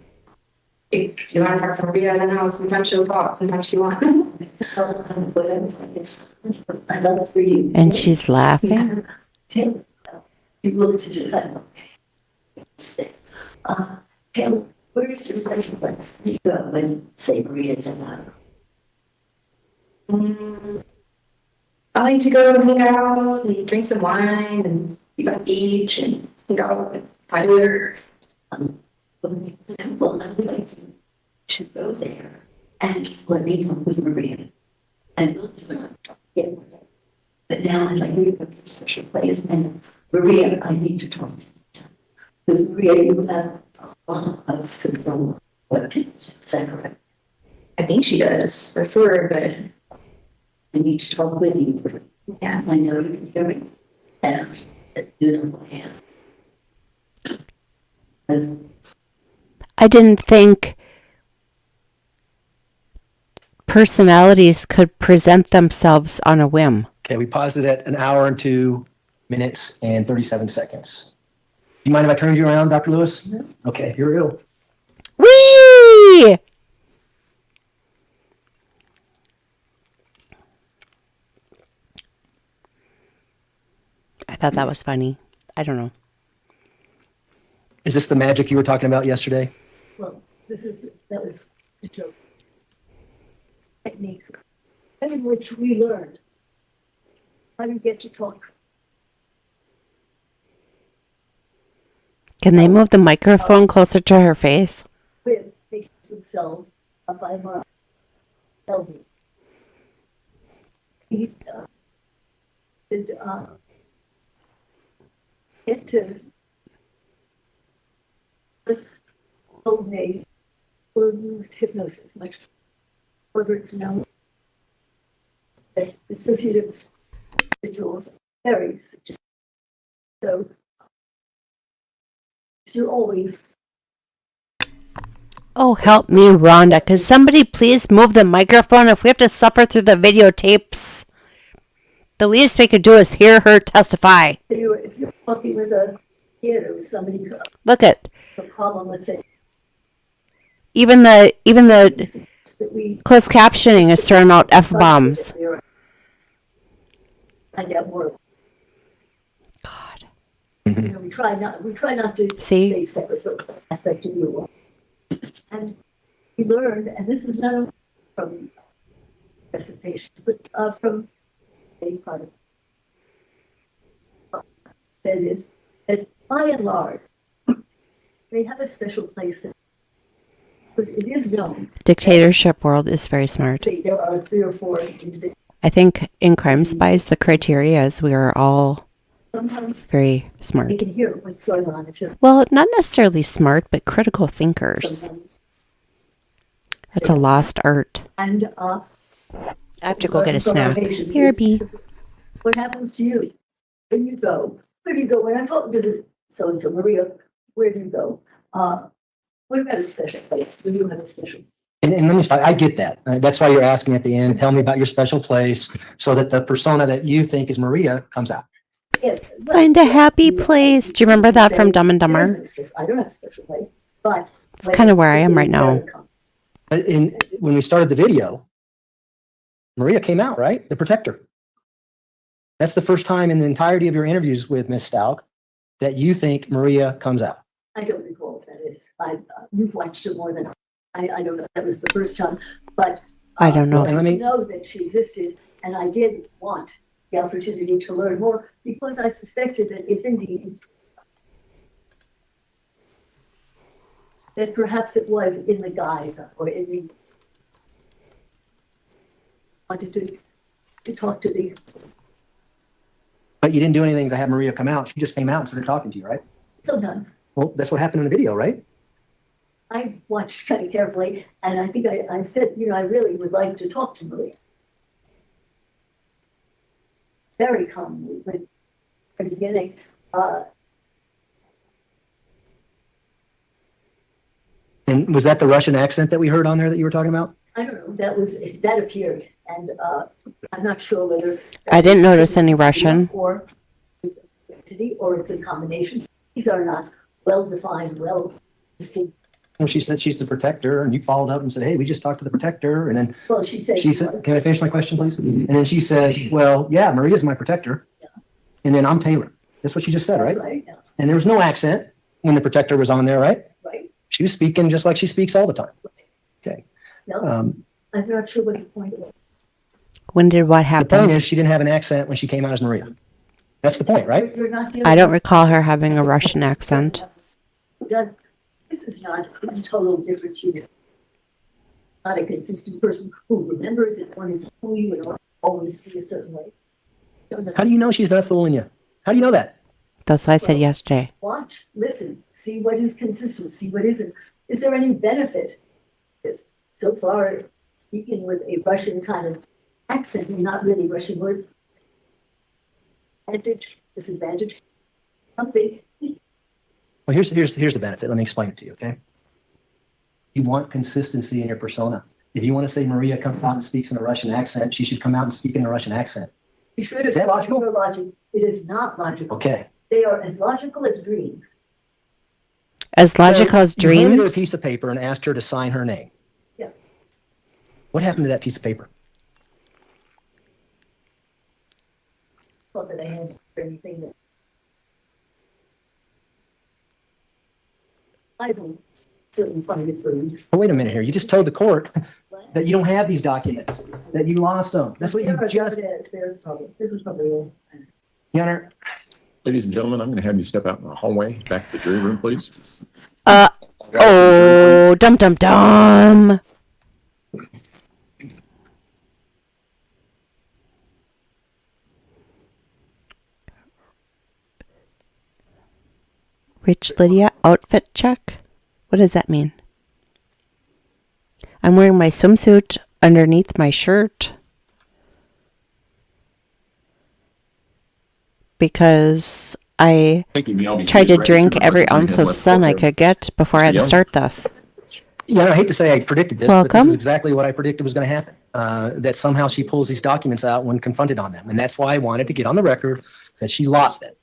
If you want to talk to Maria, I don't know. Sometimes she'll talk. Sometimes she won't. Whatever it is, I love it for you. And she's laughing. Taylor, you look at your head. Taylor, where is your special place? You go when say Maria's in that. I like to go hang out and drink some wine and be on the beach and hang out with Tyler. Well, I would like you to go there and let me know with Maria. And we'll do it. But now I'd like you to go to such a place and Maria, I need to talk to you. Because Maria, you have a lot of control. What people do. Is that correct? I think she does for sure, but I need to talk with you. yeah. I know you can hear me. And you know who I am. And I didn't think personalities could present themselves on a whim. Okay, we paused it at 1 hour and 2 minutes and 37 seconds. Do you mind if I turned you around, Dr. Lewis? Okay, here we go. Whee! I thought that was funny. I don't know. Is this the magic you were talking about yesterday? well, that was a joke. Technique. In which we learned how to get to talk. Can they move the microphone closer to her face? With patients themselves up by my elbow. He did get to this old age or used hypnosis much, whether it's now that dissociative individuals very suggestive. So you're always Oh, help me, Rhonda. Can somebody please move the microphone if we have to suffer through the videotapes? The least we could do is hear her testify. if you're talking with a kid or somebody who has Look at a problem, let's say even the that we closed captioning is throwing out F-bombs. find out more. God. You know, we try not to See? say separate but aspect of your work. And we learned, and this is not only from progressive patients, but from a part of that is that by and large they have a special place because it is known. Dictatorship world is very smart. Say there are 3 or 4 individuals. I think in Crime Spies, the criteria is we are all Sometimes very smart. you can hear what's going on if you're Well, not necessarily smart, but critical thinkers. sometimes. That's a lost art. And I have to go get a from our snack. patients Here, is B. what happens to you when you go? Where do you go? When I go visit so-and-so, Maria, where do you go? What about a special place? Do you have a special? And let me start. I get that. That's why you're asking at the end, tell me about your special place so that the persona that you think is Maria comes out. Yeah, well, Find a happy you- place. Do you remember that from Dumb and Dumber? I don't have a special place, but. It's kind of where I am right now. When we started the video, Maria came out, right? The protector. That's the first time in the entirety of your interviews with Ms. Stalk that you think Maria comes out. I don't recall what that is. You've watched it more than I don't know. That was the first time, but. I don't know. Well, and I let me- know that she existed, and I did want the opportunity to learn more because I suspected that if indeed that perhaps it was in the guise of, or in the wanted to talk to the But you didn't do anything to have Maria come out. She just came out and started talking to you, right? sometimes. Well, that's what happened in the video, right? I watched kind of carefully, and I think I said, I really would like to talk to Maria. Very calmly, but at the beginning, And was that the Russian accent that we heard on there that you were talking about? I don't know, that appeared, and I'm not sure whether. I didn't notice any Russian. Or it's an entity, or it's a combination. These are not well-defined, well-distinct. Well, she said she's the protector, and you followed up and said, hey, we just talked to the protector. And then Well, she said. she said, can I finish my question, please? And then she said, well, yeah, Maria's my protector. Yeah. And then I'm Taylor. That's what she just said, right? Right, yes, And there was no accent when the protector was on there, right? right. She was speaking just like she speaks all the time. Okay. No, Um, I'm not sure what the point is. When did what the point happen? is she didn't have an accent when she came out as Maria. That's the point, right? You're not dealing I don't with- recall her having a Russian accent. This is not a total different unit. Not a consistent person who remembers and wanted to fool you and always be a certain way. How do you know she's not fooling you? How do you know that? That's what I said yesterday. Watch, listen, see what is consistent, see what isn't. Is there any benefit? Because so far, speaking with a Russian kind of accent, and not really Russian words, advantage, disadvantage, something. Well, here's the benefit. Let me explain it to you, okay? You want consistency in your persona. If you want to say Maria comes out and speaks in a Russian accent, she should come out and speak in a Russian accent. You should Is that logical? Your logic. It is not logical. Okay. They are as logical as dreams. As logical as So you handed her a dreams? piece of paper and asked her to sign her name. Yeah. What happened to that piece of paper? Thought that I had anything that I will certainly find it for you. Oh, wait a minute here. You just told the court that you don't have these documents, that you lost them. That's what you just, There's probably, this is probably all. Your Honor, Ladies and gentlemen, I'm going to have you step out in the hallway, back to the jury room, please. Oh, dum dum dum. Rich Lydia outfit check? What does that mean? I'm wearing my swimsuit underneath my shirt because I Thank you. May I be tried to seated? drink Right, every Supervisor Green ounce has of left sun I courtroom. could get before I had to Young? start this. Your Honor, I hate to say I predicted this, but this Welcome. is exactly what I predicted was going to happen. That somehow she pulls these documents out when confronted on them. And that's why I wanted to get on the record that she lost it.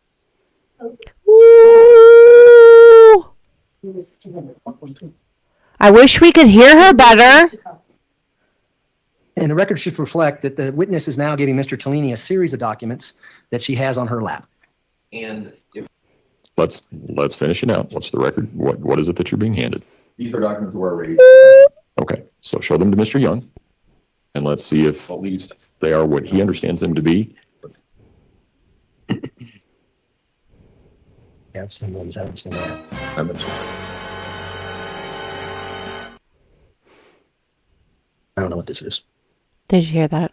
Ooh. I wish we could hear her better. And the record should reflect that the witness is now giving Mr. Tellini a series of documents that she has on her lap. And if Let's finish it out. What's the record? What is it that you're being handed? these are documents that were already. Okay, so show them to Mr. Young, and let's see if at least they are what he understands them to be. Yeah, I've seen those. I haven't seen that. I don't know what this is. Did you hear that?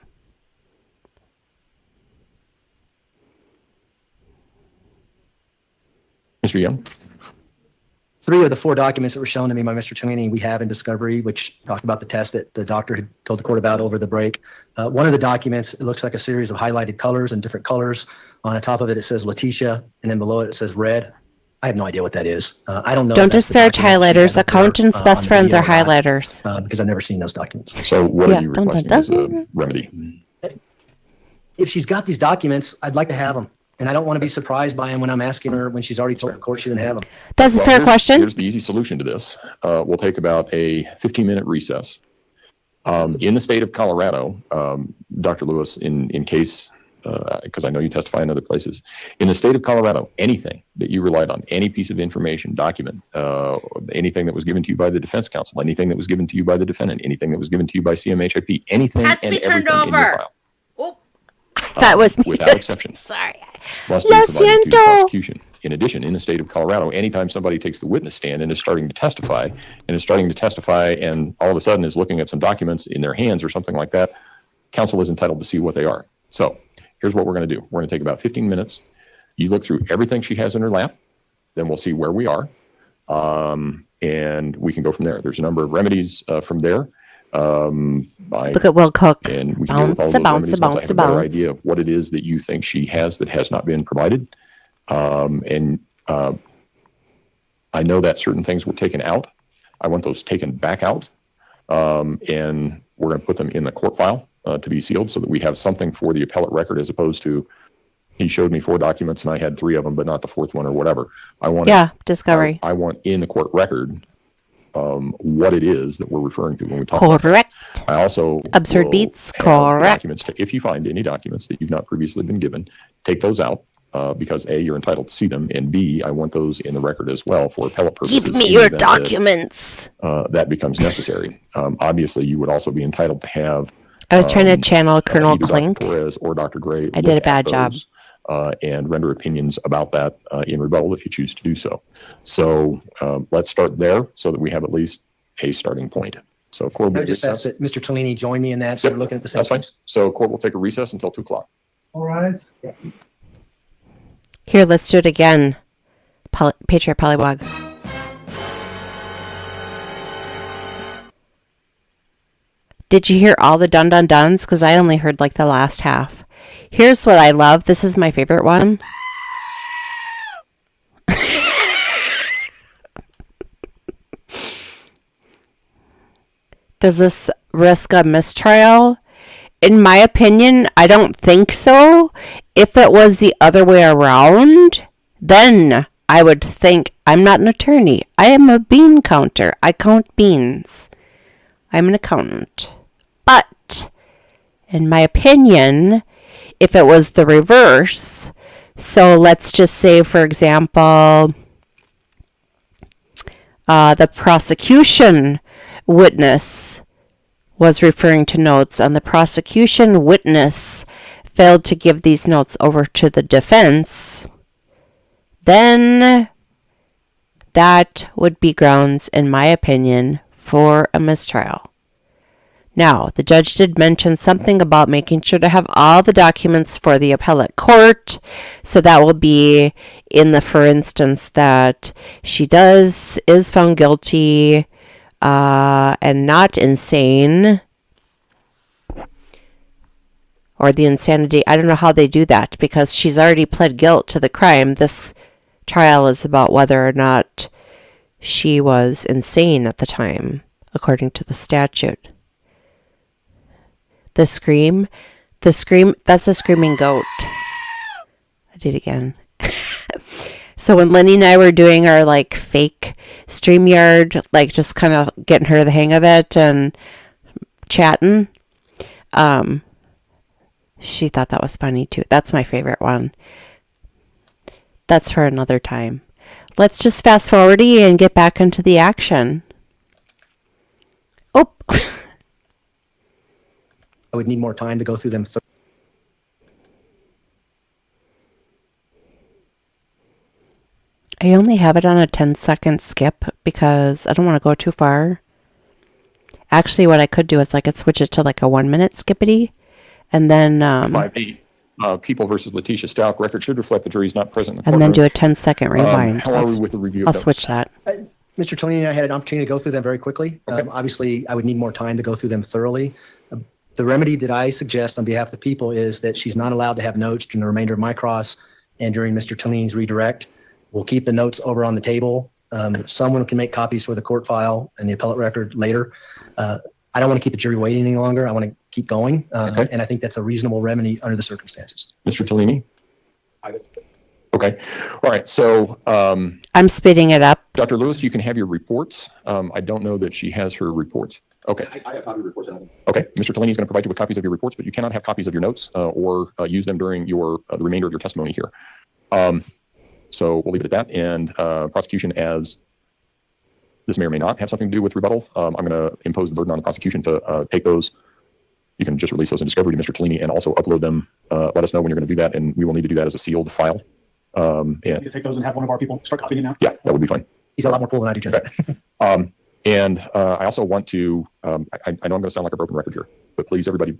Mr. Young? 3 of the 4 documents that were shown to me by Mr. Tellini, we have in discovery, which talked about the test that the doctor had told the court about over the break. One of the documents, it looks like a series of highlighted colors and different colors. On the top of it, it says Letitia, and then below it, it says red. I have no idea what that is. I don't know. Don't if that's the disparage document she highlighters. has up there, Accountants' on best the friends are video or not, highlighters. because I've never seen those documents. So what Yeah, are you dun, dun, requesting as a dun. remedy? If she's got these documents, I'd like to have them. And I don't want to be surprised by them when I'm asking her, when she's already told the court she didn't have them. That's a Well, fair here's- question. Here's the easy solution to this. We'll take about a 15-minute recess. In the state of Colorado, Dr. Lewis, in case because I know you testify in other places. In the state of Colorado, anything that you relied on, any piece of information, document, anything that was given to you by the defense counsel, anything that was given to you by the defendant, anything that was given to you by CMHIP, anything Has to and be turned everything in your over. file. That was me. Without exception. Sorry. Must be Lo provided to the siento. prosecution. In addition, in the state of Colorado, anytime somebody takes the witness stand and is starting to testify, and all of a sudden is looking at some documents in their hands or something like that, counsel is entitled to see what they are. So here's what we're going to do. We're going to take about 15 minutes. You look through everything she has in her lap, then we'll see where we are, and we can go from there. There's a number of remedies from there. Look at Will Cook. And we can deal with all those remedies once I have a better idea of what it is that you think she has that has not been provided. I know that certain things were taken out. I want those taken back out. And we're going to put them in the court file to be sealed so that we have something for the appellate record, as opposed to he showed me 4 documents and I had 3 of them, but not the 4th one or whatever. I want discovery. I want in the court record what it is that we're referring to when we talk about Correct. that. I also Absurd will beats. have Correct. documents if you find any documents that you've not previously been given, take those out because A, you're entitled to see them, and B, I want those in the record as well for appellate purposes. Give me in your the event that, documents. that becomes necessary. Obviously, you would also be entitled to have. I was trying to channel Colonel either Klink. Dr. Torres or Dr. Gray. I did look a bad at job. those, and render opinions about that in rebuttal if you choose to do so. So let's start there so that we have at least a starting point. So court I will would just ask recess. that Mr. Tellini join me in that, so Yep, we're looking at the same That's fine. things. So court will take a recess until 2 o'clock. All rise. Here, let's do it again. Patriot Polywog. Did you hear all the dun-dun-duns? Because I only heard like the last half. Here's what I love. This is my favorite one. Does this risk a mistrial? In my opinion, I don't think so. If it was the other way around, then I would think I'm not an attorney. I am a bean counter. I count beans. I'm an accountant. But in my opinion, if it was the reverse, so let's just say, for example, the prosecution witness was referring to notes and the prosecution witness failed to give these notes over to the defense, then that would be grounds, in my opinion, for a mistrial. Now, the judge did mention something about making sure to have all the documents for the appellate court. So that will be in the, for instance, that she is found guilty and not insane, or the insanity. I don't know how they do that because she's already pled guilt to the crime. This trial is about whether or not she was insane at the time, according to the statute. The scream, that's a screaming goat. I did it again. So when Lenny and I were doing our like fake Streamyard, like just kind of getting her the hang of it and chatting, she thought that was funny too. That's my favorite one. That's for another time. Let's just fast forward and get back into the action. Oh. I would need more time to go through them. I only have it on a 10-second skip because I don't want to go too far. Actually, what I could do is I could switch it to like a 1-minute skippity. And then 5-8, People versus Letitia Stout. Record should reflect the jury's not present in the and then courtroom. do a 10-second rewind. How are we with the review of I'll notes? switch that. Mr. Tellini and I had an opportunity to go through them very quickly. Okay. Obviously, I would need more time to go through them thoroughly. The remedy that I suggest on behalf of the people is that she's not allowed to have notes during the remainder of my cross and during Mr. Tellini's redirect. We'll keep the notes over on the table. Someone can make copies for the court file and the appellate record later. I don't want to keep the jury waiting any longer. I want to keep going. Okay. And I think that's a reasonable remedy under the circumstances. Mr. Tellini? Okay. All right. So, I'm speeding it up. Dr. Lewis, you can have your reports. I don't know that she has her reports. Okay. I have copy reports. Okay. Mr. Tellini is going to provide you with copies of your reports, but you cannot have copies of your notes or use them during your the remainder of your testimony here. So we'll leave it at that. And prosecution, as this may or may not have something to do with rebuttal, I'm going to impose the burden on the prosecution to take those. You can just release those in discovery to Mr. Tellini and also upload them. Let us know when you're going to do that, and we will need to do that as a sealed file. You can take those and have one of our people start copying it now. Yeah, that would be fine. He's a lot more cool than I do, Judge. Okay. And I also want to, I know I'm going to sound like a broken record here, but please, everybody,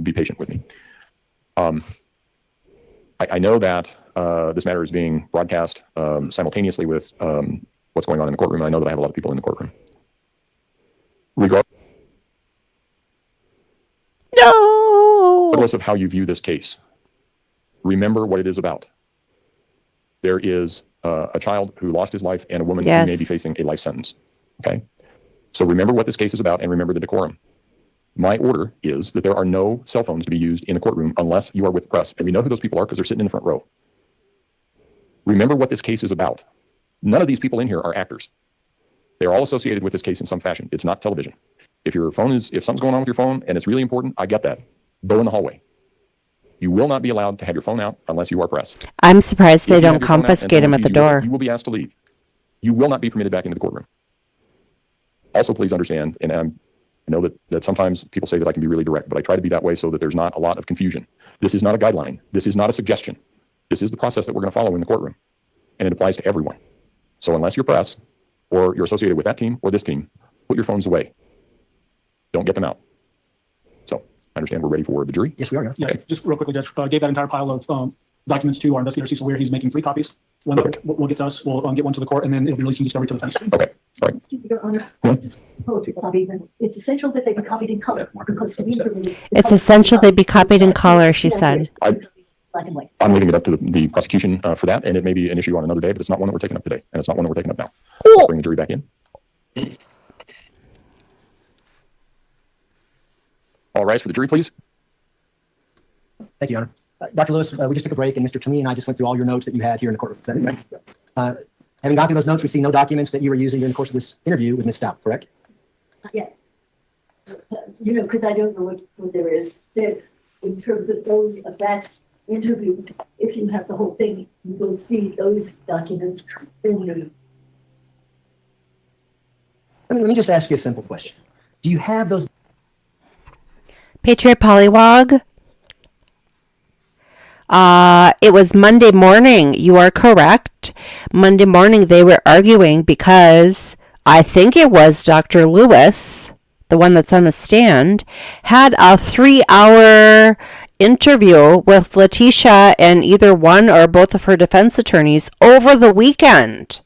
be patient with me. I know that this matter is being broadcast simultaneously with what's going on in the courtroom. And I know that I have a lot of people in the courtroom. Regardless of how you view this case, remember what it is about. There is a child who lost his life and a woman who may be facing a life sentence. Okay. So remember what this case is about and remember the decorum. My order is that there are no cell phones to be used in the courtroom unless you are with the press. And we know who those people are because they're sitting in the front row. Remember what this case is about. None of these people in here are actors. They're all associated with this case in some fashion. It's not television. If something's going on with your phone and it's really important, I get that. Go in the hallway. You will not be allowed to have your phone out unless you are press. I'm surprised they If you don't have your phone out and confiscate them someone at the sees you with it, door. You will be asked to leave. You will not be permitted back into the courtroom. Also, please understand, and I know that sometimes people say that I can be really direct, but I try to be that way so that there's not a lot of confusion. This is not a guideline. This is not a suggestion. This is the process that we're going to follow in the courtroom, and it applies to everyone. So unless you're press or you're associated with that team or this team, put your phones away. Don't get them out. So I understand we're ready for the jury. Yes, we are. Yeah, just real quickly, Judge, gave that entire pile of documents to our investigator, Cecil Weir. He's making 3 copies. One we'll get to us, we'll get one to the court, and then it'll be released in discovery to the defense. Okay. All right. Your Honor, poetry copy, it's essential that they be copied in color because to me, It's essential they be copied in color, she said. Black and white. I'm leaving it up to the prosecution for that, and it may be an issue on another day, but it's not one that we're taking up today, and it's not one that we're taking up now. Let's bring the jury back in. All rise for the jury, please. Thank you, Your Honor. Dr. Lewis, we just took a break, and Mr. Tellini and I just went through all your notes that you had here in the courtroom. Is that right? Having gone through those notes, we see no documents that you were using during the course of this interview with Ms. Stout, correct? Not yet. Because I don't know what there is. There, in terms of that interview, if you have the whole thing, you will see those documents in the. Let me just ask you a simple question. Do you have those? Patriot Polywog. It was Monday morning. You are correct. Monday morning they were arguing because I think it was Dr. Lewis, the one that's on the stand, had a 3-hour interview with Letitia and either one or both of her defense attorneys over the weekend.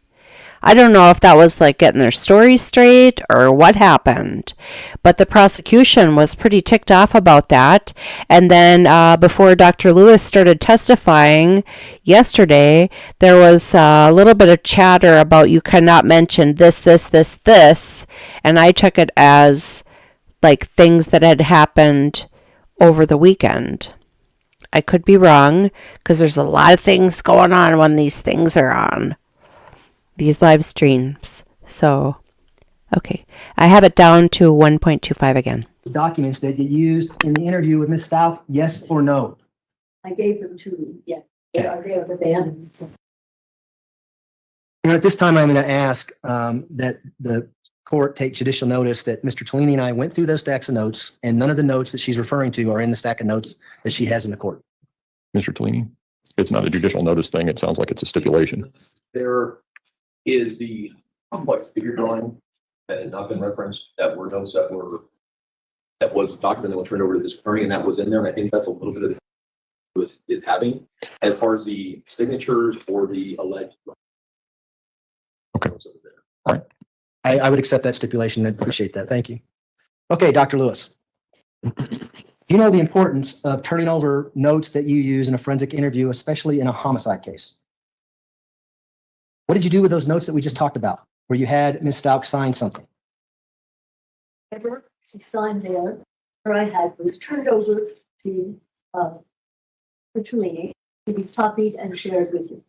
I don't know if that was like getting their story straight or what happened, but the prosecution was pretty ticked off about that. And then before Dr. Lewis started testifying yesterday, there was a little bit of chatter about you cannot mention this, and I took it as like things that had happened over the weekend. I could be wrong because there's a lot of things going on when these things are on. These live streams. So, okay. I have it down to 1.25 again. Documents that you used in the interview with Ms. Stout, yes or no? I gave them to, yeah, they are there, but they haven't. And at this time, I'm going to ask that the court take judicial notice that Mr. Tellini and I went through those stacks of notes, and none of the notes that she's referring to are in the stack of notes that she has in the court. Mr. Tellini, it's not a judicial notice thing. It sounds like it's a stipulation. There is the complex figure drawing that has not been referenced, that were notes that was a document that was turned over to this attorney, and that was in there. And I think that's a little bit of is having as far as the signatures or the alleged. Okay. All right. I would accept that stipulation. I appreciate that. Thank you. Okay, Dr. Lewis. You know the importance of turning over notes that you use in a forensic interview, especially in a homicide case. What did you do with those notes that we just talked about, where you had Ms. Stout sign something? Whatever she signed there, or I had was turned over to Tellini to be copied and shared with you.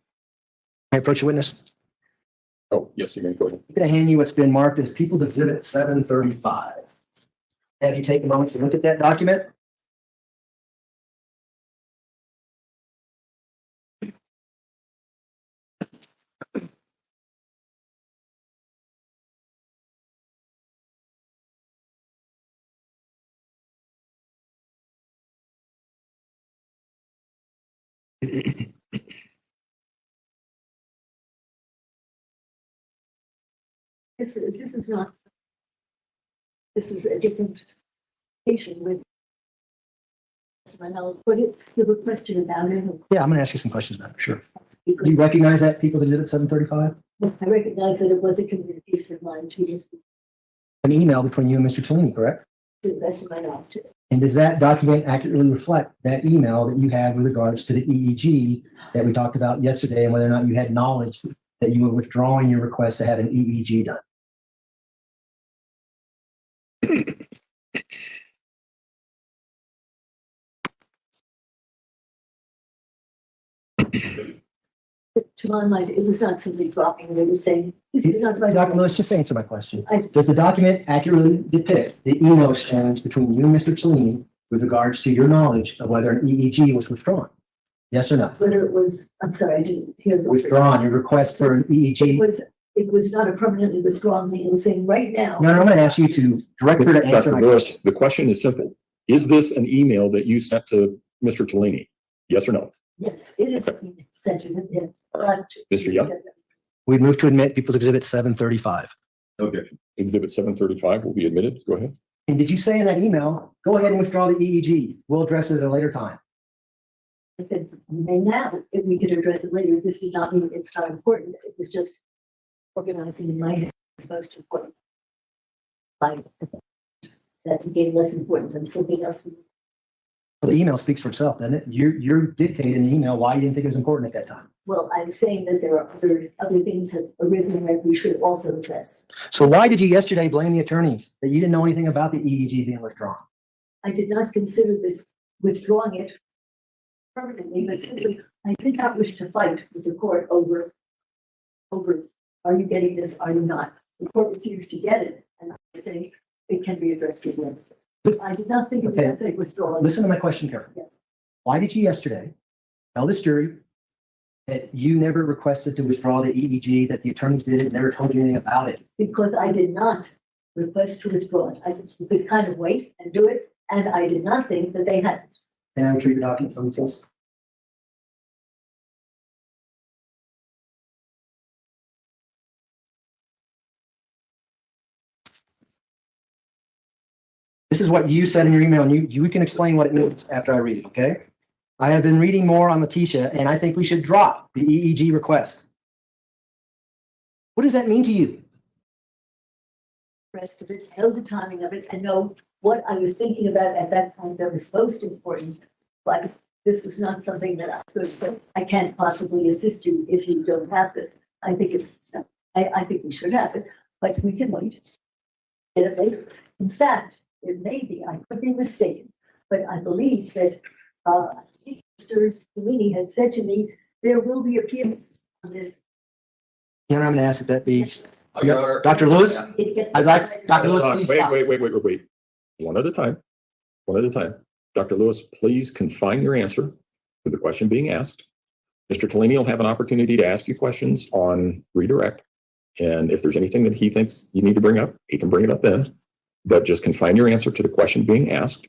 I approach the witness. Oh, yes, you may go ahead. I'm going to hand you what's been marked as People's Exhibit 735. Have you taken a moment to look at that document? This is not, this is a different patient with. But you have a question about it. Yeah, I'm gonna ask you some questions about it, sure. Do you Because recognize that People's Exhibit 735? I recognize that it was a communication of mine 2 years ago, An email between you and Mr. Cellini, correct? to the best of my knowledge. And does that document accurately reflect that email that you have with regards to the EEG that we talked about yesterday and whether or not you had knowledge that you were withdrawing your request to have an EEG done? To my mind, it was not simply dropping, it was saying, this is not right. Dr. Lewis, just answer my question. I- Does the document accurately depict the email exchange between you and Mr. Cellini with regards to your knowledge of whether an EEG was withdrawn? Yes or no? Whether it was, I'm sorry, I didn't hear the. Withdrawn, your request for an EEG? It was not a permanently withdrawn thing, it was saying right now. No, I'm going to ask you to direct her to answer Dr. my Lewis, question. the question is simple. Is this an email that you sent to Mr. Cellini? Yes or no? Yes, it is sent to him. Not to- Mr. Young? We move to admit People's Exhibit 735. Okay. Exhibit 735 will be admitted. Go ahead. And did you say in that email, go ahead and withdraw the EEG? We'll address it at a later time. I said, and now, if we could address it later, this did not mean it's not important, it was just organizing in my head as opposed to important. Like, that became less important than something else. Well, the email speaks for itself, doesn't it? You're dictating in the email why you didn't think it was important at that time. Well, I'm saying that there are other things have arisen that we should also address. So why did you yesterday blame the attorneys that you didn't know anything about the EEG being withdrawn? I did not consider this withdrawing it permanently, but simply, I did not wish to fight with the court over, are you getting this, are you not? The court refused to get it, and I say it can be addressed again. I did not think it was a withdrawal. Listen to my question carefully. Yes. Why did you yesterday tell this jury that you never requested to withdraw the EEG, that the attorneys did it, never told you anything about it? Because I did not request to withdraw it. I said, you could kind of wait and do it, and I did not think that they had. Can I retrieve the document from you, please? This is what you said in your email, and you can explain what it means after I read it, okay? I have been reading more on Letitia, and I think we should drop the EEG request. What does that mean to you? Rest of it, know the timing of it, and know what I was thinking about at that time that was most important. But this was not something that I was, but I can't possibly assist you if you don't have this. I think it's, I think we should have it, but we can wait. Get it later. In fact, it may be, I could be mistaken, but I believe that, Mr. Cellini had said to me, there will be appeals on this. You know, I'm going to ask that be, Your Honor. Dr. Lewis? It gets I'd like, Dr. Lewis, Hold on. please Wait, stop. wait. One at a time. One at a time. Dr. Lewis, please confine your answer to the question being asked. Mr. Cellini will have an opportunity to ask you questions on redirect. And if there's anything that he thinks you need to bring up, he can bring it up then. But just confine your answer to the question being asked.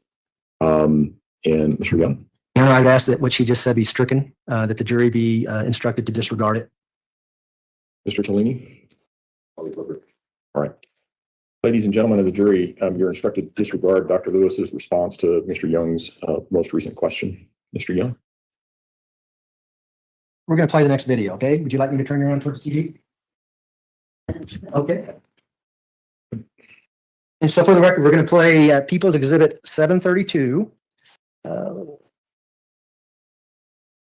And Mr. Young. Your Honor, I'd ask that what she just said be stricken, that the jury be instructed to disregard it. Mr. Cellini? All right. Ladies and gentlemen of the jury, you're instructed to disregard Dr. Lewis's response to Mr. Young's most recent question. Mr. Young? We're going to play the next video, okay? Would you like me to turn you around towards the TV? Okay. And so for the record, we're going to play People's Exhibit 732.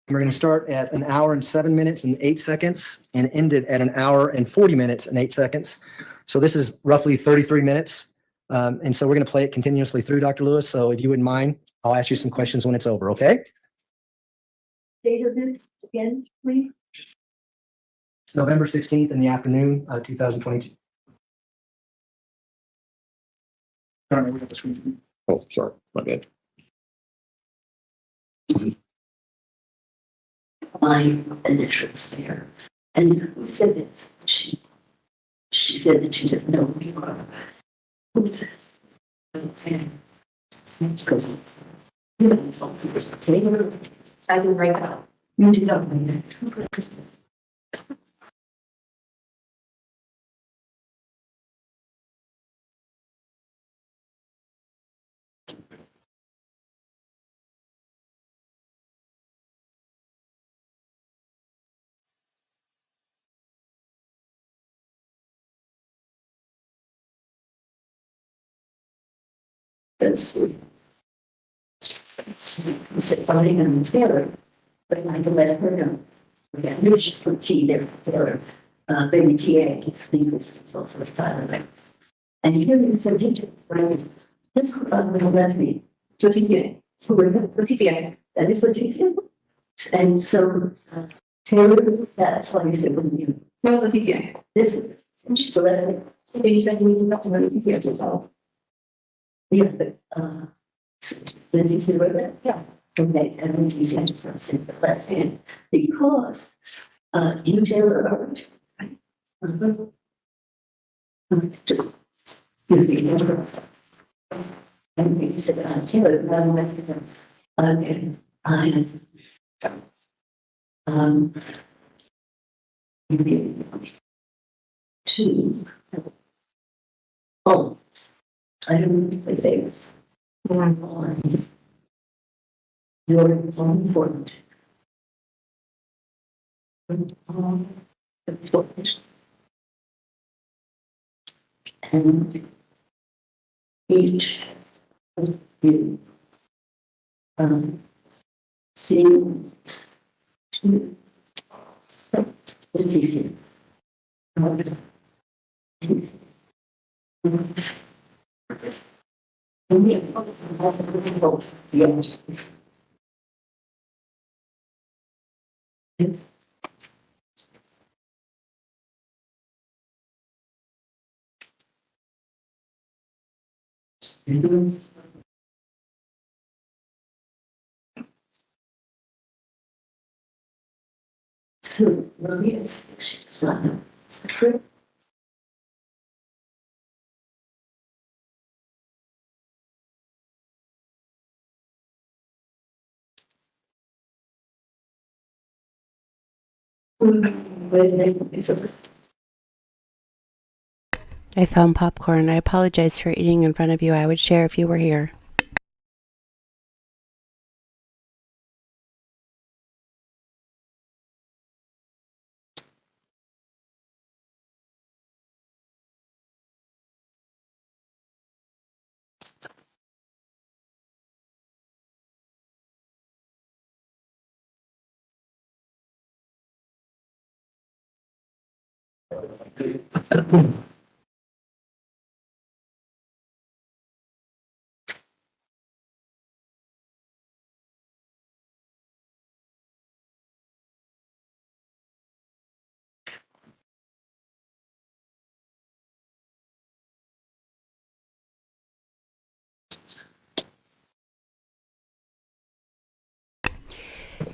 We're going to start at 1 hour and 7 minutes and 8 seconds and end it at 1 hour and 40 minutes and 8 seconds. So this is roughly 33 minutes. And so we're going to play it continuously through, Dr. Lewis. So if you wouldn't mind, I'll ask you some questions when it's over, okay? Date of this again, please. It's November 16th in the afternoon, 2022. I don't know, we got the screen. Oh, sorry, my bad. My initials there. And who said that she said that she didn't know who you are. Who was it? Okay. Because you know, I can write that. you did not read it. That's sit fighting and together, but I can let her know. Yeah, there's just some tea there for baby TA. It's also a file. And here is a picture. Right? This will let me. Leticia. Leticia. That is Leticia. And so Taylor, that's why you said when you. No, it's Leticia. This she's 11. So you said you need to talk to her, Leticia, to tell. Yeah, but Leticia wrote that. Yeah. Okay, and Leticia just wants to the left hand because you Taylor are right. Just you know, and he said, Taylor, okay, two. Oh, I don't think they were on. You're important. Important. And each of you seems to believe you. Yes. So, yes, it's not true. I found popcorn. I apologize for eating in front of you. I would share if you were here.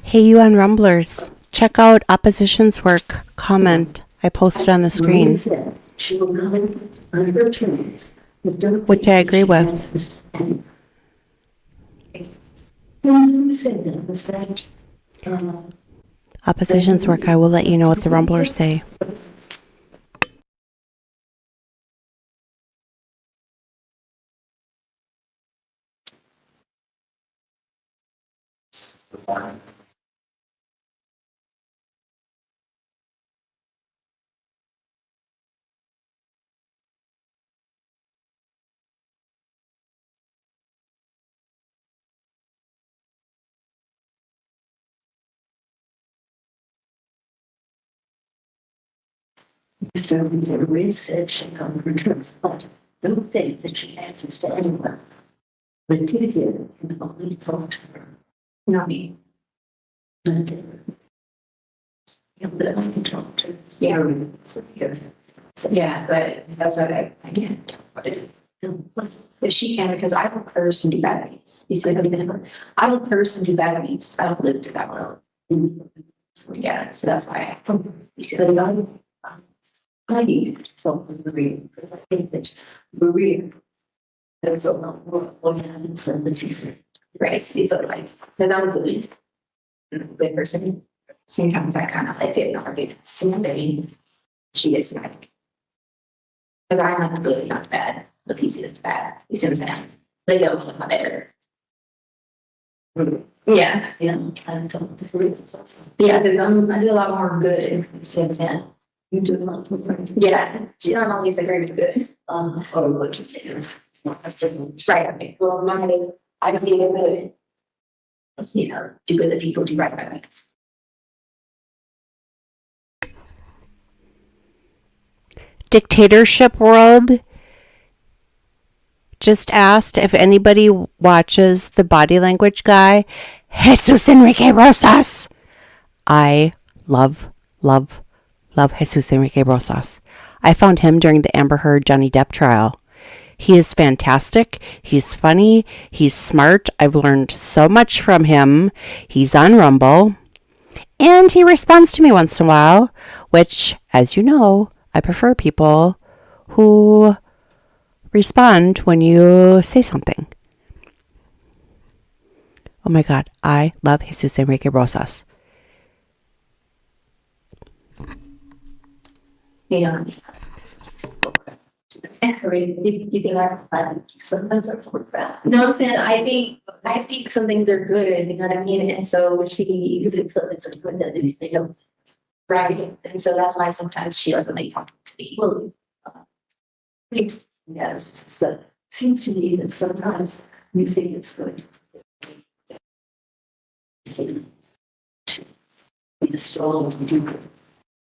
Hey, you on Rumblers, check out Opposition's work. Comment. I posted on the screen. She will come on her terms. Which I agree with. Who said that? Was that? Opposition's work. I will let you know what the Rumblers say. Starting to research on her terms, but don't think that she answers to anyone. But Lydia can only talk to her. Not me. And but I can talk to Yeah. Mary. So here. Yeah, but that's what I can't talk about it. But she can, because I don't curse and do bad things. You see what I'm saying? I don't curse and do bad things. I don't live through that world. Yeah, so that's why you see what I'm I need from Maria. I think that Maria. There's a lot more women and the Jesus. Right, so like, because I'm a good person. Sometimes I kind of like get argued with somebody. She gets like, because I'm like good, not bad, but he sees bad. You see what I'm saying? They go a lot better. Yeah. Yeah, because I do a lot more good. You see what I'm saying? You do a lot more. Yeah, you don't always agree with good. Or what you say is. Right, okay. Well, I just need to get good. Let's see how do good that people do right by me. Dictatorship World just asked if anybody watches the body language guy, Jesus Enrique Rosas. I love Jesus Enrique Rosas. I found him during the Amber Heard Johnny Depp trial. He is fantastic. He's funny. He's smart. I've learned so much from him. He's on Rumble. And he responds to me once in a while, which, as you know, I prefer people who respond when you say something. Oh my God, I love Jesus Enrique Rosas. Yeah. You think I'm sometimes I'm no, I'm saying I think some things are good, you know what I mean? And so she thinks something's good that they don't. Right. And so that's why sometimes she doesn't like talking to me. Well, yeah, it's seems to me that sometimes you think it's good. See, to be the strong do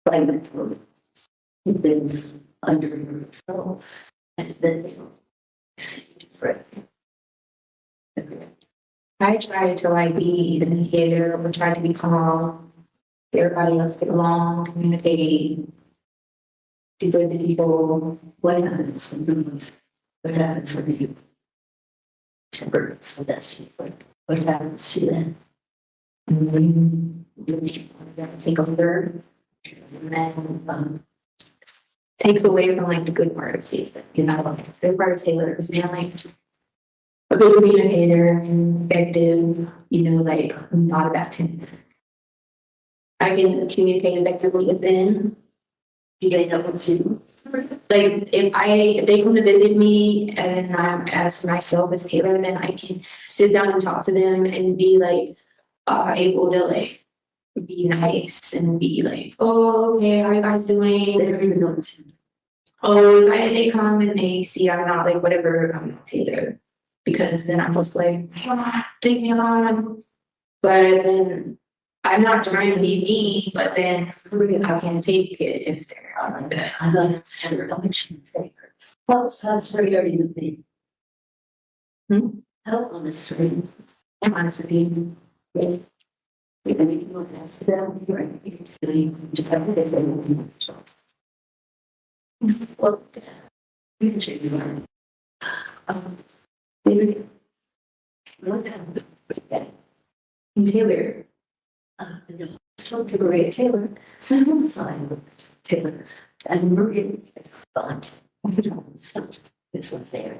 like things under your control. And then they don't see it's right. I try to like be the mediator or try to be calm. Everybody else get along, communicate. Do good to people. What happens when you? What happens when you? Temper, so that's what happens to them. And then you take over, and then takes away from like the good part of Taylor. You know, the good part of Taylor is being like a good communicator, effective. You know, like I'm not about to. I can communicate effectively with them. You get up to. Like if they come to visit me and I'm as myself as Taylor, then I can sit down and talk to them and be like able to like be nice and be like, oh, okay, how are you guys doing? They don't even know it's him. Oh, they come and they see I'm not like whatever, I'm not Taylor. Because then I'm just like, take me along. But then I'm not trying to be mean, but then really I can take it if they're on the I know it's kind of election favor. What street are you in? How on the street? I'm on the street. Yeah. Well, you can change your mind. Maybe. Taylor. No, spoke to Maria Taylor. Someone signed Taylor and Maria thought, this one there.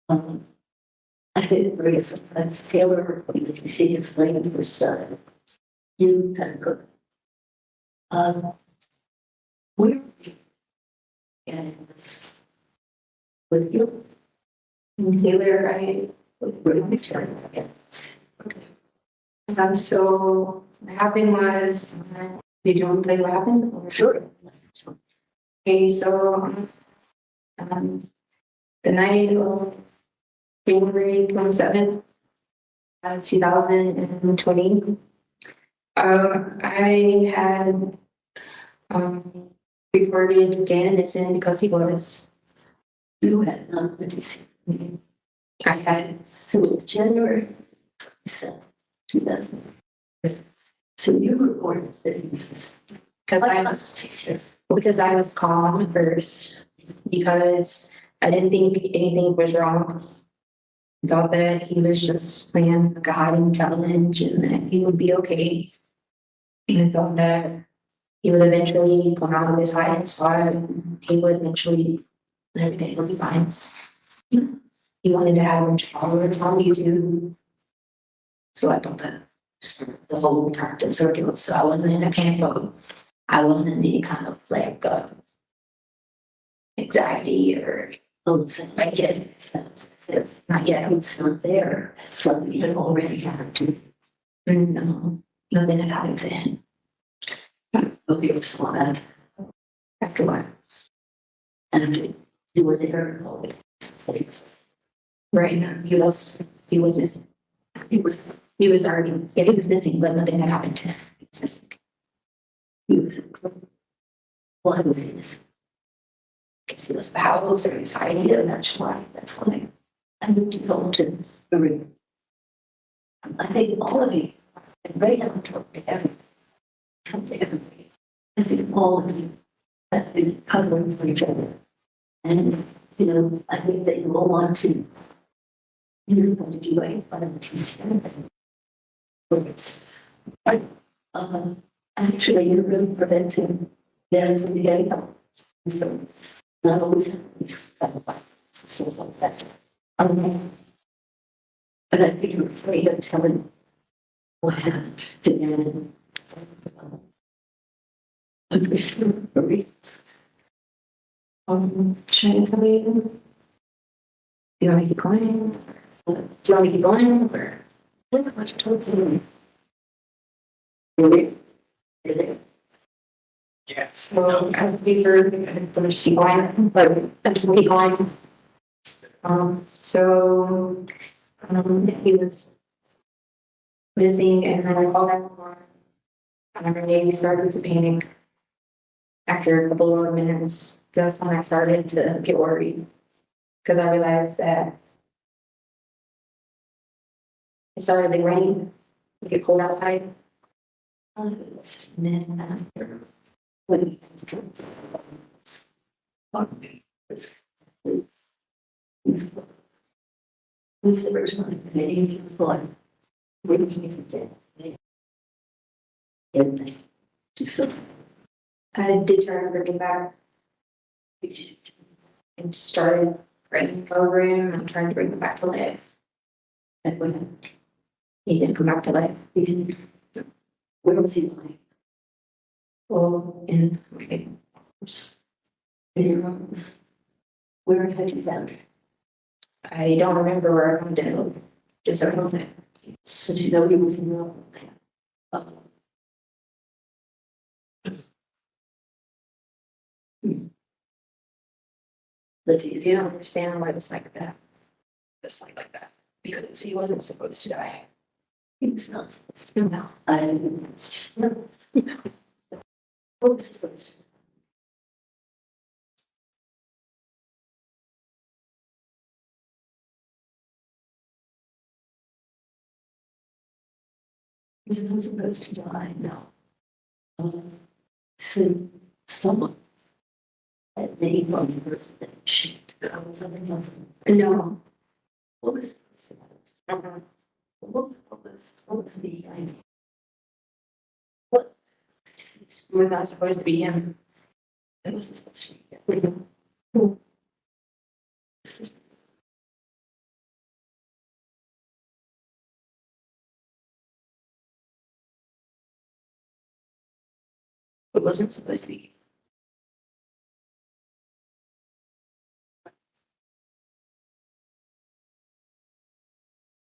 I didn't Maria sometimes Taylor, when you see his name for stuff. You kind of go. Where and this with you. And Taylor, I really started again. Okay. So what happened was, did you want to tell you what happened? Or sure. Okay, so the night of January 27th, 2020, I had reported Dan missing because he was. You had not missing. I had since January 7th, 2000. So you reported that he was missing. Because I was calm first, because I didn't think anything was wrong. Thought that he was just playing like a hiding challenge and that he would be okay. And I thought that he would eventually come out of his hiding spot and he would eventually, everything would be fine. He wanted to have a bunch of followers on YouTube. So I thought that just the whole practice circuit, so I wasn't in a panic mode. I wasn't in any kind of like anxiety or like not yet, I was not there. Suddenly it already happened. And nothing had happened to him. But we saw that after a while. And you were there. Right now, he was missing. He was already, yeah, he was missing, but nothing had happened to him. He was missing. He was, well, I guess he was howls or anxiety, and that's why I moved to go to the room. I think all of you, and right now, talk to everybody. I think all of you have been covering for each other. And, you know, I think that you all want to, you know, want to do right by actually, you're really preventing them from getting up. Not always stuff like that. But I think you're afraid of telling what happened to them. I'm pretty sure for reasons. Should I tell you? Do you want me to keep going? Do you want me to keep going? Or what much told you? Really? Really? Yeah. So as we heard, I'm just keep going, but I'm just keep going. So he was missing, and then I called everyone. And I really started to panic. After a couple of minutes, that's when I started to get worried because I realized that it started to rain, it get cold outside. And then after when what's the original committee was born? And do something. I did try to bring him back. And started writing a program and I'm trying to bring him back to life. That when he didn't come back to life, he didn't. Where was he lying? Well, in my house. In your house. Where had you found it? I don't remember where I found it. Just I found it. So do you know he was in the house? But do you don't understand why it was like that? It's like that. Because he wasn't supposed to die. He's not supposed to know. No. What was supposed to? He's not supposed to die, no. So someone that made one person that shit comes something else. No. What was what was the idea? What was not supposed to be him? It wasn't supposed to be him. It wasn't supposed to be.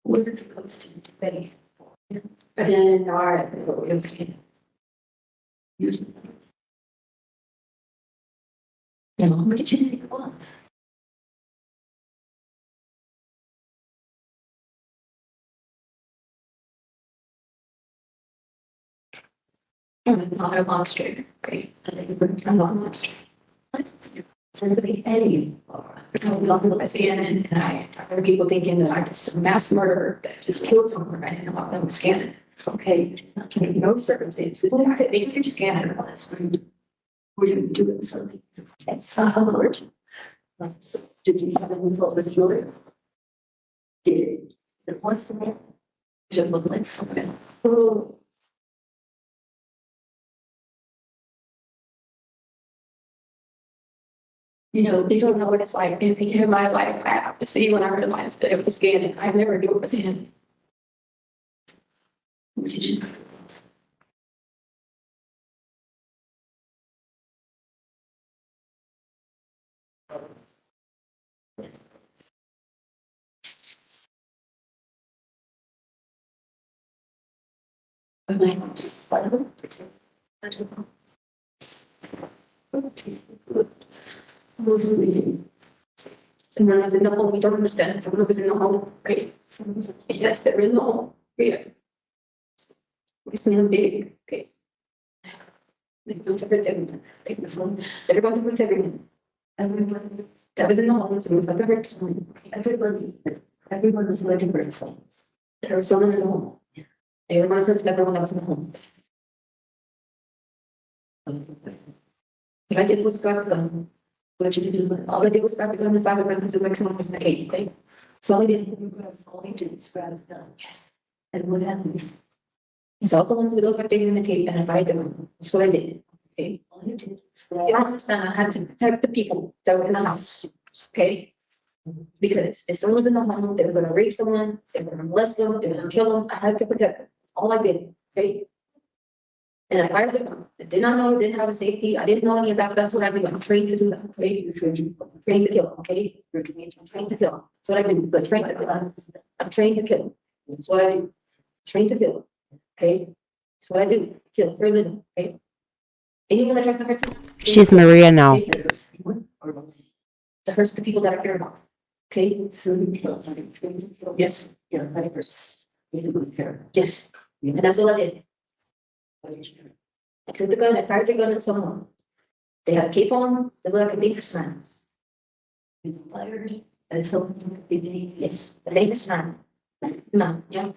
Wasn't supposed to be. And then our it was no, what did you think it was? I'm not a monster, okay? I'm not a monster. It's really any. I'm not a lesbian and I heard people thinking that I'm just a mass murderer that just killed someone and a lot of them was scanning. Okay, under no circumstances, I think you just can't handle this. Were you doing something? That's not how it works. Did you have any thought was your? Did it wants to be? Should look like something. Oh. You know, you don't know what it's like in my life. I have to see when I realized that it was Gannon. I never knew it was him. Which is just. Someone was in the home, we don't understand. Someone was in the home, okay. Someone was, yes, they're in the home, yeah. Listen, big, okay. They built everything, they was home, they're going to protect everything. Everyone that was in the home, so it was like a hurt, everyone was looking for itself. There was someone in the home. Everyone hurt everyone that was in the home. What I did was grab a gun. What you do, all I did was grab a gun and fire a gun because it makes someone was in the cave, okay? So all I did, all I did was grab the gun. And what happened? You saw someone who looked like they were in the cave and I fired them. That's what I did. Okay? All you did is grab. You don't understand, I had to protect the people that were in the house. Okay? Because if someone was in the home, they were gonna rape someone, they were gonna molest them, they were gonna kill them, I had to protect them. All I did, okay? And I fired the gun. I did not know, didn't have a safety. I didn't know any of that. That's what I do. I'm trained to do that. Okay, you're trained to kill. Okay, you're trained to kill. That's what I do. But trained to kill. I'm trained to kill. That's what I do. Trained to kill. Okay, that's what I do. Kill for a living. Okay. Anyone that tries to hurt you. She's Maria now. That hurts the people that are here about. Okay, so you kill. Yes. Yeah, that hurts. Yes, and that's what I did. I took the gun, I fired the gun at someone. They had a cape on, they looked like a dangerous man. You fired at someone, yes, a dangerous man. Man, yeah.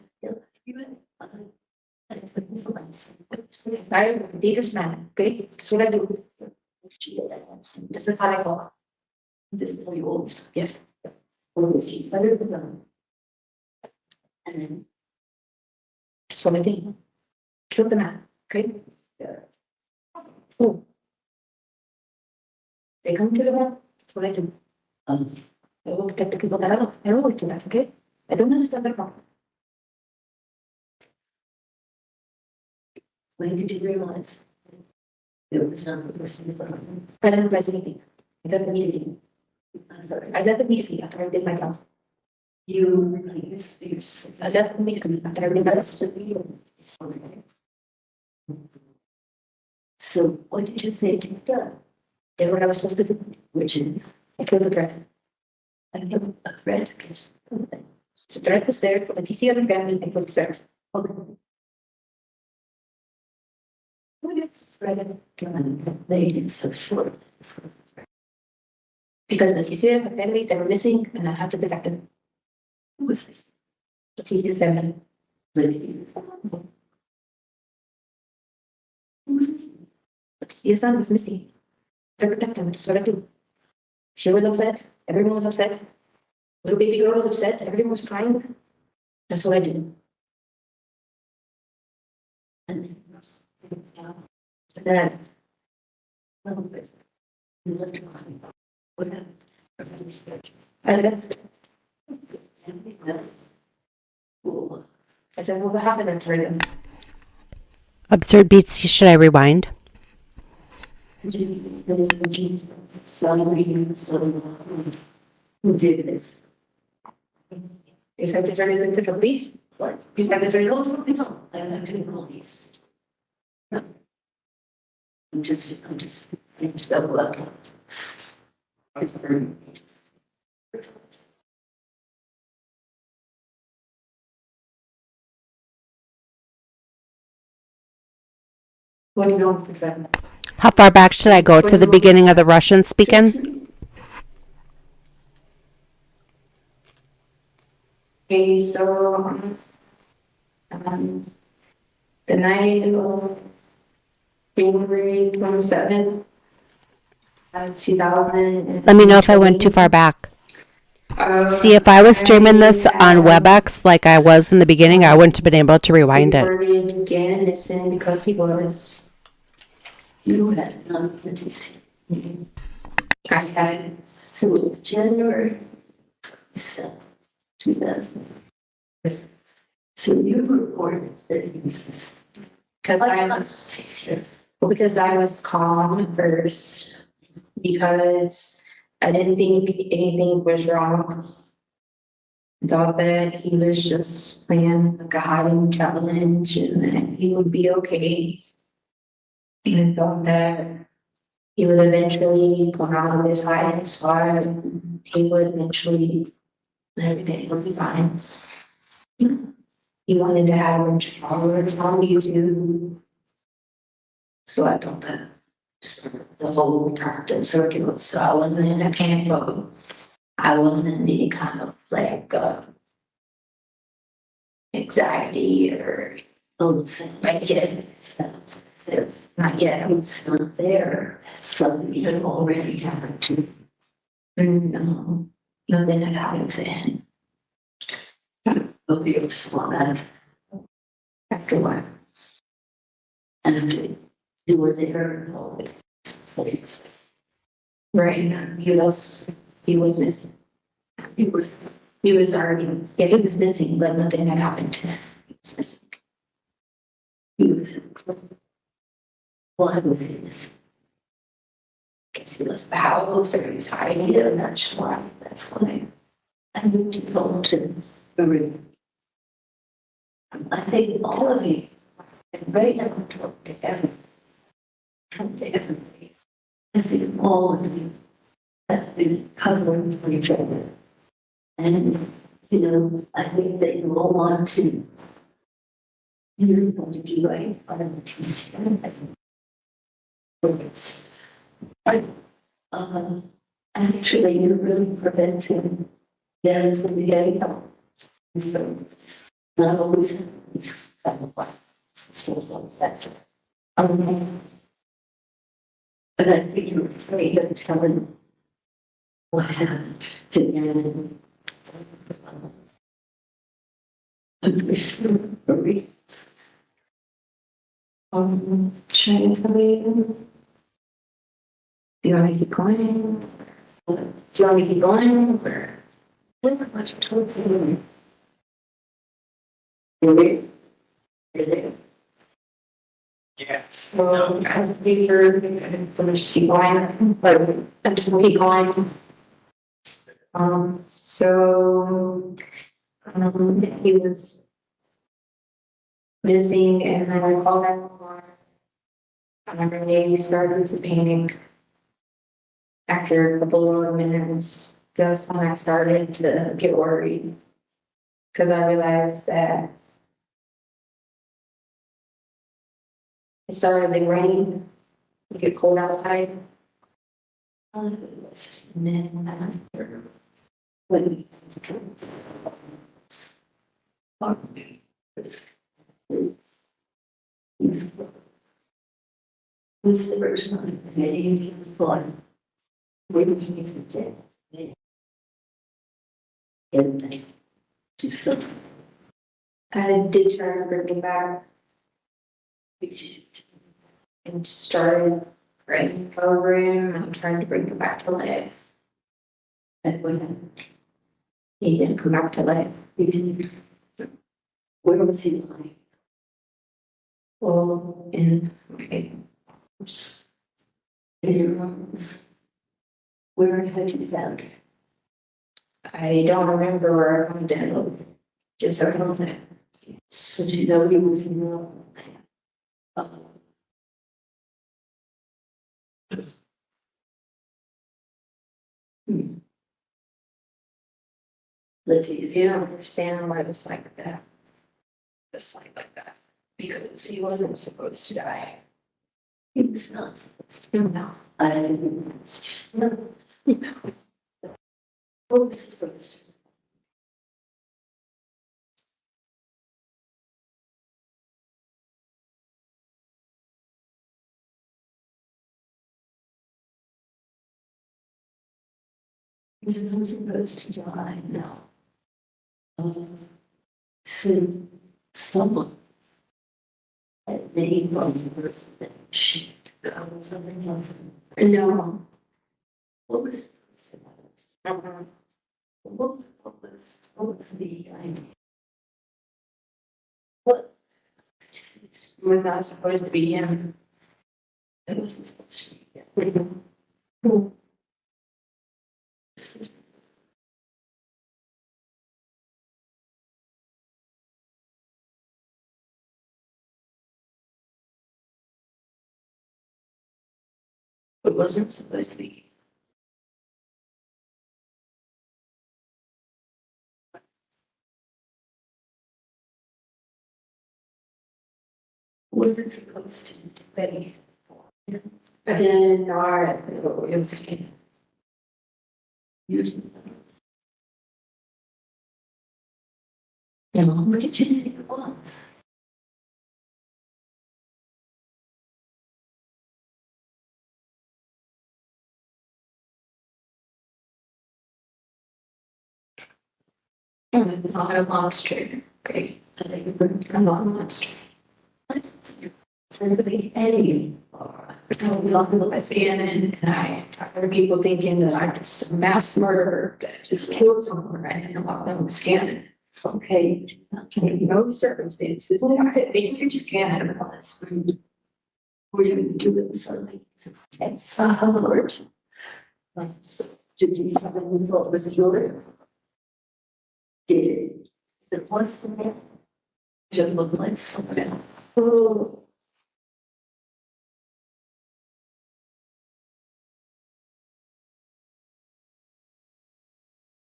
Fired a dangerous man, okay? That's what I do. This is how I go. This is how you old, yes. Fired the gun. And then. That's what I did. Killed the man. Okay. Oh. They come to the home. That's what I do. I will protect the people that I love. I always do that. Okay. I don't understand that wrong. When did you realize it was not the person? I didn't realize anything. I left immediately. I left immediately after I did my job. You realize this. I left immediately after I did my job. So what did you think you've done? Did what I was supposed to do, which is I killed a threat. I killed a threat. The threat was there for the TC of the family and for the service. Okay. They did so short. Because the TC of the family, they were missing and I had to protect them. Who was this? The TC's family. Really? Your son was missing. To protect him, that's what I do. She was upset, everyone was upset. Little baby girl was upset, everyone was crying. That's what I do. And then you left her crying. What happened? I left. I said, well, what happened? I told him. Absurd beats. Should I rewind? Who did this? If I deserve anything to the police, what? If I deserve anything to the police, I have to call police. No. I'm just double up. What do you want to try? How far back should I go to the beginning of the Russian speaking? Okay, so the night of January 27th, 2000. Let me know if I went too far back. See, if I was streaming this on WebEx like I was in the beginning, I wouldn't have been able to rewind it. Recorded again and missing because he was. You had none of these. I had So it was January 7th, 2000. So you reported that it exists. because I was calm first because I didn't think anything was wrong. Thought that he was just playing like a hiding challenge and that he would be okay. And thought that he would eventually come out of his hiding spot and he would eventually, everything would be fine. He wanted to have a bunch of followers on YouTube. So I thought that just the whole practice circuit, so I wasn't in a panic mode. I wasn't in any kind of like anxiety or like not yet. I was not there. Something you had already happened to. No, nothing had happened to him. But you saw that After what? and you were there. Right, he was missing. He was already, yeah, he was missing, but nothing had happened to him. He was missing. He was. Why was he? Guess he was house or he's hiding, I'm not sure. That's why. I need to go to Marie. I think all of you, and right now, talk to everyone. Talk to everybody. I think all of you have been covering for each other. And, you know, I think that you all want to. You're going to be right on the TC. Actually, you're really preventing them from getting help. Not always. But I think you're afraid of telling what happened to them. Should I tell you? Do you want me to keep going? Do you want me to keep going or? What much told you? Really? Really? Yes. So as we heard, I'm just keep going, but I'm just gonna keep going. So, he was missing and then I called that more. And I really started to panic. After a couple of minutes, that's when I started to get worried. Cause I realized that it started to rain, it get cold outside. And then after, when was the original name he was born? Where did he from dead? And I do something. I did try to bring it back and started praying over him. I'm trying to bring him back to life. And when He didn't come back to life. he didn't, where was he lying? Well, in my In your arms? Where had you found her? I don't remember where I found him. Just around it. So you know he was in your arms? But do If you don't understand why it was like that, it's like that because he wasn't supposed to die. he was not supposed to. No. I didn't. No. What was supposed to? Was it not supposed to die? No. So someone had made one birth that she got something else. No. What was? What was the idea? What? It was not supposed to be him. It wasn't supposed to be him. It wasn't supposed to be. Was it supposed to be? And then our, it was. Yeah, what did you think it was? I'm not a monster, okay? I'm not a monster. It's really any. I'm not a lesbian and I heard people thinking that I'm just a mass murderer that just killed someone and I'm not them scanning. Okay, under no circumstances, I think you just can't have this. We're going to do it something. It's not how it works. To do something with what was your. Did it was to me. To look like someone else. Oh.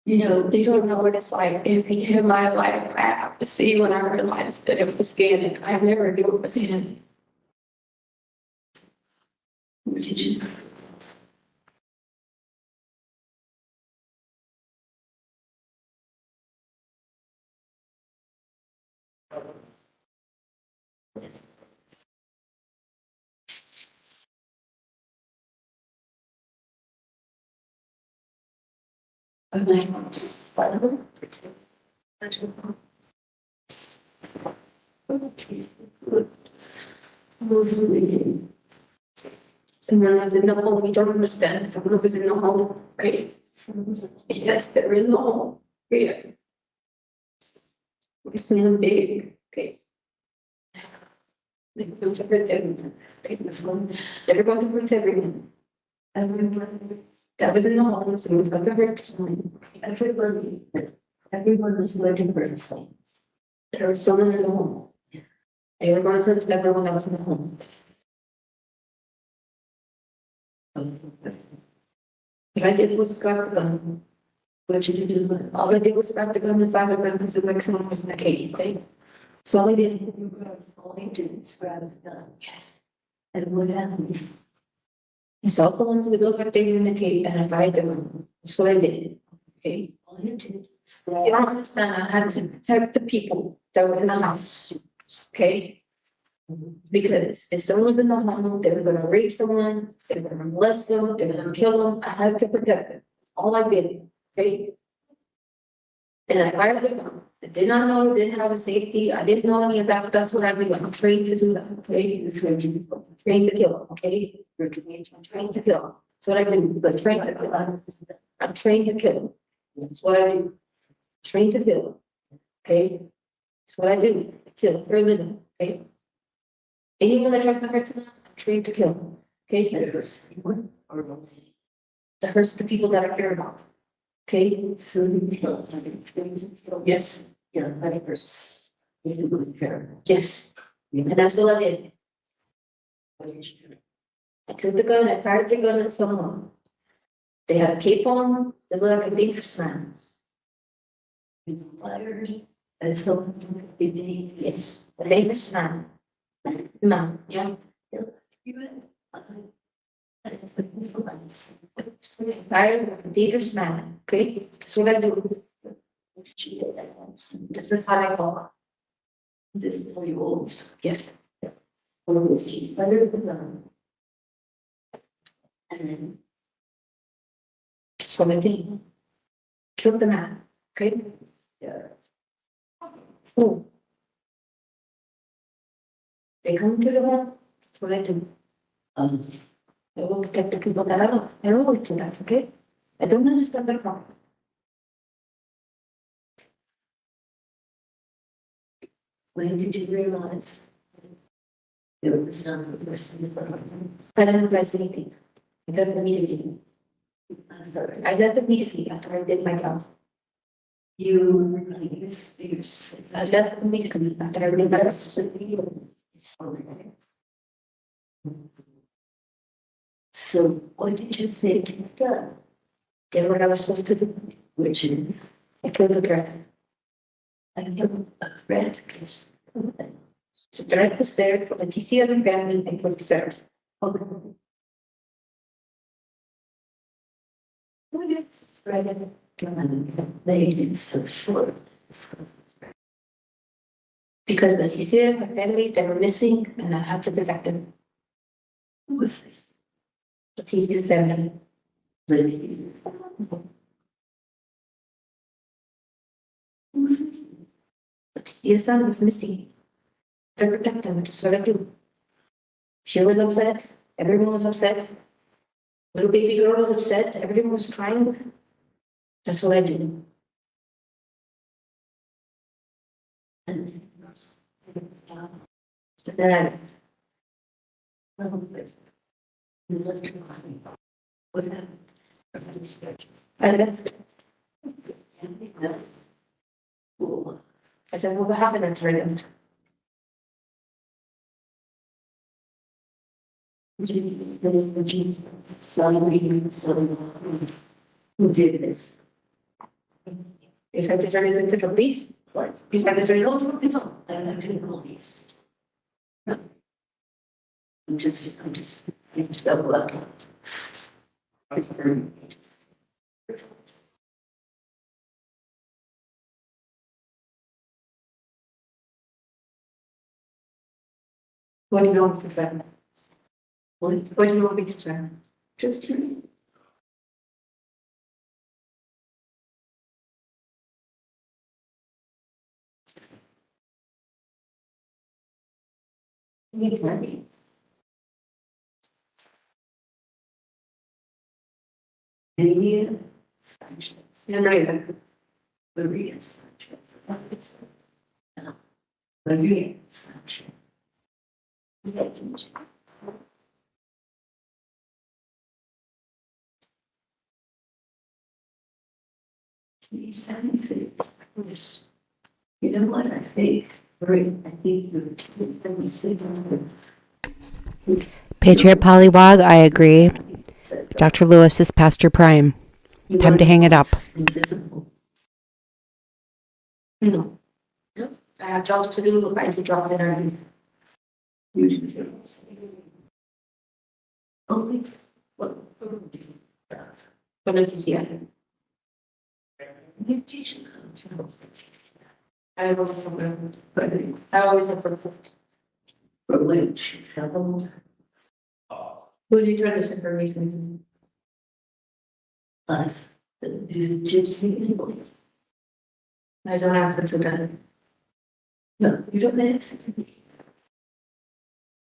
You know, you don't know what it's like in my life. I have to see when I realized that it was scanning. I never knew it was him. Which is just. Someone was in the home, we don't understand, someone was in the home, right? Someone was, yes, they're in the home, yeah. Someone big, okay. They're going to hurt everyone, they're going to hurt everyone. Everyone that was in the home, so it was going to hurt someone, everyone was going to hurt someone. There was someone in the home. They were going to hurt everyone that was in the home. What I did was grab the gun. What did you do? All I did was grab the gun and fire the gun because it like someone was in the cage, okay? So all I did, all I did is grab the gun. And what happened? You saw someone who looked like they were in the cage and I fired the gun. That's what I did. Okay? All I did is grab. You don't understand. I had to protect the people that were in the house. Okay? Because if someone was in the home, they were gonna rape someone, they were gonna molest them, they were gonna kill them, I had to protect them. All I did, okay? And I fired the gun. I did not know, didn't have a safety, I didn't know any of that, but that's what I do. I'm trained to do that, okay? You're trained to kill, okay? I'm trained to kill. That's what I do, but trained to kill. I'm trained to kill. That's what I do. Trained to kill, okay? That's what I do. I kill for a living, okay? Anyone that tries to hurt them, I'm trained to kill. Okay, that hurts anyone or that hurts the people that I care about. Okay, so you kill. I'm trained to kill. Yes, yeah, that hurts. You do care. Yes, and that's what I did. I took the gun, I fired the gun at someone. They had a cape on, they looked like a dangerous man. Fired at someone, yes, a dangerous man. No, yeah. I am a dangerous man, okay? That's what I do. This is how I go. This is how you old. Yes. And then. That's what I did. killed the man, okay? Yeah. Oh. They come to the wall, that's what I do. Um, I will protect the people that I love. I always do that, okay? I don't understand their problem. when did you realize it was not the person from? I don't realize anything. I left immediately. I left immediately after I did my job. You released yourself. I left immediately after I did my job. So what did you think you done? Did what I was supposed to do. Which is I killed the threat. a threat. The threat was there for the TC and family and for the service. Made it so short. Because the TC and my family, they were missing and I had to protect them. Who was this? The TC's family. Really? Who was it? The TC's son was missing. To protect them, that's what I do. She was upset, everyone was upset. Little baby girl was upset, everyone was crying. That's what I do. And But then you left your money. What happened? I left. Well, I don't know what happened after I left. who did this? If I deserve it to the police, What? if I deserve it to the police. No, I went to the police. No. I'm just, it's so lucky. It's very. What do you want me to try? What? What do you want me to try? Just you. Need money. Maria Sanchez. Maria. Maria Sanchez. Maria Sanchez. You know what I think? I think Patriot Pollywog, I agree. Dr. Lewis is past your prime. Time to hang it up. Invisible. No. I have jobs to do, I do jobs that are. Only what? What does he see? Mutation control. I always have, I always have perfect. For which trouble Who do you turn this information us the gypsy people. to? I don't answer to that. No, you don't answer.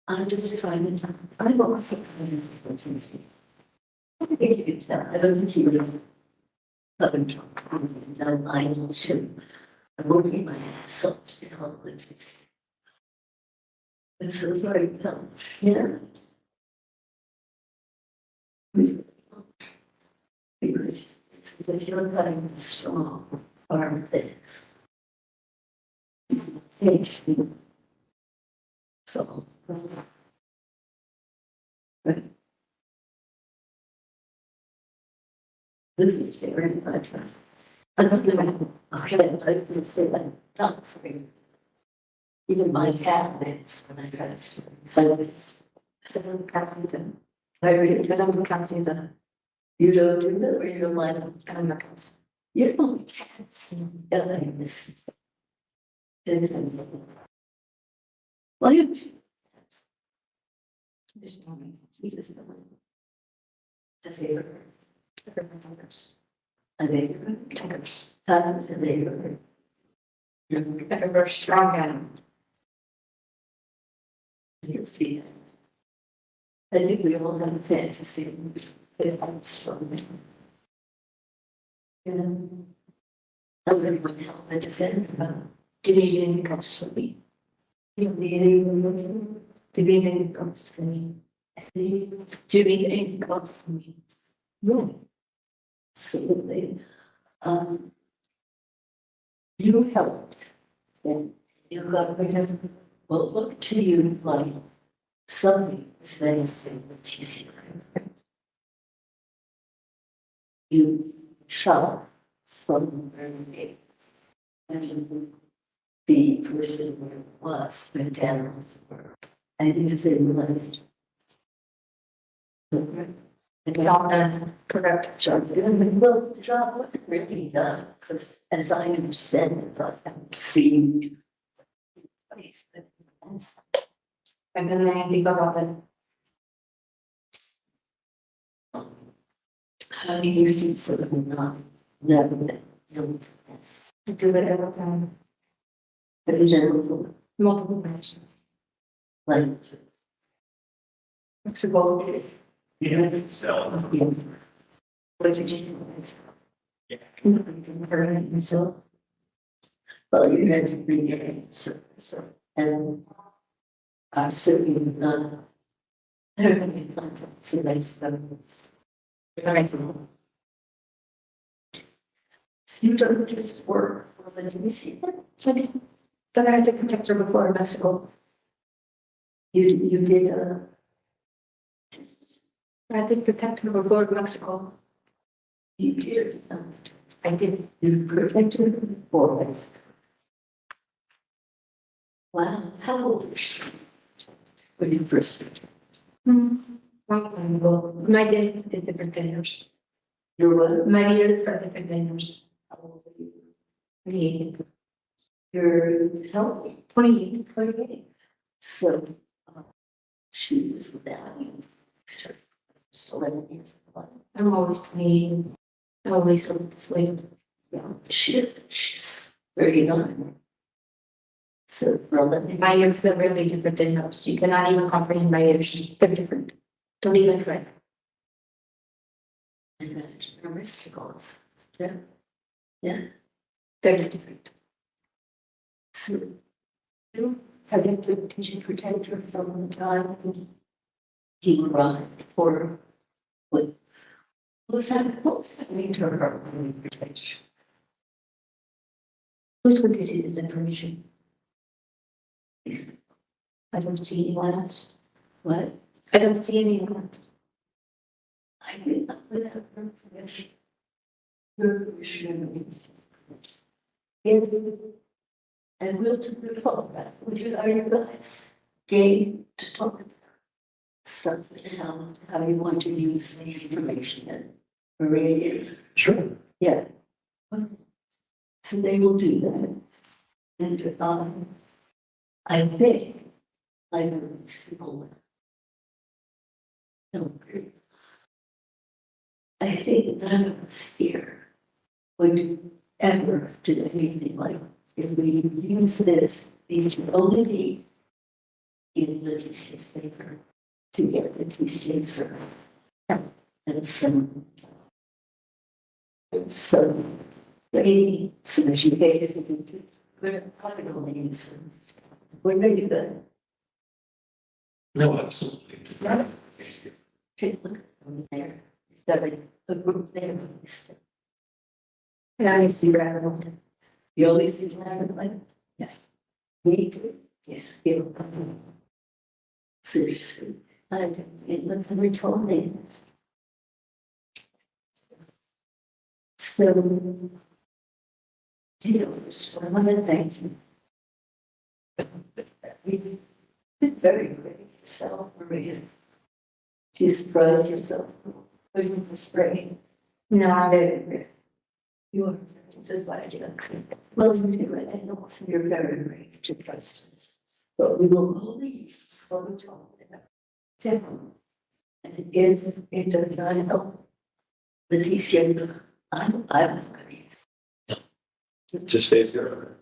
I'm just trying to, I'm also trying to. I think you can tell, I don't think you would have. No, I should. I'm working my ass off to politics. It's so very tough, you know? Because if you're letting the strong arm that takes you. So. Right. This is very much. I don't know, okay, I would say that, not for you. Even my cabinets, when I drive to, I don't copy them. I don't copy them. You don't do that, or you don't like them? I don't know. You don't can't see this. Why don't you? Just tell me. You just don't. Does it? a neighborhood, times a neighborhood. Better we're strong and You can see it. I think we all have a fantasy that comes from it. And I would help and defend, division comes from me. You don't need anything, division comes from me. Doing anything comes from me. No. Absolutely. You helped. And you got rid of, well, look to you like something is menacing the easier. You shot from where you and the person who was went down and you didn't let it. The job done, correct, job done, well, the job wasn't really done, because as I understand it, I haven't seen. I'm gonna think about it. How do you sort of not, never, I do it every time, but in general, multiple times. like. To go. Yeah. What did you do? Yeah. So. Well, you had to bring it in, so, and. I certainly not. Everybody contacts the nice stuff. Alright. So you don't just work for the DC. Okay. But I had to protect her before Mexico. You did, I had to protect her before Mexico. you did, I did. you protected for us. Wow, how old was she? When you first, Long time ago. My days is different than yours. you were, My years are different than yours. how old were you? 28. You're healthy, 28. 28. So, she was without you. So 11 years old. I'm always 28. I always look this way. Yeah, she's 39. So for 11 My years are really different than yours. You cannot even comprehend my years. They're different. Don't even try. imagine her mysticals. Yeah. Yeah. They're different. So, you have to teach protect her from the time he arrived for what was that mean to her when we protect? Who's going to see this information? I don't see anyone else. What? I don't see anyone else. I did not without her permission. Her permission means. And we'll do the talk about, would you, are you guys game to talk about stuff, how you want to use the information that Maria is? Sure. Yeah. So they will do that. And, I think, I know these people don't agree. I think none of us here would ever do anything like, if we use this, these would only be in the TC's paper to get the TC's and some. So, maybe some educated, but probably only use them. We're maybe good. No, absolutely. Take a look over there. Got a group there. And I see rather. You always see that, like, yeah. We do, yes, you. Seriously, I don't, it was never told me. So, you know, just one of the things. You've been very great yourself, Maria. Do you surprise yourself? Putting the spray? No, I'm very. You are, this is what I do. Well, you do it, I know you're very great to trust us. But we will believe, so we talk about. And if it does not help the TCA, I'm Just stays here.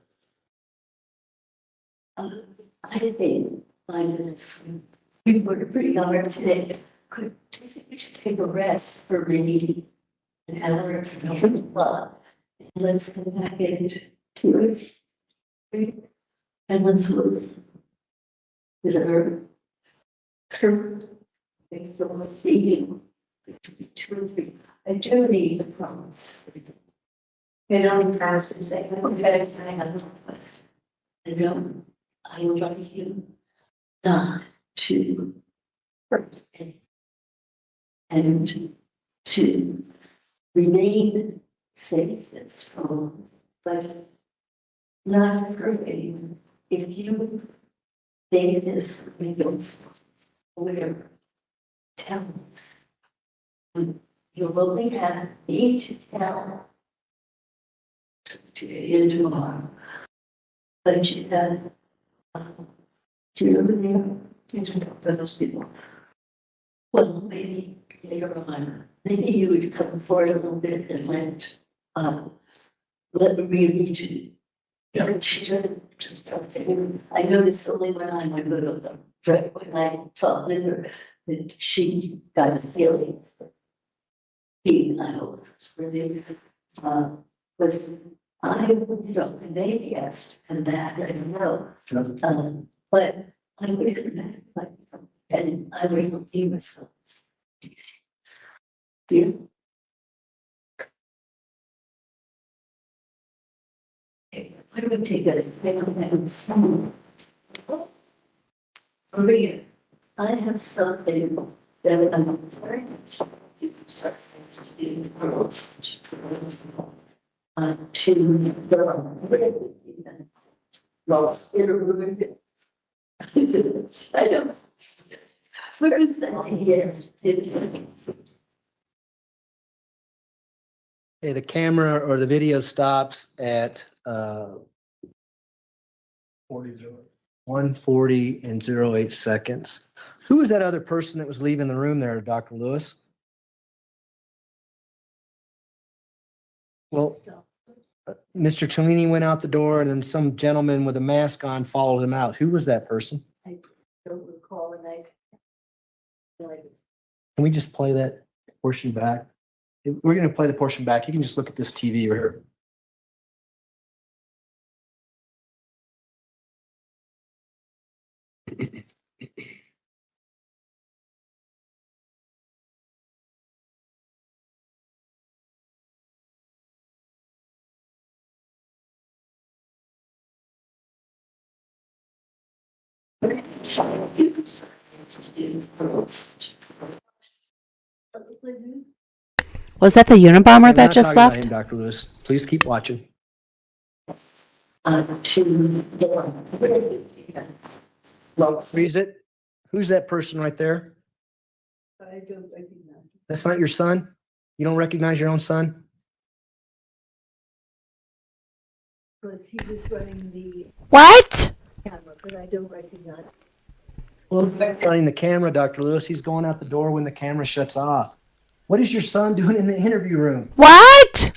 I think 5 minutes. We worked pretty hard today. Do you think we should take a rest for maybe an hour or something? Well, let's go back into it. And let's move. Is it her? Sure. Thanks for seeing. 2 or 3. I do need the promise. It only promises to say, I'm better than I have the request. I would like you not to hurt anyone and to remain safe and strong, but not hurt anyone. If you think this we're tell you only have me to tell to you tomorrow. But you have do you remember for those people? Well, maybe later on, maybe you would come forward a little bit and let me read you. Yeah. She doesn't just talk to him. I noticed only when I'm a little them, right when I talk with her, that she got a feeling. I hope it's really was and they asked and that I don't know. But I would and I would be myself. Yeah. Okay, I would take a Maria, I have something that I'm very to lost in a room. I don't. Where is that? Yes. Hey, the camera or the video stops at 1:40 and 08 seconds. Who was that other person that was leaving the room there, Dr. Lewis? Well, Mr. Cellini went out the door and then some gentleman with a mask on followed him out. Who was that person? I don't recall, and Can we just play that portion back? We're going to play the portion back. You can just look at this TV right here. Was that the Unabomber I'm that not just talking about left? him, Dr. Lewis. Please keep watching. Freeze it. Who's that person right there? I don't recognize it. That's not your son? You don't recognize your own son? Because he was running the What? camera, but I don't recognize. Well, running the camera, Dr. Lewis. He's going out the door when the camera shuts off. What is your son doing in the interview room? What?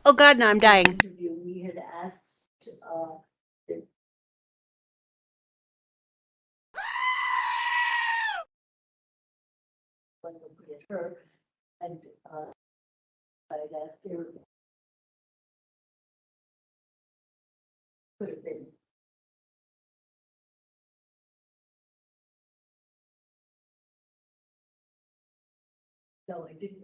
Oh God, no, I'm dying. Interview, we had asked, when we had her, and, I had asked her. Could have been. No, I didn't.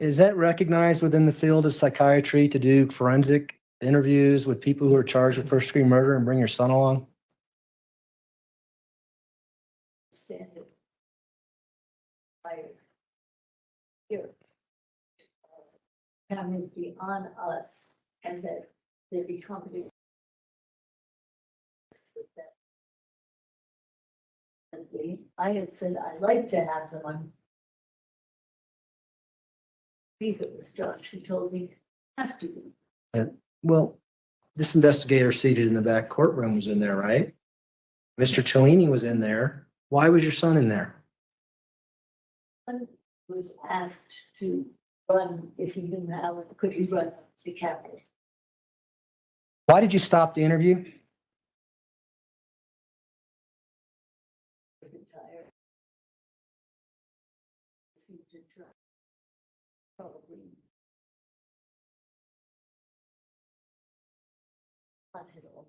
Is that recognized within the field of psychiatry to do forensic interviews with people who are charged with first degree murder and bring your son along? Stand it. Here. Cameras be on us and that there be company. I had said I'd like to have them on. If it was Josh, she told me have to be. Well, this investigator seated in the back courtroom was in there, right? Mr. Cellini was in there. Why was your son in there? Was asked to run, if he knew how, could he run the cameras? Why did you stop the interview? Tired. Seemed to try. Probably. Not at all.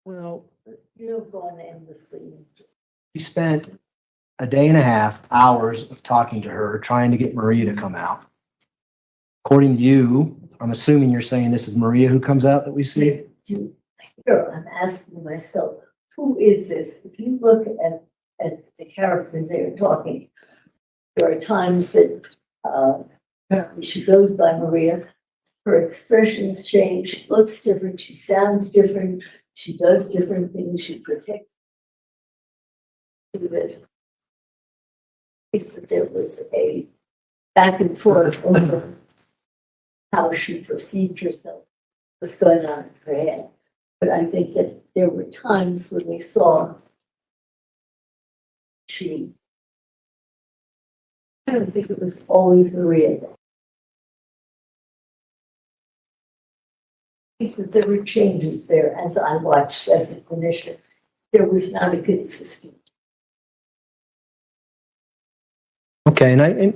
Well, You don't go on endlessly. you spent a day and a half, hours of talking to her, trying to get Maria to come out. According to you, I'm assuming you're saying this is Maria who comes out that we see? Here, I'm asking myself, who is this? If you look at the characters they're talking, there are times that apparently she goes by Maria. Her expressions change. She looks different. She sounds different. She does different things. She protects. That I think that there was a back and forth over how she perceived herself, what's going on in her head. But I think that there were times when we saw I don't think it was always Maria. I think that there were changes there as I watched as a clinician. There was not a consistent. Okay,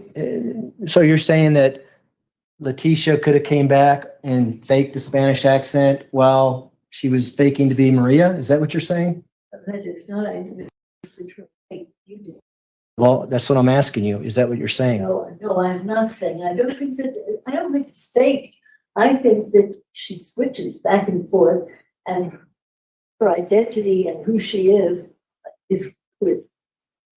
so you're saying that Leticia could have came back and faked the Spanish accent while she was faking to be Maria? Is that what you're saying? That is not, I didn't think you did. Well, that's what I'm asking you. Is that what you're saying? No, I'm not saying. I don't think it's faked. I think that she switches back and forth, and her identity and who she is with.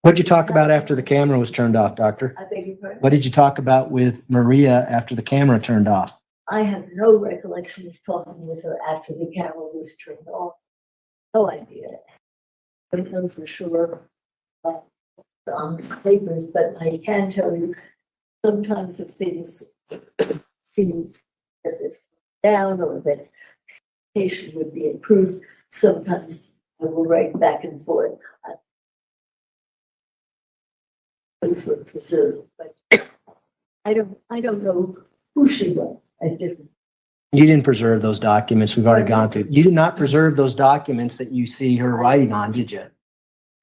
What'd you talk about after the camera was turned off, doctor? I beg your pardon? What did you talk about with Maria after the camera turned off? I have no recollection of talking with her after the camera was turned off. No idea. I don't know for sure on the papers, but I can tell you sometimes if things seem that there's down or that patient would be improved, sometimes I will write back and forth. Those were preserved, but I don't know who she was at different. You didn't preserve those documents. We've already gone through. You did not preserve those documents that you see her writing on, did you?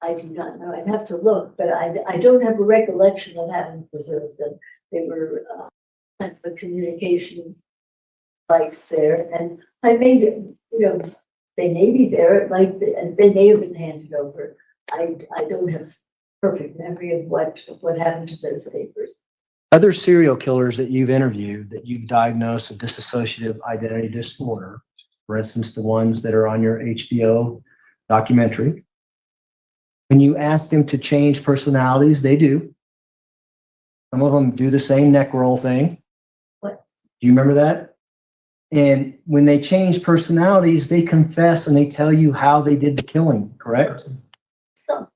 I do not know. I'd have to look, but I don't have a recollection of having preserved them. They were kind of a communication device there, and I may, they may be there. It might be, and they may have been handed over. I don't have perfect memory of what happened to those papers. Other serial killers that you've interviewed that you've diagnosed with dissociative identity disorder, for instance, the ones that are on your HBO documentary, when you ask them to change personalities, they do. Some of them do the same neck roll thing. What? Do you remember that? And when they change personalities, they confess and they tell you how they did the killing, correct? Some.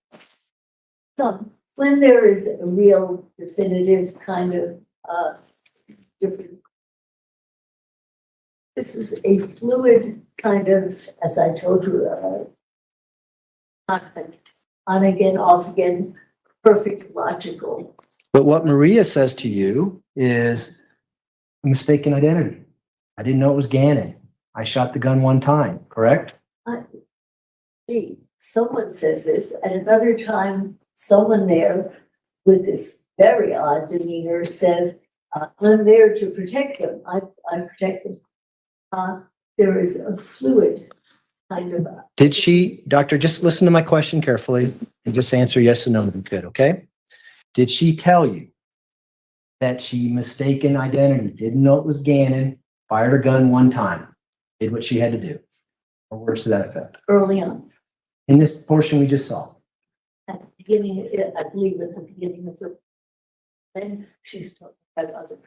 When there is a real definitive kind of different. This is a fluid kind of, as I told you, on again, off again, perfect logical. But what Maria says to you is a mistaken identity. I didn't know it was Gannon. I shot the gun one time, correct? Gee, someone says this, at another time, someone there with this very odd demeanor says, I'm there to protect them. I protect them. There is a fluid kind of. Did she, doctor, just listen to my question carefully and just answer yes or no if you could, okay? Did she tell you that she mistaken identity, didn't know it was Gannon, fired her gun one time, did what she had to do? Or words to that effect? Early on. In this portion we just saw. At the beginning, I believe at the beginning of the, then she's talking about other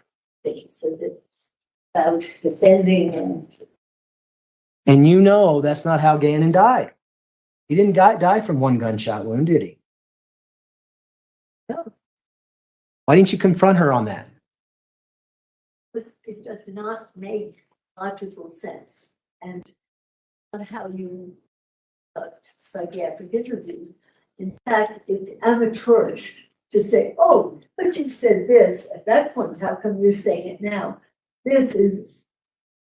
things, so that about defending And you know that's not how Gannon died. He didn't die from one gunshot wound, did he? No. Why didn't you confront her on that? It does not make logical sense. And how you psychiatric interviews In fact, it's amateurish to say, oh, but you said this at that point, how come you're saying it now? This is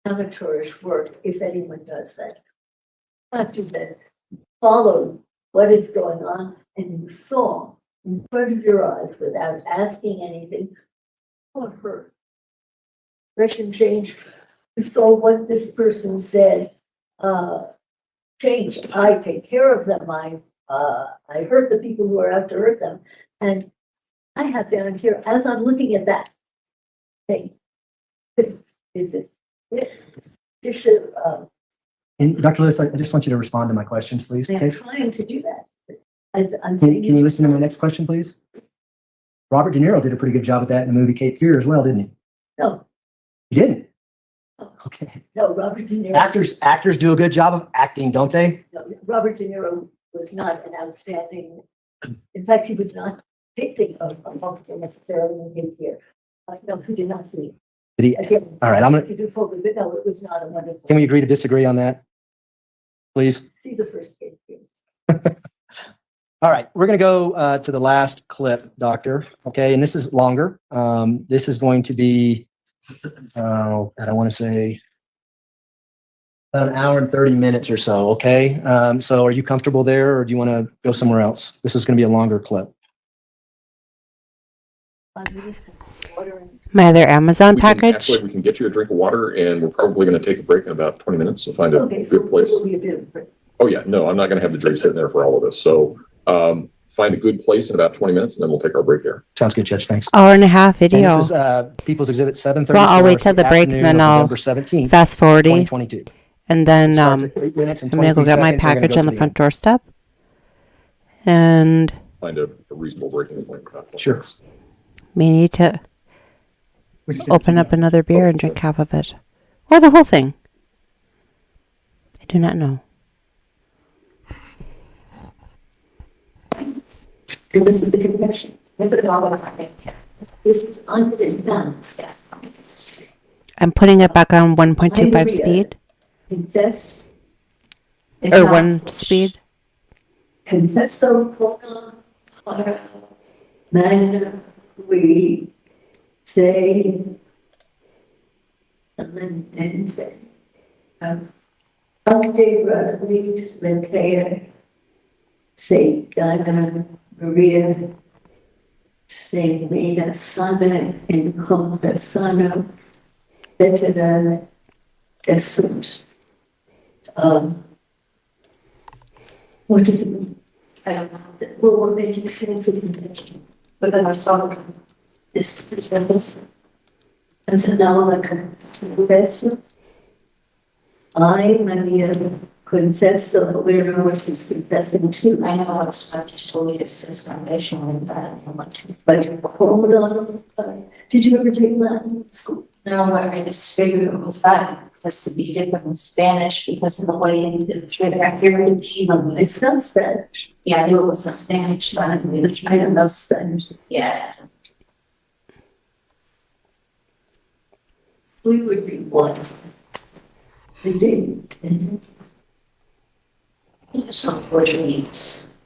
amateurish work, if anyone does that. Not do that. Follow what is going on, and you saw in front of your eyes without asking anything or her. Expression change. You saw what this person said. Change. I take care of them. I hurt the people who are out to hurt them, and I have down here as I'm looking at that thing. Is this? And Dr. Lewis, I just want you to respond to my questions, please. I'm Okay? trying to do that. I'm Can saying. you listen to my next question, please? Robert De Niro did a pretty good job at that in the movie Cape Fear as well, didn't he? No, He didn't. Oh. Okay. no, Robert De Niro. Actors do a good job of acting, don't they? No, Robert De Niro was not an outstanding, in fact, he was not dictating a multiple necessarily in his year. No, he did not see. Did he? Again, All right, I'm gonna- see the program, but no, it was not a wonderful. Can we agree to disagree on that? Please. See the first game. All right, we're going to go to the last clip, Doctor. Okay, and this is longer. This is going to be, I don't want to say, about an hour and 30 minutes or so. Okay, so are you comfortable there, or do you want to go somewhere else? This is going to be a longer clip. My other Amazon package. Actually, we can get you a drink of water, and we're probably going to take a break in about 20 minutes. So find a Okay, so good place. it will be a bit of break. Oh yeah, no, I'm not going to have the drink sitting there for all of this. So find a good place in about 20 minutes, and then we'll take our break there. Sounds good, Judge. Thanks. Hour and a half And video. this is People's Exhibit 734. Well, I'll wait till the break, then I'll November 17th, fast forwarding, 2022. and then Starts at 8 minutes and I'm gonna go 23 get my seconds. We're gonna package go on to the end. front doorstep, and Find a reasonable breaking point. for about 20 Sure. minutes. we need to We just did open it. up another beer and drink half of it, or the whole thing. I do not know. And this is the confession. This is unadvanced. I'm putting it back on 1.25 speed Confess. or 1 speed. Confesso pro para magna we say amendment. Ante Rodriguez Leclerc say Dana Maria say Mina Sana in Conversano Veteran Desut. What does it mean? I don't know. Well, what made you say the convention? Because I saw this service as an Confesso. I, Maria, confesso, we don't know what he's confessing to. I know I just told you it's this foundation and that and how much. But hold on, did you ever take Latin in school? No, I just figured it was that, just to be different in Spanish because of the way the thread here in Cuba. It's not Spanish. Yeah, I knew it was not Spanish, but I don't know Spanish. Yeah. We would be wise. We didn't. It's unfortunately, it's.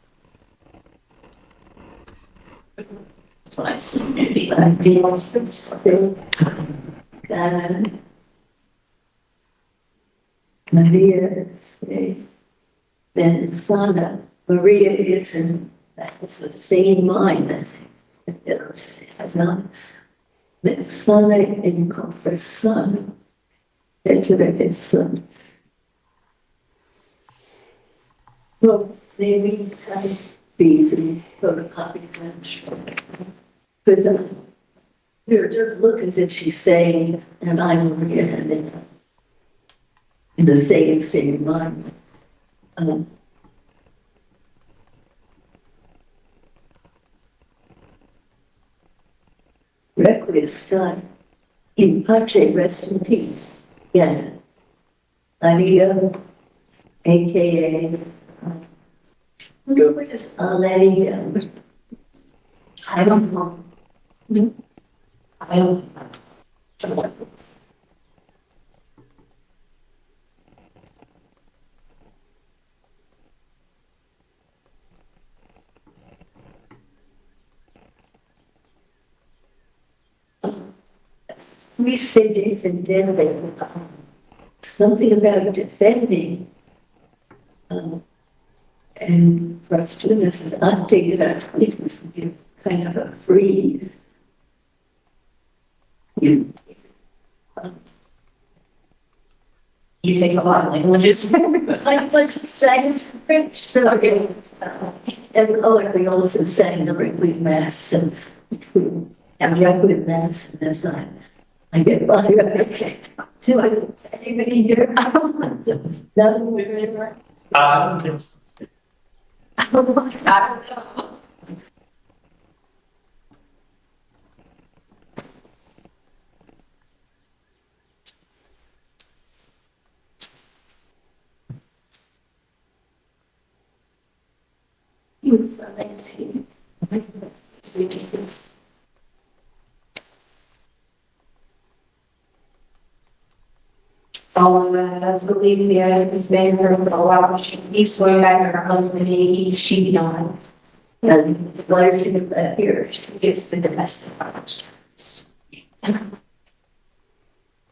That's what I see. Maybe like Maria, then Sana, Maria is in, that's the same mind, I think. It's not. The Sana in Conversano, Veteran Son. Well, maybe have these and photocopy them. Because here it does look as if she's saying, and I'm Maria, and in the same state of mind. Requiescat in pace, rest in peace. Yeah. Maria, AKA. Wonder what is Aleia? I don't know. I don't know. We say defending, something about defending. And for us to, this is updated, I think we should give kind of a free. You think a lot of languages. Like saying French, so. Okay. And we also sang the Requiem Mass and Requiem Mass, and that's not, I get by, okay. So I don't, anybody here? No. I don't know. You so lazy. That's the lady, has been her for a while. She keeps going back to her husband, she be on. And why she get that here, she gets the domestic violence.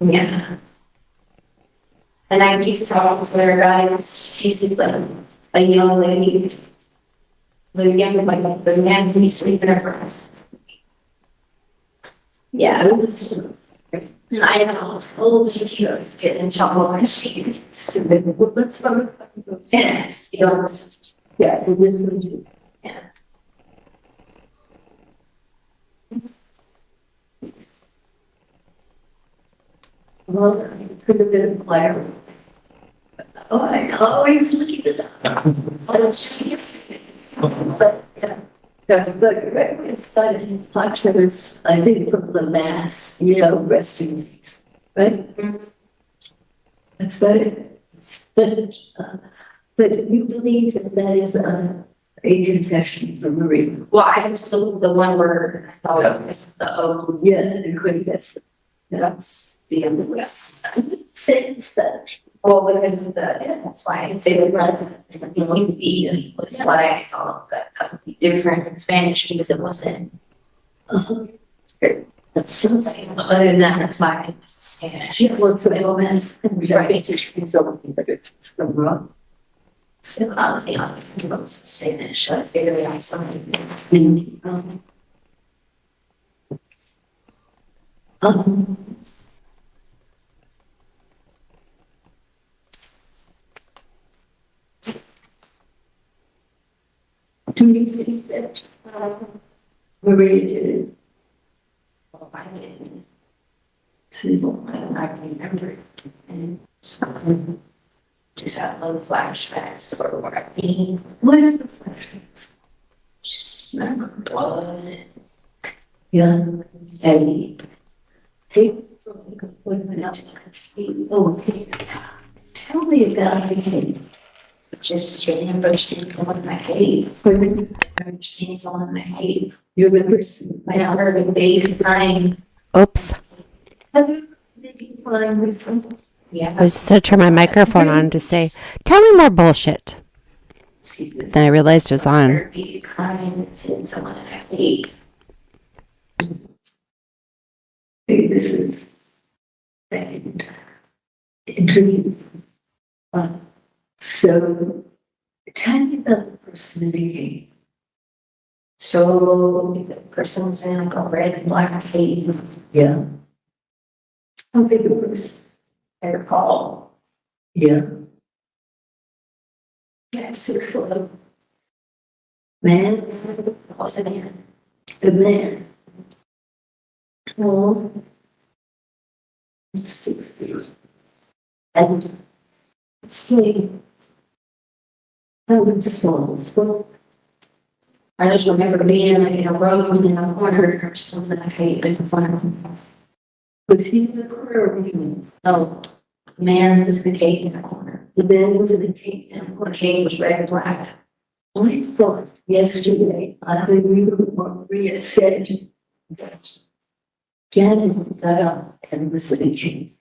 Yeah. And I keep talking to her guys, she's like a young lady. The young, like the man who's sleeping in her house. Yeah, it was. I know, old she was getting in trouble when she. Let's vote. Yeah, yeah, it is. Yeah. Well, could have been a player. Oh, I always looking it up. But, yeah. But it's funny, Patrick's, I think from the Mass, rest in peace, right? That's better. But you believe that is a confession from Marie. Well, I was the one where I thought it was the Yeah, and when that's the end of the rest. Says that. well, because that's why I say the going to be, and that's why I thought that would be different in Spanish because it wasn't. That's so same. Other than that, that's why it was Spanish. She works for Elements and she feels something that it's from wrong. So I was it was Spanish. I figured out something. Do you think that Maria did it? Well, I didn't. See, I remember and just had little flashbacks or what I mean. what are the flashbacks? Just blood Yeah, and take from the appointment out to the country. Oh, okay. Tell me about the case. just remember seeing someone in my cave. I remember seeing someone in my cave. You remember? I heard a baby crying. Oops. Have you maybe flying with them? Yeah. I was just to turn my microphone on to say, tell me more bullshit. Then I realized it was I on. heard a baby crying and seeing someone in my cave. This is an interview. So tell me about the person in the game. So the person was in like a red and black cave. Yeah. How big a person? I recall. Yeah. Yeah, 6 foot. Man, What was it in? a man. Tall. 6 feet. And sleep. I was small. I just remember being like in a road in a corner or something. I hate in front of him. Was he in the corner or you? Oh, the man was in the cave in the corner. The man was in the cave. And the cave was red and black. I thought yesterday, I heard Maria said that Janet got up and was in the cave.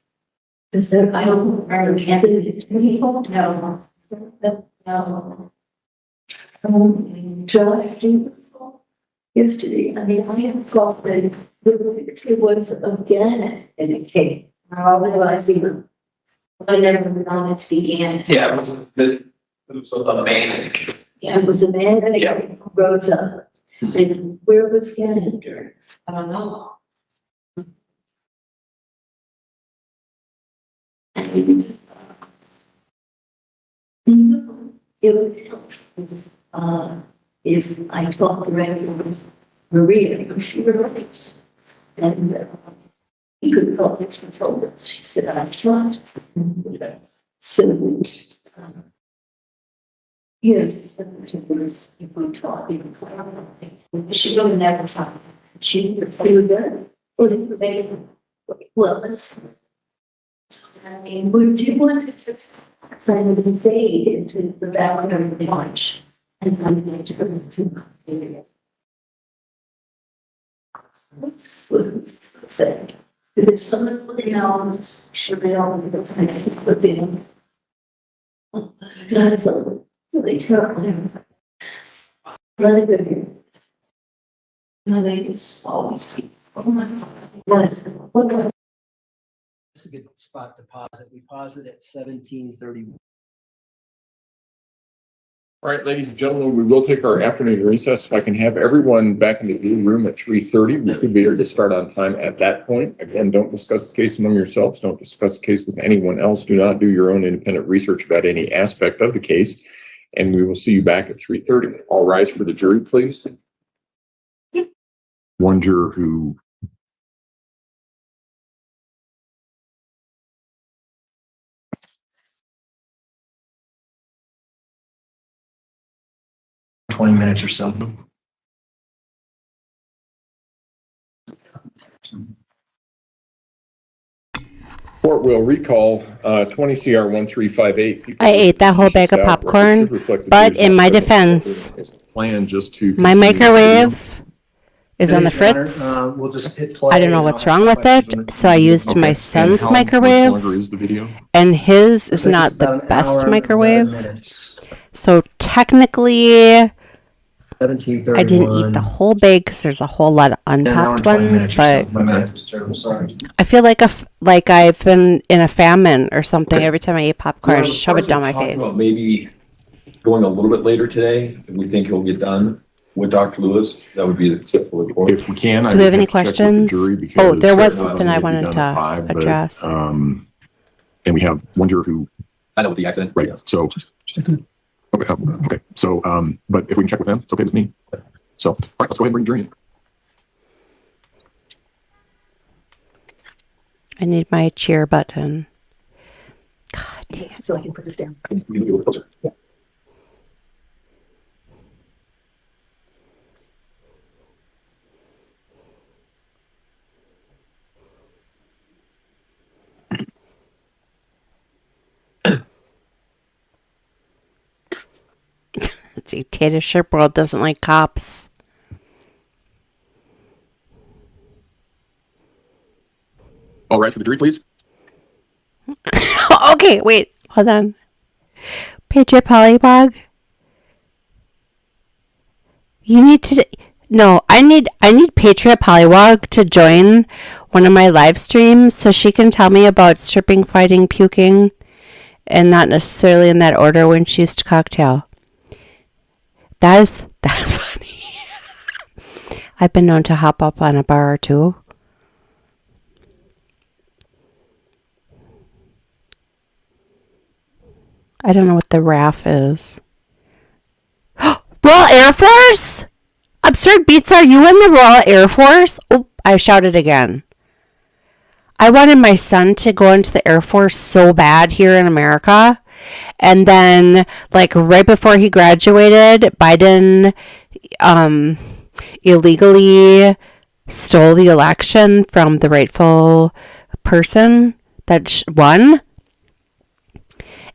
Is that, I don't remember camping. No. No. Josh, do you recall? yesterday, I mean, I have thought that it was again and it came. I realized even. I never known it to begin. Yeah, it was a man. Yeah, It was a man and Yeah. a rose up. And where was Gannon? I don't know. And it would help, if I talked directly with Maria, because she relates. And he could probably control this. She said, I'm not. So that, yeah, it's been two years, if we talk, even. She would have never found. She would do that. Or they would make it. Well, it's. I mean, would you want to just kind of invade into the background of launch? And I'm going to go to. If there's someone putting on, should be on the same within. That is really terrible. Really good. No, they just always keep. Oh my God. Yes. What It's a good spot to pause it. We paused it at 17:31. All right, ladies and gentlemen, we will take our afternoon recess. If I can have everyone back in the blue room at 3:30, we should be able to start on time at that point. Again, don't discuss the case among yourselves. Don't discuss the case with anyone else. Do not do your own independent research about any aspect of the case. And we will see you back at 3:30. All rise for the jury, please. One juror who 20 minutes or so. court will recall 20 CR 1358. I ate that whole bag of popcorn, but in my defense, Plan just to. my microwave is on the Your Honor, fritz. We'll just hit play. I don't know and what's I'll wrong ask with questions it, so I used my son's microwave, Longer is the video? and his I is think not it's about the an hour best and 11 microwave. minutes. So technically, 17:31. I didn't eat the whole bag because there's a whole lot of An hour unpopped and 20 ones. minutes or But so. My math is terrible, sorry. I feel like I've been in a famine or something every time I eat popcorn. I shove it down my face. Maybe going a little bit later today, if we think he'll get done with Dr. Lewis, that would be acceptable report. If we can. Do we have any questions? Oh, there was something I wanted to address. And we have one juror who, I know with the accident. right, so. Okay, so, but if we can check with them, it's okay with me. So, all right, let's go ahead and bring the jury in. I need my cheer button. God damn. I feel like I can put this down. We can get a little closer. Let's see, Tater Shipworld doesn't like cops. All right, for the jury, please. Okay, wait, hold on. Patriot Polybog. You need to. No, I need Patriot Polywog to join one of my live streams so she can tell me about stripping, fighting, puking, and not necessarily in that order when she used to cocktail. That's funny. I've been known to hop up on a bar or two. I don't know what the RAF is. Royal Air Force? Absurd Beats, are you in the Royal Air Force? Oh, I shouted again. I wanted my son to go into the Air Force so bad here in America. And then, like, right before he graduated, Biden illegally stole the election from the rightful person that won.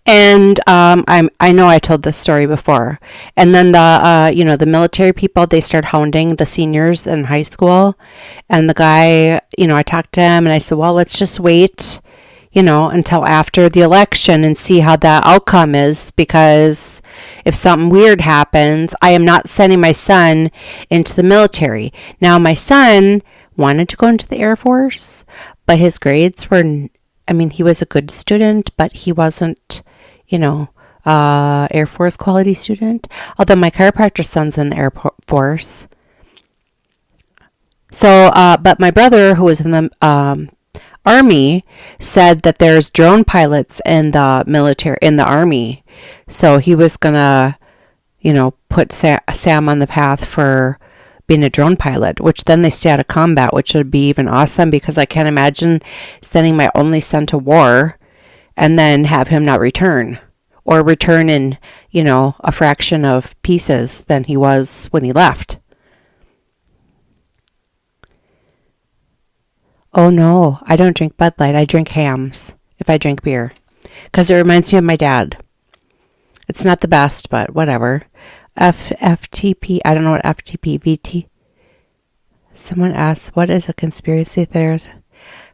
And I know I told this story before. And then the military people, they start hounding the seniors in high school. And the guy, I talked to him and I said, well, let's just wait, until after the election and see how the outcome is, because if something weird happens, I am not sending my son into the military. Now, my son wanted to go into the Air Force, but his grades were, he was a good student, but he wasn't, Air Force quality student, although my chiropractor son's in the Air Force. So, but my brother, who was in the Army, said that there's drone pilots in the military, in the Army. So he was gonna, put Sam on the path for being a drone pilot, which then they stay out of combat, which would be even awesome, because I can't imagine sending my only son to war and then have him not return, or return in, a fraction of pieces than he was when he left. Oh no, I don't drink Bud Light. I drink Hams if I drink beer, because it reminds me of my dad. It's not the best, but whatever. FTP, I don't know what FTP, VT. Someone asked, what is a conspiracy theorist?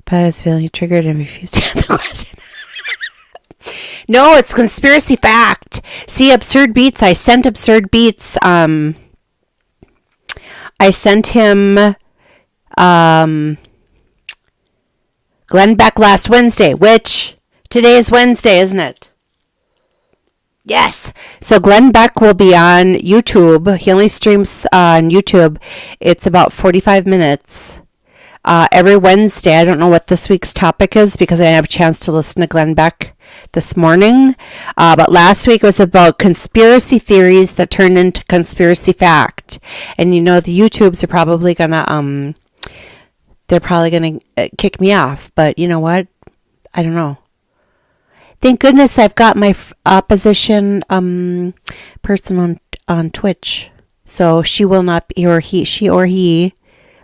But I was feeling triggered and refused to answer the question. No, it's conspiracy fact. See, Absurd Beats, I sent Absurd Beats, I sent him, Glenn Beck last Wednesday, which today is Wednesday, isn't it? Yes. So Glenn Beck will be on YouTube. He only streams on YouTube. It's about 45 minutes every Wednesday. I don't know what this week's topic is, because I didn't have a chance to listen to Glenn Beck this morning. But last week was about conspiracy theories that turned into conspiracy fact. And the YouTubes are probably gonna they're probably gonna kick me off. But you know what? I don't know. Thank goodness I've got my opposition person on Twitch, so she will not be, or he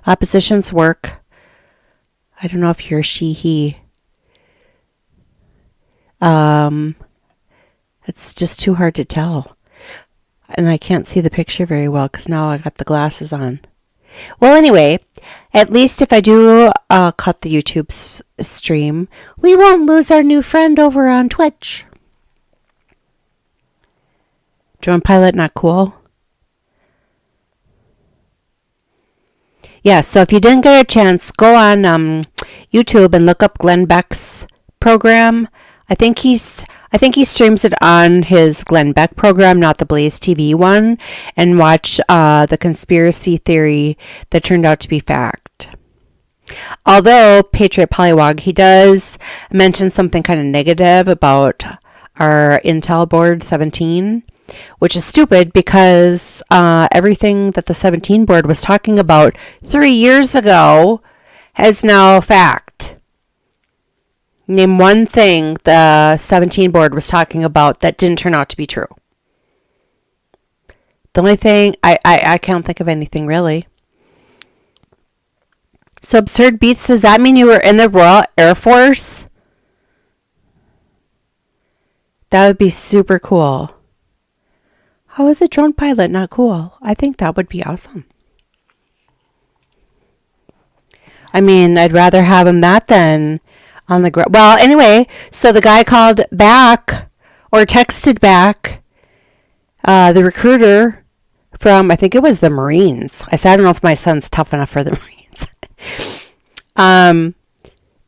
opposition's work. I don't know if you're he. It's just too hard to tell, and I can't see the picture very well because now I got the glasses on. Well, anyway, at least if I do cut the YouTube stream, we won't lose our new friend over on Twitch. Drone pilot, not cool? Yeah, so if you didn't get a chance, go on YouTube and look up Glenn Beck's program. I think he streams it on his Glenn Beck program, not the Blaze TV one, and watch the conspiracy theory that turned out to be fact. Although Patriot Polywog, he does mention something kind of negative about our Intel board 17, which is stupid because everything that the 17 board was talking about 3 years ago is now fact. Name one thing the 17 board was talking about that didn't turn out to be true. The only thing, I can't think of anything really. So Absurd Beats, does that mean you were in the Royal Air Force? That would be super cool. How is a drone pilot not cool? I think that would be awesome. I'd rather have him that than on the ground. Well, anyway, so the guy called back or texted back, the recruiter from, I think it was the Marines. I said, I don't know if my son's tough enough for the Marines.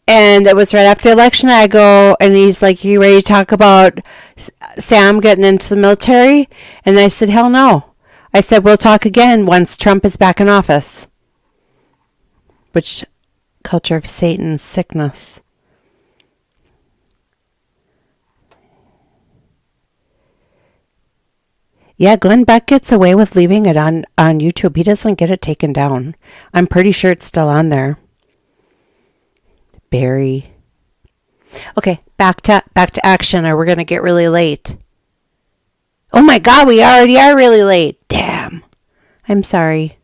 And it was right after the election. I go, and he's like, you ready to talk about Sam getting into the military? And I said, hell no. I said, we'll talk again once Trump is back in office. Which culture of Satan's sickness. Yeah, Glenn Beck gets away with leaving it on YouTube. He doesn't get it taken down. I'm pretty sure it's still on there. Barry. Okay, back to action, or we're gonna get really late. Oh my God, we already are really late. Damn. I'm sorry.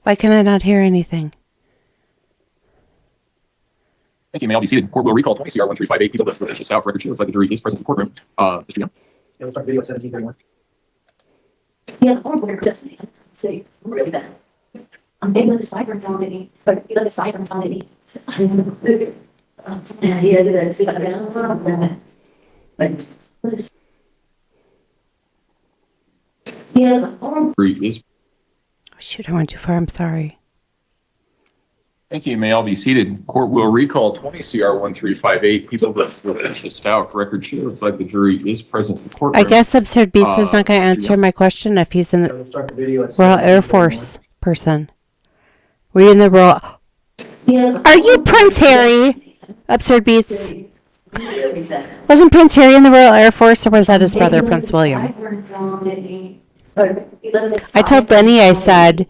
Why can I not hear anything? Thank you. May I be seated? Court will recall 20 CR 1358. People that the staff record should reflect the jury case present in the courtroom. Mr. Young. It'll start video at 17:31. Yeah, the whole board definitely. Say, really bad. They live a sirens on it, but you live a sirens on it. And he has a see that. But what is? Yeah. Is Oh, shoot, I went too far. I'm sorry. Thank you. You may all be seated. Court will recall 20 CR 1358. People that just out. Record should reflect the jury is present in the courtroom. I guess Absurd Beats is not going to answer my question if he's in We'll start the video at Royal 7:30 Air in the morning. Force person. Were you in the Royal? Yeah. Are you Prince Harry? Absurd Beats. Really bad. Wasn't Prince Harry in the Royal Air Force, or was that his brother, Prince William? I told Lenny, I said,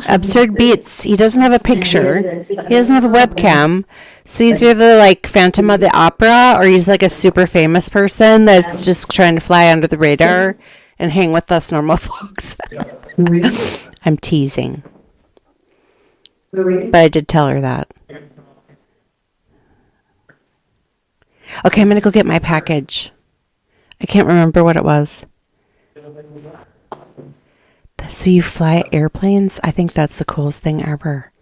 Absurd Beats, he doesn't have a picture. He doesn't have a webcam. So he's either like Phantom of the Opera, or he's like a super famous person that's just trying to fly under the radar and hang with us normal folks. I'm teasing. But I did tell her that. Okay, I'm going to go get my package. I can't remember what it was. So you fly airplanes? I think that's the coolest thing ever.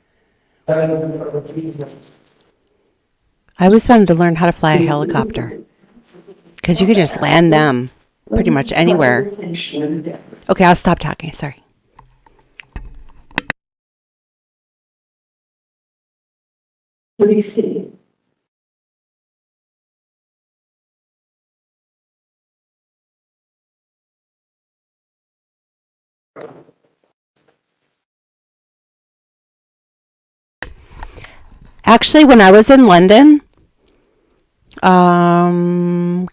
I always wanted to learn how to fly a helicopter. Because you could just land them pretty much anywhere. Okay, I'll stop talking. Sorry. Let me see. Actually, when I was in London, God,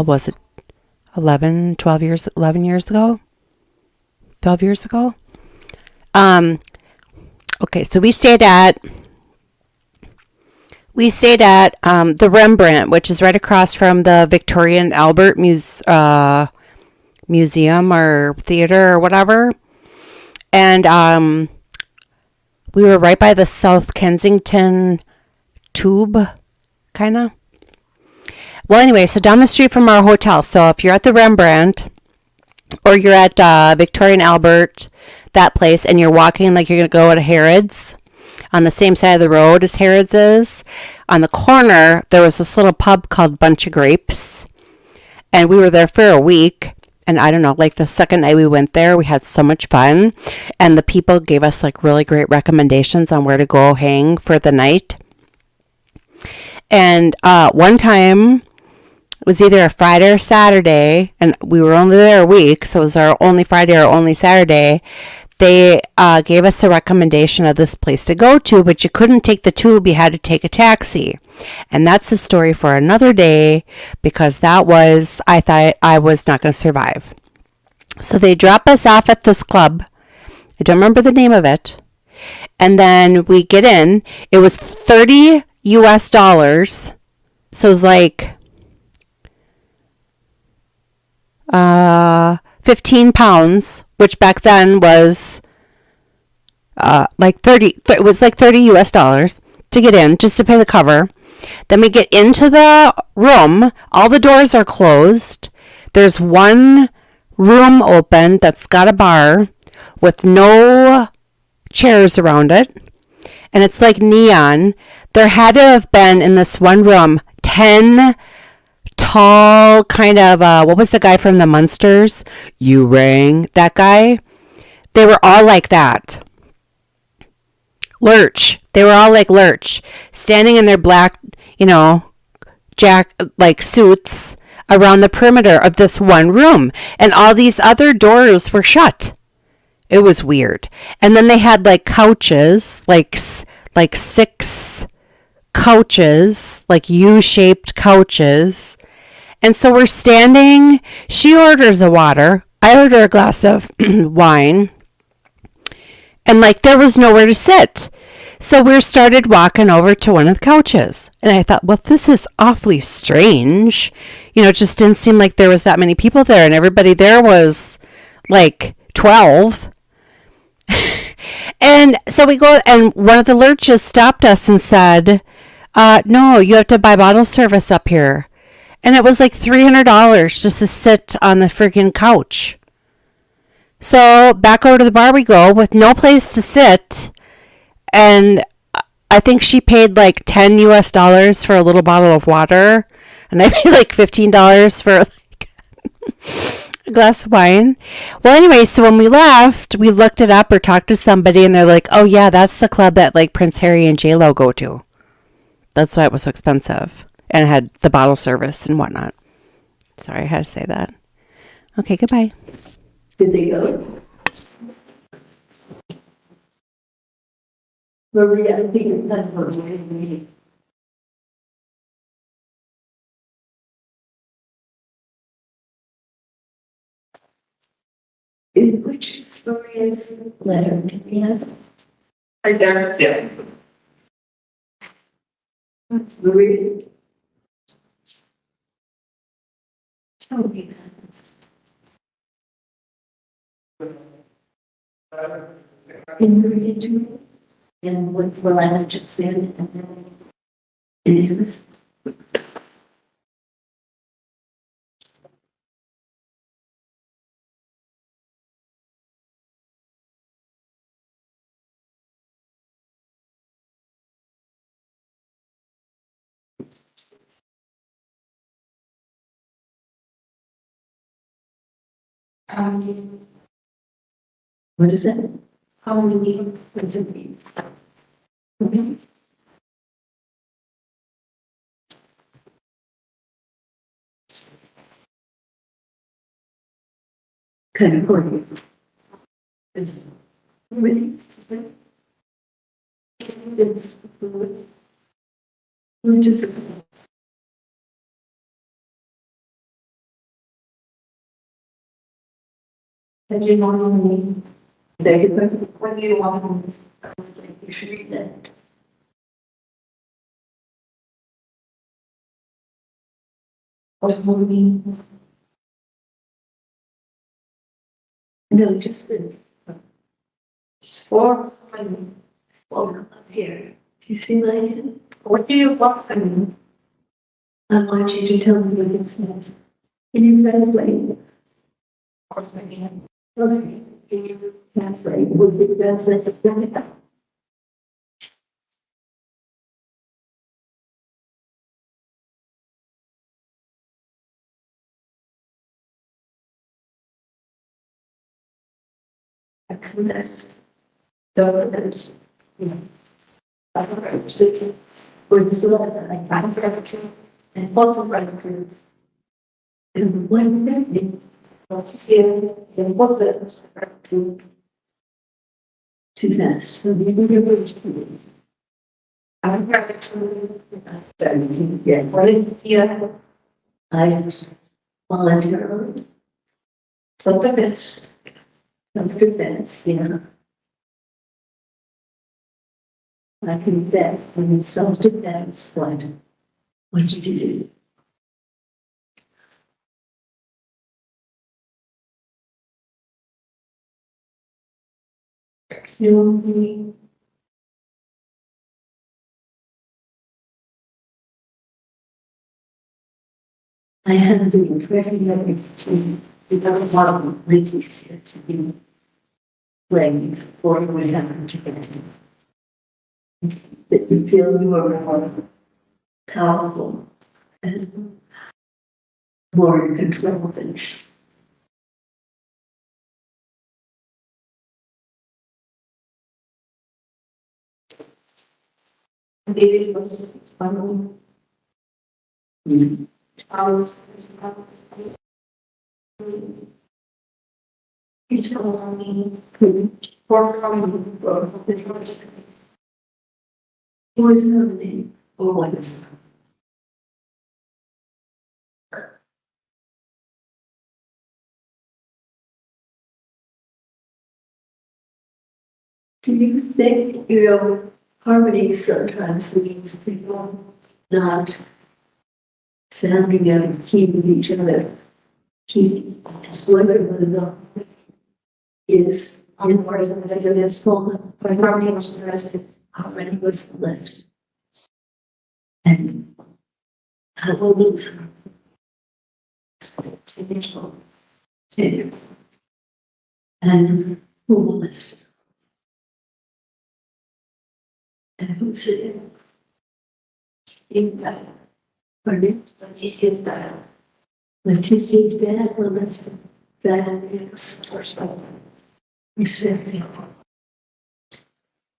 was it 11 years ago? 12 years ago? Okay, so we stayed at the Rembrandt, which is right across from the Victoria and Albert Museum or theater or whatever. And we were right by the South Kensington Tube, kind of. Well, anyway, so down the street from our hotel. So if you're at the Rembrandt or you're at Victoria and Albert, that place, and you're walking like you're going to go to Harrods, on the same side of the road as Harrods is, on the corner, there was this little pub called Bunch of Grapes. And we were there for a week. And I don't know, like the second night we went there, we had so much fun. And the people gave us like really great recommendations on where to go hang for the night. And one time, it was either a Friday or Saturday, and we were only there a week, so it was our only Friday or only Saturday. They gave us a recommendation of this place to go to, but you couldn't take the tube, you had to take a taxi. And that's a story for another day, because that was, I thought I was not going to survive. So they drop us off at this club. I don't remember the name of it. And then we get in. It was $30 US. So it was like 15 pounds, which back then was like 30, it was like $30 US to get in, just to pay the cover. Then we get into the room. All the doors are closed. There's one room open that's got a bar with no chairs around it. And it's like neon. There had to have been in this one room 10 tall kind of, what was the guy from the Munsters? You Rang, that guy. They were all like that. Lurch. They were all like Lurch, standing in their black, like suits around the perimeter of this one room. And all these other doors were shut. It was weird. And then they had like couches, like 6 couches, like U-shaped couches. And so we're standing. She orders a water. I order a glass of wine. And like there was nowhere to sit. So we started walking over to one of the couches. And I thought, well, this is awfully strange. It just didn't seem like there was that many people there. And everybody there was like 12. And so we go, and one of the lurches stopped us and said, no, you have to buy bottle service up here. And it was like $300 just to sit on the freaking couch. So back over to the bar we go with no place to sit. And I think she paid like $10 for a little bottle of water. And I paid like $15 for like a glass of wine. Well, anyway, so when we left, we looked it up or talked to somebody and they're like, oh yeah, that's the club that like Prince Harry and J-Lo go to. That's why it was so expensive. And it had the bottle service and whatnot. Sorry, I had to say that. Okay, goodbye. Did they go? Maria, I think it's time for a meeting. Which story is letter? Yeah. Right there. Yeah. Maria. Tell me that. Can you read it to me? And what the letter just said? And what is that? How many would it be? Kind of funny. It's really, it's, we just. And you want me, they, when you want me, you should read that. What movie? No, just the. Four, well, up here. You see my hand? What do you want? I want you to tell me what it says. Can you translate? Of course I can. Okay. Can you translate? Would you translate it? Yes. Governance. With the like I'm to and also right to. And when they what's here, then was it to that. So the university. I'm right to. Yeah. What is here? I voluntarily. So the best. Self-defense, yeah. I confess, when self-defense, what did you do? You I had the impression that without a lot of reasons here to be blamed for what happened to them. That you feel you are more powerful and more in control than maybe it was fun. You told me who is her name or what is do you think, harmony sometimes means people not sounding out of key with each other? Keep whether or not is in part of the this moment, but harmony was arrested, harmony was left. And I will lose her. Initial. And who molested her? And who's it? Pardon? Leticia's dad. Leticia's dad molested that is respecting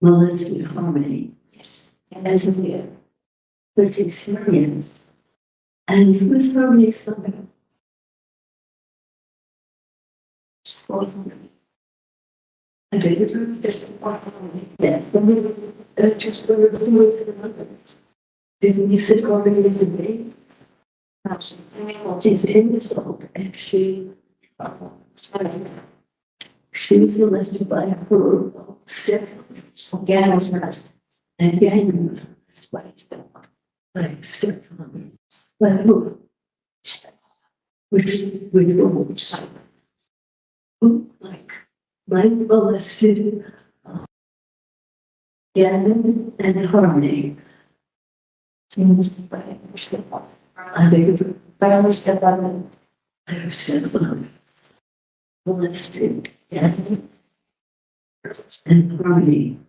molested Harmony. As of yet. Leticia. And who's Harmony's son? I beg your pardon, just just for the words of the mother. Didn't you sit already as a baby? She's 10 years old and she was molested by her step. Again, was not. And again, was molested by a stepfather. By who? Which who, like molested Gavin and Harmony. I understand molested Gavin and Harmony.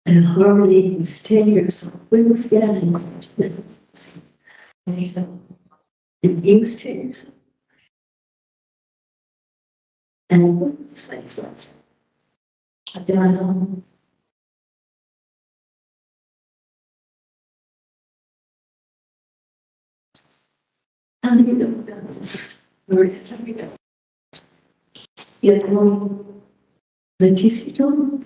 And Harmony was 10 years old. When was Gavin molested? And he was 10 years old. And what was that? I don't know. How do you know about this? Maria, how do you know? You know, Leticia told me.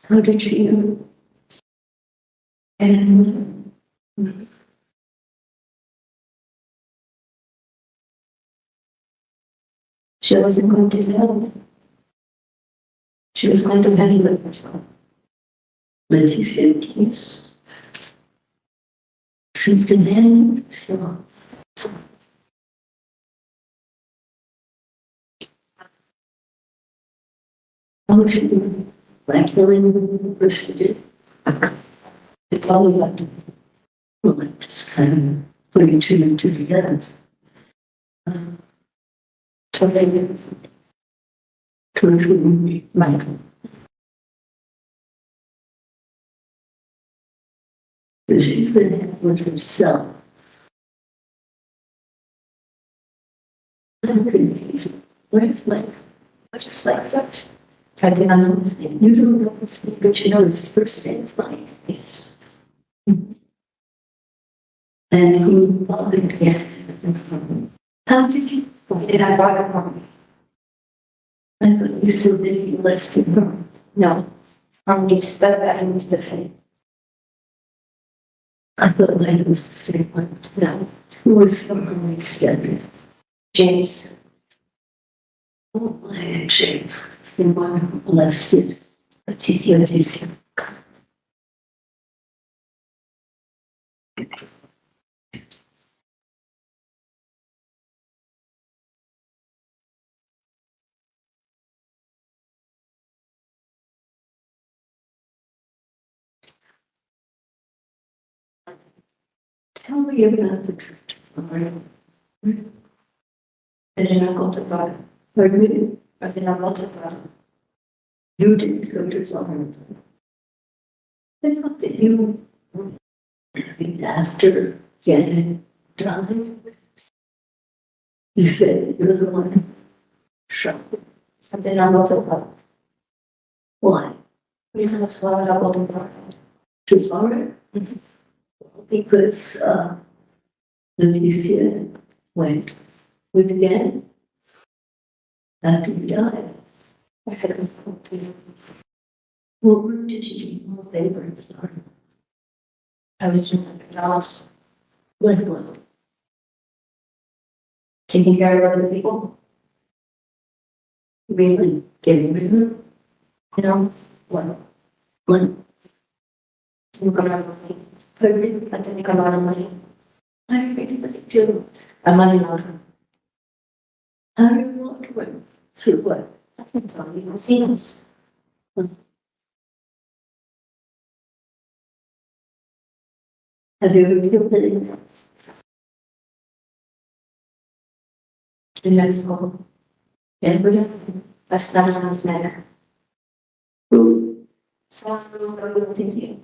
How did she know? And she wasn't going to tell. She was going to marry with herself. Leticia, yes. She's demanding herself. Oh, she did. Like Helen first did. It's all about, well, I'm just kind of putting two and two together. So they to Michael. She's been happy with herself. I'm confused. Where's Michael? What is like that? I didn't understand. You don't know his name, but you know his first name is Mike. Yes. And he bothered again. How did you? Did I bother him? I thought you said that he left him. No. He spelled that into the face. I thought that it was the same one. No. Who was something together? James. Oh, my James. The one molested. It's easier to see. Tell me about the church. I did not go to God. Pardon me? I did not go to God. You didn't go to God. I thought that you, after Janet died, you said you were the one shot. I did not go to God. Why? Because I go to God. To Florida? Because Leticia went with Janet after you died. I had to spoke to you. What work did you do more favor in Florida? I was doing jobs. Like what? Taking care of other people. Really getting rid of them. You know, what? You got out of money. I didn't got a lot of money. I really do. I'm money laundering. How do you walk away? Through what? I can tell you. You've seen this. Have you ever killed anyone? the next school. And a son manner. Who? Someone who was going to teach you.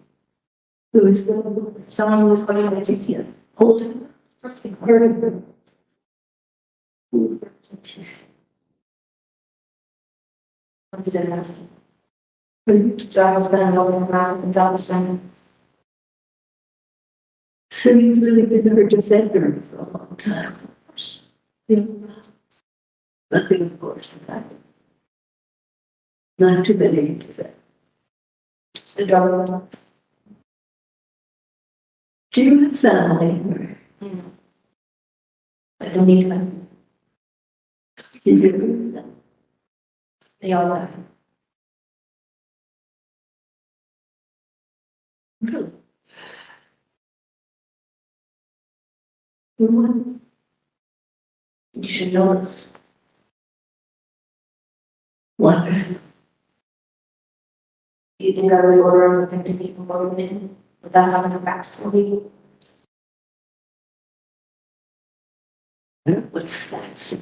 Who is someone who was going to teach you. Hold him. What is it? Job was done over and job was done. So you've really been her defender for a long time. Yeah. Nothing, of course, of that. Not too many do that. It's the job. Do you have family? I don't need them. Did you agree them? They all die. Really? You should know this. What? You think I would go around protecting people voting in without having a backstory? What's that, sir?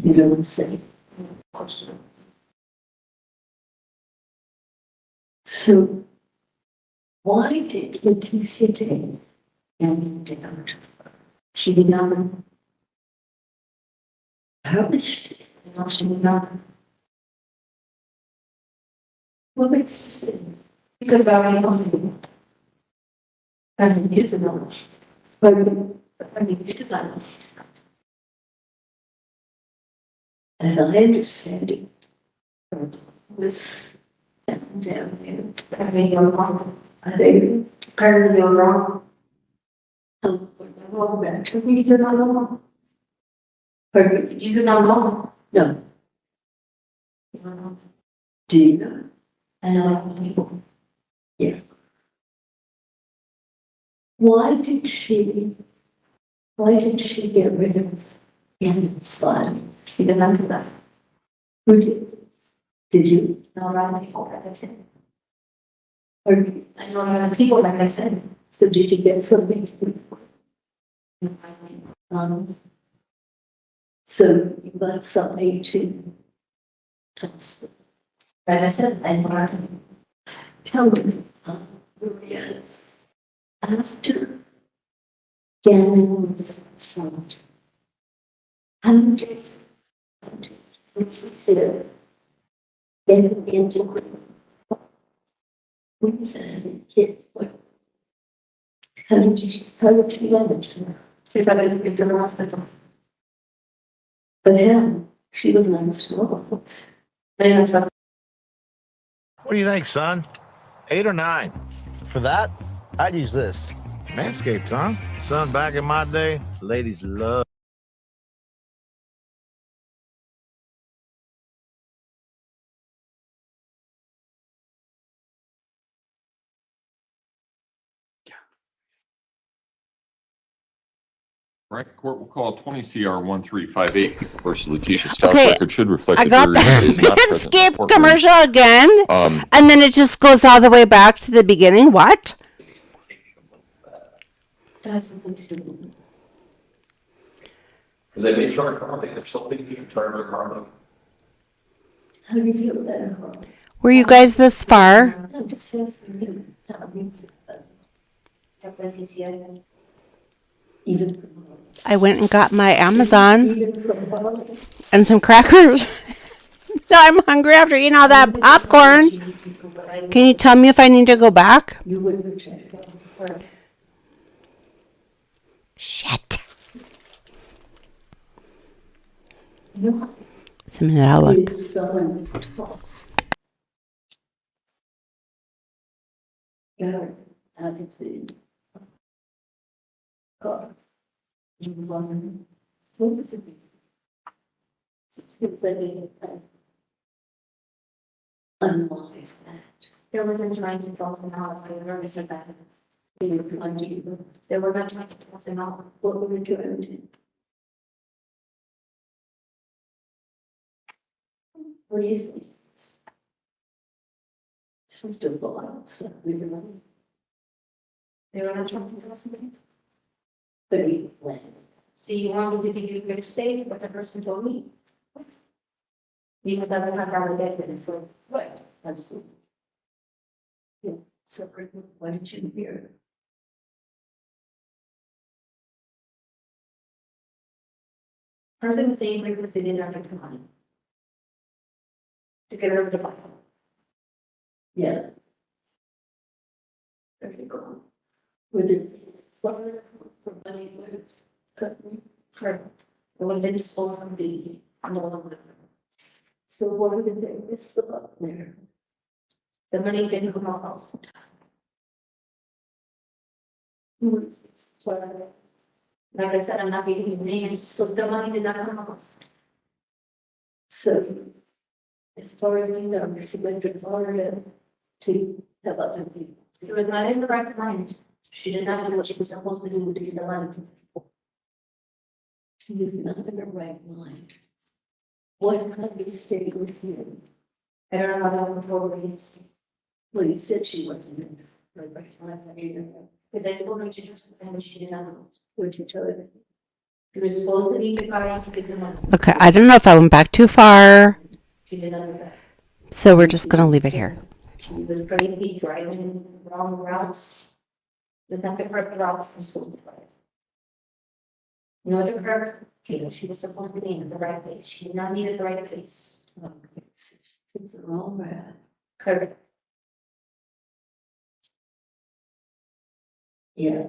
You don't say. So, why did Leticia take and out? She did not know. How much did? No, she did not know. What makes you Because I already know. I mean, you did not know. I mean, you did not know. as I understand it, was down here. I mean, you're wrong. I think, Currently, you're wrong. well, that, You do not know. pardon me, You do not know. no, You don't know. do you know? I know a lot of people. Why did she get rid of Ian's body? She did not do that. Who did? Did you? I know a lot of people, like I said. Or, I know a lot of people, like I said. so did you get something? So you got something to trust. Like I said, I know a lot of people. Tell me, Maria, after Gannon was shot, how did you consider getting into when is that a kid? How did you manage her? If I didn't get to the hospital. But him, she was not strong. Then I felt What do you think, son? 8 or 9? For that, I'd use this. Manscaped, huh? Son, back in my day, ladies love. Right, court will call 20 CR 1358 versus Letitia. Staff Okay, record should reflect I that got there is the not present in the skip courtroom. commercial again, and then it just goes all the way back to the beginning. What? Doesn't do. Because they may charge karma, they're still thinking charge their karma. How do you feel about her? Were you guys this far? I'm just saying for you. Tell me. Even from I went and got my Amazon even from Bali. and some crackers. Now I'm hungry after eating all that popcorn. Can you tell me if I need to go back? You wouldn't reject her. Shit. No, Just a minute, I'll look. it's someone tough. God, how did the God, you want what was it? Unwise that. there wasn't trying to false him out. I never said that. They were trying they were not trying to false him out. What were we trying to do? What do you think? It's just a lot of stuff we remember. They were not trying to do something. But when? So you want me to give you your say what the person told me? Even though I'm not going to get it for what? Absolutely. Yeah, so why did you hear? Person was saying because they didn't have the money. To get rid of the money. Yeah. There you go. With it. For money, correct. It would have been disposed of the, no, So what did they miss up there? the money didn't come out else. So, like I said, I'm not giving you names, so the money did not come out. So, as far as you know, she went to Florida to have other people. She was not in the right mind. She did not do what she was supposed to do to get the money. She was not in her right mind. What kind of stayed with you? I don't know how that before reads. Well, you said she wasn't in her right mind. Because I told her to do something that she did not know. What'd you tell her? She was supposed to be the guy to get the money. Okay, I don't know if I went back too far, She did not do that. so we're just going to leave it here. She was crazy, driving wrong routes. There's nothing correct route she was supposed to drive. No, to her, she was supposed to be in the right place. She did not need at the right place. Okay. It's the wrong man. Correct. Yeah.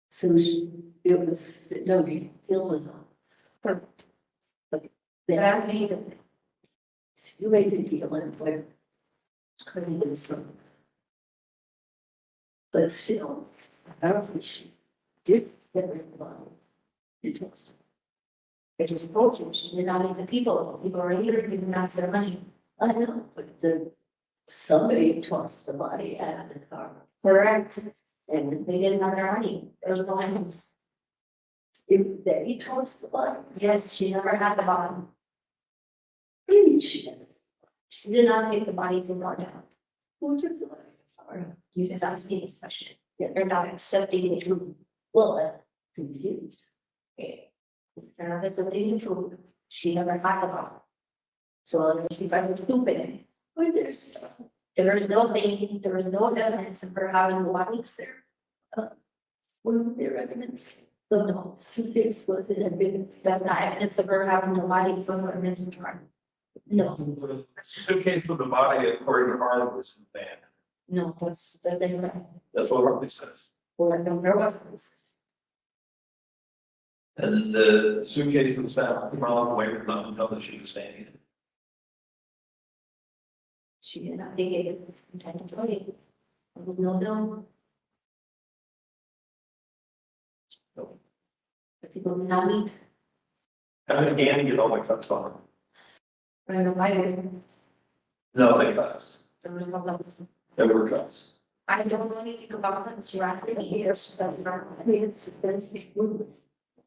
So it was, no big deal was on. Correct. But But I then made it. you made the deal and where couldn't get some. But still, I don't think she did get rid of the money. She just, I just told you, she did not need the people. People were here, did not get the money. I know, but somebody tossed the body out of the car. Correct. And they didn't have their money. There was no money. If they tossed the body, Yes, she never had the body. maybe she did. She did not take the body to guard down. Who took the body? You just asked me this question. Yeah. They're not accepting the truth. Well, I'm confused. Okay. They're not accepting the truth. She never had the body. So she found it stupid. But there's stuff. There is no thing, there is no evidence of her having the bodies there. Wasn't there evidence? The suitcase was in a big, That's not evidence of her having the body from her missing truck. No, Suitcase with the body, according to Harlan, was in the van. no, that's the thing. That's what Harley says. Or don't know what. And then the suitcase was found, Harlan waited not to know that she was staying in it. She did not think it intentionally. There was no bill. The people did not meet. How did Annie get all the cuts on her? I don't know why they didn't. No, they cuts. There was no bill. There were cuts. I don't know anything about that. She asked me, yes, that's not, I mean, it's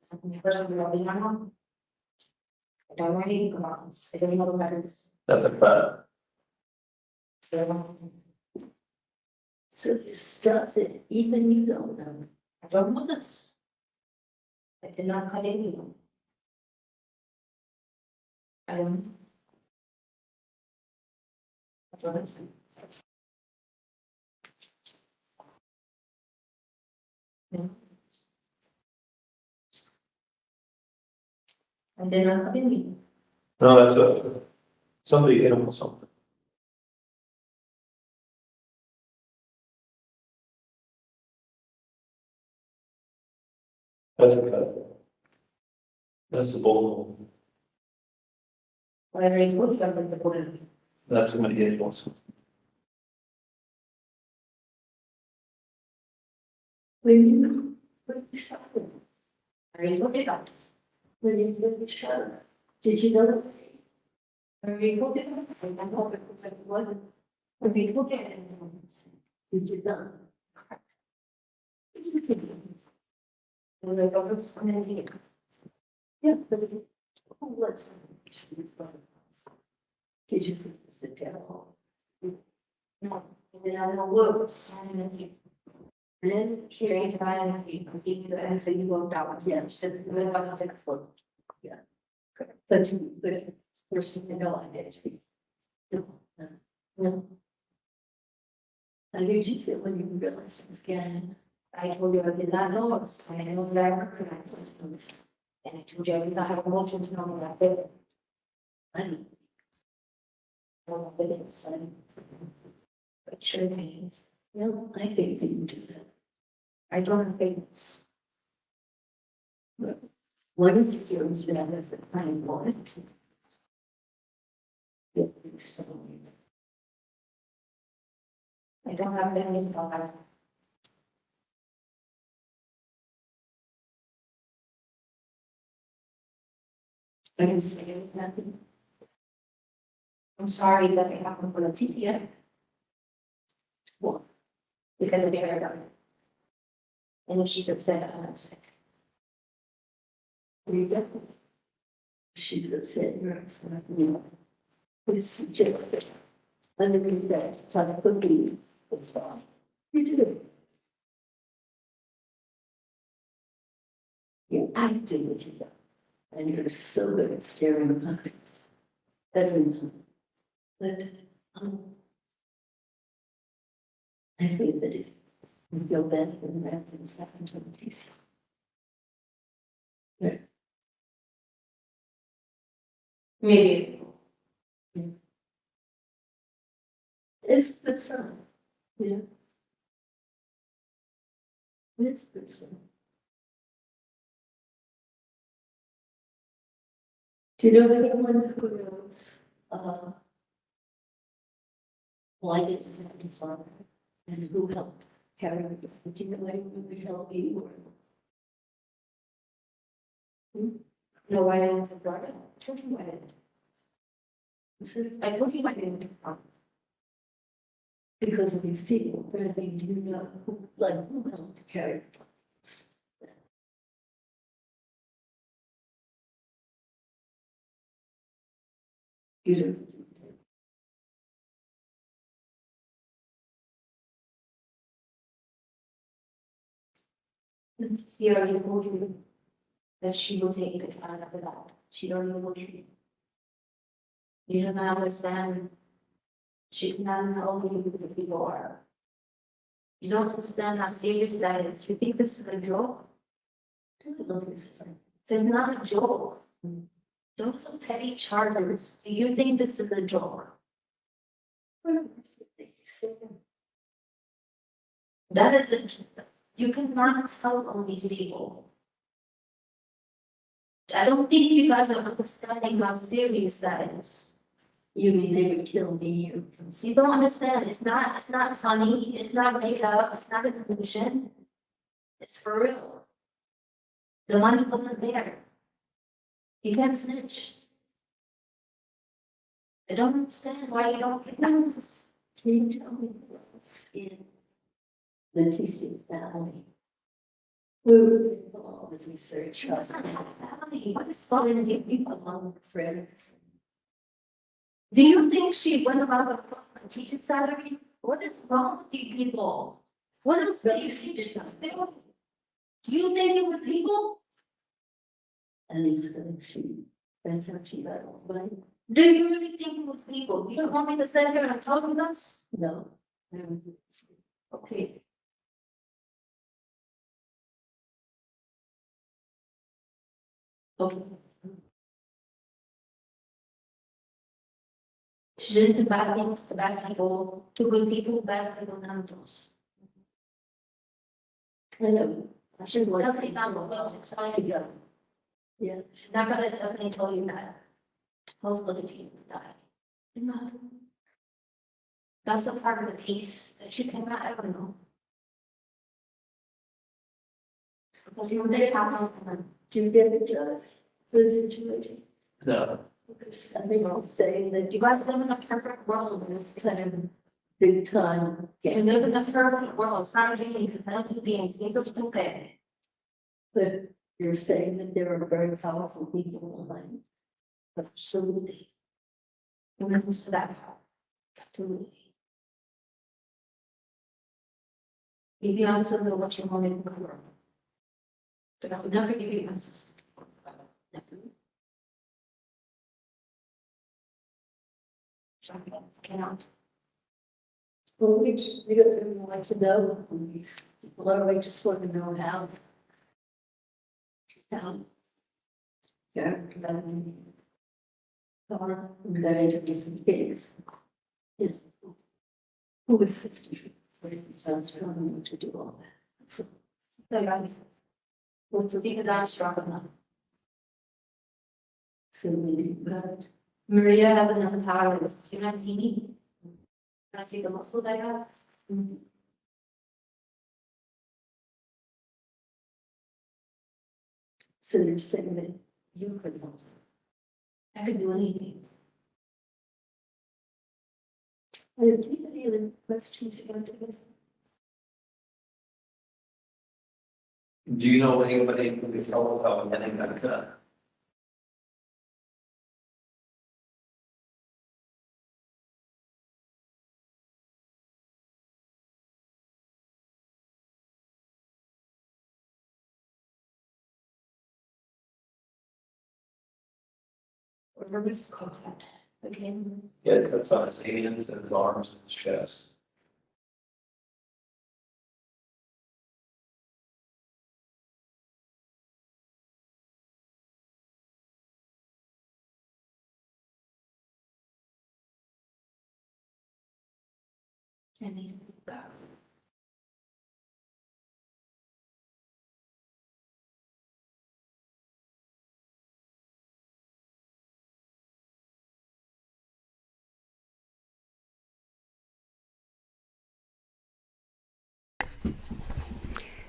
something personal, I don't know. I don't know anything about this. I don't know about this. That's a fact. so there's stuff that even you don't know. I don't know this. I did not cut anyone. I don't. I don't know. No. I did not cut anyone. No, that's somebody hit him with something. That's a cut. That's the bull. I already told you about the border. That's somebody hit him with something. When you shot her, I already told you about. when you shot her, did you know that? I already told you about. I don't know if it was like what. I already told you. You did not. Correct. And I thought it was something. Yeah, but who was? Did you think it was the devil? No, I didn't have no words. I didn't. And then she drank about it and he gave you, and so you walked out. Yeah. So the one was like, well, But, person to know I did. no. How did you feel when you realized it was again? I told you I did not know it was, I know that I recognized it. And I told you I did not have emotion to know that I did it. I don't Well, but it's, it should be. know. I think that you do that. I don't think it's. What if you feel it's bad if I wanted to? Yeah, it's fine. I don't have feelings about that. I can say nothing. I'm sorry that it happened for Leticia. Well, because of your done. And if she's upset, I'm upset. You get it. She feels it, you're upset, you know. It's suggested. Underneath that, trying to put me, it's fine. You do it. You're acting with you. And you're so good at staring at puppets. Every time. But, I think that if you feel bad when that things happen to Leticia. Yeah. Maybe. It's a good sign, you know? It's a good sign. Do you know anyone who knows, why they didn't have to farm and who helped carry it? Do you know anyone who could help you or? No, I didn't have it. I told you I didn't. So, I told you I didn't. because of these people, but I mean, do you know who, like, who helped carry it? You don't. She already told you that she will take the trial of that. She already told you. You don't understand. She cannot know who the people are. You don't understand how serious that is. You think this is a joke? It's not a joke. Those are petty charges. Do you think this is a joke? That is a, you cannot tell on these people. I don't think you guys are understanding how serious that is. You mean they would kill me? You don't understand. It's not funny. It's not made up. It's not a delusion. It's for real. The money wasn't there. You can't snitch. I don't understand why you don't get that. Can you tell me what's in Leticia's family? Who involved with research? She doesn't have a family. What is falling in you? Among friends. Do you think she went around a teaching salary? What is wrong with you people? What else do you think she was doing? You think it was legal? And so that's how she got off, right? Do you really think it was legal? You don't want me to sit here and tell you this? No. Okay. Okay. She didn't do bad things to bad people, to good people, bad people, none of those. I know. She's definitely not going to tell you. Yeah. She's not gonna definitely tell you that. Most other people die. No. That's a part of the piece that you cannot ever know. Because when they happen, Do you get the judge for the situation? No. Because I think I'm saying that you guys live in a perfect world, and it's kind of big time. you live in a perfect world, it's not a game, you don't do games, games are stupid. But you're saying that there are very powerful people behind. Absolutely. When it comes to that part, absolutely. Give me answer to what you want in the world. But I will never give you answers. Never. Cannot. Well, we don't like to know. People are just want to know how. Yeah. Or that into these things. Yeah. Who is 60? What if it's not struggling to do all that? So, what's the because I'm strong enough. So maybe, but Maria has enough power. You not see me. Can I see the muscles I have? So they're saying that you could help. I could do anything. Do you have any other questions about this? Do you know anybody who could tell us how getting that cut? Remember this concept, okay? Yeah, it cuts on his hands and his arms and his chest. And these people go.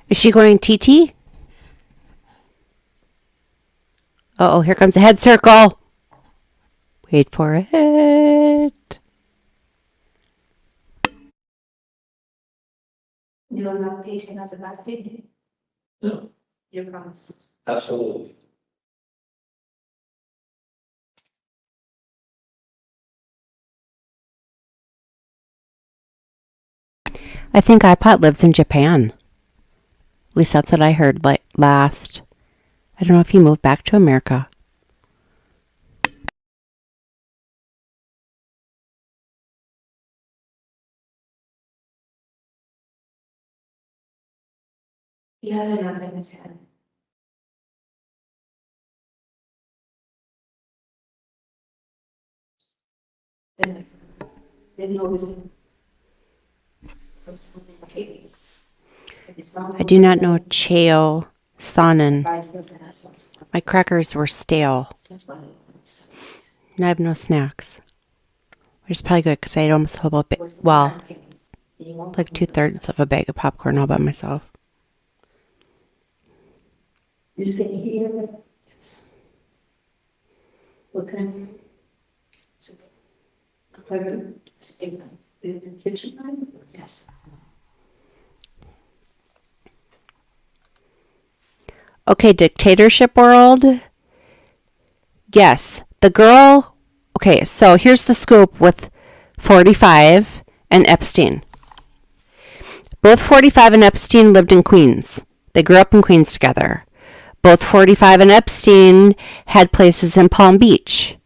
Is she going TT? Uh oh, here comes the head circle. Wait for it. You don't know patient has a bad opinion. No, You promise. absolutely. I think iPod lives in Japan. At least that's what I heard last. I don't know if he moved back to America. He had enough in his head. Didn't always. I do not know Cheo Sonnen. My crackers were stale. And I have no snacks. Which is probably good because I ate almost a whole bit. Well, like 2/3 of a bag of popcorn all by myself. You say here? What kind? Apartment? The kitchen line? Yes. Okay, dictatorship world. Yes, the girl. Okay, so here's the scoop with 45 and Epstein. Both 45 and Epstein lived in Queens. They grew up in Queens together. Both 45 and Epstein had places in Palm Beach.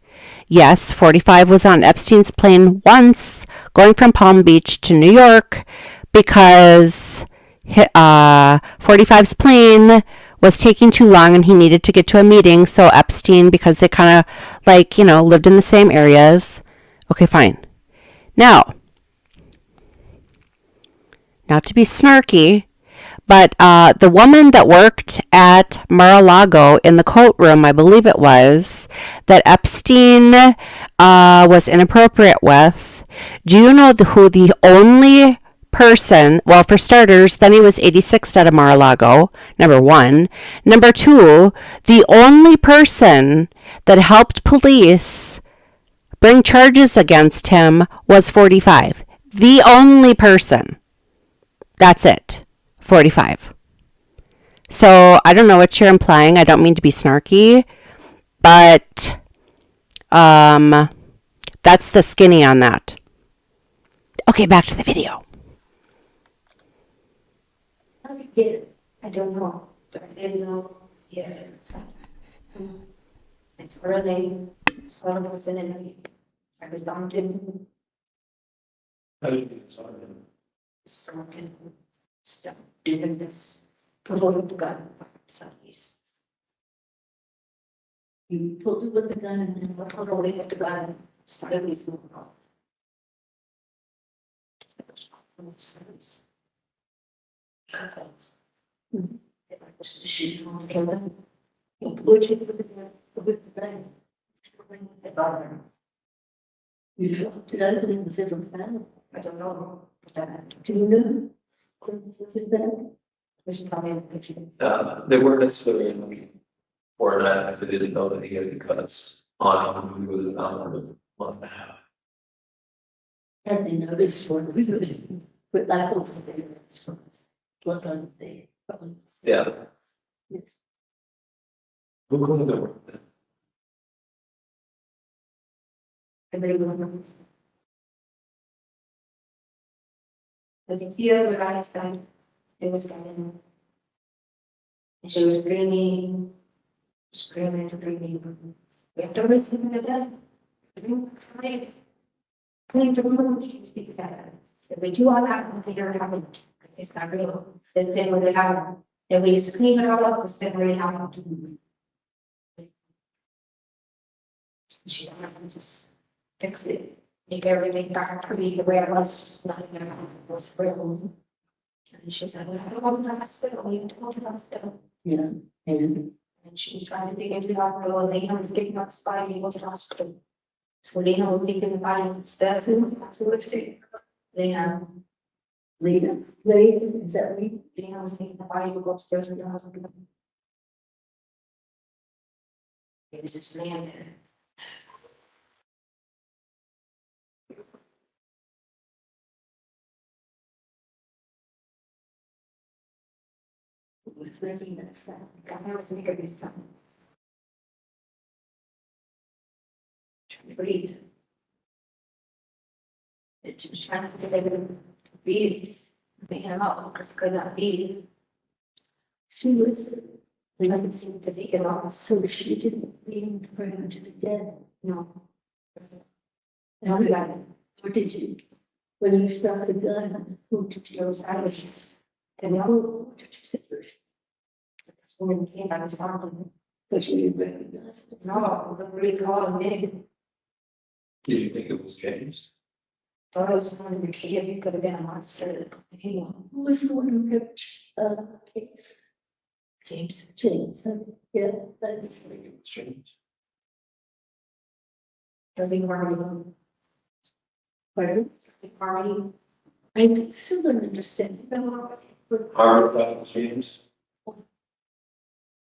Yes, 45 was on Epstein's plane once, going from Palm Beach to New York, because 45's plane was taking too long and he needed to get to a meeting. So Epstein, because they kind of lived in the same areas. Okay, fine. Now, not to be snarky, but the woman that worked at Mar-a-Lago in the coat room, I believe it was, that Epstein was inappropriate with, do you know who the only person, well, for starters, then he was 86 out of Mar-a-Lago, number one. Number two, the only person that helped police bring charges against him was 45. The only person. That's it. 45. So I don't know what you're implying. I don't mean to be snarky, but that's the skinny on that. Okay, back to the video. Yeah. I don't know, but I didn't know, yeah, so. It's early, it's one of those in it. I was down to How do you think it's on? starting stuff, doing this, pulling the gun, somebody's. You pulled it with the gun and then what? Pulled away with the gun, somebody's moving on. She's on the killer. You put it with the gun. You dropped it out and it was ever found. I don't know, but that, Do you know? Was it there? was probably in the picture. They weren't necessarily looking for that, if they didn't know that he had the cuts on him, he was out for a month and a half. Had they noticed what we would, but I hope that they noticed blood on the, probably. Yeah. Yes. Who could have worked that? Because if the other guy's done, it was done. And she was screaming, screaming. We have to listen to that. Clean the room, she was speaking that. If we do all that, we figure it out. It's not real. This didn't really happen. If we just clean it all up, this didn't really happen. She just fixed it, make everything back to be the way it was, nothing was real. And she said, we have to go to the hospital, we have to go to the hospital. Yeah, and And she was trying to dig into the hospital, and Lena was digging up the spine, and go to the hospital. So Lena was digging the body instead, that's what it's doing. Lena, later, is that right? Lena was digging the body, to go upstairs to the hospital. It was just laying there. It was really that fact. I was making this something. Trying to breathe. It was trying to get everything to breathe. They had out because could not breathe. She was, They didn't seem to take it off. so she didn't mean for him to be dead. No. No, No, got it. or did you? When you struck the gun, who did There you? was out of it. And Who did you say? someone came out of his arm. Because you didn't recognize it. No, the really called me. Did you think it was James? Thought it was someone in the cave. You could have been a monster. Anyone. Who was the one who kept, case? James. James, yeah, but I think it was James. The big army. pardon? Big army. I still don't understand. No, but Harvard thought it was James.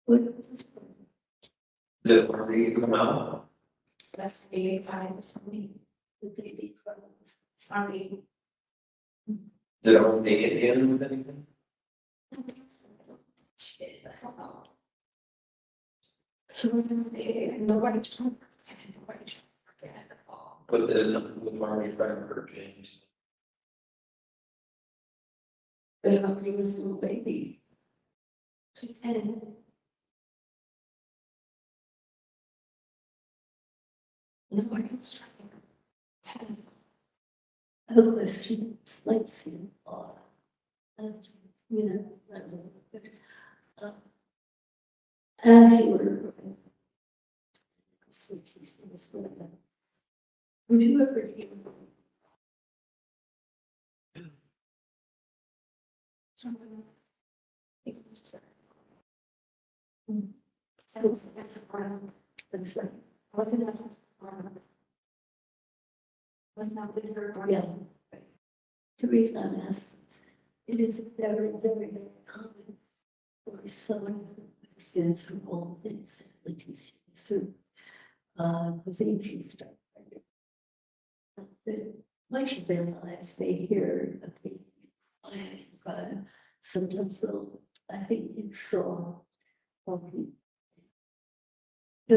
what, Did Harvey come out? That's the big times for me. the baby from, It's army. Did Harvey hit him with anything? Shit, I don't know. So nobody just nobody just forget at all. But with Harvey trying to hurt James. but Harvey was a little baby. She's 10. Nobody was trying. Her questions might seem odd. You know, I don't know, but, as you were. Would you ever hear? Was not with her. Yeah. The reason I'm asking is, it is very, very, very common for someone who extends from all things that is through, because they usually start. Once you realize they hear a big sometimes they'll, I think you saw, don't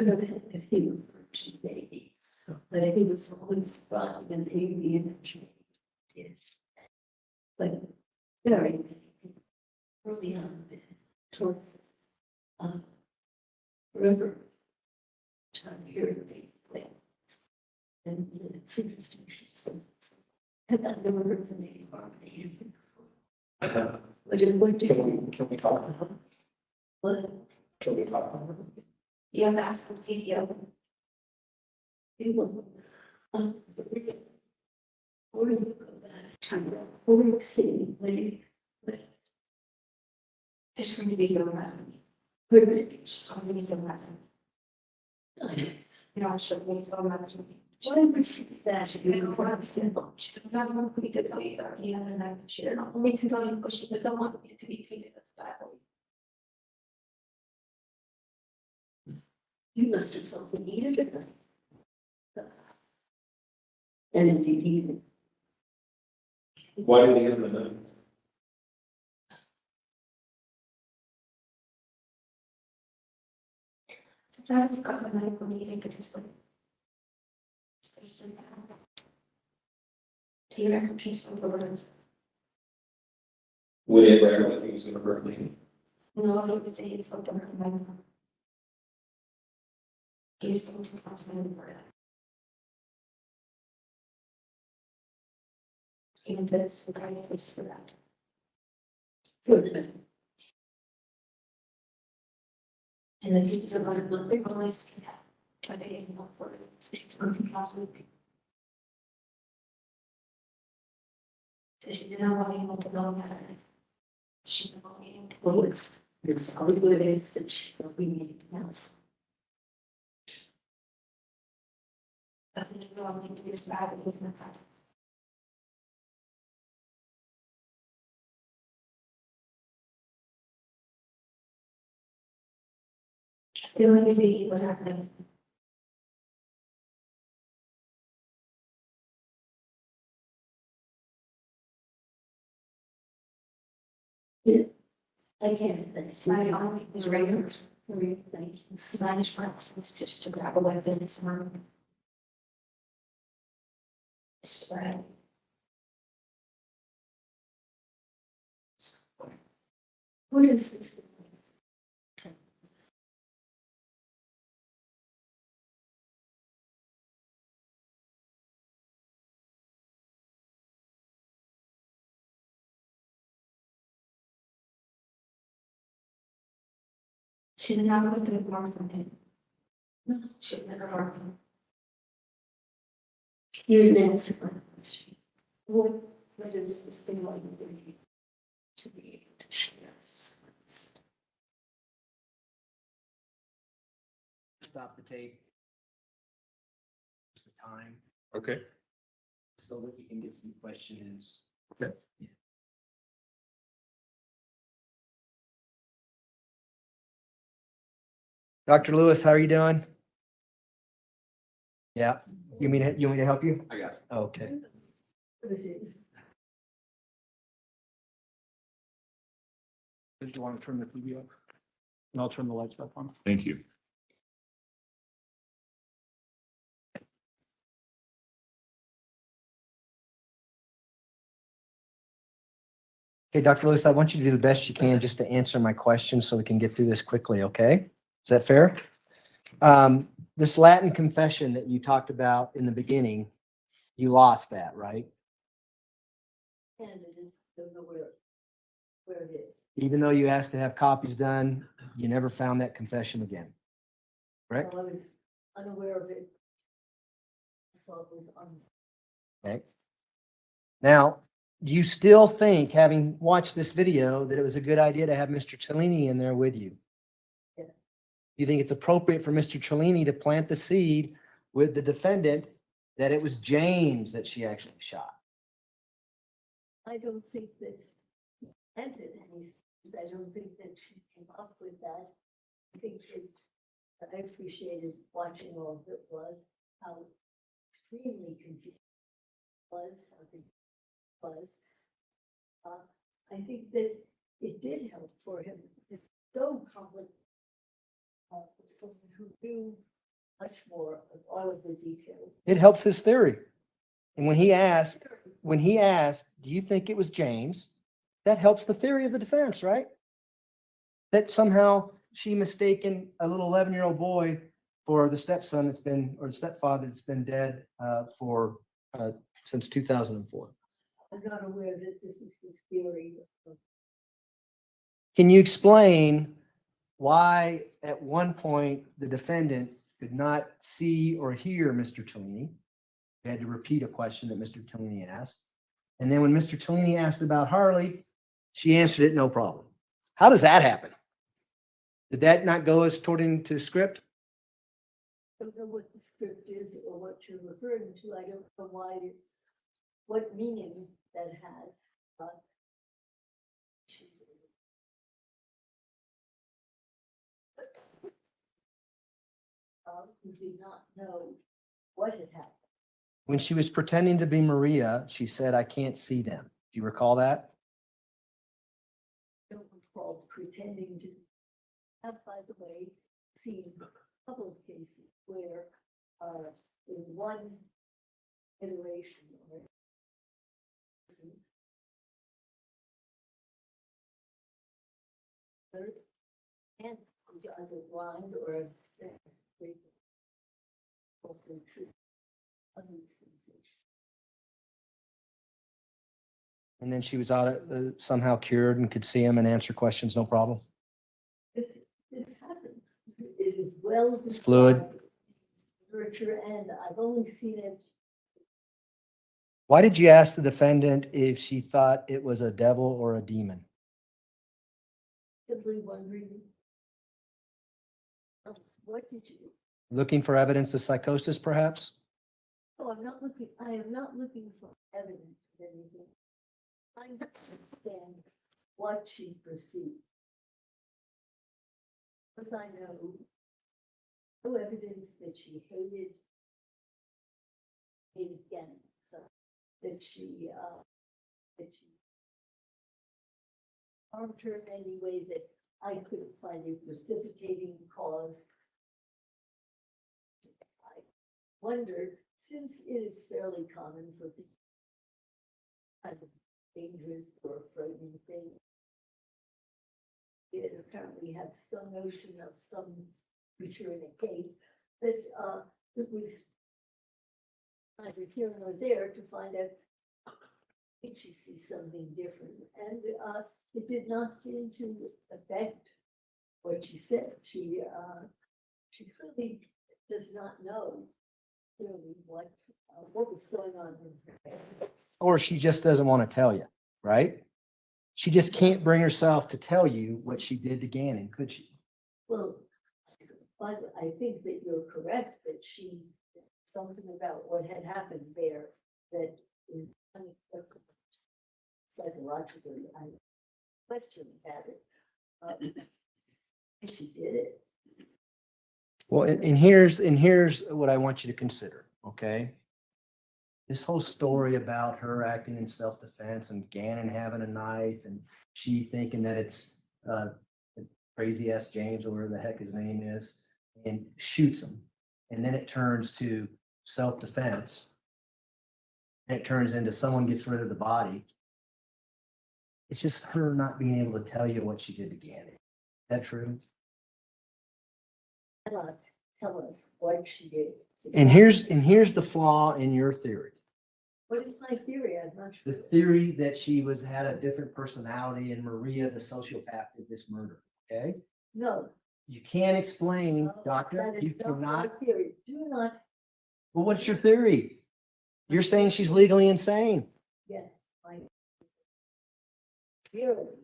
know if he referred to baby, but he was always from an alien trade. But very, early on, toward, river. Time here, they went. And it's interesting, she said. And I never heard the name Harmony. What did, Can we talk? what? Can we talk? You have to ask them, TCO. People, where do you go back to, where you see, when you, It's going to be so random. where did It's just going to be so random. you? No, it should be so random. Why would you do that? You know what I'm saying? She don't want me to tell you that. Yeah, and I, she don't want me to tell you because she doesn't want me to be treated as bad. You must have felt the need of it. And indeed, even. Why did he have the notes? Sometimes got my medical meeting, but just like. Space and that. Do you reckon she's over words? Would it ever have things gonna hurt me? No, he would say it's something from my mom. He's something from my mom. Even this, the guy was for that. For the man. And then this is about a month ago, I said, but I didn't know for it. So she's working last week. So she didn't want anyone to know about it. She didn't want anyone to know. Well, it's all good is that we need else. I didn't know anything to be as bad, it was not bad. Feeling busy, what happened? Again, that's My army is regular. Spanish part was just to grab a weapon and some. So. what is this? She did not go through marks on him. She never marked him. You didn't answer my question. What is this thing like to be able to share? Stop the tape. Just the time, Okay. so that you can get some questions. Okay. Dr. Lewis, how are you doing? Yeah, you mean to help you? I got it. Okay. Did you want to turn the TV off? And I'll turn the lights back on. Thank you. Okay, Dr. Lewis, I want you to do the best you can just to answer my questions so we can get through this quickly, okay? Is that fair? This Latin confession that you talked about in the beginning, you lost that, right? And I don't know where it is. Even though you asked to have copies done, you never found that confession again. Correct? Well, I was unaware of it. So it was on. Okay. Now, do you still think, having watched this video, that it was a good idea to have Mr. Cellini in there with you? Yeah. You think it's appropriate for Mr. Cellini to plant the seed with the defendant that it was James that she actually shot? I don't think that he entered any, I don't think that she came up with that. I think that I appreciated watching all of it was how extremely confused it was, how it was. I think that it did help for him. It's so complicated. For someone who knew much more of all of the details. It helps his theory. And when he asked, do you think it was James? That helps the theory of the defense, right? that somehow she mistaken a little 11-year-old boy for the stepson that's been, or the stepfather that's been dead for since 2004. I'm not aware that this is his theory. Can you explain why at one point the defendant could not see or hear Mr. Tellini? We had to repeat a question that Mr. Tellini asked. And then when Mr. Tellini asked about Harley, she answered it no problem. How does that happen? Did that not go as according to script? I don't know what the script is or what you're referring to. I don't know why it's, what meaning that has. Who did not know what had happened. When she was pretending to be Maria, she said, I can't see them. Do you recall that? I don't recall pretending to have, by the way, seen a couple of cases where in one iteration or and either blind or also true other sensation. And then she was somehow cured and could see him and answer questions, no problem. This happens. It is well It's fluid. described in literature, and I've only seen it. Why did you ask the defendant if she thought it was a devil or a demon? Simply wondering, what did you? Looking for evidence of psychosis, perhaps? Oh, I am not looking for evidence of anything. Trying to understand what she perceived. Because I know no evidence that she hated again, so that she harmed her in any way that I could find a precipitating cause. I wondered, since it is fairly common for people kind of dangerous or frightening things, it apparently have some notion of some creature in a cave, that it was neither here nor there to find out did she see something different, and it did not seem to affect what she said. She clearly does not know clearly what was going on in her head. Or she just doesn't want to tell you, right? She just can't bring herself to tell you what she did to Gannon, could she? Well, but I think that you're correct that she, something about what had happened there that is unacceptable. Psychologically, I question about it. She did it. Well, and here's what I want you to consider, okay? This whole story about her acting in self-defense and Gannon having a knife and she thinking that it's crazy ass James or whatever the heck his name is, and shoots him. And then it turns to self-defense. And it turns into someone gets rid of the body. It's just her not being able to tell you what she did to Gannon. Is that true? Cannot tell us what she did. And here's the flaw in your theory. What is my theory? I'm not The sure. theory that she had a different personality and Maria, the sociopath, did this murder, okay? No. You can't explain, no, doctor, that you is not my cannot. theory. Do not. Well, what's your theory? You're saying she's legally insane. Yes, I really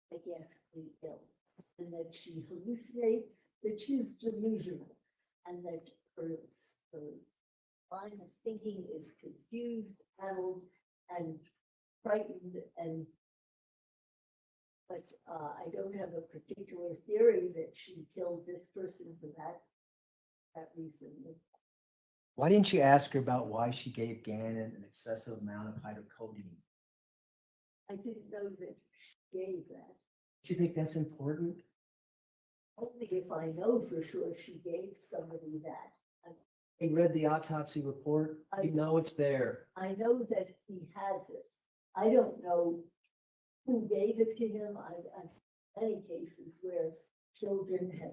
psychiatrically ill, and that she hallucinates, that she's delusional, and that her line of thinking is confused, addled, and frightened, and but I don't have a particular theory that she killed this person for that reason. Why didn't you ask her about why she gave Gannon an excessive amount of hydrocodone? I didn't know that she gave that. Do you think that's important? Only if I know for sure she gave somebody that. He read the autopsy report. You know it's there. I know that he had this. I don't know who gave it to him. many cases where children have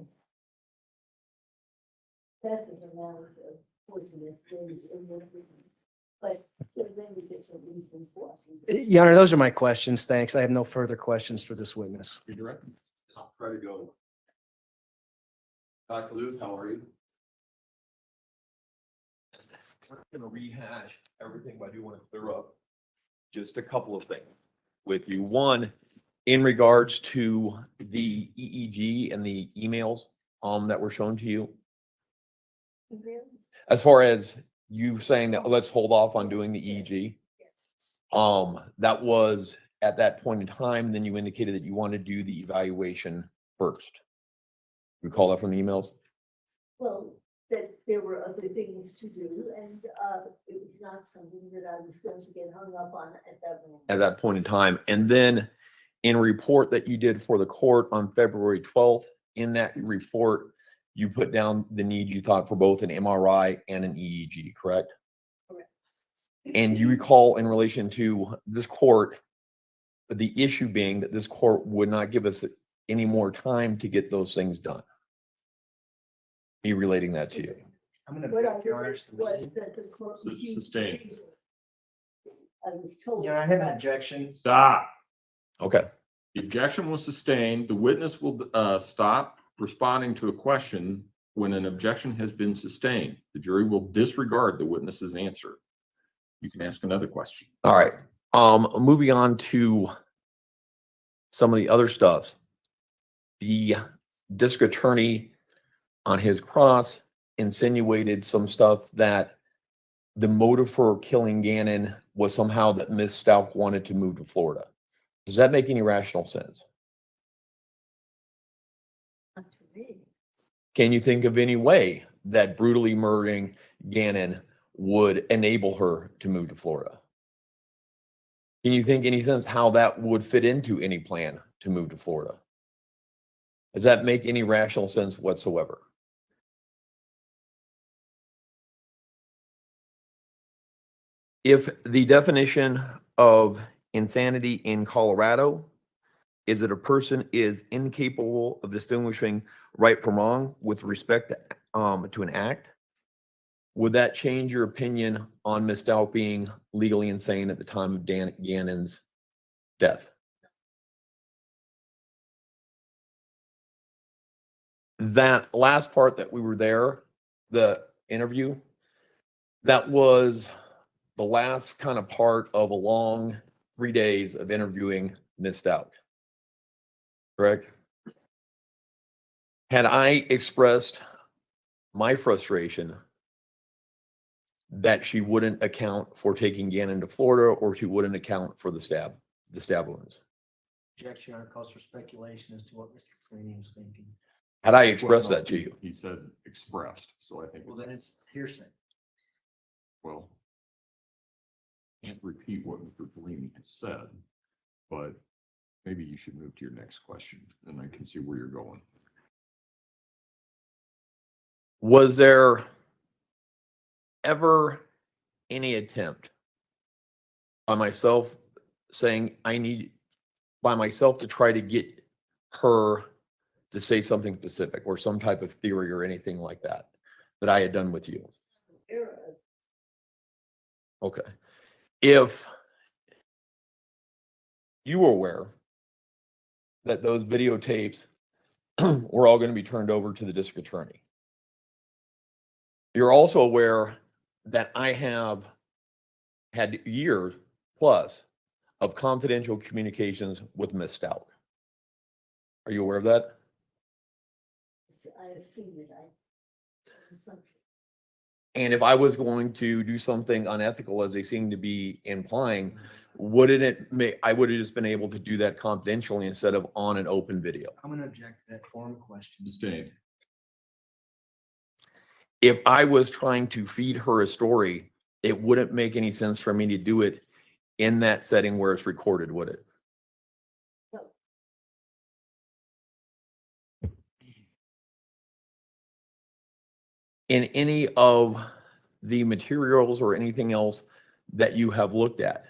excessive amounts of poisonous things in their food. But there are many different reasons why. Your Honor, those are my questions. Thanks. I have no further questions for this witness. Your Direct. I'll try to go. Dr. Lewis, how are you? I'm gonna rehash everything, but I do want to clear up just a couple of things with you. One, in regards to the EEG and the emails that were shown to you, as far as you saying that let's hold off on doing the EEG, that was at that point in time. Then you indicated that you want to do the evaluation first. Recall that from the emails? Well, that there were other things to do, and it was not something that I was going to get hung up on at that moment. At that point in time. And then in a report that you did for the court on February 12th, in that report, you put down the need you thought for both an MRI and an EEG, correct? Correct. And you recall in relation to this court, the issue being that this court would not give us any more time to get those things done. Be relating that to you. I'm going What I heard was that the court Sus- refused. sustained. I was told. I have an objection. Stop. Okay. The objection was sustained. The witness will stop responding to a question when an objection has been sustained. The jury will disregard the witness's answer. You can ask another question. All right. Moving on to some of the other stuff. The district attorney on his cross insinuated some stuff that the motive for killing Gannon was somehow that Miss Stout wanted to move to Florida. Does that make any rational sense? Not to me. Can you think of any way that brutally murdering Gannon would enable her to move to Florida? Can you think any sense how that would fit into any plan to move to Florida? Does that make any rational sense whatsoever? If the definition of insanity in Colorado is that a person is incapable of distinguishing right from wrong with respect to an act, would that change your opinion on Miss Stout being legally insane at the time of Gannon's death? That last part that we were there, the interview, that was the last kind of part of a long 3 days of interviewing Miss Stout. Correct? Had I expressed my frustration that she wouldn't account for taking Gannon to Florida, or she wouldn't account for the stab wounds? Objection on calls for speculation as to what Mr. Sweeney was thinking. Had I expressed Well, no, that to you? He said expressed, so I think, Well, then it's hearsay. well, can't repeat what Mr. Bellini has said, but maybe you should move to your next question, and I can see where you're going. Was there ever any attempt by myself saying I need by myself to try to get her to say something specific or some type of theory or anything like that that I had done with you? Okay. If you were aware that those videotapes were all going to be turned over to the district attorney, you're also aware that I have had years plus of confidential communications with Miss Stout. Are you aware of that? I assume that And if I was going to do something unethical, as they seem to be implying, wouldn't it make, I would have just been able to do that confidentially instead of on an open video. I'm going to object to that form of question. Sustained. If I was trying to feed her a story, it wouldn't make any sense for me to do it in that setting where it's recorded, would it? In any of the materials or anything else that you have looked at,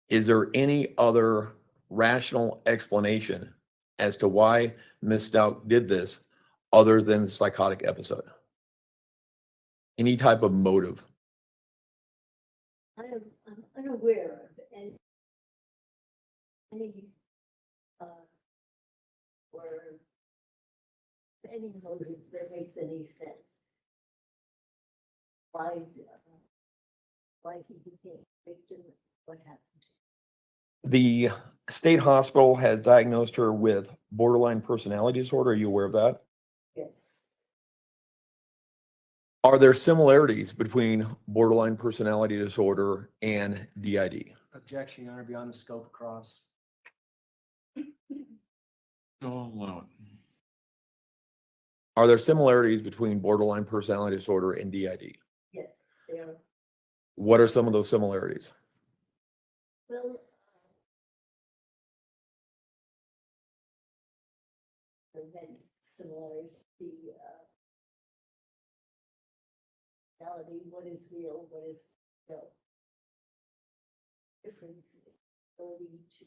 is there any other rational explanation as to why Ms. Stout did this other than the psychotic episode? Any type of motive? I'm unaware of any, or any motive that makes any sense. Why he became a victim, what happened? The state hospital has diagnosed her with borderline personality disorder. Are you aware of that? Yes. Are there similarities between borderline personality disorder and DID? Objection, Your Honor, beyond the scope of cross. I'll allow it. Are there similarities between borderline personality disorder and DID? Yes, they are. What are some of those similarities? Well, there are many similarities. The reality, what is real, what is real. Difference, ability to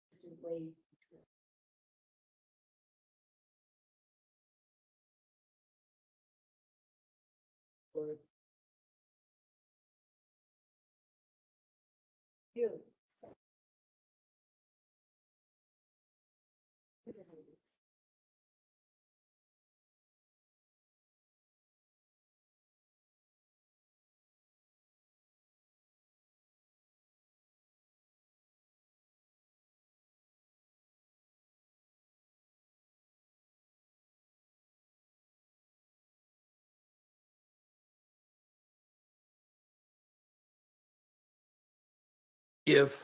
distant way between. Or you. If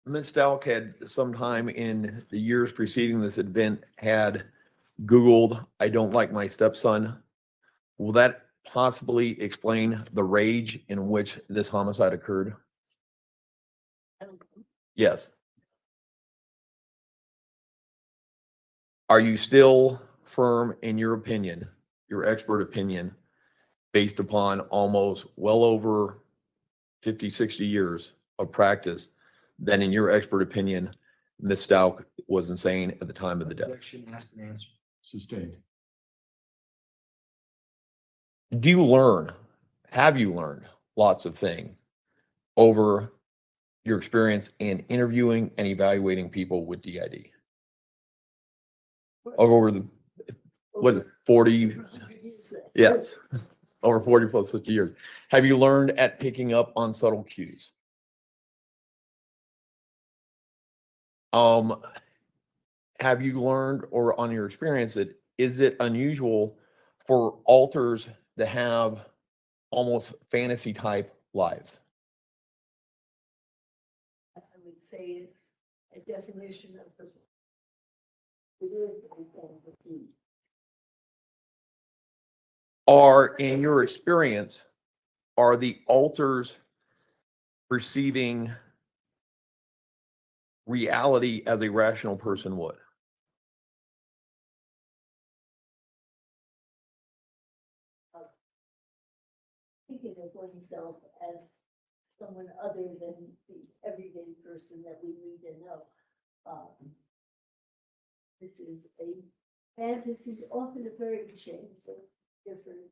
Ms. Stalk had sometime in the years preceding this event had Googled, "I don't like my stepson," will that possibly explain the rage in which this homicide occurred? Yes. Are you still firm in your opinion, your expert opinion, based upon almost well over 50, 60 years of practice, that in your expert opinion, Ms. Stalk was insane at the time of the death? Objection, asked and answered. Sustained. Do you have you learned lots of things over your experience in interviewing and evaluating people with DID? Over the, what, 40, yes, over 40 plus 50 years. Have you learned at picking up on subtle cues? Have you learned, or on your experience, that is it unusual for alters to have almost fantasy type lives? I would say it's a definition of the. It is a fantasy. Are, in your experience, are the alters perceiving reality as a rational person would? Thinking of oneself as someone other than the everyday person that we need to know. This is a fantasy, often a very changeable, different,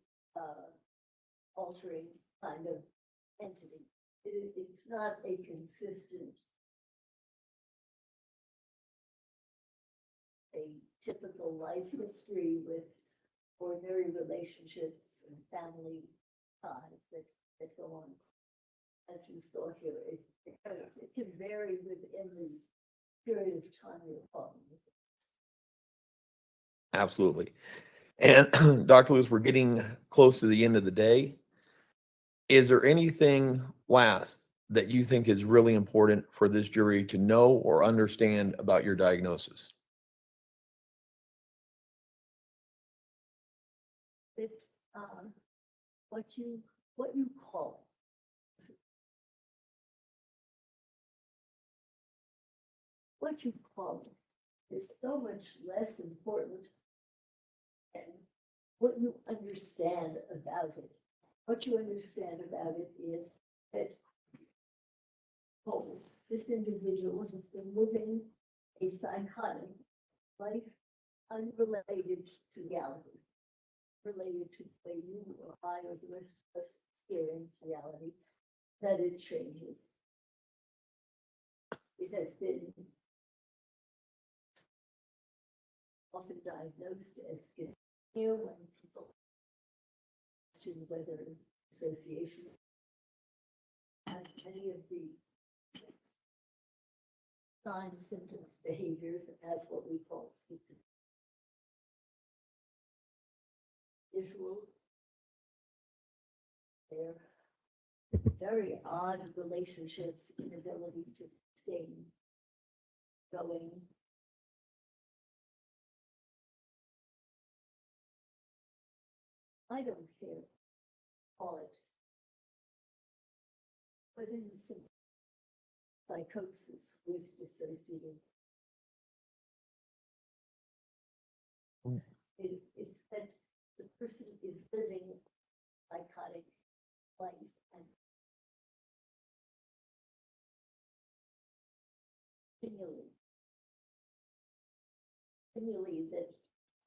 altering kind of entity. It's not a consistent, a typical life history with ordinary relationships and family ties that go on. As you saw here, it can vary within the period of time you're following. Absolutely. And Dr. Lewis, we're getting close to the end of the day. Is there anything last that you think is really important for this jury to know or understand about your diagnosis? It's what you call it. What you call it is so much less important than what you understand about it. What you understand about it is that, oh, this individual has been living a psychotic life unrelated to reality, related to the way you or I or the rest of us experience reality, that it changes. It has been often diagnosed as schizophrenia when people question whether association has many of the signs, symptoms, behaviors as what we call schizophrenia. Visual. They're very odd relationships, inability to sustain going. I don't care, call it. But in some psychosis with dissociative. It's that the person is living psychotic life and stimuli that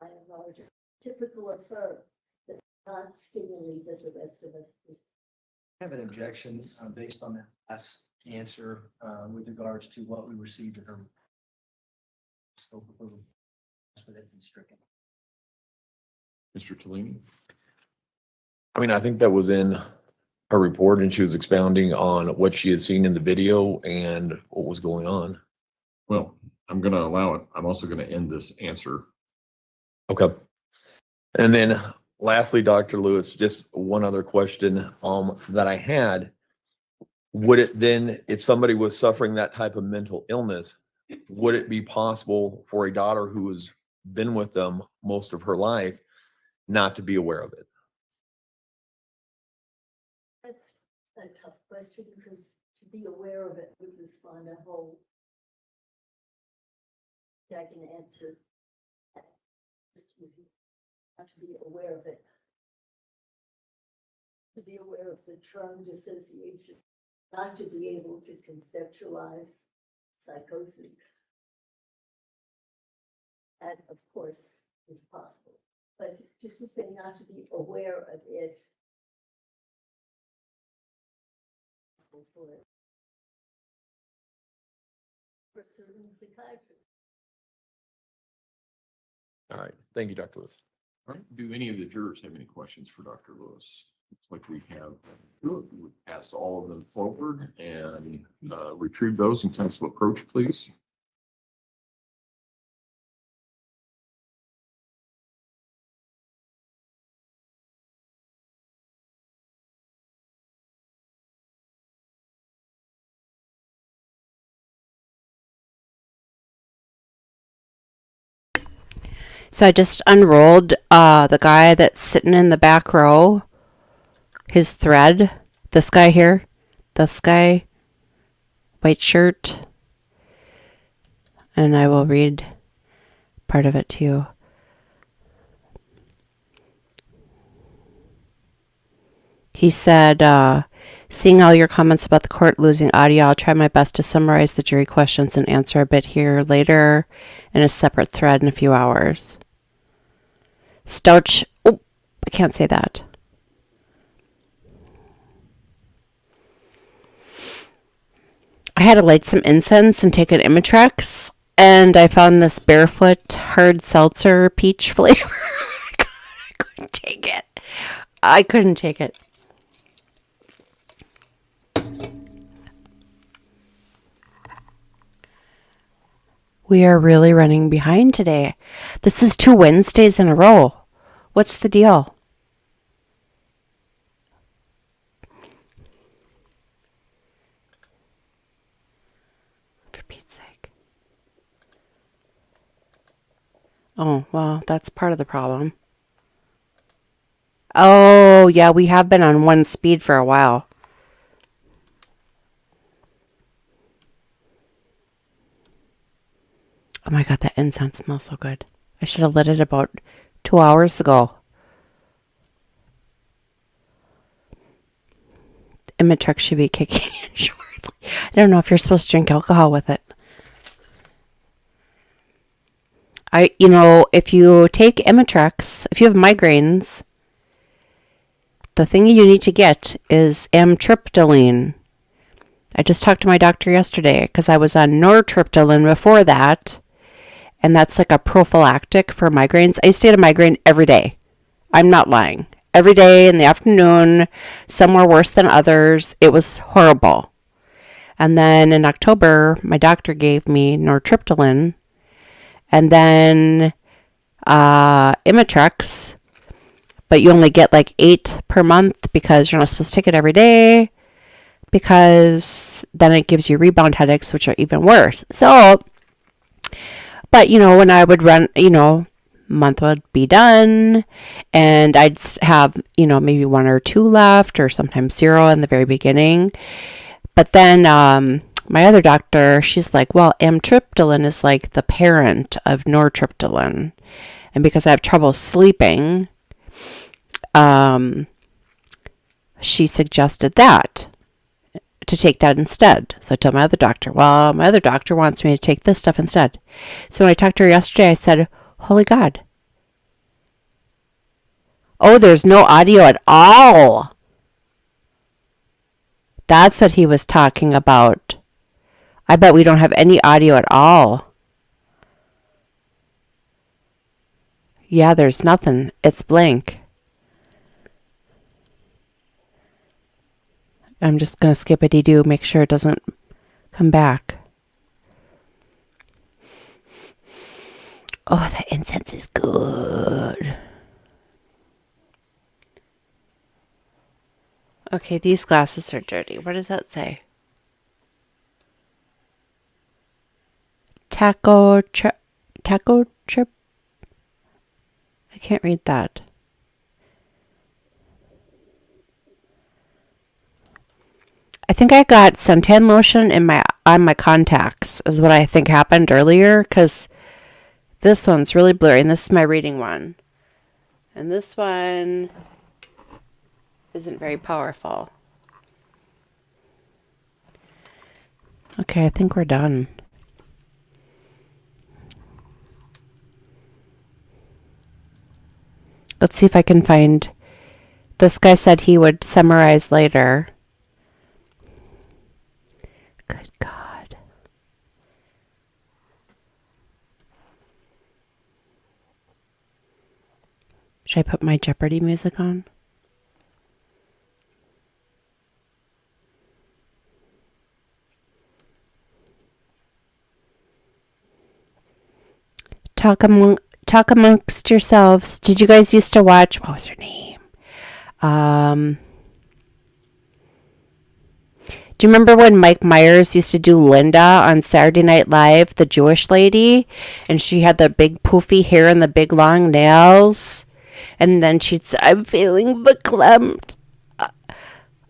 I am larger, typical of her, that not stimuli that the rest of us perceive. I have an objection based on that last answer with regards to what we received in her scope of approval. So that's been stricken. Mr. Tellini? I mean, I think that was in her report and she was expounding on what she had seen in the video and what was going on. Well, I'm going to allow it. I'm also going to end this answer. Okay. And then lastly, Dr. Lewis, just one other question that I had. Would it then, if somebody was suffering that type of mental illness, would it be possible for a daughter who has been with them most of her life not to be aware of it? That's a tough question because to be aware of it would respond a whole. I can answer that. Not to be aware of it. To be aware of the term dissociation, not to be able to conceptualize psychosis. That, of course, is possible. But just to say not to be aware of it. For certain psychiatrists. All right. Thank you, Dr. Lewis. All right. Do any of the jurors have any questions for Dr. Lewis? Looks like we have passed all of them forward and retrieve those in council approach, please. So I just unrolled the guy that's sitting in the back row, his thread, this guy here, this guy, white shirt, and I will read part of it to you. He said, seeing all your comments about the court losing audio, I'll try my best to summarize the jury questions and answer a bit here later in a separate thread in a few hours. Stouch, oh, I can't say that. I had to light some incense and take an Imitrex, and I found this Barefoot hard seltzer peach flavor. I couldn't take it. I couldn't take it. We are really running behind today. This is 2 Wednesdays in a row. What's the deal? For Pete's sake. Oh, well, that's part of the problem. Oh, yeah, we have been on 1 speed for a while. Oh my God, that incense smells so good. I should have lit it about 2 hours ago. Imitrex should be kicking in shortly. I don't know if you're supposed to drink alcohol with it. if you take Imitrex, if you have migraines, the thing you need to get is amitriptyline. I just talked to my doctor yesterday because I was on nortriptyline before that, and that's like a prophylactic for migraines. I used to get a migraine every day. I'm not lying. Every day in the afternoon, some were worse than others. It was horrible. And then in October, my doctor gave me nortriptyline, and then Imitrex, but you only get like 8 per month because you're not supposed to take it every day, because then it gives you rebound headaches, which are even worse. So, but when I would run, month would be done, and I'd have, maybe 1 or 2 left, or sometimes 0 in the very beginning. But then my other doctor, she's like, well, amitriptyline is like the parent of nortriptyline. And because I have trouble sleeping, she suggested to take that instead. So I told my other doctor, well, my other doctor wants me to take this stuff instead. So when I talked to her yesterday, I said, holy God. Oh, there's no audio at all. That's what he was talking about. I bet we don't have any audio at all. Yeah, there's nothing. It's blank. I'm just going to skip it, make sure it doesn't come back. Oh, that incense is good. Okay, these glasses are dirty. What does that say? Taco trip. I can't read that. I think I got suntan lotion on my contacts is what I think happened earlier, because this one's really blurry, and this is my reading one. And this one isn't very powerful. Okay, I think we're done. Let's see if I can find. This guy said he would summarize later. Good God. Should I put my Jeopardy music on? Talk amongst yourselves. Did you guys used to watch, what was her name? Do you remember when Mike Myers used to do Linda on Saturday Night Live, the Jewish lady? And she had the big poofy hair and the big long nails. And then she'd say, I'm feeling verklempt.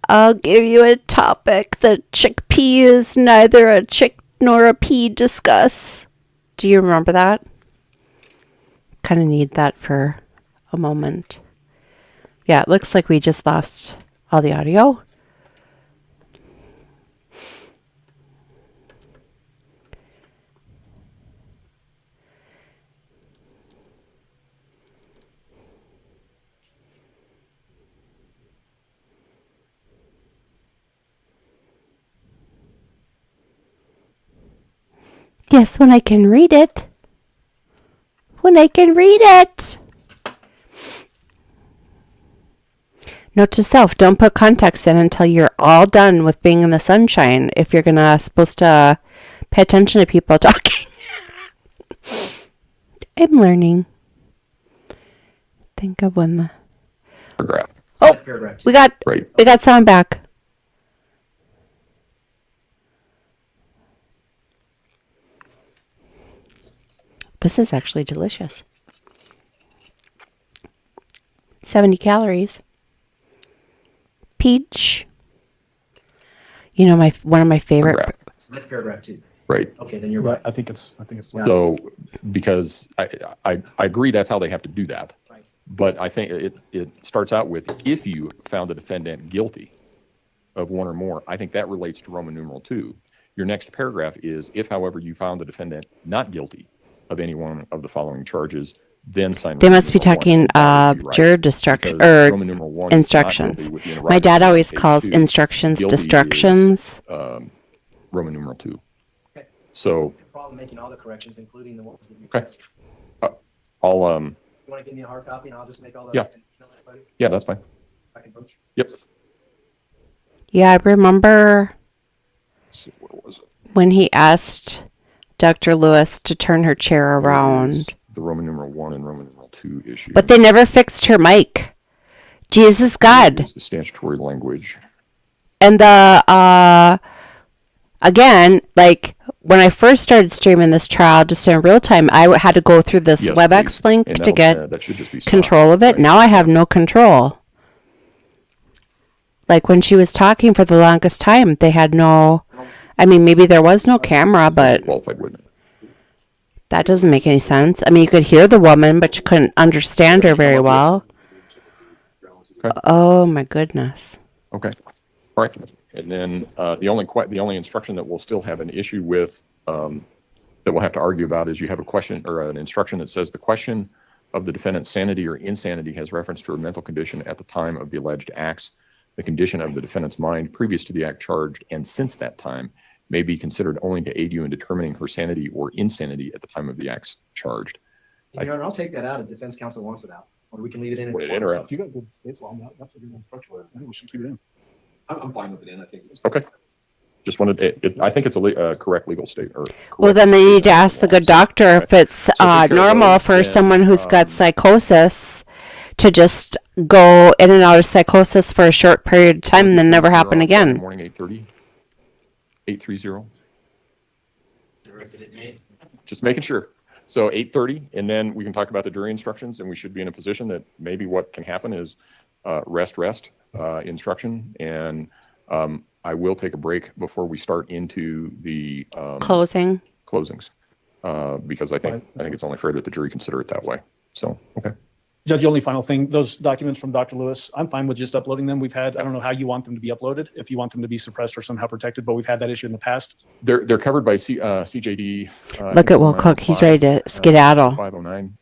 I'll give you a topic. The chickpea is neither a chick nor a pea. Discuss. Do you remember that? Kind of need that for a moment. Yeah, it looks like we just lost all the audio. Yes, when I can read it. When I can read it. Note to self, don't put contacts in until you're all done with being in the sunshine if you're supposed to pay attention to people talking. I'm learning. Think of when the Paragraph. Oh, That's paragraph 2. we got sound back. This is actually delicious. 70 calories. Peach. One of my favorite. Paragraph. So that's paragraph 2. Right. Okay, then you're Right, right. I think it's. So, because I agree that's how they have to do that. Right. But I think it starts out with, if you found the defendant guilty of one or more, I think that relates to Roman numeral 2. Your next paragraph is, if, however, you found the defendant not guilty of any one of the following charges, then sign. They Roman must be numeral one. talking That would be right, juror destruction because or Roman numeral one is not instructions. guilty with the My dad interrogatory always on page calls 2. instructions Guilty is, destructions. Roman numeral 2. Okay. So Problem making all the corrections, including the ones that you. Okay. I'll You want to give me a hard copy and I'll just make all the. Yeah. yeah, that's fine. I can vote. Yep. Yeah, I remember Let's see, what was it? when he asked Dr. Lewis to turn her chair There is around. the Roman numeral 1 and Roman numeral 2 issue. But they never fixed her mic. Jesus God. Is the statutory language. And the again, like when I first started streaming this trial just in real time, I had to go through this Yes, WebEx please. link And to that'll- get that should just be spot. control of it. Right. Now I have no control. Like when she was talking for the longest time, they had no, I mean, maybe there was no camera, but Qualified witness. that doesn't make any sense. I mean, you could hear the woman, but you couldn't understand her very well. Okay. Oh my goodness. Okay. All right. And then the only instruction that we'll still have an issue with that we'll have to argue about is you have a question or an instruction that says the question of the defendant's sanity or insanity has reference to her mental condition at the time of the alleged acts. The condition of the defendant's mind previous to the act charged and since that time may be considered only to aid you in determining her sanity or insanity at the time of the acts charged. Your Honor, I'll take that out if defense counsel wants it out, or we can leave it in. Put it in or out? If you got good case law on that, that's a good instruction. I think we should keep it in. I'm fine with it in, I think. Okay. Just wanted I think it's a correct legal state or. Well, correct then they need to statement of ask the law. good doctor if it's take care of normal those, for then, someone who's got psychosis to just go in and out of psychosis for a short period of time and then never happen Friday again. Morning, 8:30, 8:30. Just making sure. So 8:30, and then we can talk about the jury instructions, and we should be in a position that maybe what can happen is rest instruction, and I will take a break before we start into the Closing. closings, because I think it's only fair that the jury consider it that way. So, okay. Judge, the only final thing, those documents from Dr. Lewis, I'm fine with just uploading them. We've had, I don't know how you want them to be uploaded, if you want them to be suppressed or somehow protected, but we've had that issue in the past. They're covered by CJD. Look at Will Cook. He's ready to skedaddle. 509.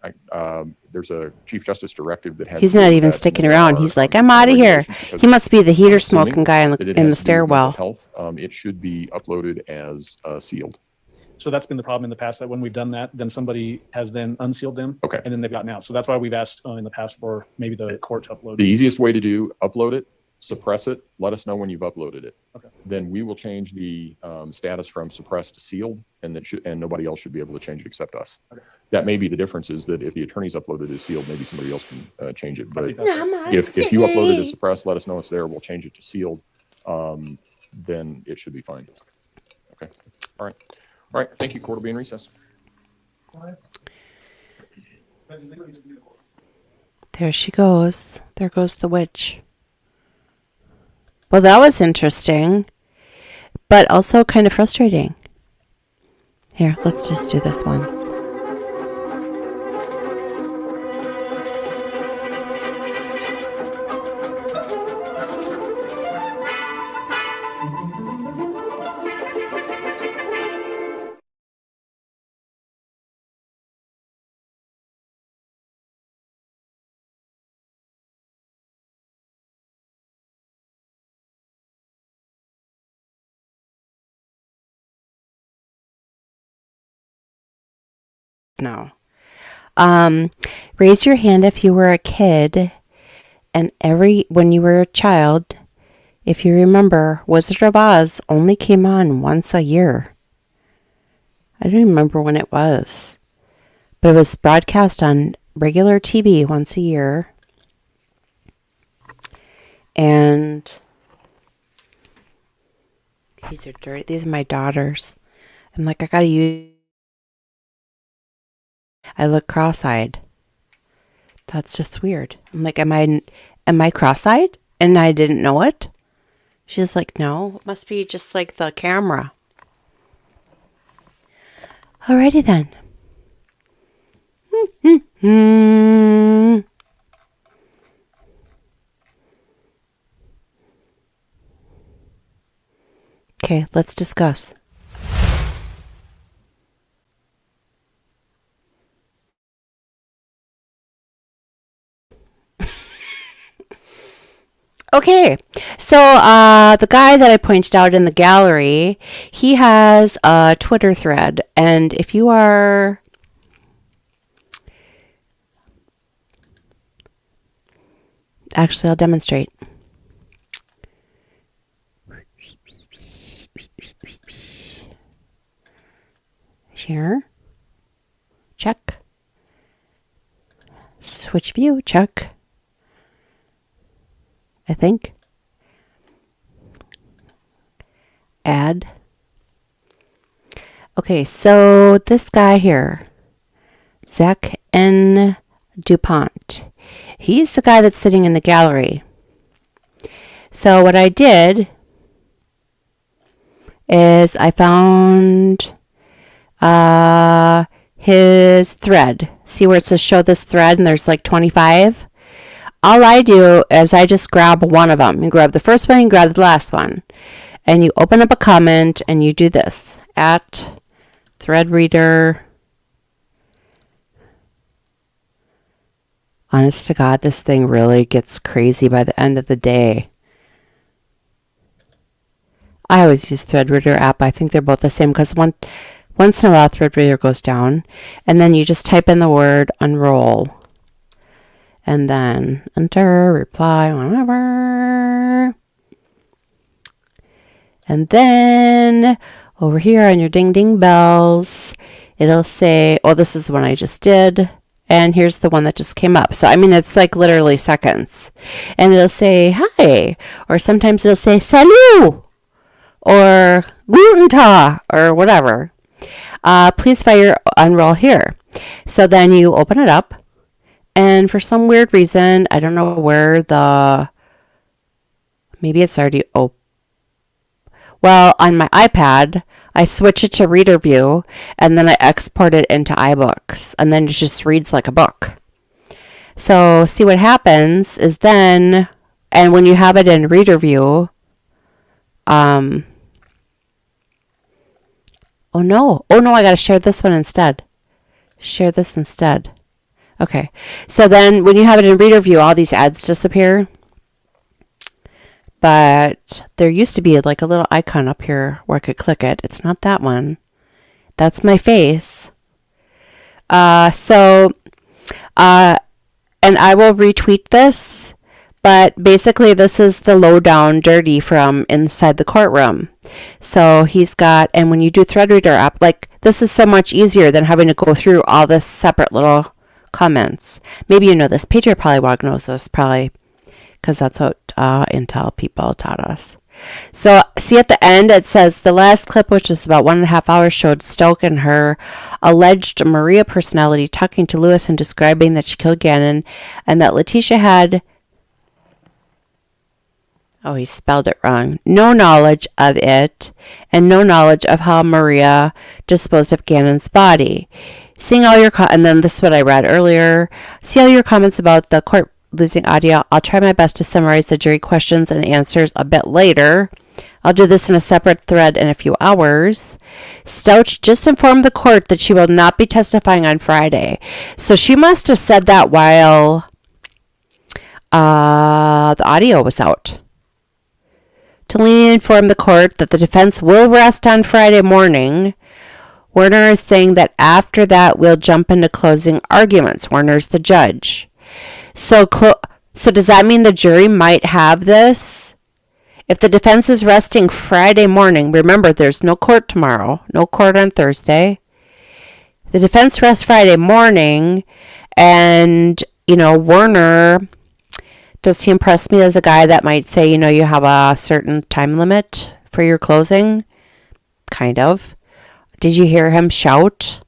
There's a Chief Justice directive that has. He's to do not with even that, sticking and there around. are, He's like, I'm out of here. regulations because He must be the heater assuming smoking guy in that the it has to do with mental stairwell. Health, it should be uploaded as sealed. So that's been the problem in the past, that when we've done that, then somebody has then unsealed them. Okay. And then they've gotten out. So that's why we've asked in the past for maybe the court to upload. The easiest way to do, upload it, suppress it, let us know when you've uploaded it. Okay. Then we will change the status from suppressed to sealed, and nobody else should be able to change it except us. Okay. That may be the difference, is that if the attorney's uploaded as sealed, maybe somebody else can change it. I But think that's right. if you upload it as suppressed, let us know it's there. We'll change it to sealed. Then it should be fine. Okay. All right. All right. Thank you. Court will be in recess. There she goes. There goes the witch. Well, that was interesting, but also kind of frustrating. Here, let's just do this once. No. Raise your hand if you were a kid, and when you were a child, if you remember, Wizard of Oz only came on once a year. I don't remember when it was, but it was broadcast on regular TV once a year. And these are dirty. These are my daughters. I'm like, I gotta use. I look cross-eyed. That's just weird. I'm like, am I cross-eyed? And I didn't know it? She's like, no, it must be just like the camera. Alrighty then. Okay, let's discuss. Okay, so the guy that I pointed out in the gallery, he has a Twitter thread, and if you are actually, I'll demonstrate. Share, check. Switch view, check. I think. Add. Okay, so this guy here, Zach N. DuPont, he's the guy that's sitting in the gallery. So what I did is I found his thread. See where it says show this thread and there's like 25? All I do is I just grab one of them. You grab the first one, you grab the last one. And you open up a comment and you do this. At thread reader. Honest to God, this thing really gets crazy by the end of the day. I always use Threadreader app. I think they're both the same because once in a while Threadreader goes down. And then you just type in the word unroll. And then enter, reply, whatever. And then over here on your ding ding bells, it'll say, oh, this is the one I just did. And here's the one that just came up. So, I mean, it's like literally seconds. And it'll say, hi. Or sometimes it'll say, salut. Or guten Tag. Or whatever. Please fire unroll here. So then you open it up. And for some weird reason, I don't know where maybe it's already open. Well, on my iPad, I switch it to reader view, and then I export it into iBooks, and then it just reads like a book. So see what happens is then, and when you have it in reader view, oh no, I got to share this one instead. Share this instead. Okay, so then when you have it in reader view, all these ads disappear. But there used to be like a little icon up here where I could click it. It's not that one. That's my face. And I will retweet this. But basically, this is the lowdown dirty from inside the courtroom. So he's got, and when you do Threadreader app, like this is so much easier than having to go through all this separate little comments. Maybe you know this. Patriot Polywog knows this, probably, because that's what Intel people taught us. So see at the end, it says the last clip, which is about 1.5 hours, showed Stoke and her alleged Maria personality talking to Lewis and describing that she killed Gannon and that Letitia had, oh, he spelled it wrong, no knowledge of it and no knowledge of how Maria disposed of Gannon's body. Seeing all your, and then this is what I read earlier, see all your comments about the court losing audio. I'll try my best to summarize the jury questions and answers a bit later. I'll do this in a separate thread in a few hours. Stouch just informed the court that she will not be testifying on Friday. So she must have said that while the audio was out. Tolini informed the court that the defense will rest on Friday morning. Werner is saying that after that, we'll jump into closing arguments. Werner's the judge. So does that mean the jury might have this? If the defense is resting Friday morning, remember there's no court tomorrow, no court on Thursday. The defense rests Friday morning, and, Werner, does he impress me as a guy that might say, you have a certain time limit for your closing? Kind of. Did you hear him shout?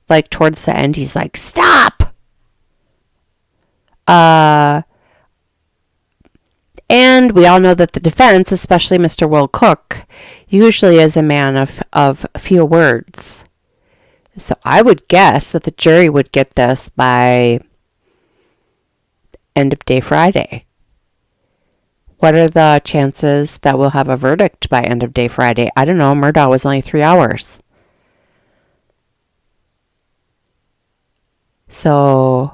Like towards the end, he's like, stop! And we all know that the defense, especially Mr. Will Cook, usually is a man of few words. So I would guess that the jury would get this by end of day Friday. What are the chances that we'll have a verdict by end of day Friday? I don't know. Murdaugh was only 3 hours. So,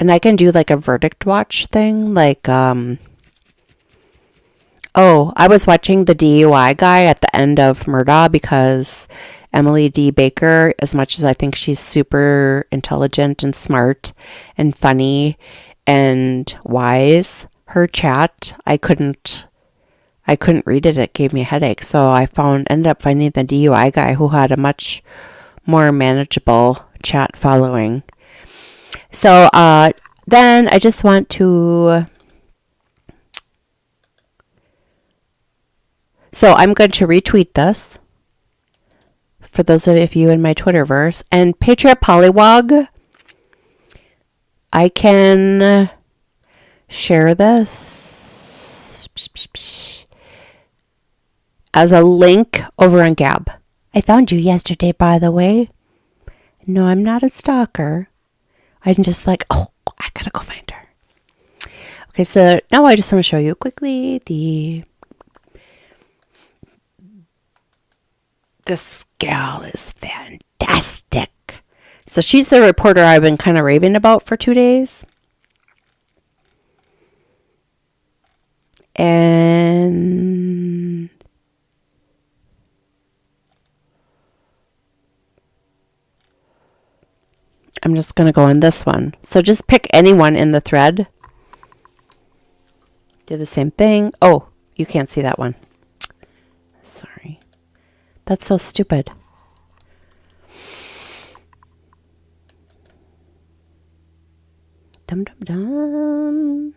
And I can do like a verdict watch thing. Like, oh, I was watching the DUI guy at the end of Murdaugh because Emily D. Baker, as much as I think she's super intelligent and smart and funny and wise, her chat, I couldn't read it. It gave me a headache. So I ended up finding the DUI guy who had a much more manageable chat following. So then I just want to, so I'm going to retweet this for those of you in my Twitterverse. And Patriot Polywog, I can share this as a link over on Gab. I found you yesterday, by the way. No, I'm not a stalker. I'm just like, oh, I gotta go find her. Okay, so now I just want to show you quickly this gal is fantastic. So she's the reporter I've been kind of raving about for 2 days. And I'm just going to go on this one. So just pick anyone in the thread. Do the same thing. Oh, you can't see that one. Sorry. That's so stupid. Dum dum dum.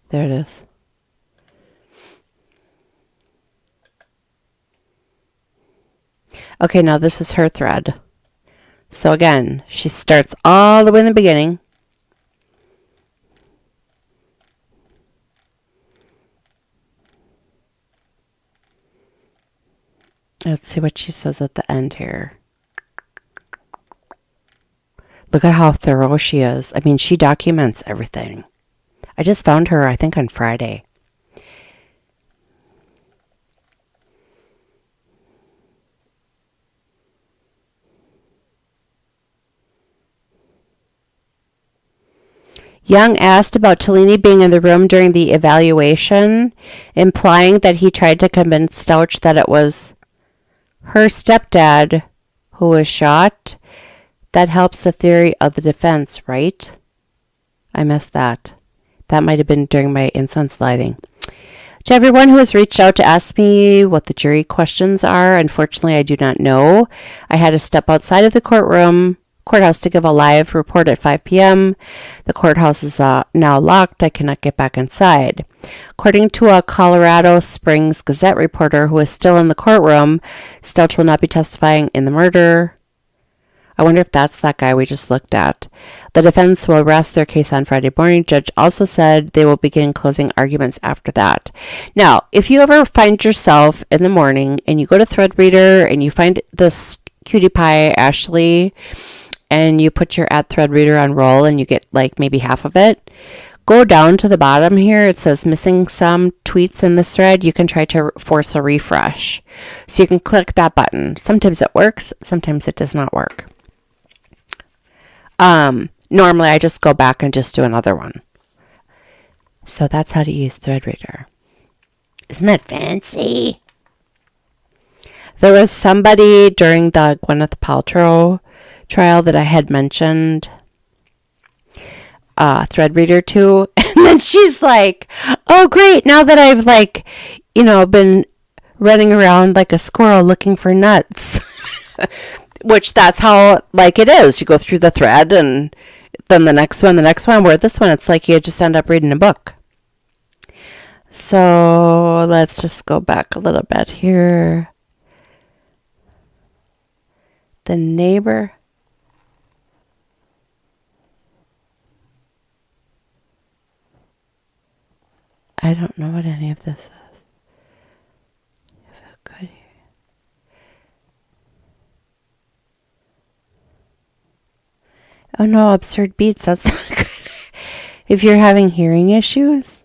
There it is. Okay, now this is her thread. So again, she starts all the way in the beginning. Let's see what she says at the end here. Look at how thorough she is. I mean, she documents everything. I just found her, I think, on Friday. Young asked about Tellini being in the room during the evaluation, implying that he tried to convince Stouch that it was her stepdad who was shot. That helps the theory of the defense, right? I missed that. That might have been during my incense lighting. To everyone who has reached out to ask me what the jury questions are, unfortunately, I do not know. I had to step outside of the courthouse to give a live report at 5 p.m. The courthouse is now locked. I cannot get back inside. According to a Colorado Springs Gazette reporter who is still in the courtroom, Stouch will not be testifying in the murder. I wonder if that's that guy we just looked at. The defense will rest their case on Friday morning. Judge also said they will begin closing arguments after that. Now, if you ever find yourself in the morning and you go to Threadreader and you find this cutie pie Ashley and you put your @Threadreader on roll and you get like maybe half of it, go down to the bottom here. It says missing some tweets in this thread. You can try to force a refresh. So you can click that button. Sometimes it works. Sometimes it does not work. Normally I just go back and just do another one. So that's how to use Threadreader. Isn't that fancy? There was somebody during the Gwyneth Paltrow trial that I had mentioned Threadreader to, and then she's like, oh great, now that I've like, been running around like a squirrel looking for nuts. Which that's how like it is. You go through the thread and then the next one, where this one, it's like you just end up reading a book. So let's just go back a little bit here. The neighbor. I don't know what any of this is. If it could Oh no, absurd beats. That's not good. If you're having hearing issues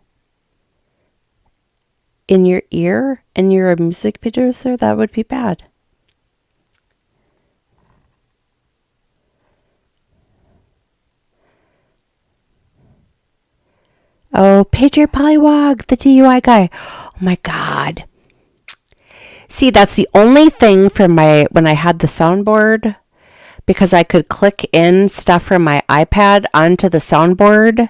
in your ear and you're a music producer, that would be bad. Oh, Patriot Polywog, the DUI guy. Oh my God. See, that's the only thing from when I had the soundboard, because I could click in stuff from my iPad onto the soundboard.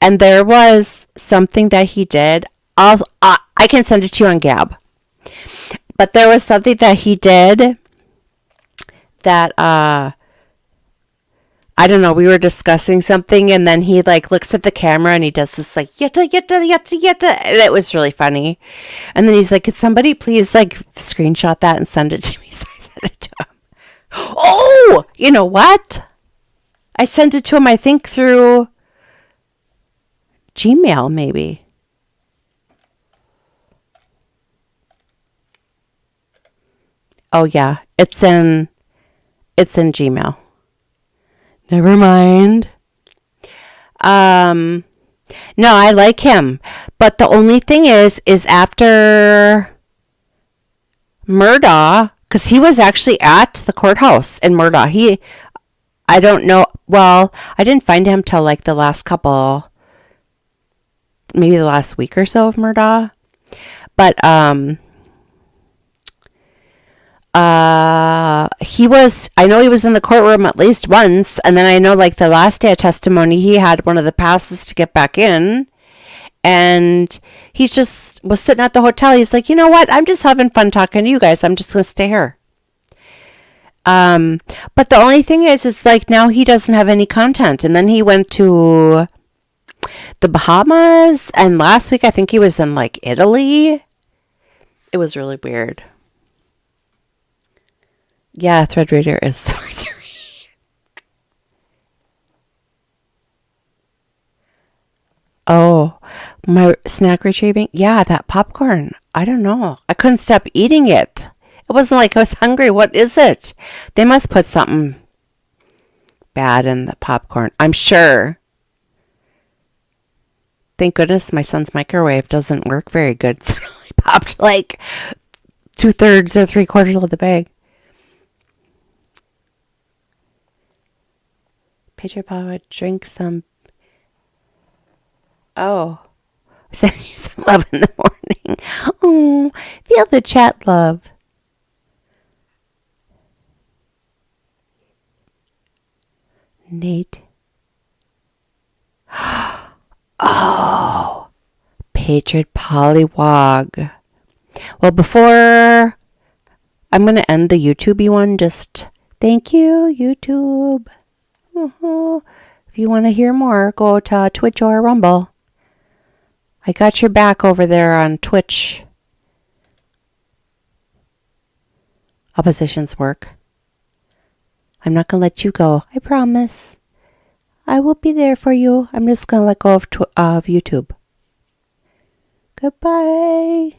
And there was something that he did. I can send it to you on Gab. But there was something that he did that, I don't know, we were discussing something and then he like looks at the camera and he does this like yatta yatta yatta yatta, and it was really funny. And then he's like, could somebody please like screenshot that and send it to me? So I sent it to him. Oh, you know what? I sent it to him, I think through Gmail maybe. Oh yeah, it's in Gmail. Never mind. No, I like him. But the only thing is after Murdaugh, because he was actually at the courthouse in Murdaugh. I don't know. Well, I didn't find him till like the last couple, maybe the last week or so of Murdaugh. But, I know he was in the courtroom at least once, and then I know like the last day of testimony he had one of the passes to get back in, and he just was sitting at the hotel. He's like, you know what, I'm just having fun talking to you guys, I'm just gonna stay here. But the only thing is like now he doesn't have any content, and then he went to the Bahamas, and last week I think he was in like Italy. It was really weird. Yeah, Threadreader is sorcery. Oh, my snack retrieving? Yeah, that popcorn. I don't know. I couldn't stop eating it. It wasn't like I was hungry. What is it? They must put something bad in the popcorn, I'm sure. Thank goodness my son's microwave doesn't work very good. So it only popped like 2/3 or 3/4 of the bag. Patriot Power, drink some. Oh, send you some love in the morning. Oh, feel the chat love. Nate. Oh, Patriot Polywog. Well, before I'm going to end the YouTubey one, just thank you, YouTube. If you want to hear more, go to Twitch or Rumble. I got your back over there on Twitch. Opposition's work. I'm not going to let you go. I promise. I will be there for you. I'm just going to let go of YouTube. Goodbye.